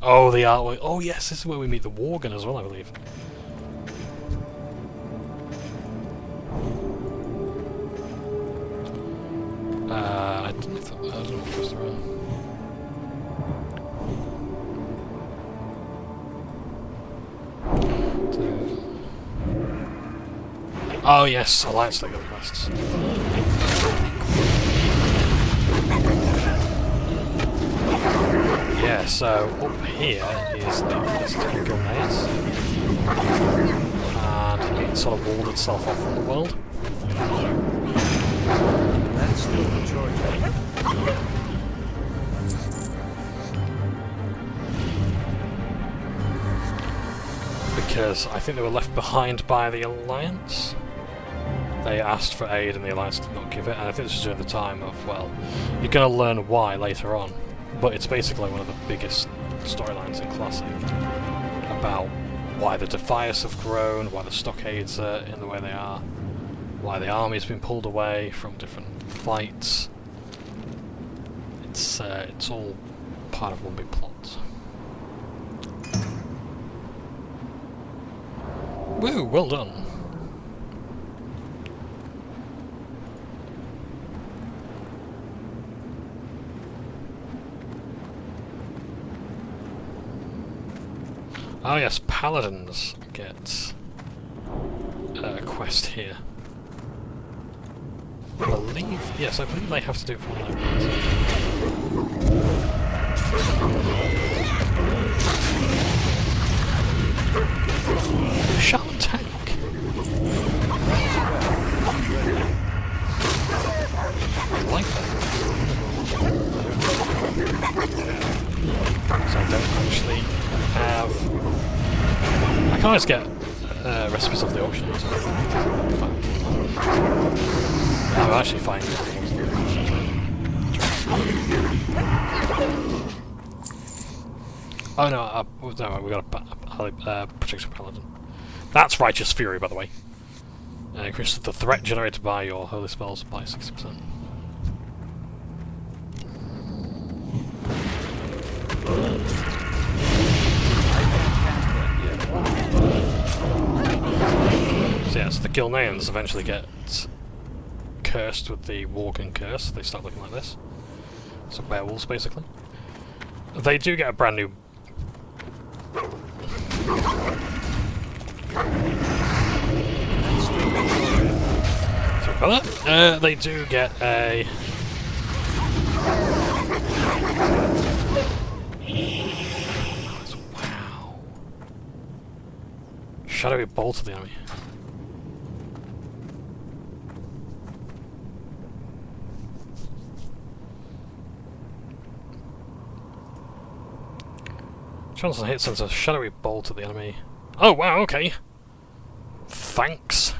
Oh, the artwork. Oh, yes, this is where we meet the Worgen as well, I believe. I don't know what goes around. Oh, yes, Alliance Lego quests. Yeah, so up here is the Gilneas, and it sort of walled itself off from the world. That's still the charge. Because I think they were left behind by the Alliance. They asked for aid and the Alliance did not give it, and I think this was during the time of, well, you're going to learn why later on. But it's basically one of the biggest storylines in Classic about why the Defias have grown, why the stockades are in the way they are, why the army's been pulled away from different fights. It's all part of one big plot. Woo, well done. Oh yes, paladins get a quest here. I believe they have to do it for one of those. Shaman tank. I like that. So I don't actually have... I can always get recipes off the auction. I'm actually fine. Oh no, no, we got a protection paladin. That's Righteous Fury, by the way. Increases the threat generated by your holy spells by 60%. So yeah, so the Gilneans eventually get cursed with the Worgen curse. They start looking like this. So werewolves, basically. They do get a brand new... Sorry about that. They do get a... Wow. Shadowy bolt of the enemy. Chance to hit sends a shadowy bolt at the enemy. Oh wow, okay. Thanks.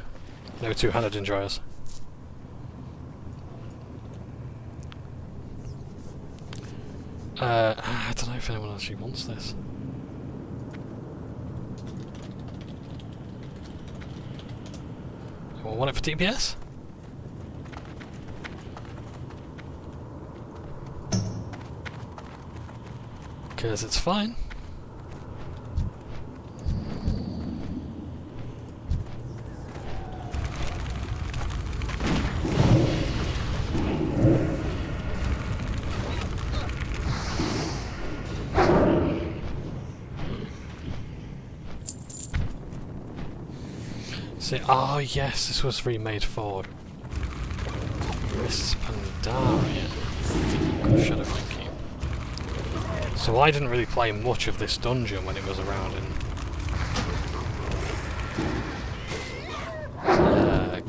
No two-handed enjoyers. I don't know if anyone actually wants this. Anyone want it for DPS? Because it's fine. See, oh yes, this was remade for Miss Pandaria, Shadowfang Keep. So I didn't really play much of this dungeon when it was around in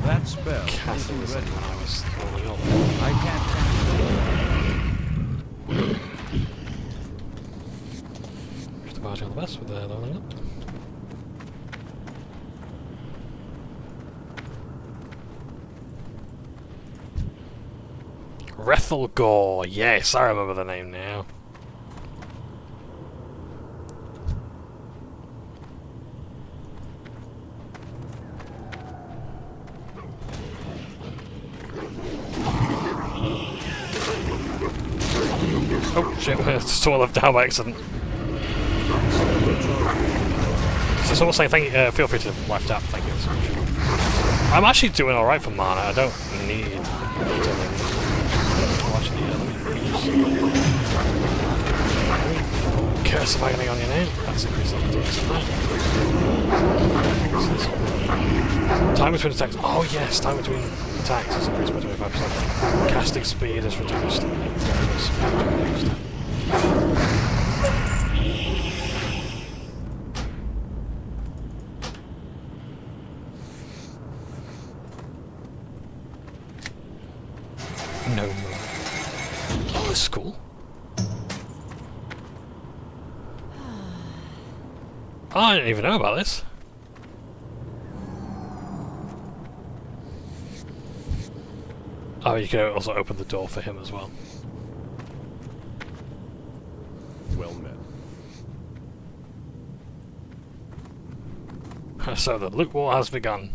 That spell Catherine isn't ready. when I was rolling up. I can't Wish the party all the best with their leveling up. Rethelgore, yes, I remember the name now. Oh shit, I saw left down by accident. So someone saying thank you, feel free to life tap, thank you so much. I'm actually doing alright for mana, I don't need Curse of Agony on your name. That's increased level to time between attacks. Oh yes, time between attacks is increased by 25%. Casting speed is reduced. No more. Oh, this is cool. Oh, I didn't even know about this. Oh, you can also open the door for him as well. Well met. So the loot war has begun.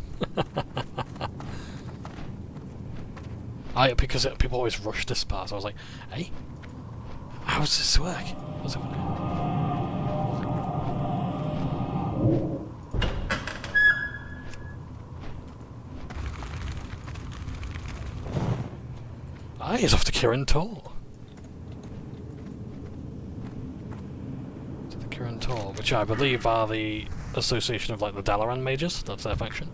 Because people always rush this part, so I was like, hey, how does this work? What's happening? He's off to Kirin Tor. To the Kirin Tor, which I believe are the association of like the Dalaran mages. That's their faction.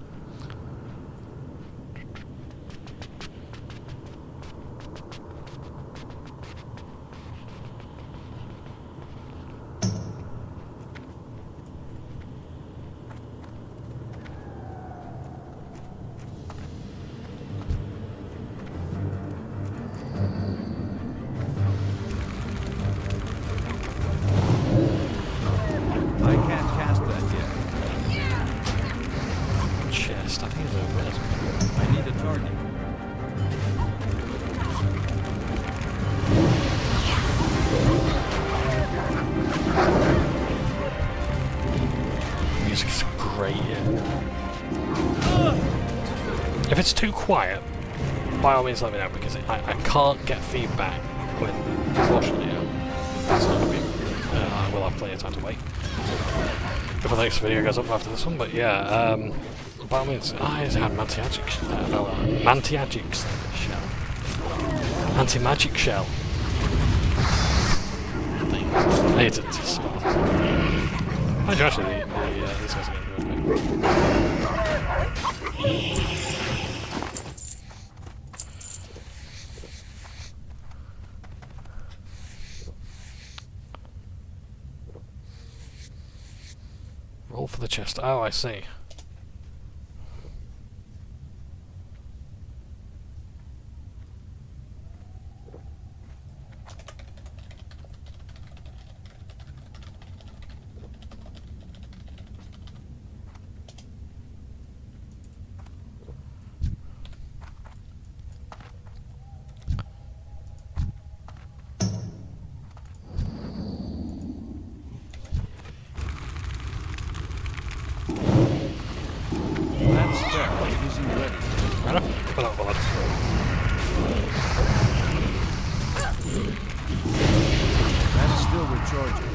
I can't cast that yet. Chest, I think it's over there. I need a target. Music's great here. If it's too quiet, by all means let me know, because I can't get feedback when, unfortunately, that's not going to be. I will have plenty of time to wait before the next video goes up after this one, but yeah, by all means, I had Mantiagic shell. Anti-magic shell. Thing. I need to spell it. Actually, these guys are going to do it. Roll for the chest. Oh, I see. We're not bothered. That's still recharging.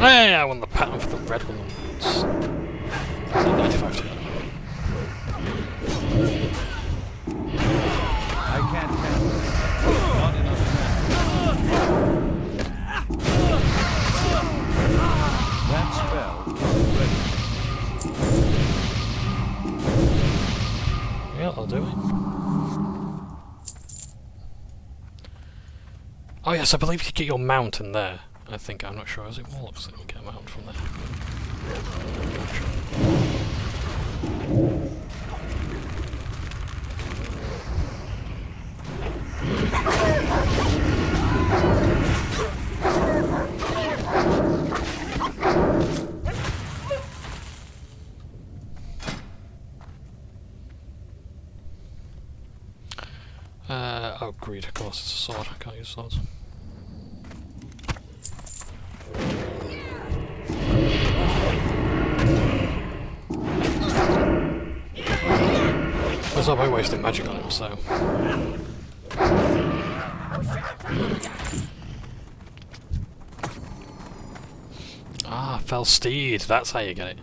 Hey, I won the pattern for the red ones. 95 to I can't handle it. Not enough mana. That spell is ready. Yeah, I'll do it. Oh yes, I believe you get your mount in there. I think, I'm not sure. Is it Warlocks that will get a mount from there? I'm not sure. Oh, greed, of course, it's a sword. I can't use swords. There's no point wasting magic on him, so... Ah, fell steed, that's how you get it.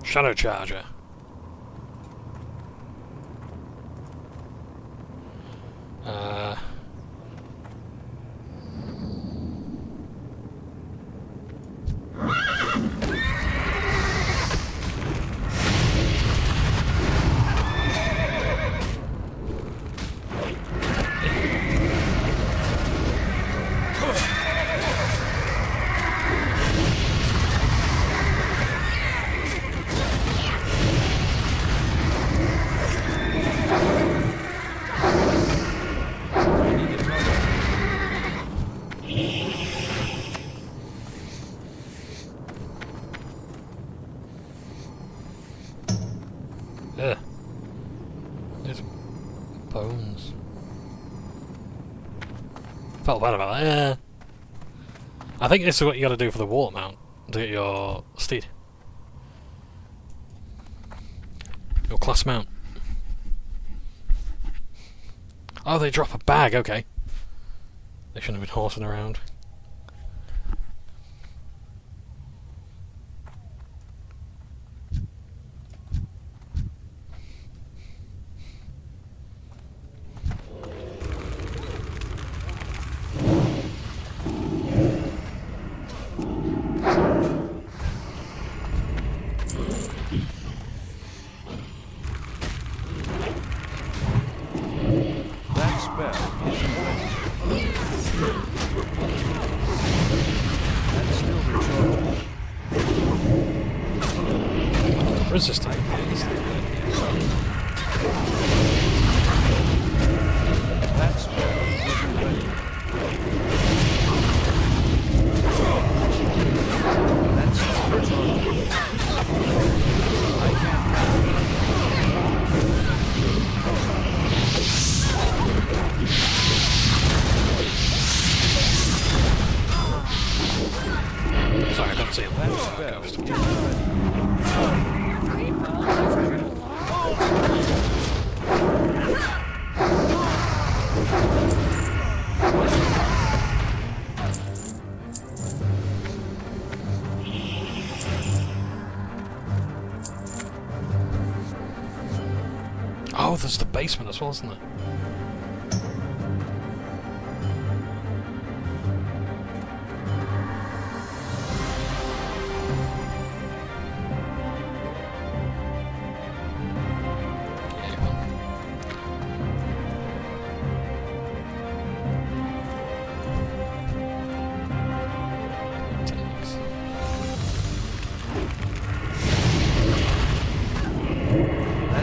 Shadow Charger. Ugh. There's bones. Felt bad about that. Yeah. I think this is what you gotta do for the wall mount to get your steed. Your class mount. Oh, they drop a bag, okay. They shouldn't have been horsing around. Resisting. That spell isn't ready. That's recharging. I can't handle it. Sorry, I don't see him. That spell isn't ready. Oh, there's the basement as well, isn't there?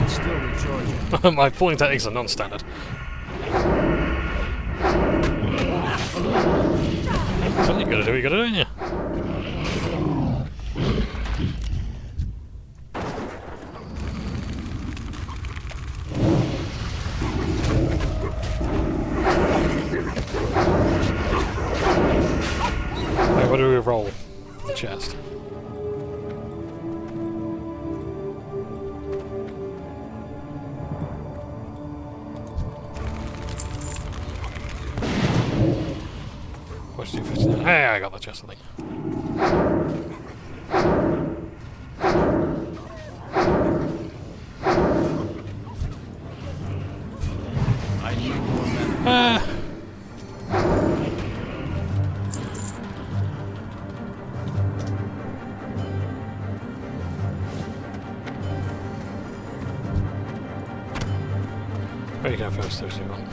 Still recharging. My pulling techniques are non-standard. That's what you gotta do, ain't you? What do we roll? The chest. What's 259? Hey, I got the chest, I think. I need more men. Where you go first, there's one.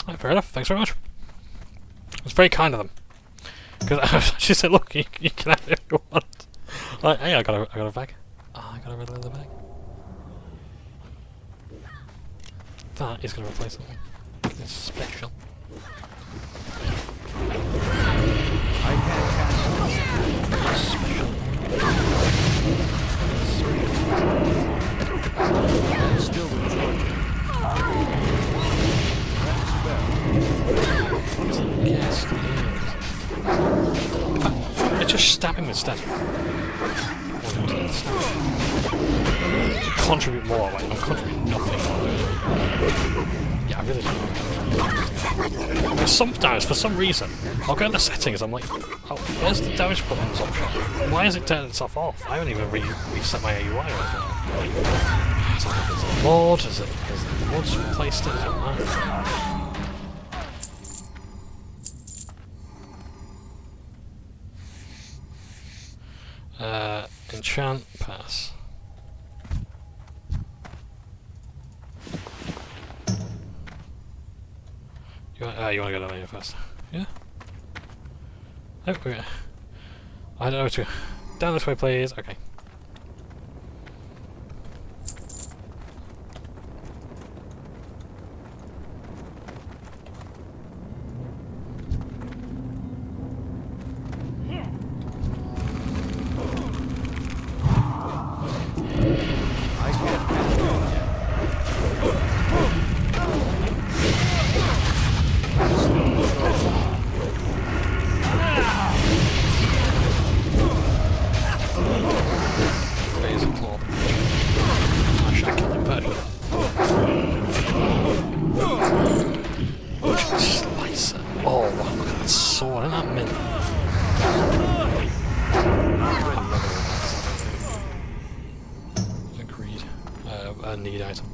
Right, fair enough, thanks very much. It's very kind of them. Because she said, look, you can have it if you want. Like, hey, I got a bag. Oh, I got a red leather bag. That is going to replace something. It's special. I can't cast Special. still with Jordan. Yes, it is. Let's just stab him instead. Contribute more, like, I'm contributing nothing. Yeah, I really don't. Sometimes, for some reason, I'll go in the settings, I'm like, oh, where's the damage buttons option? Why is it turning itself off? I haven't even reset my AUI or anything. Is it a mod? Is it the mods replaced it? I don't know. Enchant pass. You want to go down here first? Yeah? Oh, okay. I don't know where to go. Down this way, please. Okay. I can't cast Phase of claw. I should have killed him first. Slice it. Oh, wow, look at that sword. Isn't that mint? Agreed. A need item.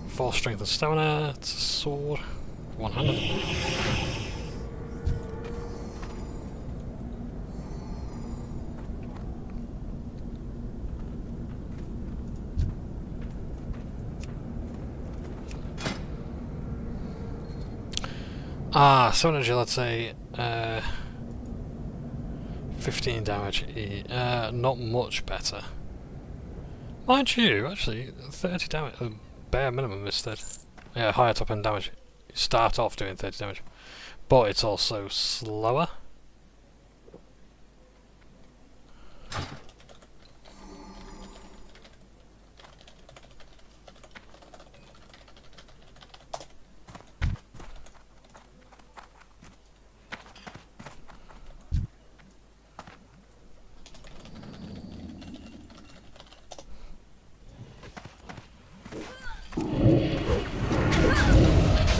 4 strength and stamina. It's a sword. One-handed. So energy, let's say 15 damage. Not much better. Mind you, actually, 30 damage, bare minimum instead. Yeah, higher top end damage. You start off doing 30 damage. But it's also slower.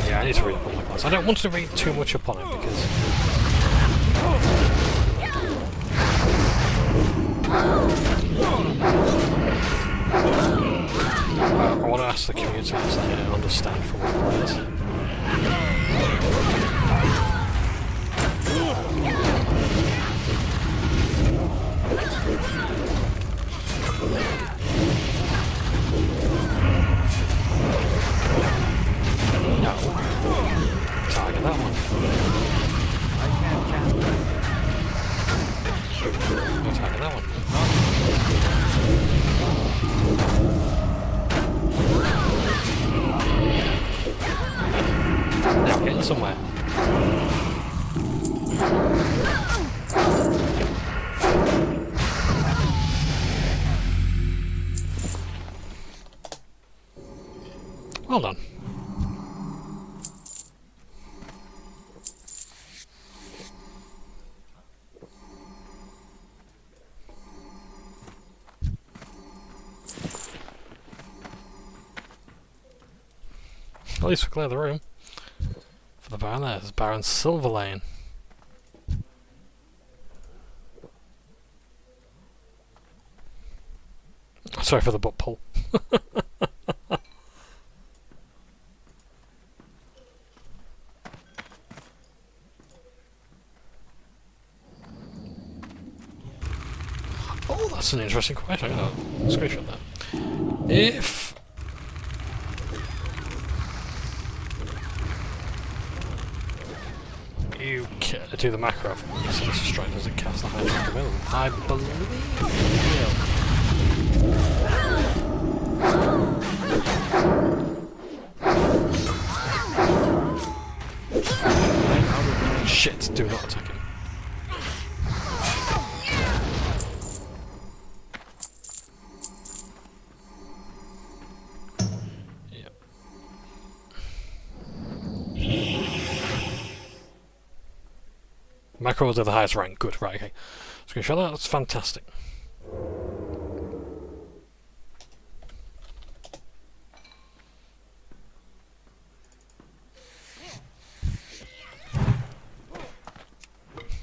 Yeah, I need to read up on my class. I don't want to read too much upon it because I want to ask the community so they understand from what it is. target that one. Now we're getting somewhere. Well done. At least we clear the room. For the Baron there's Baron Silverlane. Sorry for the butt pull. Oh, that's an interesting question. I'm gonna screenshot that. If you do the macro of Sinister Strike, does it cast the highest rank available? I believe it will. Shit, do not attack him. Macros are the highest rank. Good, right, okay. Screenshot that, that's fantastic.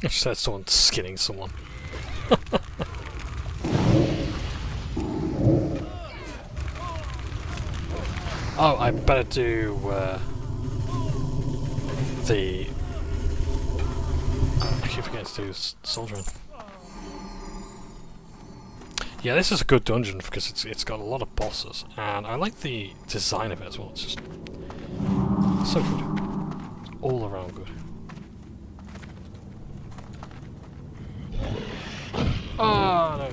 I just had someone skinning someone. Oh, I better do the... I keep forgetting to do soldiering. Yeah, this is a good dungeon because it's got a lot of bosses, and I like the design of it as well. It's just so good, all around good. Oh no!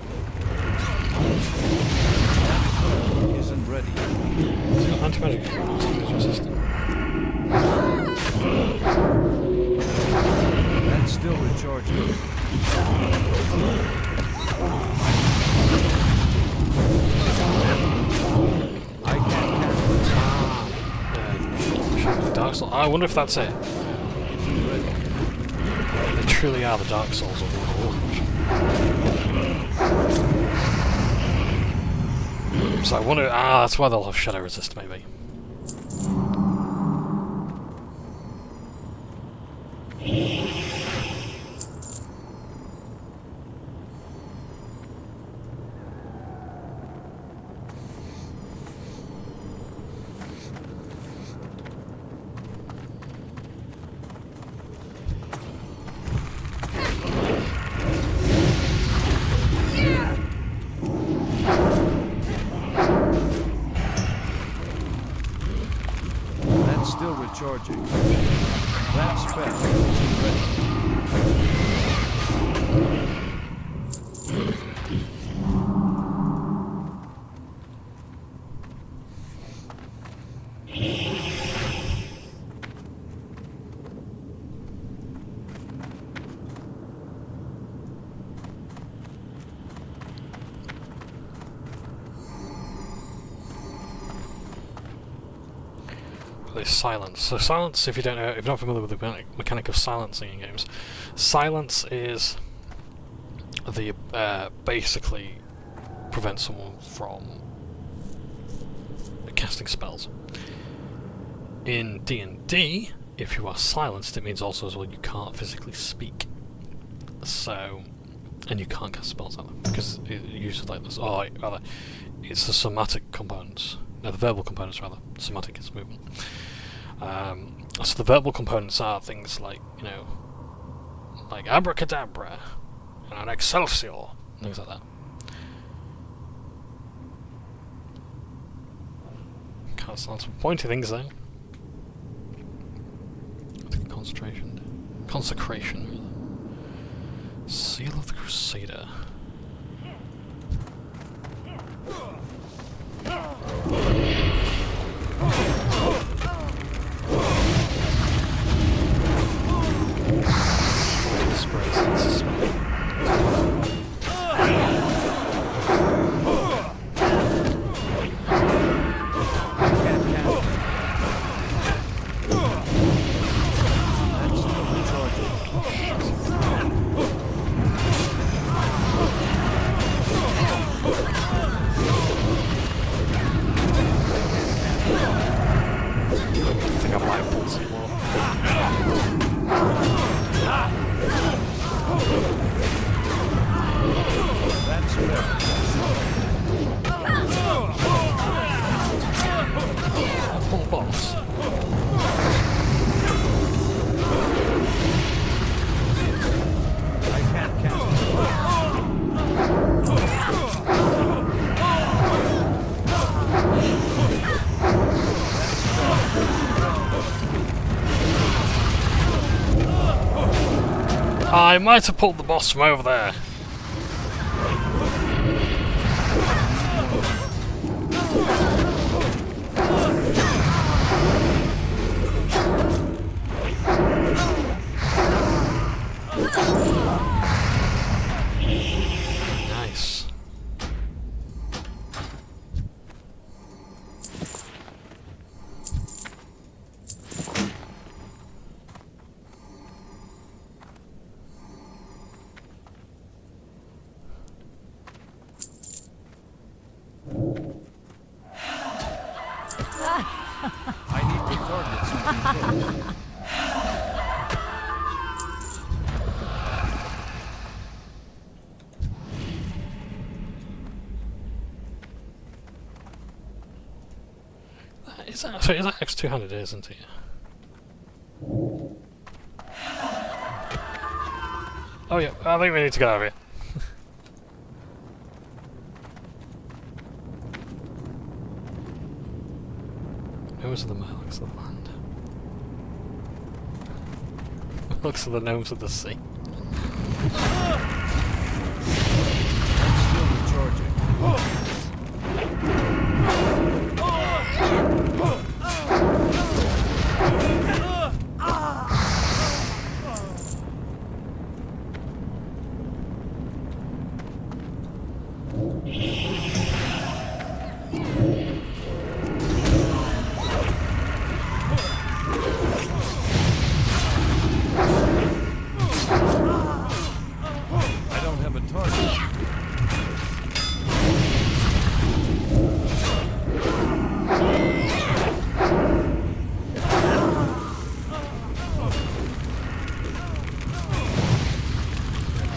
Isn't ready. It's got anti-magic resistant. That's still recharging. I can't The Dark Souls. I wonder if that's it. They truly are the Dark Souls of Warcraft. So I wonder. That's why they'll have Shadow Resist, maybe. still recharging. That's fast. Ready. Silence. So silence, if you don't know, if you're not familiar with the mechanic of silencing in games, silence is the basically prevent someone from casting spells. In D&D, if you are silenced, it means also as well you can't physically speak. So, and you can't cast spells either because it uses like this. Oh, rather, it's the somatic components. No, the verbal components rather. Somatic is movement. So the verbal components are things like, you know, like abracadabra and excelsior, things like that. Can't start some pointy things though. Concentration, consecration. Rather. Seal of the Crusader. I might have pulled the boss from over there. Nice. I need to target something first. Is that X two-handed, isn't he? Oh yeah, I think we need to get out of here. Gnomes of the Murlocs of the land. Looks of the gnomes of the sea. Still recharging. I don't have a target.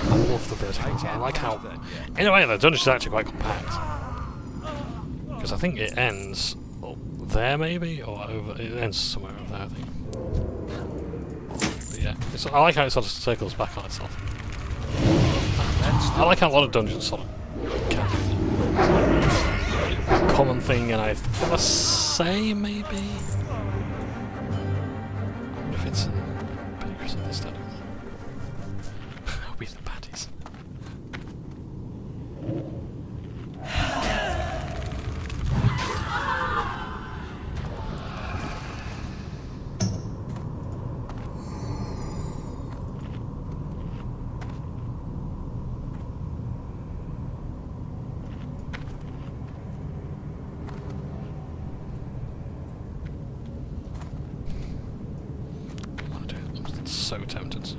I love the verticals. I like how, in a way, the dungeon is actually quite compact. Because I think it ends up there, maybe, or over. It ends somewhere over there, I think. But yeah, I like how it sort of circles back on itself. I like how a lot of dungeons sort of a common thing, and I want to say maybe. I wonder if it's in Crusade this time. With the patties. I want to do it. I'm so tempted to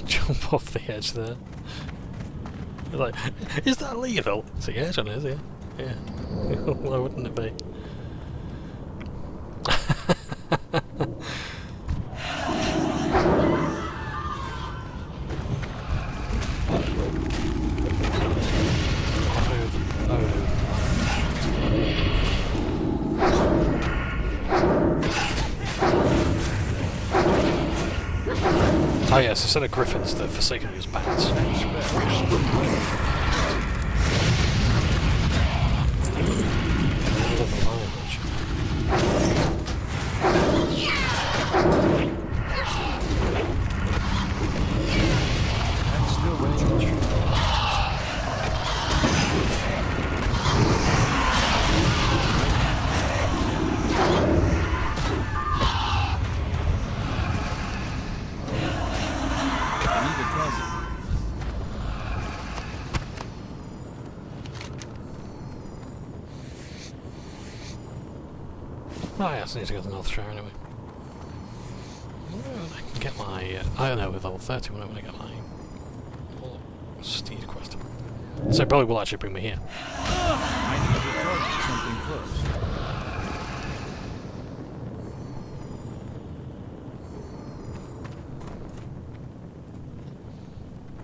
jump off the edge there. It's like, is that lethal? It's like, yeah, John, is it? Yeah. Why wouldn't it be? Oh yes, instead of griffins, the Forsaken use bats. Oh yeah, so I need to go to the North Shore anyway. I can get my... I don't know, with level 30 when I get my... Steed quest. So it probably will actually bring me here. I need to target something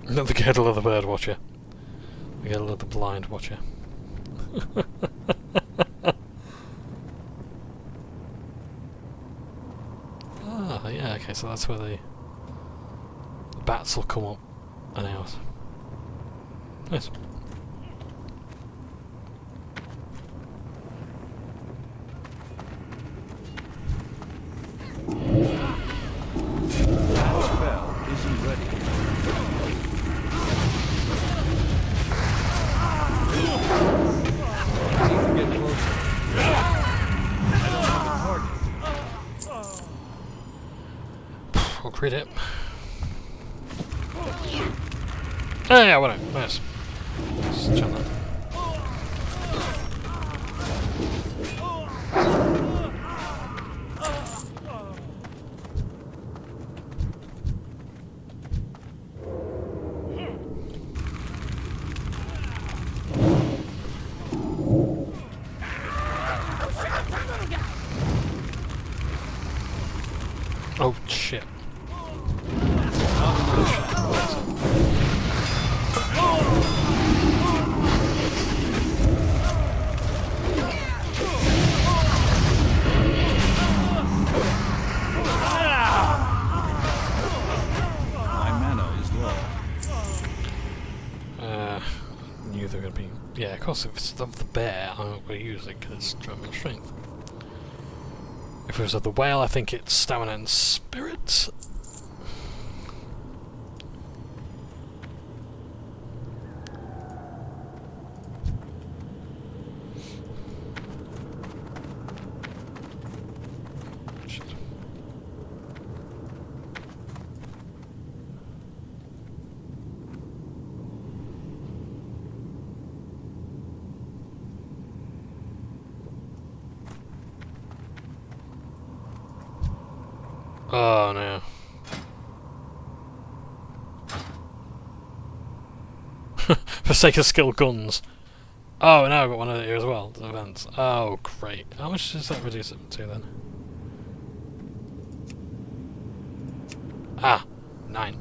first. Not the girdle of the bird watcher. The girdle of the blind watcher. Ah, yeah, okay, so that's where the bats will come up and out. Nice. That spell isn't ready. Crit it. Oh yeah, whatever. Nice. Let's jump that. Oh shit. Knew they were going to be... Yeah, of course, if it's of the bear, I'm not going to use it because it's stamina and strength. If it was of the whale, I think it's stamina and spirit. Shit. Oh no. Forsaken skill guns. Oh, now I've got one of here as well. The events. Oh, great. How much does that reduce it to then? Ah, 9.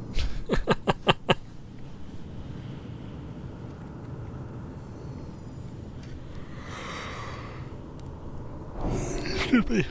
Excuse me.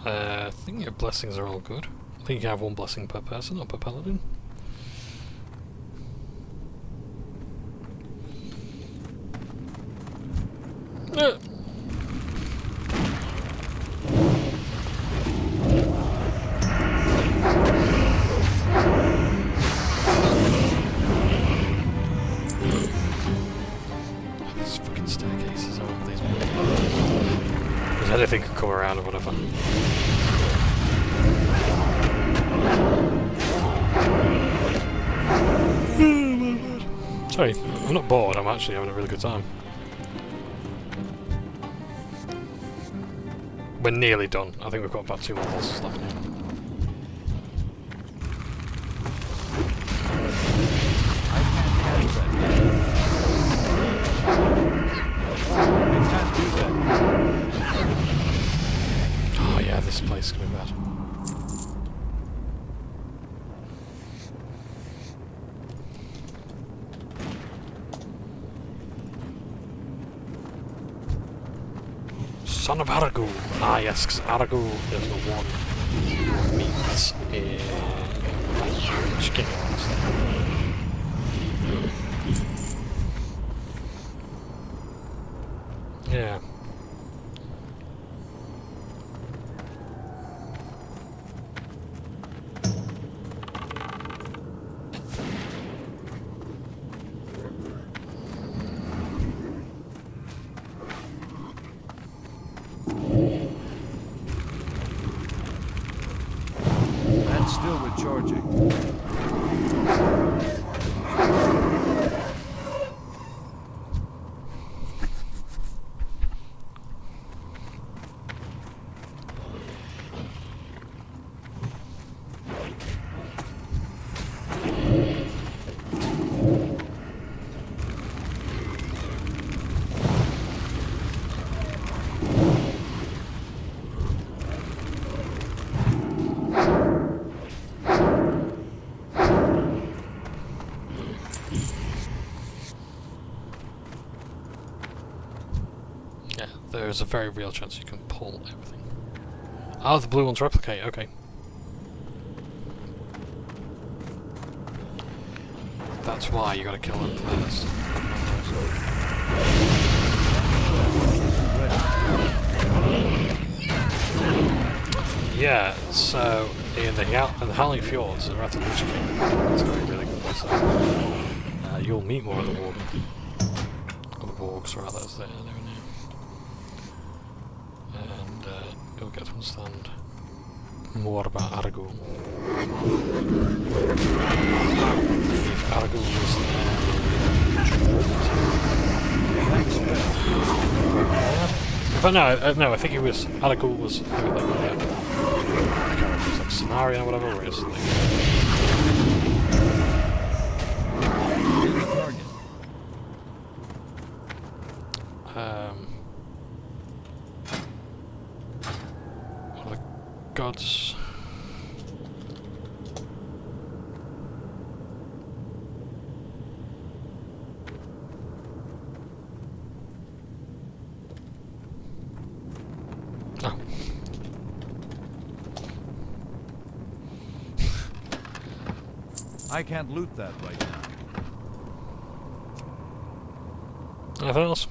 I think your blessings are all good. I think you can have one blessing per person or per paladin. These fucking staircases over these people. Because anything could come around or whatever. Sorry, I'm not bored, I'm actually having a really good time. We're nearly done. I think we've got about 2 more bosses left now. Oh yeah, this place is going to be bad. Son of Aragu! Ah yes, because Aragu is the one who meets in... chicken. Yeah. Still recharging. there is a very real chance you can pull everything. Oh, the blue ones replicate, okay. That's why you gotta kill them first. Yeah, so in the Howling Fjords, right at the Lich King, it's going to be really good place. You'll meet more of the Worgen. Or the Wargs, rather, as they're now. And you'll get to understand more about Aragorn. If Aragorn was but no, I think it was Aragorn was like, I can't remember, it was like Cenarion or whatever, where it's like what are the gods? Oh. I can't loot that right now. Anything else?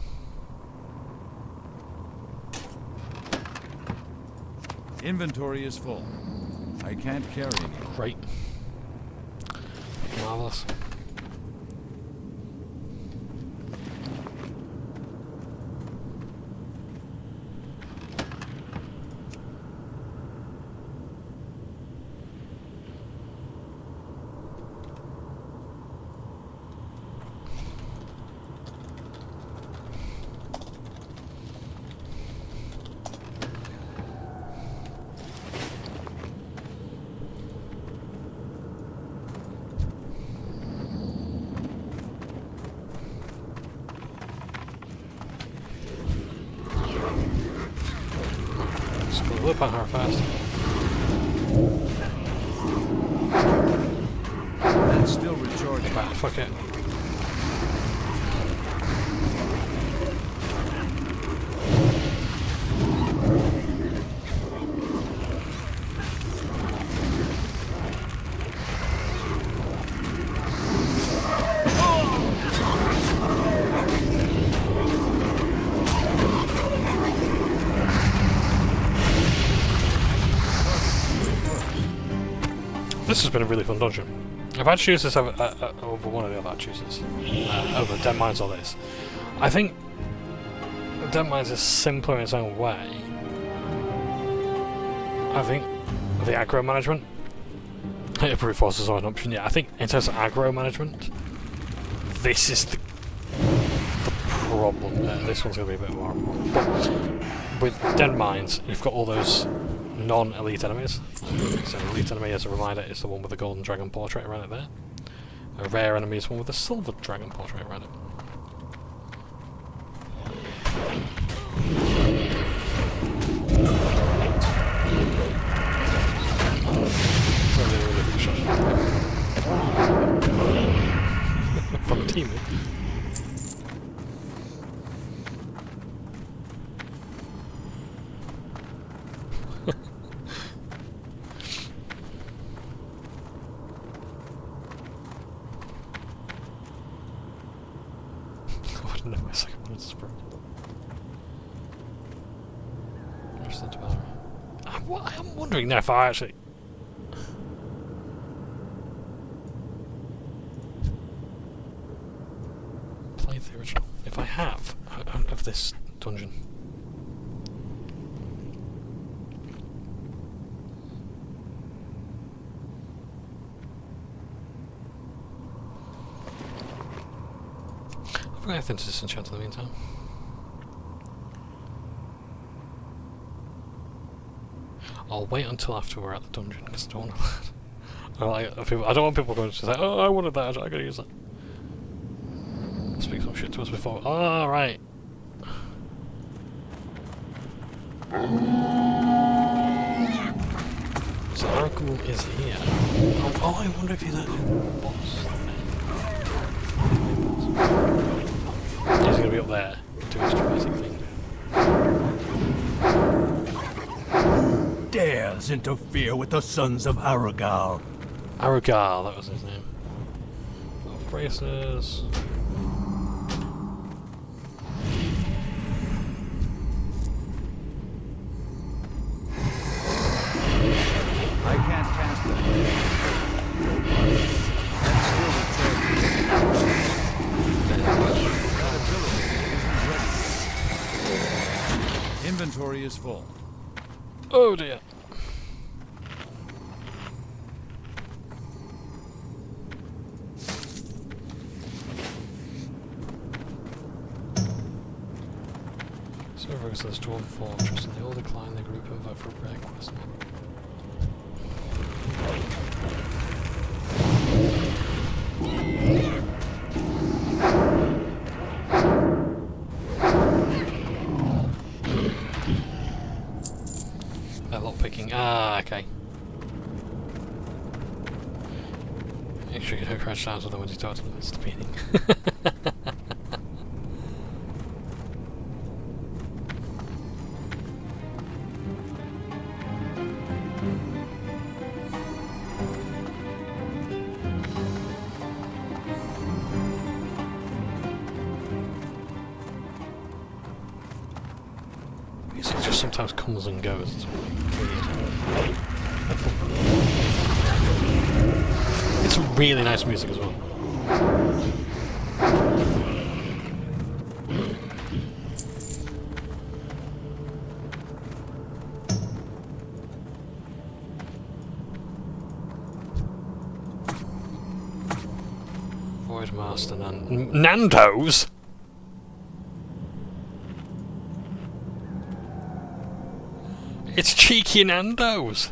Inventory is full. I can't carry any. Great. Marvelous. Whip on her fast. That's still recharging. Fuck it. This has been a really fun dungeon. If I'd choose this over one of the other chooses, over Dead Mines or this, I think Dead Mines is simpler in its own way. I think the aggro management, brute force is an option, yeah. I think in terms of aggro management, this is the problem. This one's going to be a bit more. But with Dead Mines, you've got all those non-elite enemies. So an elite enemy, as a reminder, is the one with the golden dragon portrait around it there. A rare enemy is the one with the silver dragon portrait around it. From a teammate. No, my second one is sprung. Where's the developer? I'm wondering now if I actually... played the original. If I have, of this dungeon. I have to disenchant in the meantime. I'll wait until after we're at the dungeon because I don't want to. I don't want people going to say, "Oh, I wanted that. I gotta use that." Speak some shit to us before. Oh, right. So Aragorn is here. Oh, I wonder if he's actually the boss thing. He's going to be up there doing his dramatic thing. gods interfere with the sons of Aragal. Aragal, that was his name. Off braces. I can't cast that. That's still that ability isn't ready. Inventory is full. Oh dear. So focus on this dwarven fortress and they all decline the group and vote for a break quest. Lockpicking. Ah, okay. Make sure you don't crash down to them when you talk to them. It's demeaning. Music just sometimes comes and goes. It's weird. It's really nice music as well. Void Master Nando's? It's cheeky Nando's!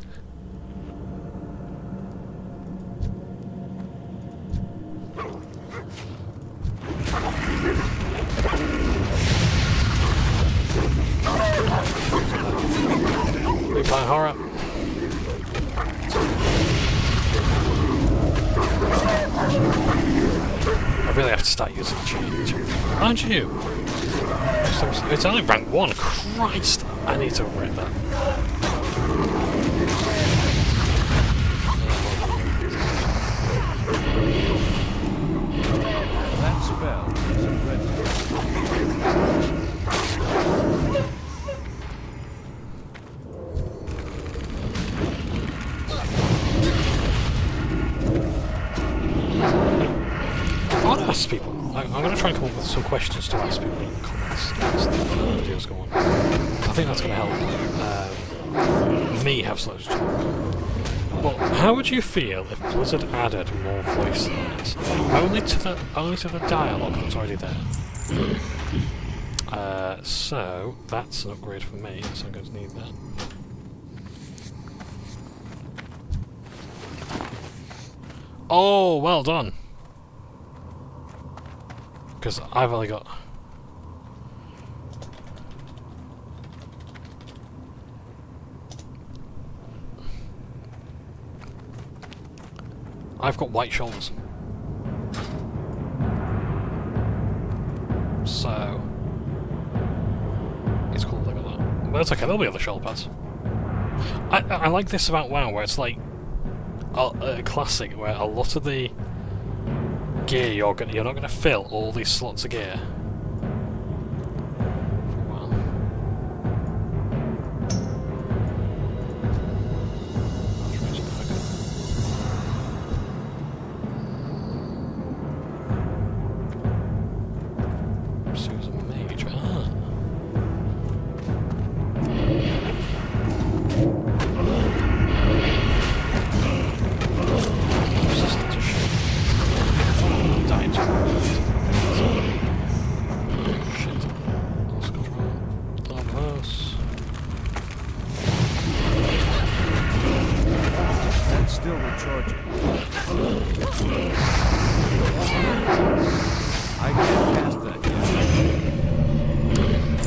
Vampire horror. I really have to start using change. Aren't you? It's only rank 1. Christ! I need to rip that. That spell isn't ready. I want to ask people. I'm going to try and come up with some questions to ask people in the comments as the videos go on. I think that's going to help me have such. But how would you feel if Blizzard added more voice lines? Only to the dialogue that's already there. So that's an upgrade for me, so I'm going to need that. Oh, well done. Because I've only got... I've got white shoulders. So... It's cool that I got that. But it's okay, there'll be other shoulder pads. I like this about WoW, where it's like... a classic, where a lot of the gear you're not going to fill all these slots of gear.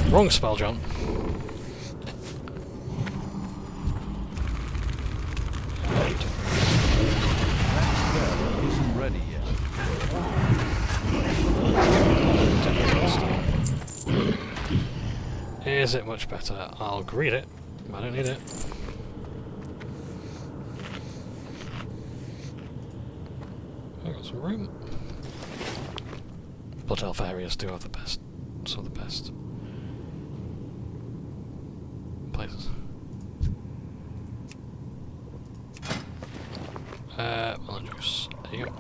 Wrong spell, John. Isn't ready yet. Is it much better? I'll greet it. I don't need it. some room. Blood Elf areas do have the best, some of the best places. Melon juice. There you go.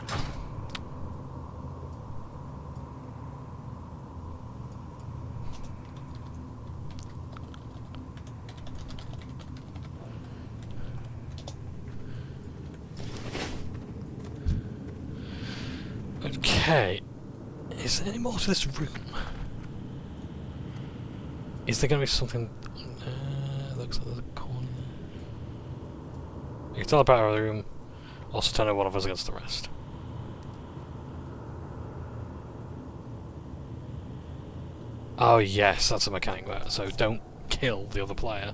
Okay. Is there any more to this room? Is there going to be something? Looks like there's a corner there. You can tell about our room. Also turn one of us against the rest. Oh yes, that's a mechanic there. So don't kill the other player.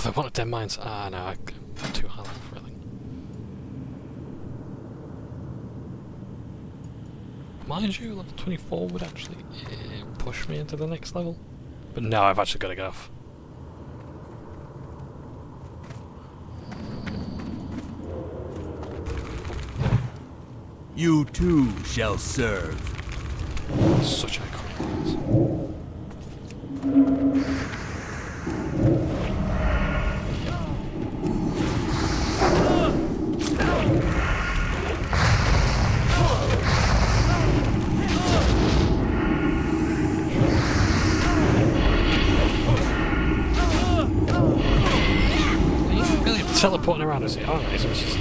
I want dead mines. Ah, no, I'm too high level for everything. Mind you, level 24 would actually push me into the next level. But no, I've actually got to get off. You too shall serve. Such iconic words. Teleporting around us here, aren't they? So it's just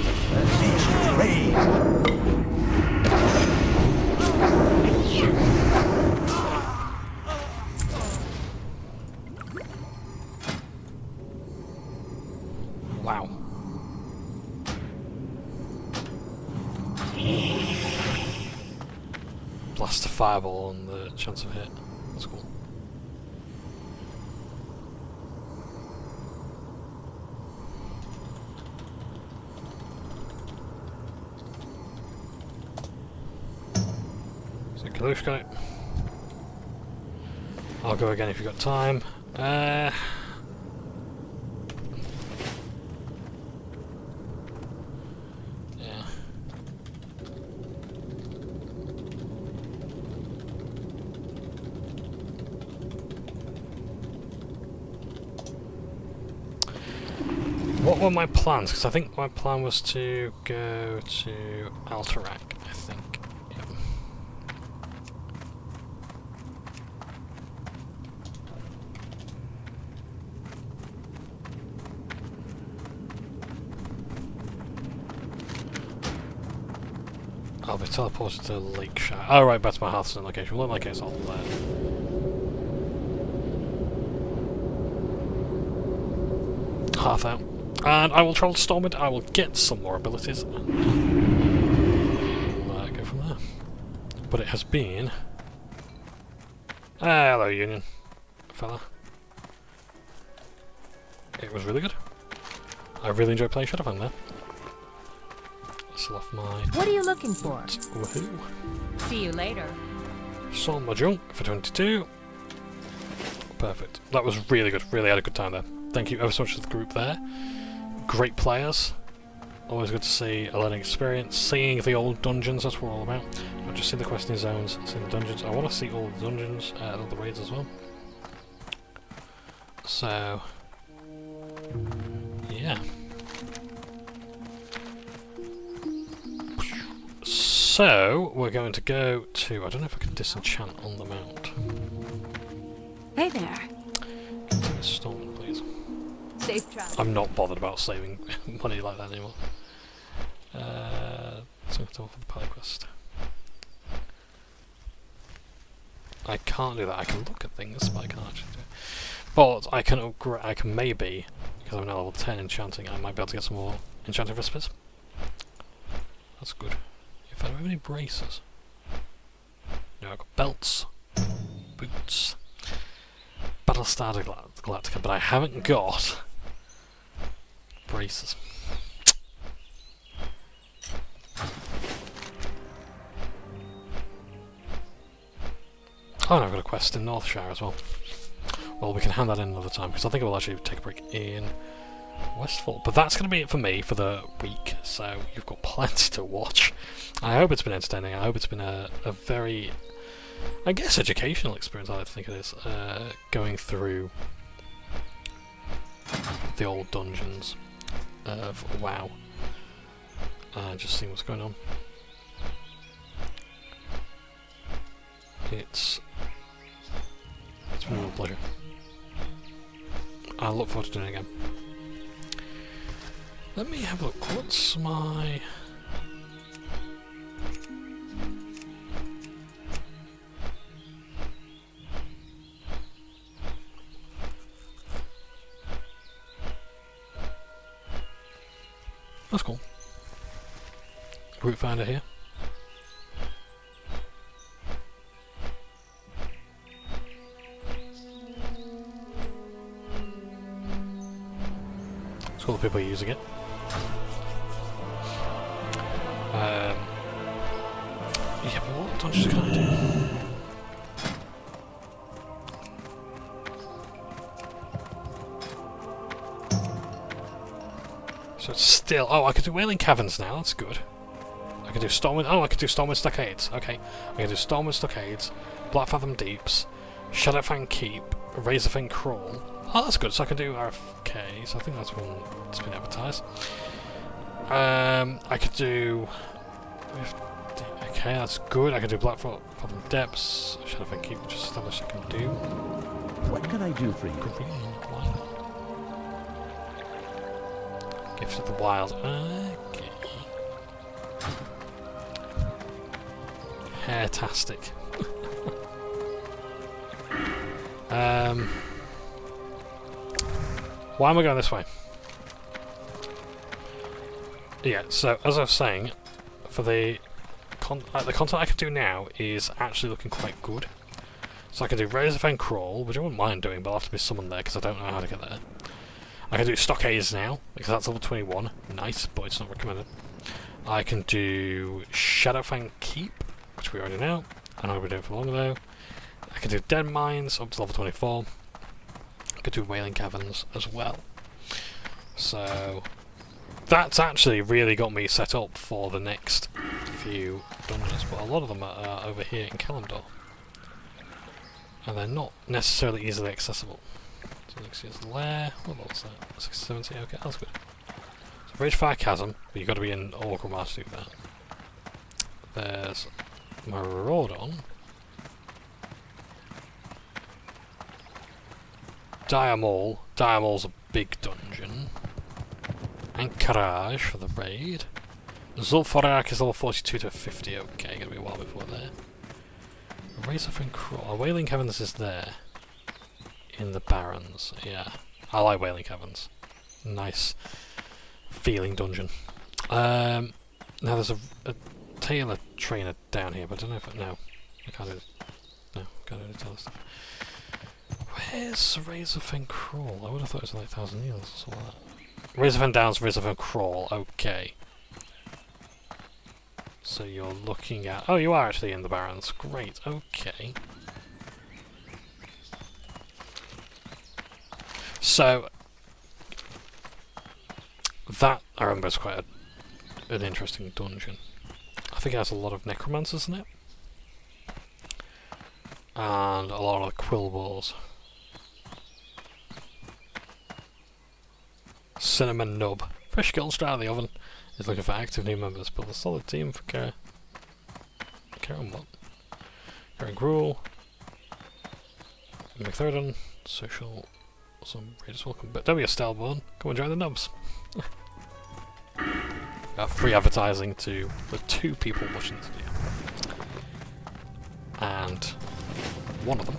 wow. Blast a fireball on the chance of hit. That's cool. Kalushka. I'll go again if you've got time. Yeah. What were my plans? Because I think my plan was to go to Alterac, I think. I'll be teleported to Lakeshire. Oh right, back to my Hearthstone location. Well in my case I'll half out. And I will travel to Stormwind, I will get some more abilities. Go from there. But it has been... hello Union, fella. It was really good. I really enjoyed playing Shadowfang there. Off my What are you looking for? Woohoo. See you later. Sold my junk for 22. Perfect. That was really good. Really had a good time there. Thank you ever so much to the group there. Great players. Always good to see a learning experience. Seeing the old dungeons, that's what we're all about. Not just see the questing zones, see the dungeons. I want to see all the dungeons, all the raids as well. So, yeah. So, we're going to go to... I don't know if I can disenchant on the mount. Hey there. Continue Stormwind, please. Safe travel. I'm not bothered about saving money like that anymore. Something to offer the Pally Quest. I can't do that. I can look at things, but I can't actually do it. But I can maybe, because I'm now level 10 enchanting, I might be able to get some more enchanting recipes. That's good. If I don't have any braces. No, I've got belts, boots, Battlestar Galactica, but I haven't got braces. Oh, and I've got a quest in Northshire as well. Well, we can hand that in another time, because I think we'll actually take a break in Westfall. But that's going to be it for me for the week, so you've got plenty to watch. I hope it's been entertaining. I hope it's been a very, I guess, educational experience, I think it is, going through the old dungeons of WoW. Just seeing what's going on. It's been a real pleasure. I look forward to doing it again. Let me have a look. What's my... That's cool. Route finder here. All the people using it. Yeah, but what dungeons can I do? So it's still... Oh, I could do Wailing Caverns now, that's good. I could do Stormwind... Oh, I could do Stormwind Stockades. Okay. I could do Stormwind Stockades, Blackfathom Deeps, Shadowfang Keep, Razorfang Crawl. Oh, that's good. So I can do RFK. So I think that's one that's been advertised. I could do... Okay, that's good. I could do Blackfathom Depths, Shadowfang Keep, which is established I can do. What can I do for you? Green Wine. Gift of the Wild. Okay. Hairtastic. Why am I going this way? Yeah, so as I was saying, for the content I can do now is actually looking quite good. So I can do Razorfang Crawl, which I wouldn't mind doing, but I'll have to be summoned there because I don't know how to get there. I can do Stockades now, because that's level 21. Nice, but it's not recommended. I can do Shadowfang Keep, which we already know. I know we're doing for long though. I can do Dead Mines up to level 24. I could do Wailing Caverns as well. So that's actually really got me set up for the next few dungeons, but a lot of them are over here in Kalimdor. And they're not necessarily easily accessible. So next year's Lair, what was that? 670, okay, that's good. So Ragefire Chasm, but you've got to be in Orgrimmar to do that. There's Maraudon. Dire Maul. Dire Maul's a big dungeon. Anchorage for the raid. Zul'Farrak is level 42 to 50, okay, gonna be a while before there. Razorfang Crawl. Wailing Caverns is there. In the Barrens, yeah. I like Wailing Caverns. Nice feeling dungeon. Now there's a Tailor Trainer down here, but I don't know if no. I can't do it. No, can't do the Tailor stuff. Where's Razorfang Crawl? I would have thought it was like 1,000 Years or something like that. Razorfang Downs, Razorfang Crawl, okay. So you're looking at... Oh, you are actually in the Barrens. Great, okay. So... that, I remember, is quite an interesting dungeon. I think it has a lot of necromancers in it. And a lot of quillboars. Cinnamon Nub. Fresh kills straight out of the oven. Is looking for active new members. Build a solid team for care. Care on what? Karen Gruel. McThurdon. Social. Some raiders welcome. But don't be a Stelborn. Come and join the nubs. Got free advertising to the 2 people watching this video. And one of them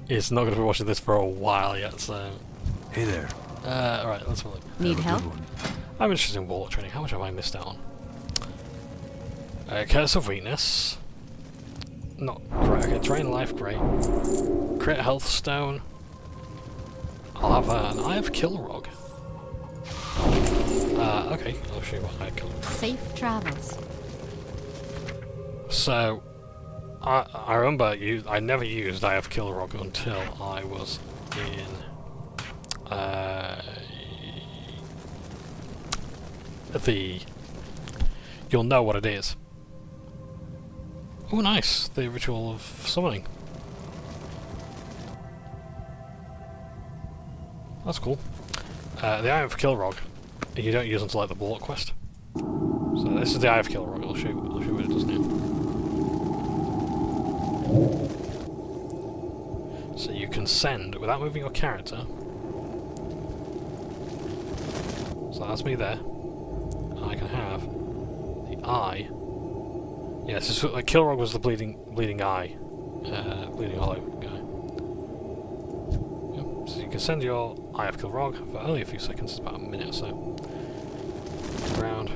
is not going to be watching this for a while yet, so... Hey there. Alright, let's have a look. Need Have a help? good one. I'm interested in Warlock training. How much have I missed out on? Curse of Weakness. Not great. Okay, Drain Life, great. Crit Health Stone. I'll have an Eye of Kilrog. Okay, I'll show you what Eye of Kilrog. Safe travels. So, I remember I never used Eye of Kilrog until I was in you'll know what it is. Oh, nice! The Ritual of Summoning. That's cool. The Eye of Kilrog, you don't use until like the Warlock quest. So this is the Eye of Kilrog. I'll show you what it does now. So you can send without moving your character. So that's me there. I can have the eye. Yes, yeah, so like Kilrog was the bleeding eye, bleeding hollow guy. Yep. So you can send your Eye of Kilrog for only a few seconds. It's about a minute or so. Ground.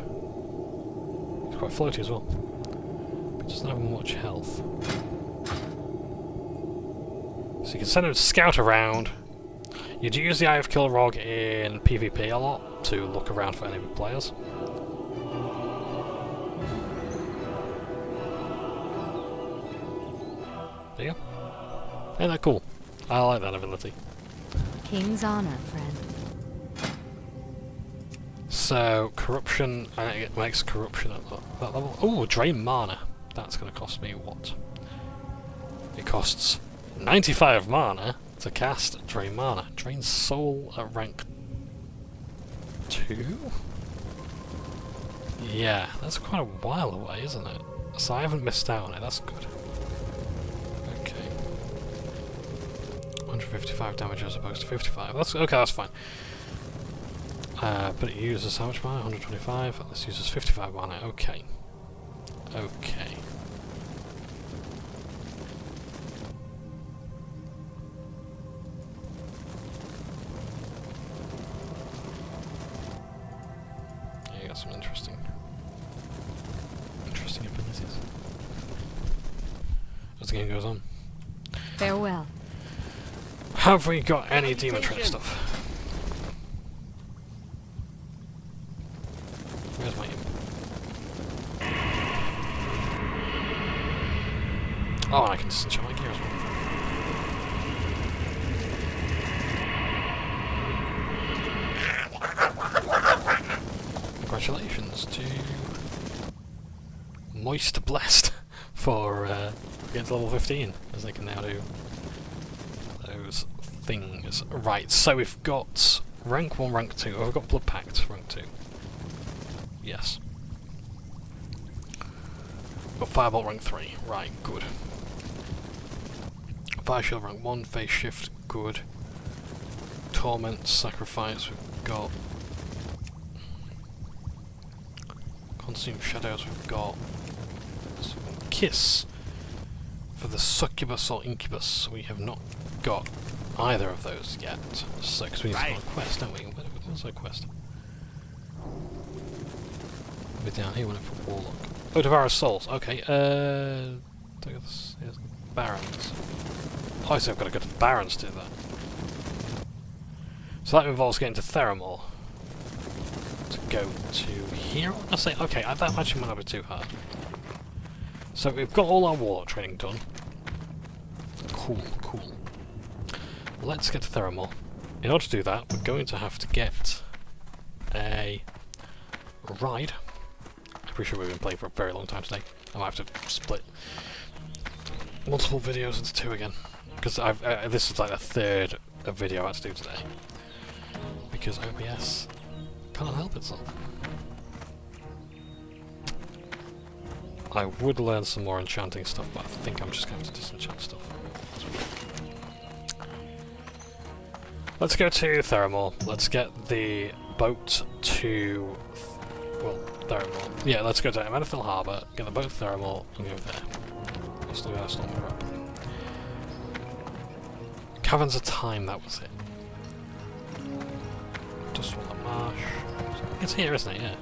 It's quite floaty as well. But it doesn't have much health. So you can send him to scout around. You do use the Eye of Kilrog in PvP a lot to look around for enemy players. There you go. Ain't that cool? I like that ability. King's honor, friend. So, corruption, it makes corruption at that level. Oh, drain mana. That's going to cost me what? It costs 95 mana to cast Drain Mana. Drain Soul at rank 2? Yeah, that's quite a while away, isn't it? So I haven't missed out on it, that's good. Okay. 155 damage as opposed to 55. That's okay, that's fine. But it uses how much mana? 125. This uses 55 mana. Okay. Okay. Yeah, you got some interesting abilities. As the game goes on. Farewell. Have we got any demon trick stuff? Where's my imp? Oh, and I can disenchant my gear as well. Congratulations to Moist Blessed for getting to level 15, as they can now do those things. Right, so we've got rank 1, rank 2. Oh, we've got Blood Pact, rank 2. Yes. Got Firebolt rank 3. Right, good. Fire Shield rank 1, Phase Shift, good. Torment, Sacrifice, we've got. Consume Shadows, we've got. Kiss for the Succubus or Incubus. We have not got either of those yet. So, because we need to go on a quest, don't we? Where's our quest? We're down here, went for Warlock. Oh, Devour Souls. Okay, here's Barons. Oh, so I've got to go to the Barons to do that. So that involves getting to Theramore. To go to here, I want to say. Okay, that actually might not be too hard. So we've got all our Warlock training done. Cool, cool. Let's get to Theramore. In order to do that, we're going to have to get a ride. I'm pretty sure we've been playing for a very long time today. I might have to split multiple videos into 2 again. Because this is like the 3rd video I had to do today. Because OBS can't help itself. I would learn some more enchanting stuff, but I think I'm just going to have to disenchant stuff. Let's go to Theramore. Let's get the boat to... well, Theramore. Yeah, let's go to Amenaphil Harbour, get the boat to Theramore, and go there. I'll still go Storm Rope. Caverns of Time, that was it. Dustwater Marsh. It's here, isn't it? Yeah.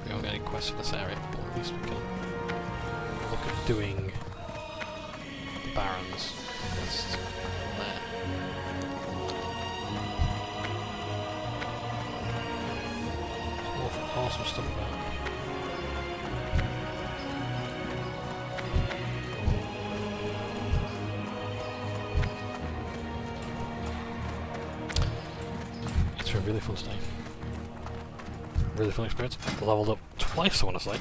We don't get any quests for this area, but at least we can look at doing the Barons list there. Some awesome stuff about it. It's been really fun today. Really fun experience. Leveled up twice, I want to say.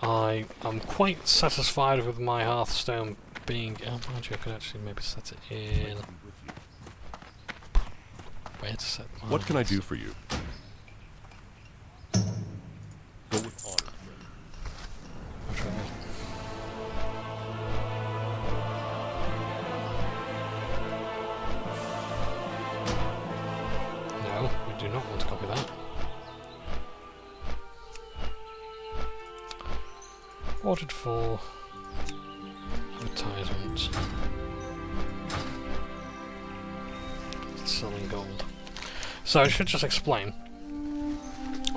I am quite satisfied with my Hearthstone being... Oh, mind you, I could actually maybe set it in... Where to set mine? What can I do for you? Go with honor. I'll try it. No, we do not want to copy that. Ordered for advertisement. Selling gold. So I should just explain.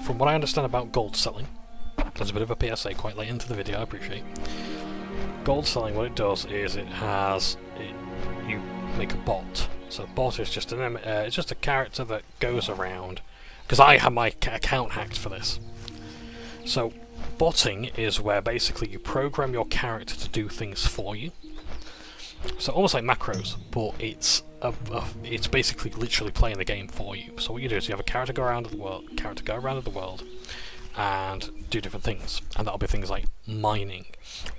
From what I understand about gold selling, there's a bit of a PSA quite late into the video, I appreciate. Gold selling, what it does is you make a bot. So a bot is just it's just a character that goes around. Because I had my account hacked for this. So botting is where basically you program your character to do things for you. So almost like macros, but it's basically literally playing the game for you. So what you do is you have a character go around the world, and do different things, and that'll be things like mining,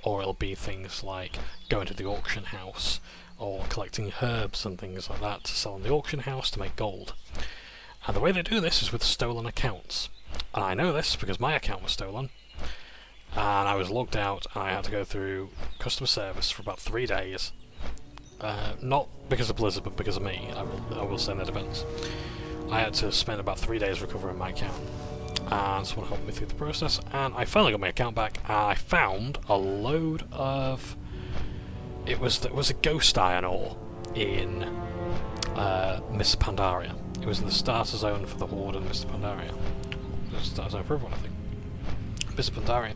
or it'll be things like going to the auction house, or collecting herbs and things like that to sell in the auction house to make gold. And the way they do this is with stolen accounts. And I know this because my account was stolen, and I was logged out, and I had to go through customer service for about 3 days. Not because of Blizzard, but because of me. I will say in their defense. I had to spend about 3 days recovering my account, and someone helped me through the process, and I finally got my account back, and I found a load of... There was a ghost iron ore in Miss Pandaria. It was in the starter zone for the Horde and Mr. Pandaria. It was the starter zone for everyone, I think. Mr. Pandaria.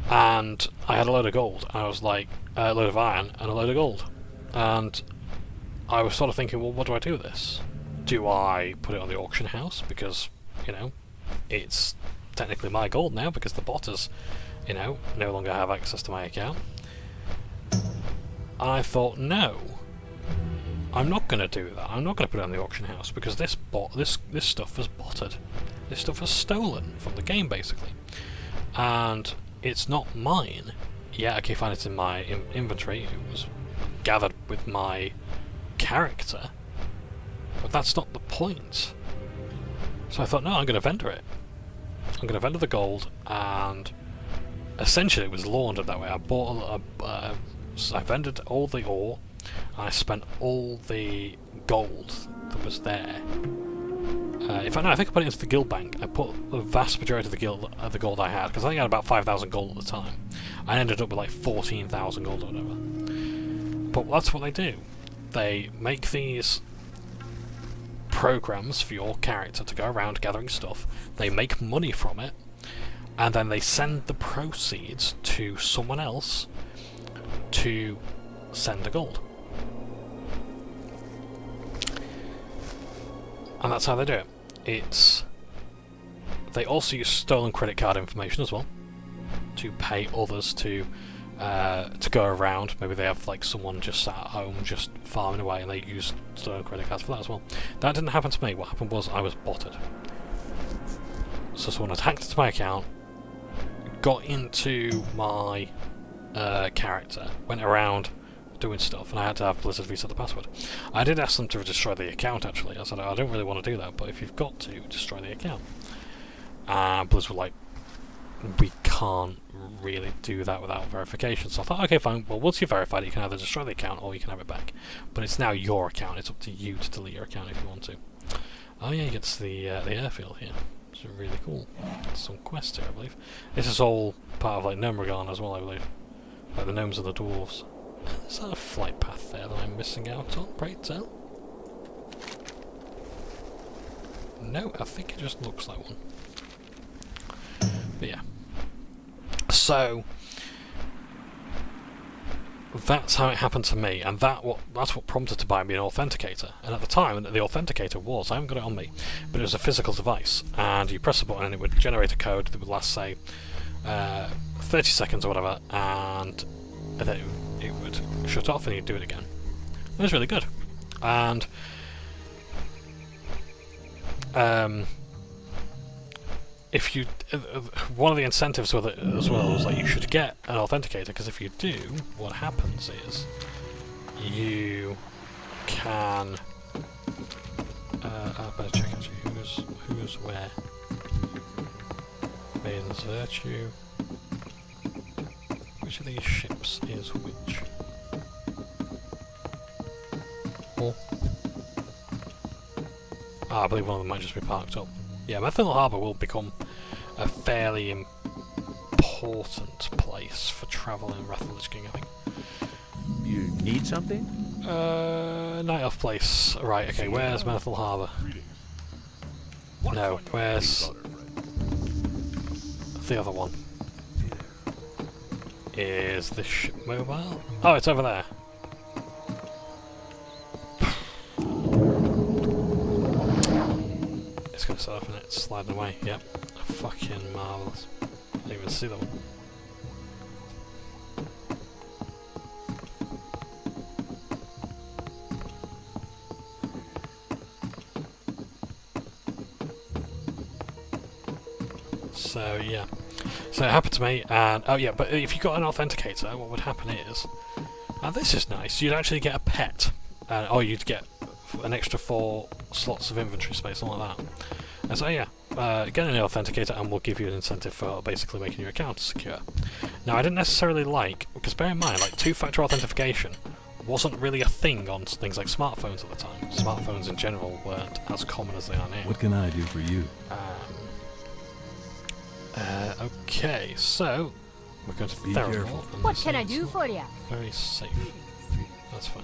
And I had a load of gold, and I was like, a load of iron and a load of gold. And I was sort of thinking, well, what do I do with this? Do I put it on the auction house? Because, you know, it's technically my gold now, because the botters, you know, no longer have access to my account. And I thought, no, I'm not going to do that. I'm not going to put it on the auction house, because this stuff was botted. This stuff was stolen from the game, basically. And it's not mine. Yeah, okay, fine, it's in my inventory. It was gathered with my character. But that's not the point. So I thought, no, I'm going to vendor it. I'm going to vendor the gold, and essentially it was laundered that way. I bought I vendored all the ore, and I spent all the gold that was there. In fact, no, I think I put it into the guild bank. I put the vast majority of the gold I had, because I think I had about 5,000 gold at the time. I ended up with like 14,000 gold or whatever. But that's what they do. They make these programs for your character to go around gathering stuff. They make money from it, and then they send the proceeds to someone else to send the gold. And that's how they do it. They also use stolen credit card information as well to pay others to go around. Maybe they have like someone just sat at home just farming away, and they use stolen credit cards for that as well. That didn't happen to me. What happened was I was botted. So someone had hacked into my account, got into my character, went around doing stuff, and I had to have Blizzard reset the password. I did ask them to destroy the account, actually. I said, I don't really want to do that, but if you've got to, destroy the account. And Blizzard were like, we can't really do that without verification. So I thought, okay, fine, well, once you've verified it, you can either destroy the account or you can have it back. But it's now your account. It's up to you to delete your account if you want to. Oh yeah, you get to the airfield here. It's really cool. There's some quests here, I believe. This is all part of like Gnomeregan as well, I believe. Like the gnomes and the dwarves. Is that a flight path there that I'm missing out on, pray tell? No, I think it just looks like one. But yeah. So that's how it happened to me, and that's what prompted to buy me an authenticator. And at the time, the authenticator was, I haven't got it on me, but it was a physical device, and you press a button and it would generate a code that would last, say, 30 seconds or whatever, and then it would shut off and you'd do it again. It was really good. And if you, one of the incentives with it as well was that you should get an authenticator, because if you do, what happens is you can. I better check actually who's where. Maiden's Virtue. Which of these ships is which? Oh. I believe one of them might just be parked up. Yeah, Methanol Harbour will become a fairly important place for travel in Wrath of the Lich King, I think. You need something? Night Elf Place. Right, okay, where's Methanol Harbour? No, where's the other one? Is this ship mobile? Oh, it's over there. It's gonna surf and it's sliding away. Yep. Fucking marvellous. Didn't even see that one. So yeah. So it happened to me, and oh yeah, but if you got an authenticator, what would happen is, and this is nice, you'd actually get a pet, or you'd get an extra 4 slots of inventory space, something like that. And so yeah, get an authenticator and we'll give you an incentive for basically making your account secure. Now I didn't necessarily like, because bear in mind, like 2-factor authentication wasn't really a thing on things like smartphones at the time. Smartphones in general weren't as common as they are now. What can I do for you? Okay, so we're going to Be careful. What can I do for you? Very safe. That's fine.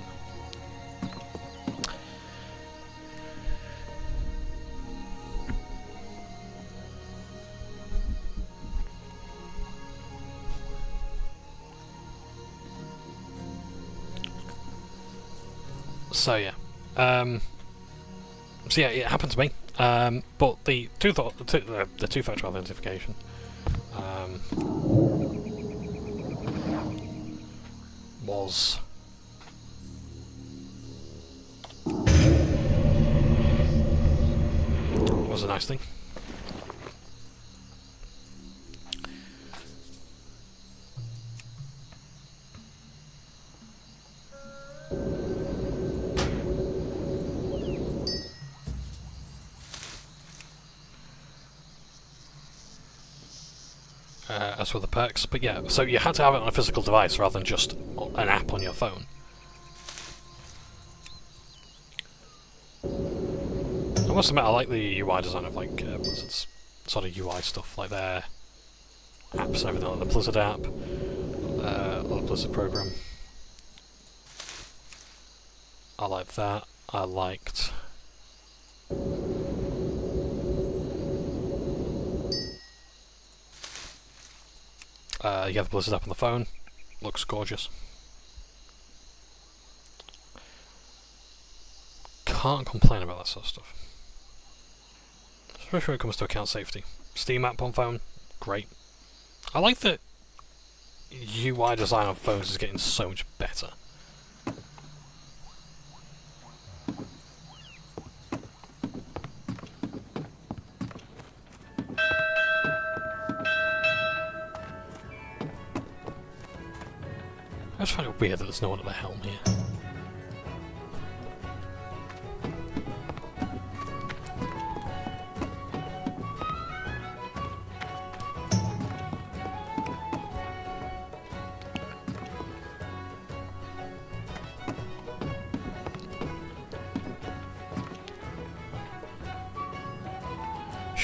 So yeah, it happened to me. But the two-factor authentication was a nice thing. As for the perks, but yeah, so you had to have it on a physical device rather than just an app on your phone. I must admit, I like the UI design of like Blizzard's sort of UI stuff, like their apps and everything, like the Blizzard app, or the Blizzard program. I like that. I liked. You have the Blizzard app on the phone. Looks gorgeous. Can't complain about that sort of stuff. Especially when it comes to account safety. Steam app on phone, great. I like that UI design on phones is getting so much better. I just find it weird that there's no one at the helm here.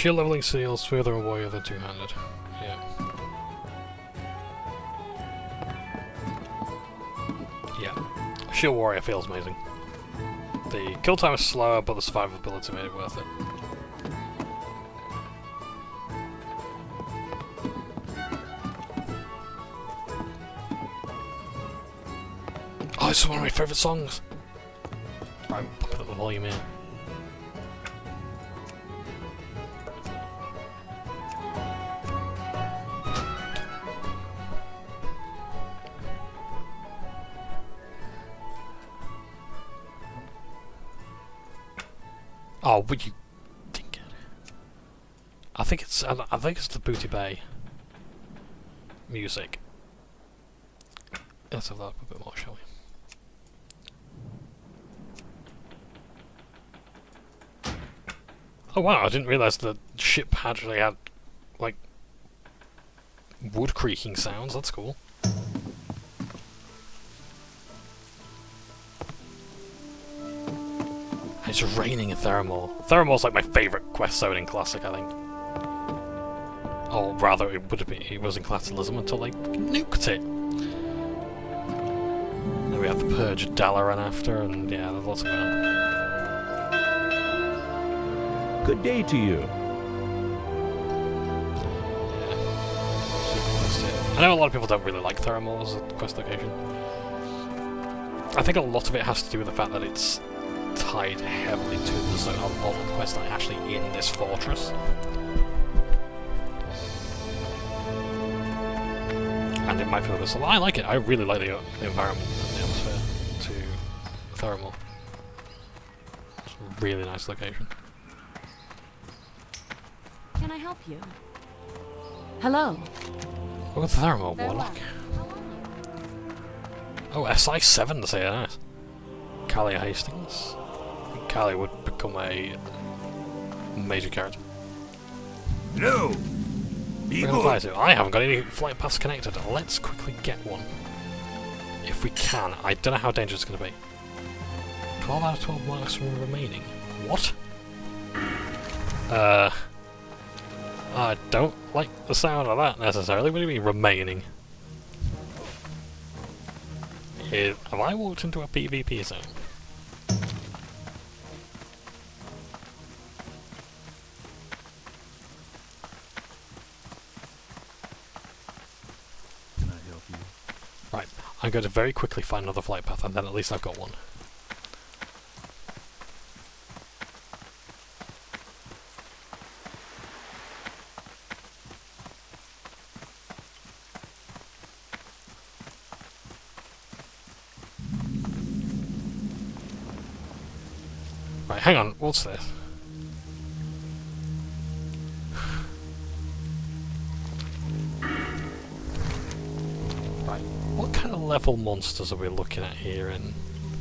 Shield leveling seals further a warrior than two-handed. Yeah. Yeah. Shield Warrior feels amazing. The kill time is slower, but the survivability made it worth it. Oh, this is one of my favourite songs! Right, I'm popping up the volume here. Oh, but you dinkhead. I think it's the Booty Bay music. Let's have that up a bit more, shall we? Oh wow, I didn't realise the ship actually had, like, wood creaking sounds. That's cool. It's raining in Theramore. Theramore's like my favourite quest zone in Classic, I think. Or rather, it would have been. It was in Classicism until they nuked it. Then we have the Purge of Dalaran after, and yeah, there's lots of that. Good day to you. I know a lot of people don't really like Theramore as a quest location. I think a lot of it has to do with the fact that it's tied heavily to the zone. A lot of the quests are actually in this fortress. And it might feel this. I like it. I really like the environment and the atmosphere to Theramore. It's a really nice location. Can I help you? Hello. Oh, Theramore Warlock. Oh, SI7 to say that. Callie Hastings. I think Callie would become a major character. No! We're gonna fly to. I haven't got any flight paths connected. Let's quickly get one. If we can. I don't know how dangerous it's going to be. 12 out of 12 marks from remaining. What? I don't like the sound of that necessarily. What do you mean, remaining? Have I walked into a PvP zone? Can I help you? Right, I'm going to very quickly find another flight path, and then at least I've got one. Right, hang on, what's this? Right, what kind of level monsters are we looking at here in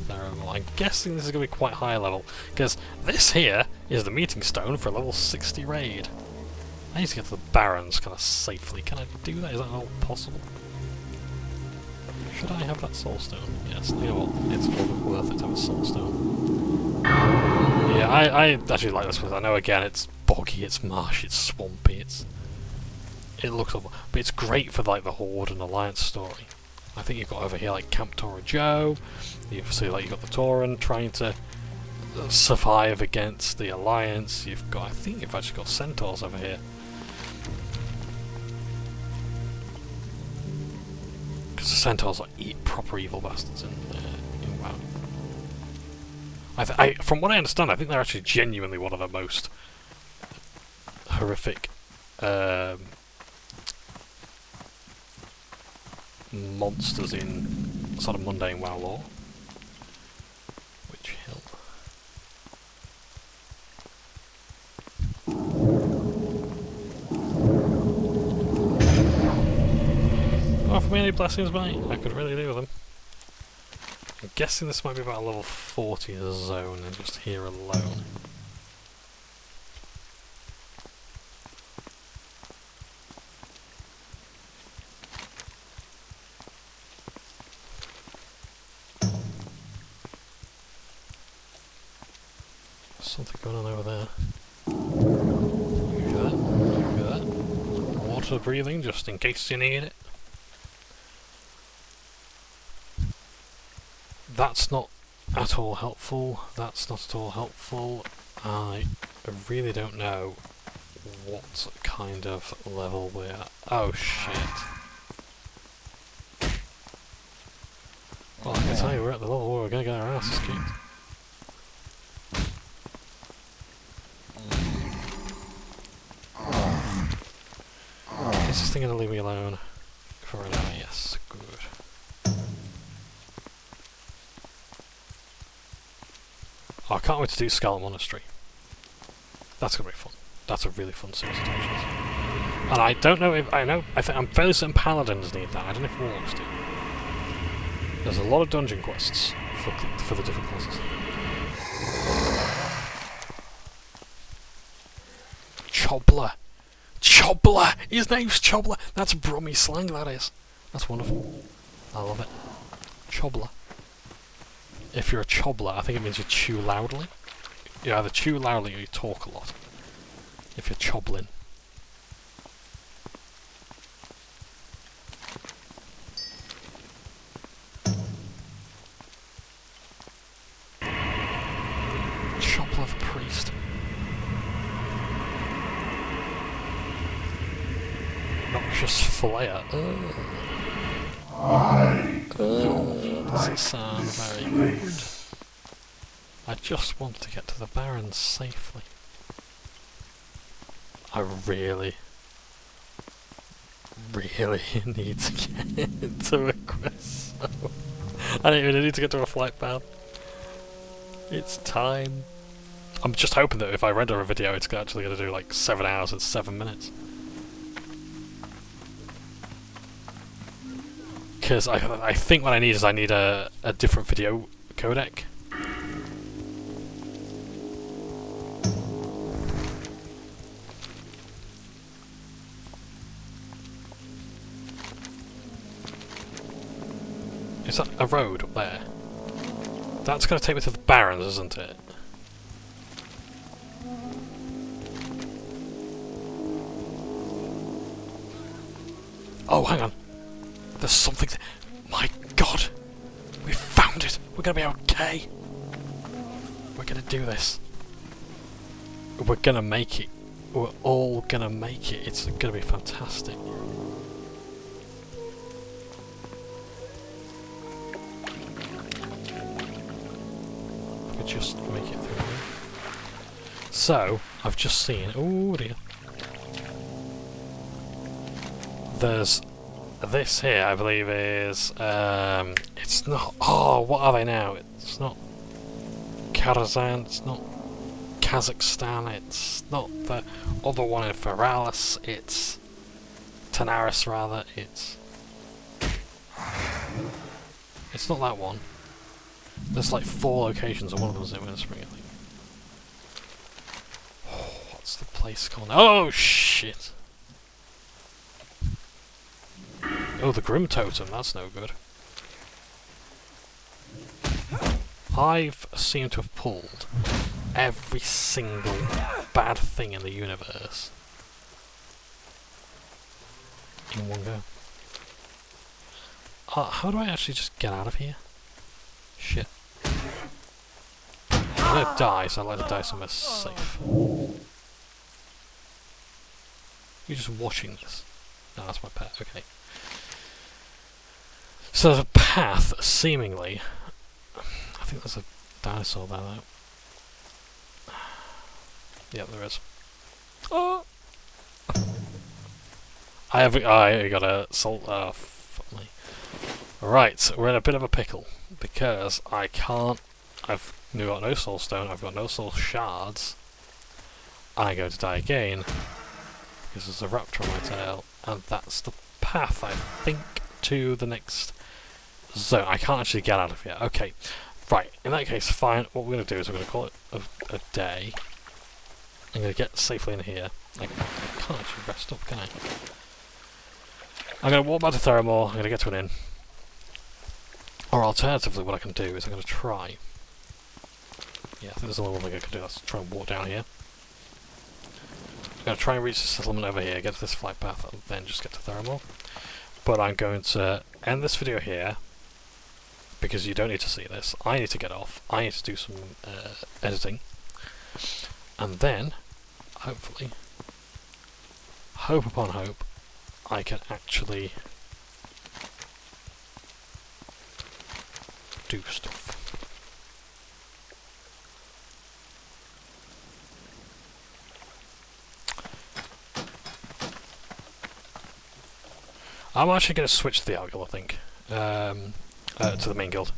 Theramore? I'm guessing this is going to be quite high level, because this here is the meeting stone for a level 60 raid. I need to get to the Barrens kind of safely. Can I do that? Is that at all possible? Should I have that soul stone? Yes, you know what, it's all worth it to have a soul stone. Yeah, I actually like this one. I know again it's boggy, it's marshy, it's swampy, it looks awful, but it's great for like the Horde and Alliance story. I think you've got over here like Camp Tora Joe. You see like you've got the Tauren trying to survive against the Alliance. You've got, I think you've actually got Centaurs over here. Because the Centaurs like proper evil bastards in WoW. From what I understand, I think they're actually genuinely one of the most horrific monsters in sort of mundane WoW lore. Which hill? Offer me any blessings, mate. I could really do with them. I'm guessing this might be about a level 40 zone and just here alone. Something going on over there. Look at that. Look at that. Water breathing just in case you need it. That's not at all helpful. That's not at all helpful. I really don't know what kind of level we're at. Oh shit. Well, I can tell you we're at the level where we're gonna get our asses kicked. Is this thing gonna leave me alone for an hour? Yes, good. Oh, I can't wait to do Scarlet Monastery. That's gonna be fun. That's a really fun series of dungeons. And I don't know if I think I'm fairly certain Paladins need that. I don't know if Warlocks do. There's a lot of dungeon quests for the different classes. Chobler! Chobler! His name's Chobler! That's Brummy slang, that is. That's wonderful. I love it. Chobler. If you're a chobler, I think it means you chew loudly. You either chew loudly or you talk a lot. If you're chobbling. Chobler the priest. Noxious flayer. Doesn't sound very good. I just want to get to the Barrens safely. I really need to get into a quest. I don't even need to get to a flight path. It's time. I'm just hoping that if I render a video, it's actually going to do like 7 hours and 7 minutes. Because I think what I need is a different video codec. Is that a road up there? That's going to take me to the Barrens, isn't it? Oh, hang on. There's something there. My god! We found it! We're going to be okay! We're going to do this. We're going to make it. We're all going to make it. It's going to be fantastic. Just make it through here. So, I've just seen... Oh dear. There's this here, I believe is... it's not... Oh, what are they now? It's not Karazhan, it's not Kazakhstan, it's not the other one in Feralis, it's... Tanaris, rather, it's... It's not that one. There's like 4 locations, and one of them's in Winterspring, I think. Oh, what's the place called? Oh, shit! Oh, the Grim Totem, that's no good. I've seemed to have pulled every single bad thing in the universe in one go. How do I actually just get out of here? Shit. I'm gonna die, so I'd like to die somewhere safe. You're just watching this. No, that's my pet, okay. So there's a path, seemingly. I think there's a dinosaur there, though. Yep, there is. Oh! I got a salt. Oh, fuck me. Right, we're in a bit of a pickle because I can't. I've got no soul stone. I've got no soul shards. I go to die again because there's a raptor on my tail, and that's the path I think to the next zone. I can't actually get out of here. Okay, right. In that case, fine. What we're going to do is we're going to call it a day. I'm going to get safely in here. I can't actually rest up, can I? I'm going to walk back to Theramore. I'm going to get to an inn. Or alternatively, what I can do is I'm going to try. Yeah, I think there's only one thing I can do. That's try and walk down here. I'm going to try and reach the settlement over here, get to this flight path, and then just get to Theramore. But I'm going to end this video here because you don't need to see this. I need to get off. I need to do some editing. And then, hopefully, hope upon hope, I can actually do stuff. I'm actually going to switch to the Out Guild, I think. To the main guild.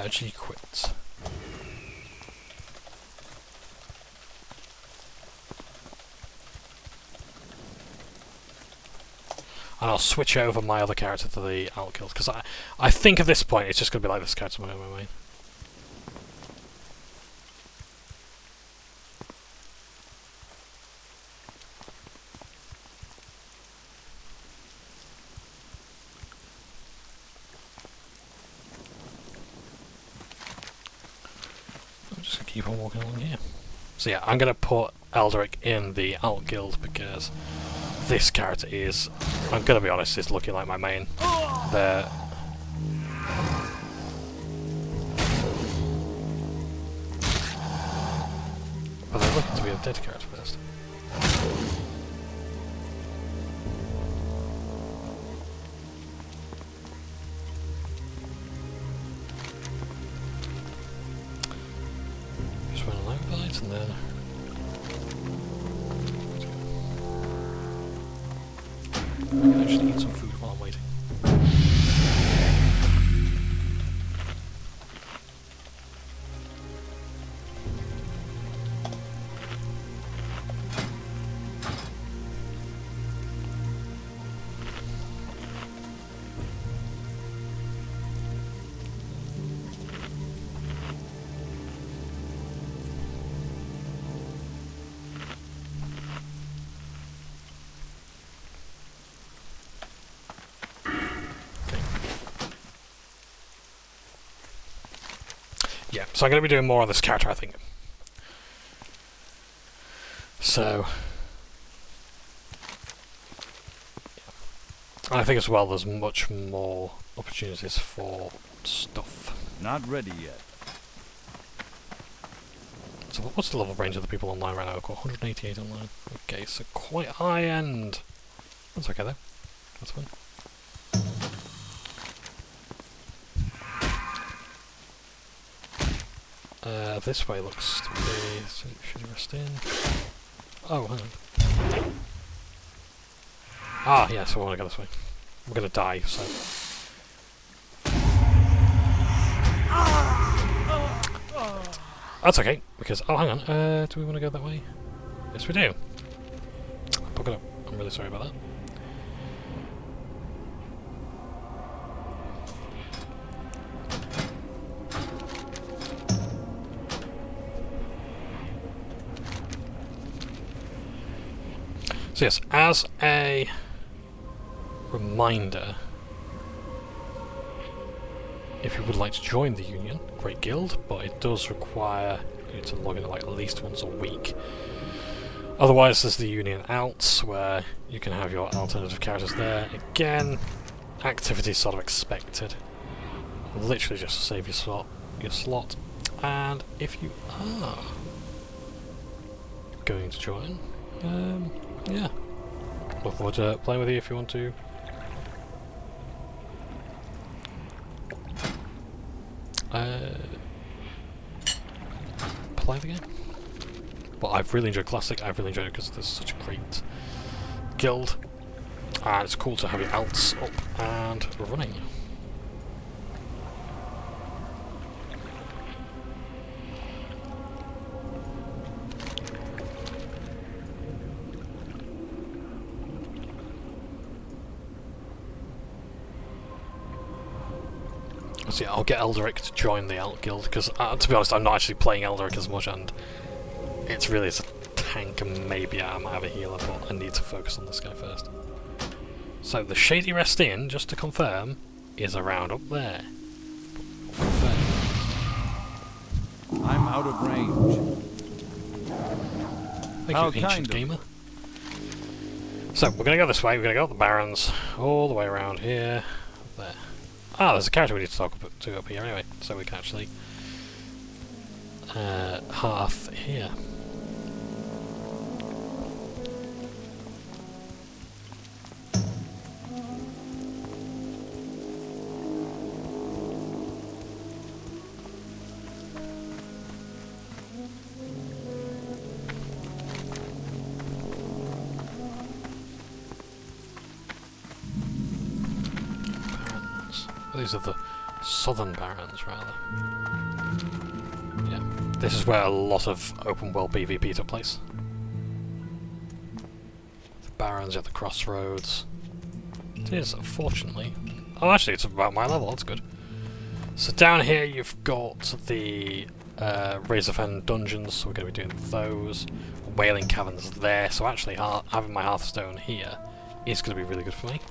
G quits. And I'll switch over my other character to the Out Guild, because I think at this point it's just going to be like this character my main. Keep on walking along here. So yeah, I'm going to put Eldrick in the Alt Guild because this character is, I'm going to be honest, is looking like my main. There. But they're looking to be a dead character first. And then I can actually eat some food while I'm waiting. Yeah, so I'm going to be doing more on this character, I think. So, yeah. I think as well there's much more opportunities for stuff. Not ready yet. So what's the level range of the people online right now? I've got 188 online. Okay, so quite high end. That's okay though. That's fine. This way looks to be... So should we rest in? Oh, hang on. Ah, yeah, so I want to go this way. We're going to die, so... That's okay, because... Oh, hang on. Do we want to go that way? Yes, we do. Book it up. I'm really sorry about that. So yes, as a reminder, if you would like to join the Union, great guild, but it does require you to log in like at least once a week. Otherwise there's the Union Outs, where you can have your alternative characters there. Again, activity sort of expected. Literally just to save your slot. And if you are going to join, yeah. Look forward to playing with you if you want to. Play the game. But I've really enjoyed Classic. I've really enjoyed it because there's such a great guild. And it's cool to have your alts up and running. So yeah, I'll get Eldrick to join the Elk Guild, because to be honest, I'm not actually playing Eldrick as much, and it's really as a tank, and maybe I might have a healer, but I need to focus on this guy first. So the Shady Rest Inn, just to confirm, is around up there. Confirm. I'm out of range. Thank How you, Ancient kind of Gamer. So, we're going to go this way, we're going to go up the Barrens, all the way around here, there. Ah, there's a character we need to talk to up here anyway, so we can actually half here. These are the southern Barrens, rather. Yeah, this is where a lot of open world PvP took place. The Barrens, you have the crossroads. It is, fortunately. Oh, actually, it's about my level, that's good. So down here you've got the Razorfen dungeons, so we're going to be doing those. Wailing Caverns there, so actually having my Hearthstone here is going to be really good for me.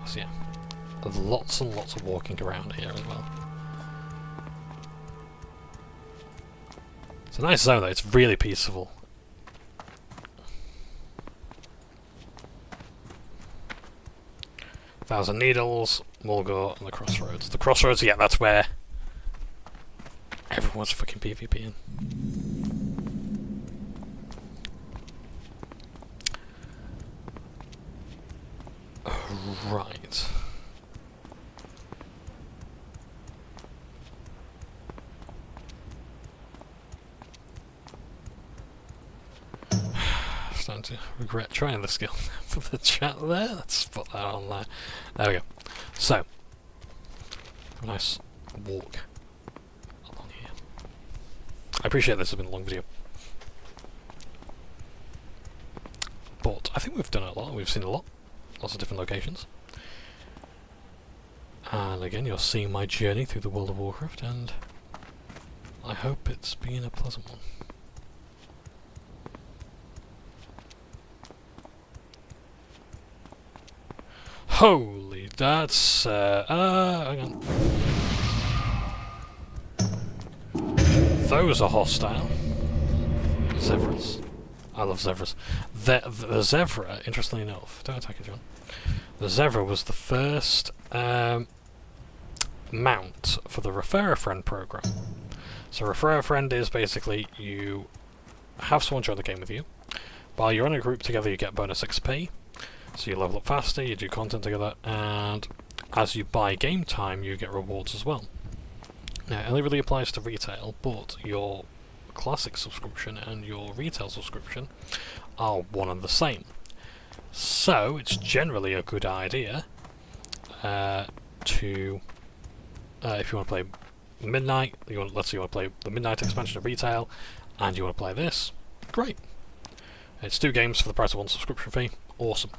So yeah, there's lots and lots of walking around here as well. It's a nice zone though, it's really peaceful. Thousand Needles, Mulgore, and the Crossroads. The Crossroads, yeah, that's where everyone's fucking PvPing. Right. Starting to regret trying the skill for the chat there. Let's put that on there. There we go. So, a nice walk along here. I appreciate this has been a long video, but I think we've done a lot. We've seen a lot. Lots of different locations. And again, you're seeing my journey through the world of Warcraft, and I hope it's been a pleasant one. Holy, that's hang on. Those are hostile. Zevras. I love Zevras. The Zevra, interestingly enough, don't attack it, John. The Zevra was the first mount for the Refer a Friend program. So Refer a Friend is basically you have someone join the game with you. While you're in a group together, you get bonus XP. So you level up faster, you do content together, and as you buy game time, you get rewards as well. Now, it only really applies to retail, but your Classic subscription and your retail subscription are one and the same. So it's generally a good idea to if you want to play Midnight, let's say you want to play the Midnight expansion of retail, and you want to play this, great. It's 2 games for the price of 1 subscription fee. Awesome.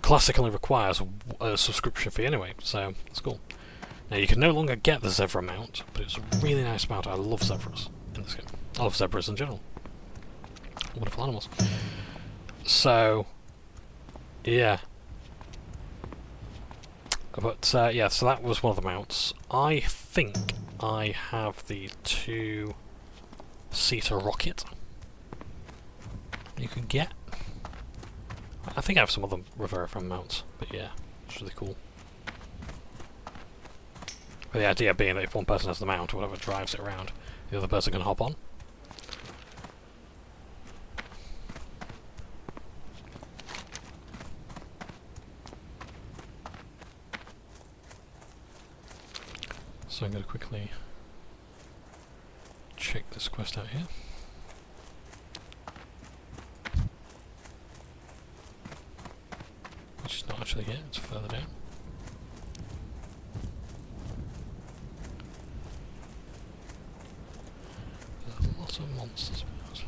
Classic only requires a subscription fee anyway, so it's cool. Now you can no longer get the Zevra mount, but it's a really nice mount. I love Zevras in this game. I love zebras in general. Wonderful animals. So, yeah. But, yeah, so that was one of the mounts. I think I have the 2-seater rocket you can get. I think I have some other Rivera from mounts, but yeah, it's really cool. But the idea being that if one person has the mount, or whatever drives it around, the other person can hop on. So I'm going to quickly check this quest out here. Which is not actually here, it's further down. some monsters about.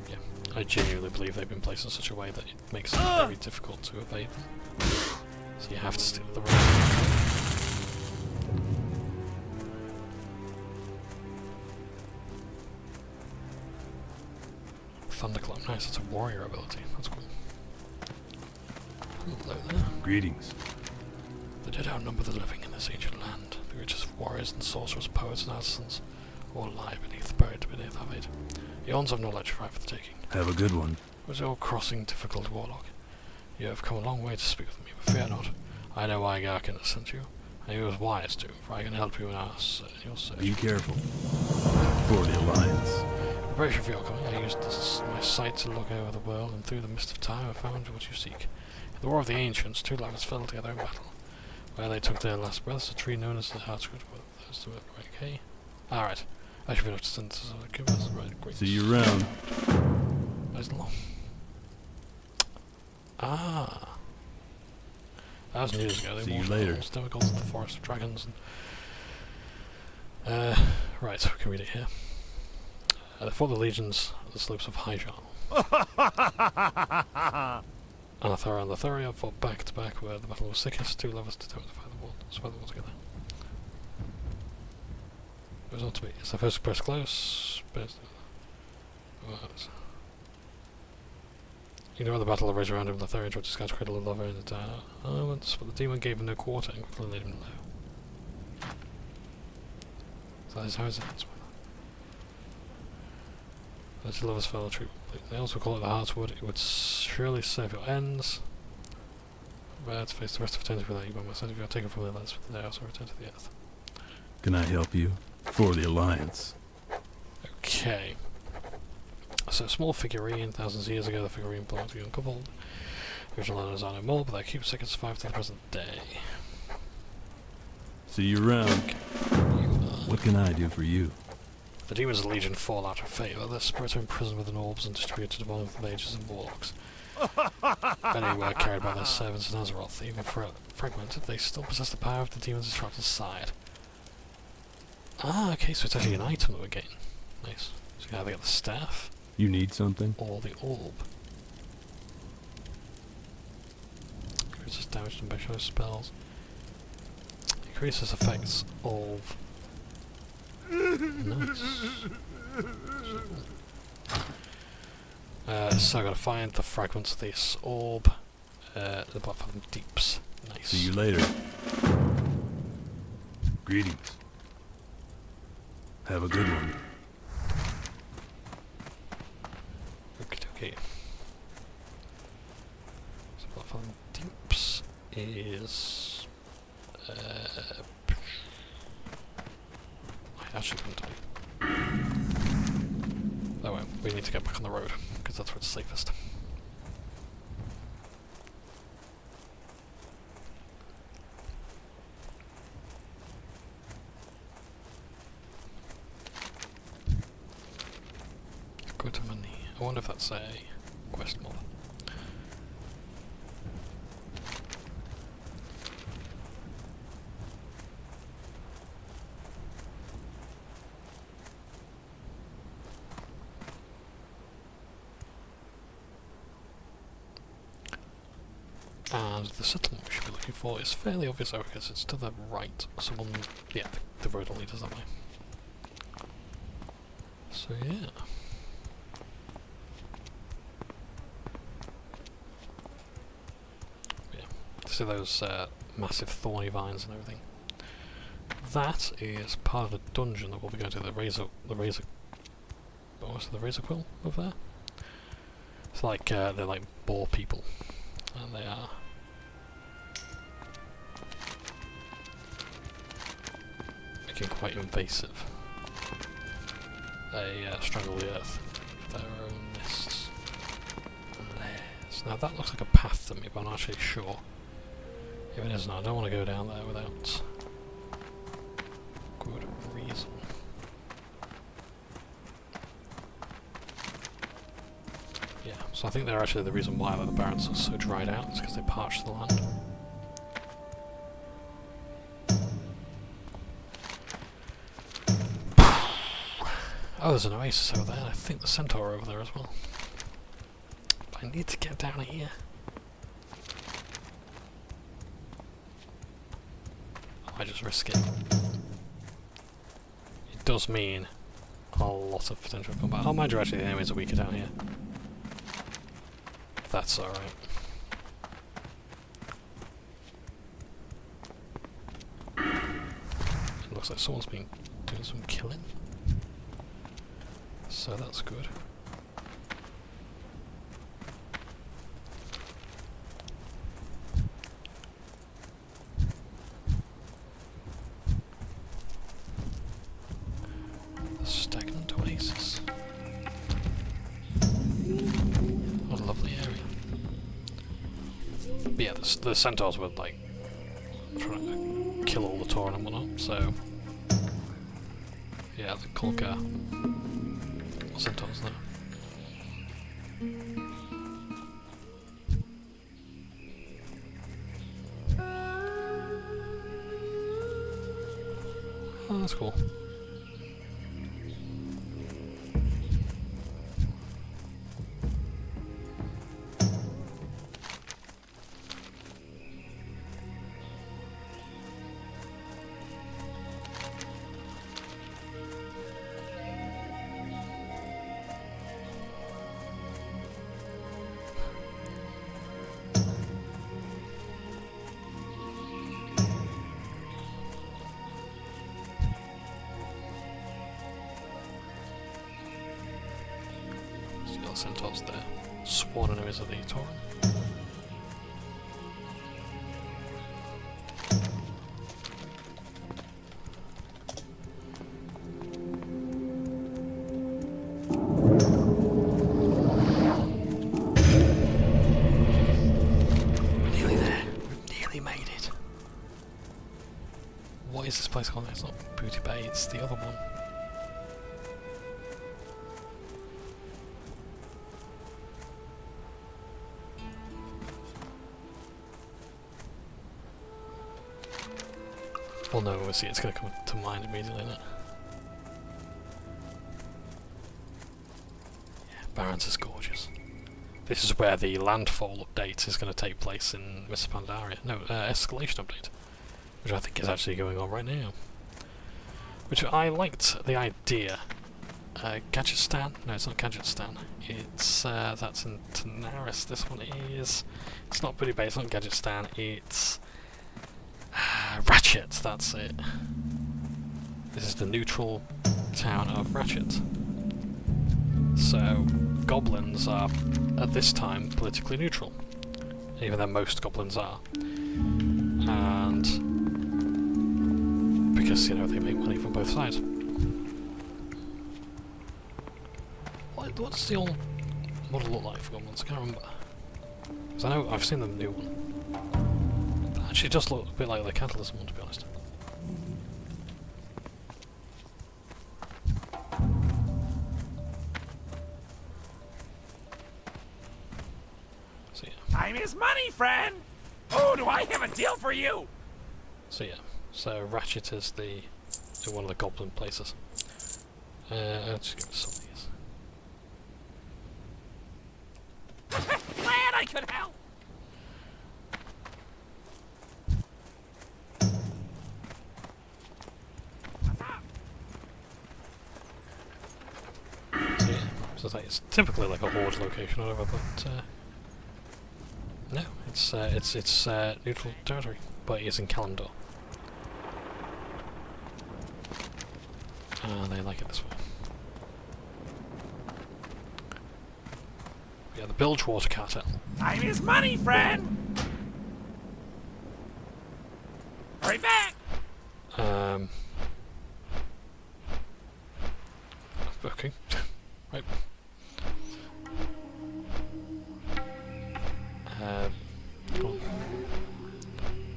Yeah, I genuinely believe they've been placed in such a way that it makes it very difficult to evade them. So you have to stick with the road. Thunderclap, nice, that's a warrior ability, that's cool. Hello there. Greetings. The dead outnumber the living in this ancient land. The riches of warriors and sorcerers, poets and artisans, all lie buried beneath our feet. Eons of knowledge ripe for the taking. Have a good one. Was your crossing difficult, Warlock? You have come a long way to speak with me, but fear not. I know why Garkin has sent you, and he was wise to, for I can help you in your search. Be careful. For the Alliance. In preparation for your coming, I used my sight to look over the world, and through the mist of time I found what you seek. In the War of the Ancients, two lovers fell together in battle. Where they took their last breaths, a tree known as the Heartsroot. Okay. Alright. I should be able to send this right, great. See you around. Where's the law? Ah. That was years ago. They See you warned later. us. They were called the Forest of Dragons. And, right, we can read it here. They fought the legions at the slopes of Hyjal. Anathara and Lotharia fought back to back where the battle was thickest. Two lovers determined to fight the war together. It was not to be. It's the first press close. You know the battle arose around him. Lotharia tried to scout cradle the lover in the dire elements, but the demon gave him no quarter and quickly laid him low. So that is how is it? The two lovers fell true. They also call it the Heartswood. It would surely serve your ends. Prepare to face the rest of eternity without you by my side. If you are taken from the lands for the day, I also return to the earth. Can I help you? For the Alliance. Okay. So a small figurine, thousands of years ago the figurine belonged to a young couple. The original owners are no more, but their keepsake has survived to the present day. See you around. What can I do for you? The demons of the Legion fall out of favour. Their spirits are imprisoned within orbs and distributed among the mages and warlocks. Many were carried by their servants in Azeroth. Even fragmented, they still possess the power of the demons trapped inside. Ah, okay, so it's actually an item that we're getting. Nice. So you can either get the staff, You need something? or the orb. Increases damage and special spells. Increases effects of... Nice. So I gotta find the fragments of this orb. The platform deeps. Nice. See you later. Greetings. Have a good one. Okay. So platform deeps is... I actually couldn't tell you. Oh well, we need to get back on the road, because that's where it's safest. Good money. I wonder if that's a quest mod. And the settlement we should be looking for is fairly obvious though, because it's to the right. Someone, yeah, the road will lead us that way. So yeah. Yeah, see those massive thorny vines and everything. That is part of the dungeon that we'll be going to. The razor quill over there. It's like they're like boar people. And they are making quite invasive. They strangle the earth with their own nests and lairs. Now that looks like a path to me, but I'm not actually sure. If it isn't, I don't want to go down there without good reason. Yeah, so I think they're actually the reason why the barrens are so dried out, is because they parched the land. Oh, there's an oasis over there. I think the centaur over there as well. But I need to get down here. I just risk it. It does mean a lot of potential combat. Oh, mind you, actually, the enemies are weaker down here. That's alright. It looks like someone's been doing some killing. So that's good. The stagnant oasis. What a lovely area. But yeah, the centaurs were like trying to kill all the Tauren and whatnot, so yeah, the Kulka centaurs there. Oh, that's cool. Centaurs there. Sworn enemies of the Tauren. We're nearly there. We've nearly made it. What is this place called? It's not Booty Bay, it's the other one. Well, no, obviously it's going to come to mind immediately, isn't it? Yeah, Barrens is gorgeous. This is where the landfall update is going to take place in Mr. Pandaria. No, escalation update, which I think is actually going on right now. Which I liked the idea. Gadgetstan? No, it's not Gadgetstan. It's that's in Tanaris. This one is. It's not Booty Bay. It's not Gadgetstan. It's Ratchet, that's it. This is the neutral town of Ratchet. So, goblins are, at this time, politically neutral. Even though most goblins are. And because, you know, they make money from both sides. What does the old model look like for goblins? I can't remember. Because I know I've seen the new one. Actually, it does look a bit like the Catalysm one, to be honest. So yeah. Time is money, friend! Oh, do I have a deal for you? So yeah. So Ratchet is the one of the goblin places. Let's just give it some of these. Glad I could help! So it's, it's typically like a horde location or whatever, but no, it's neutral territory, but it's in Kalimdor. They like it this way. Yeah, the Bilgewater Cartel. Time is money, friend! Hurry back! Okay. Right.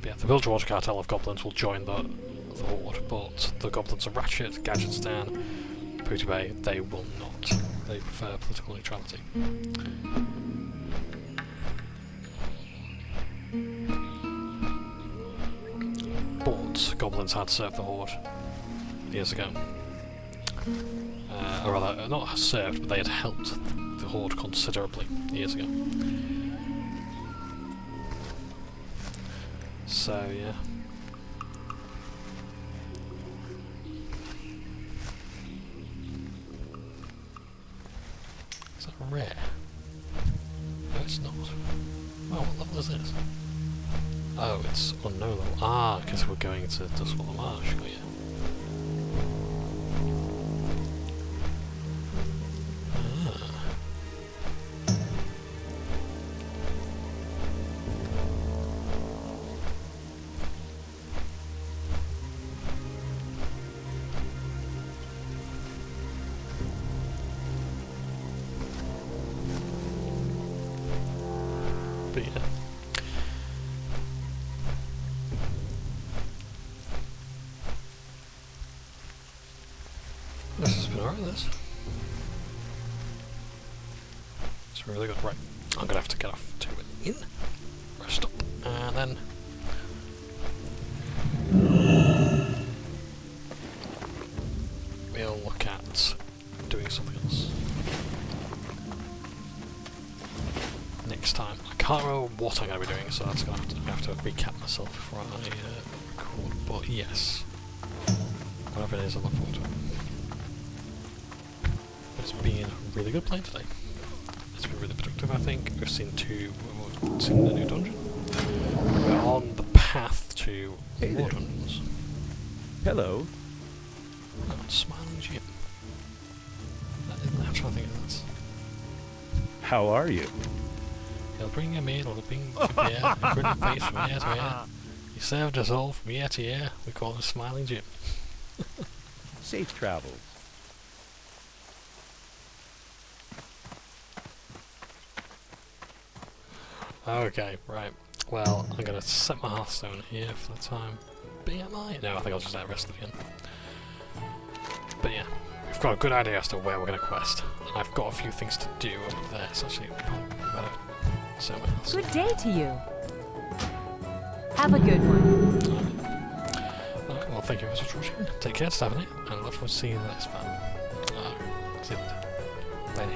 Yeah, the Bilgewater Cartel of goblins will join the horde, but the goblins of Ratchet, Gadgetstan, Booty Bay, they will not. They prefer political neutrality. But goblins had served the Horde years ago. Or rather, not served, but they had helped the Horde considerably years ago. So, yeah. Is that rare? No, it's not. Oh, what level is this? Oh, it's unknown level. Ah, because we're going to Dustwater Marsh, got you. But yeah. This has been alright, this. It's really good. Right, I'm gonna have to get off to an inn, rest up, and then we'll look at doing something else next time. I can't remember what I'm going to be doing, so that's going to have to recap myself before I record. But yes, whatever it is, I'm looking forward to it. It's been really good playing today. It's been really productive, I think. We've seen seen the new dungeon. We're on the path to more dungeons. Hello. Oh, Smiling Jim. I'm trying to think of that. How are you? He'll bring a meal, he'll bring a beer, a grinning face from ear to ear. He served us all from ear to ear. We call him Smiling Jim. Safe travels. Okay, right. Well, I'm going to set my Hearthstone here for the time being. No, I think I'll just let the rest of it in. But yeah, we've got a good idea as to where we're going to quest. And I've got a few things to do over there, so actually probably better set my Hearthstone. Good day to you. Have a good one. Alright, well, thank you very much for watching. Take care, Stephanie, and I look forward to seeing you in the next battle. See you later. Bye.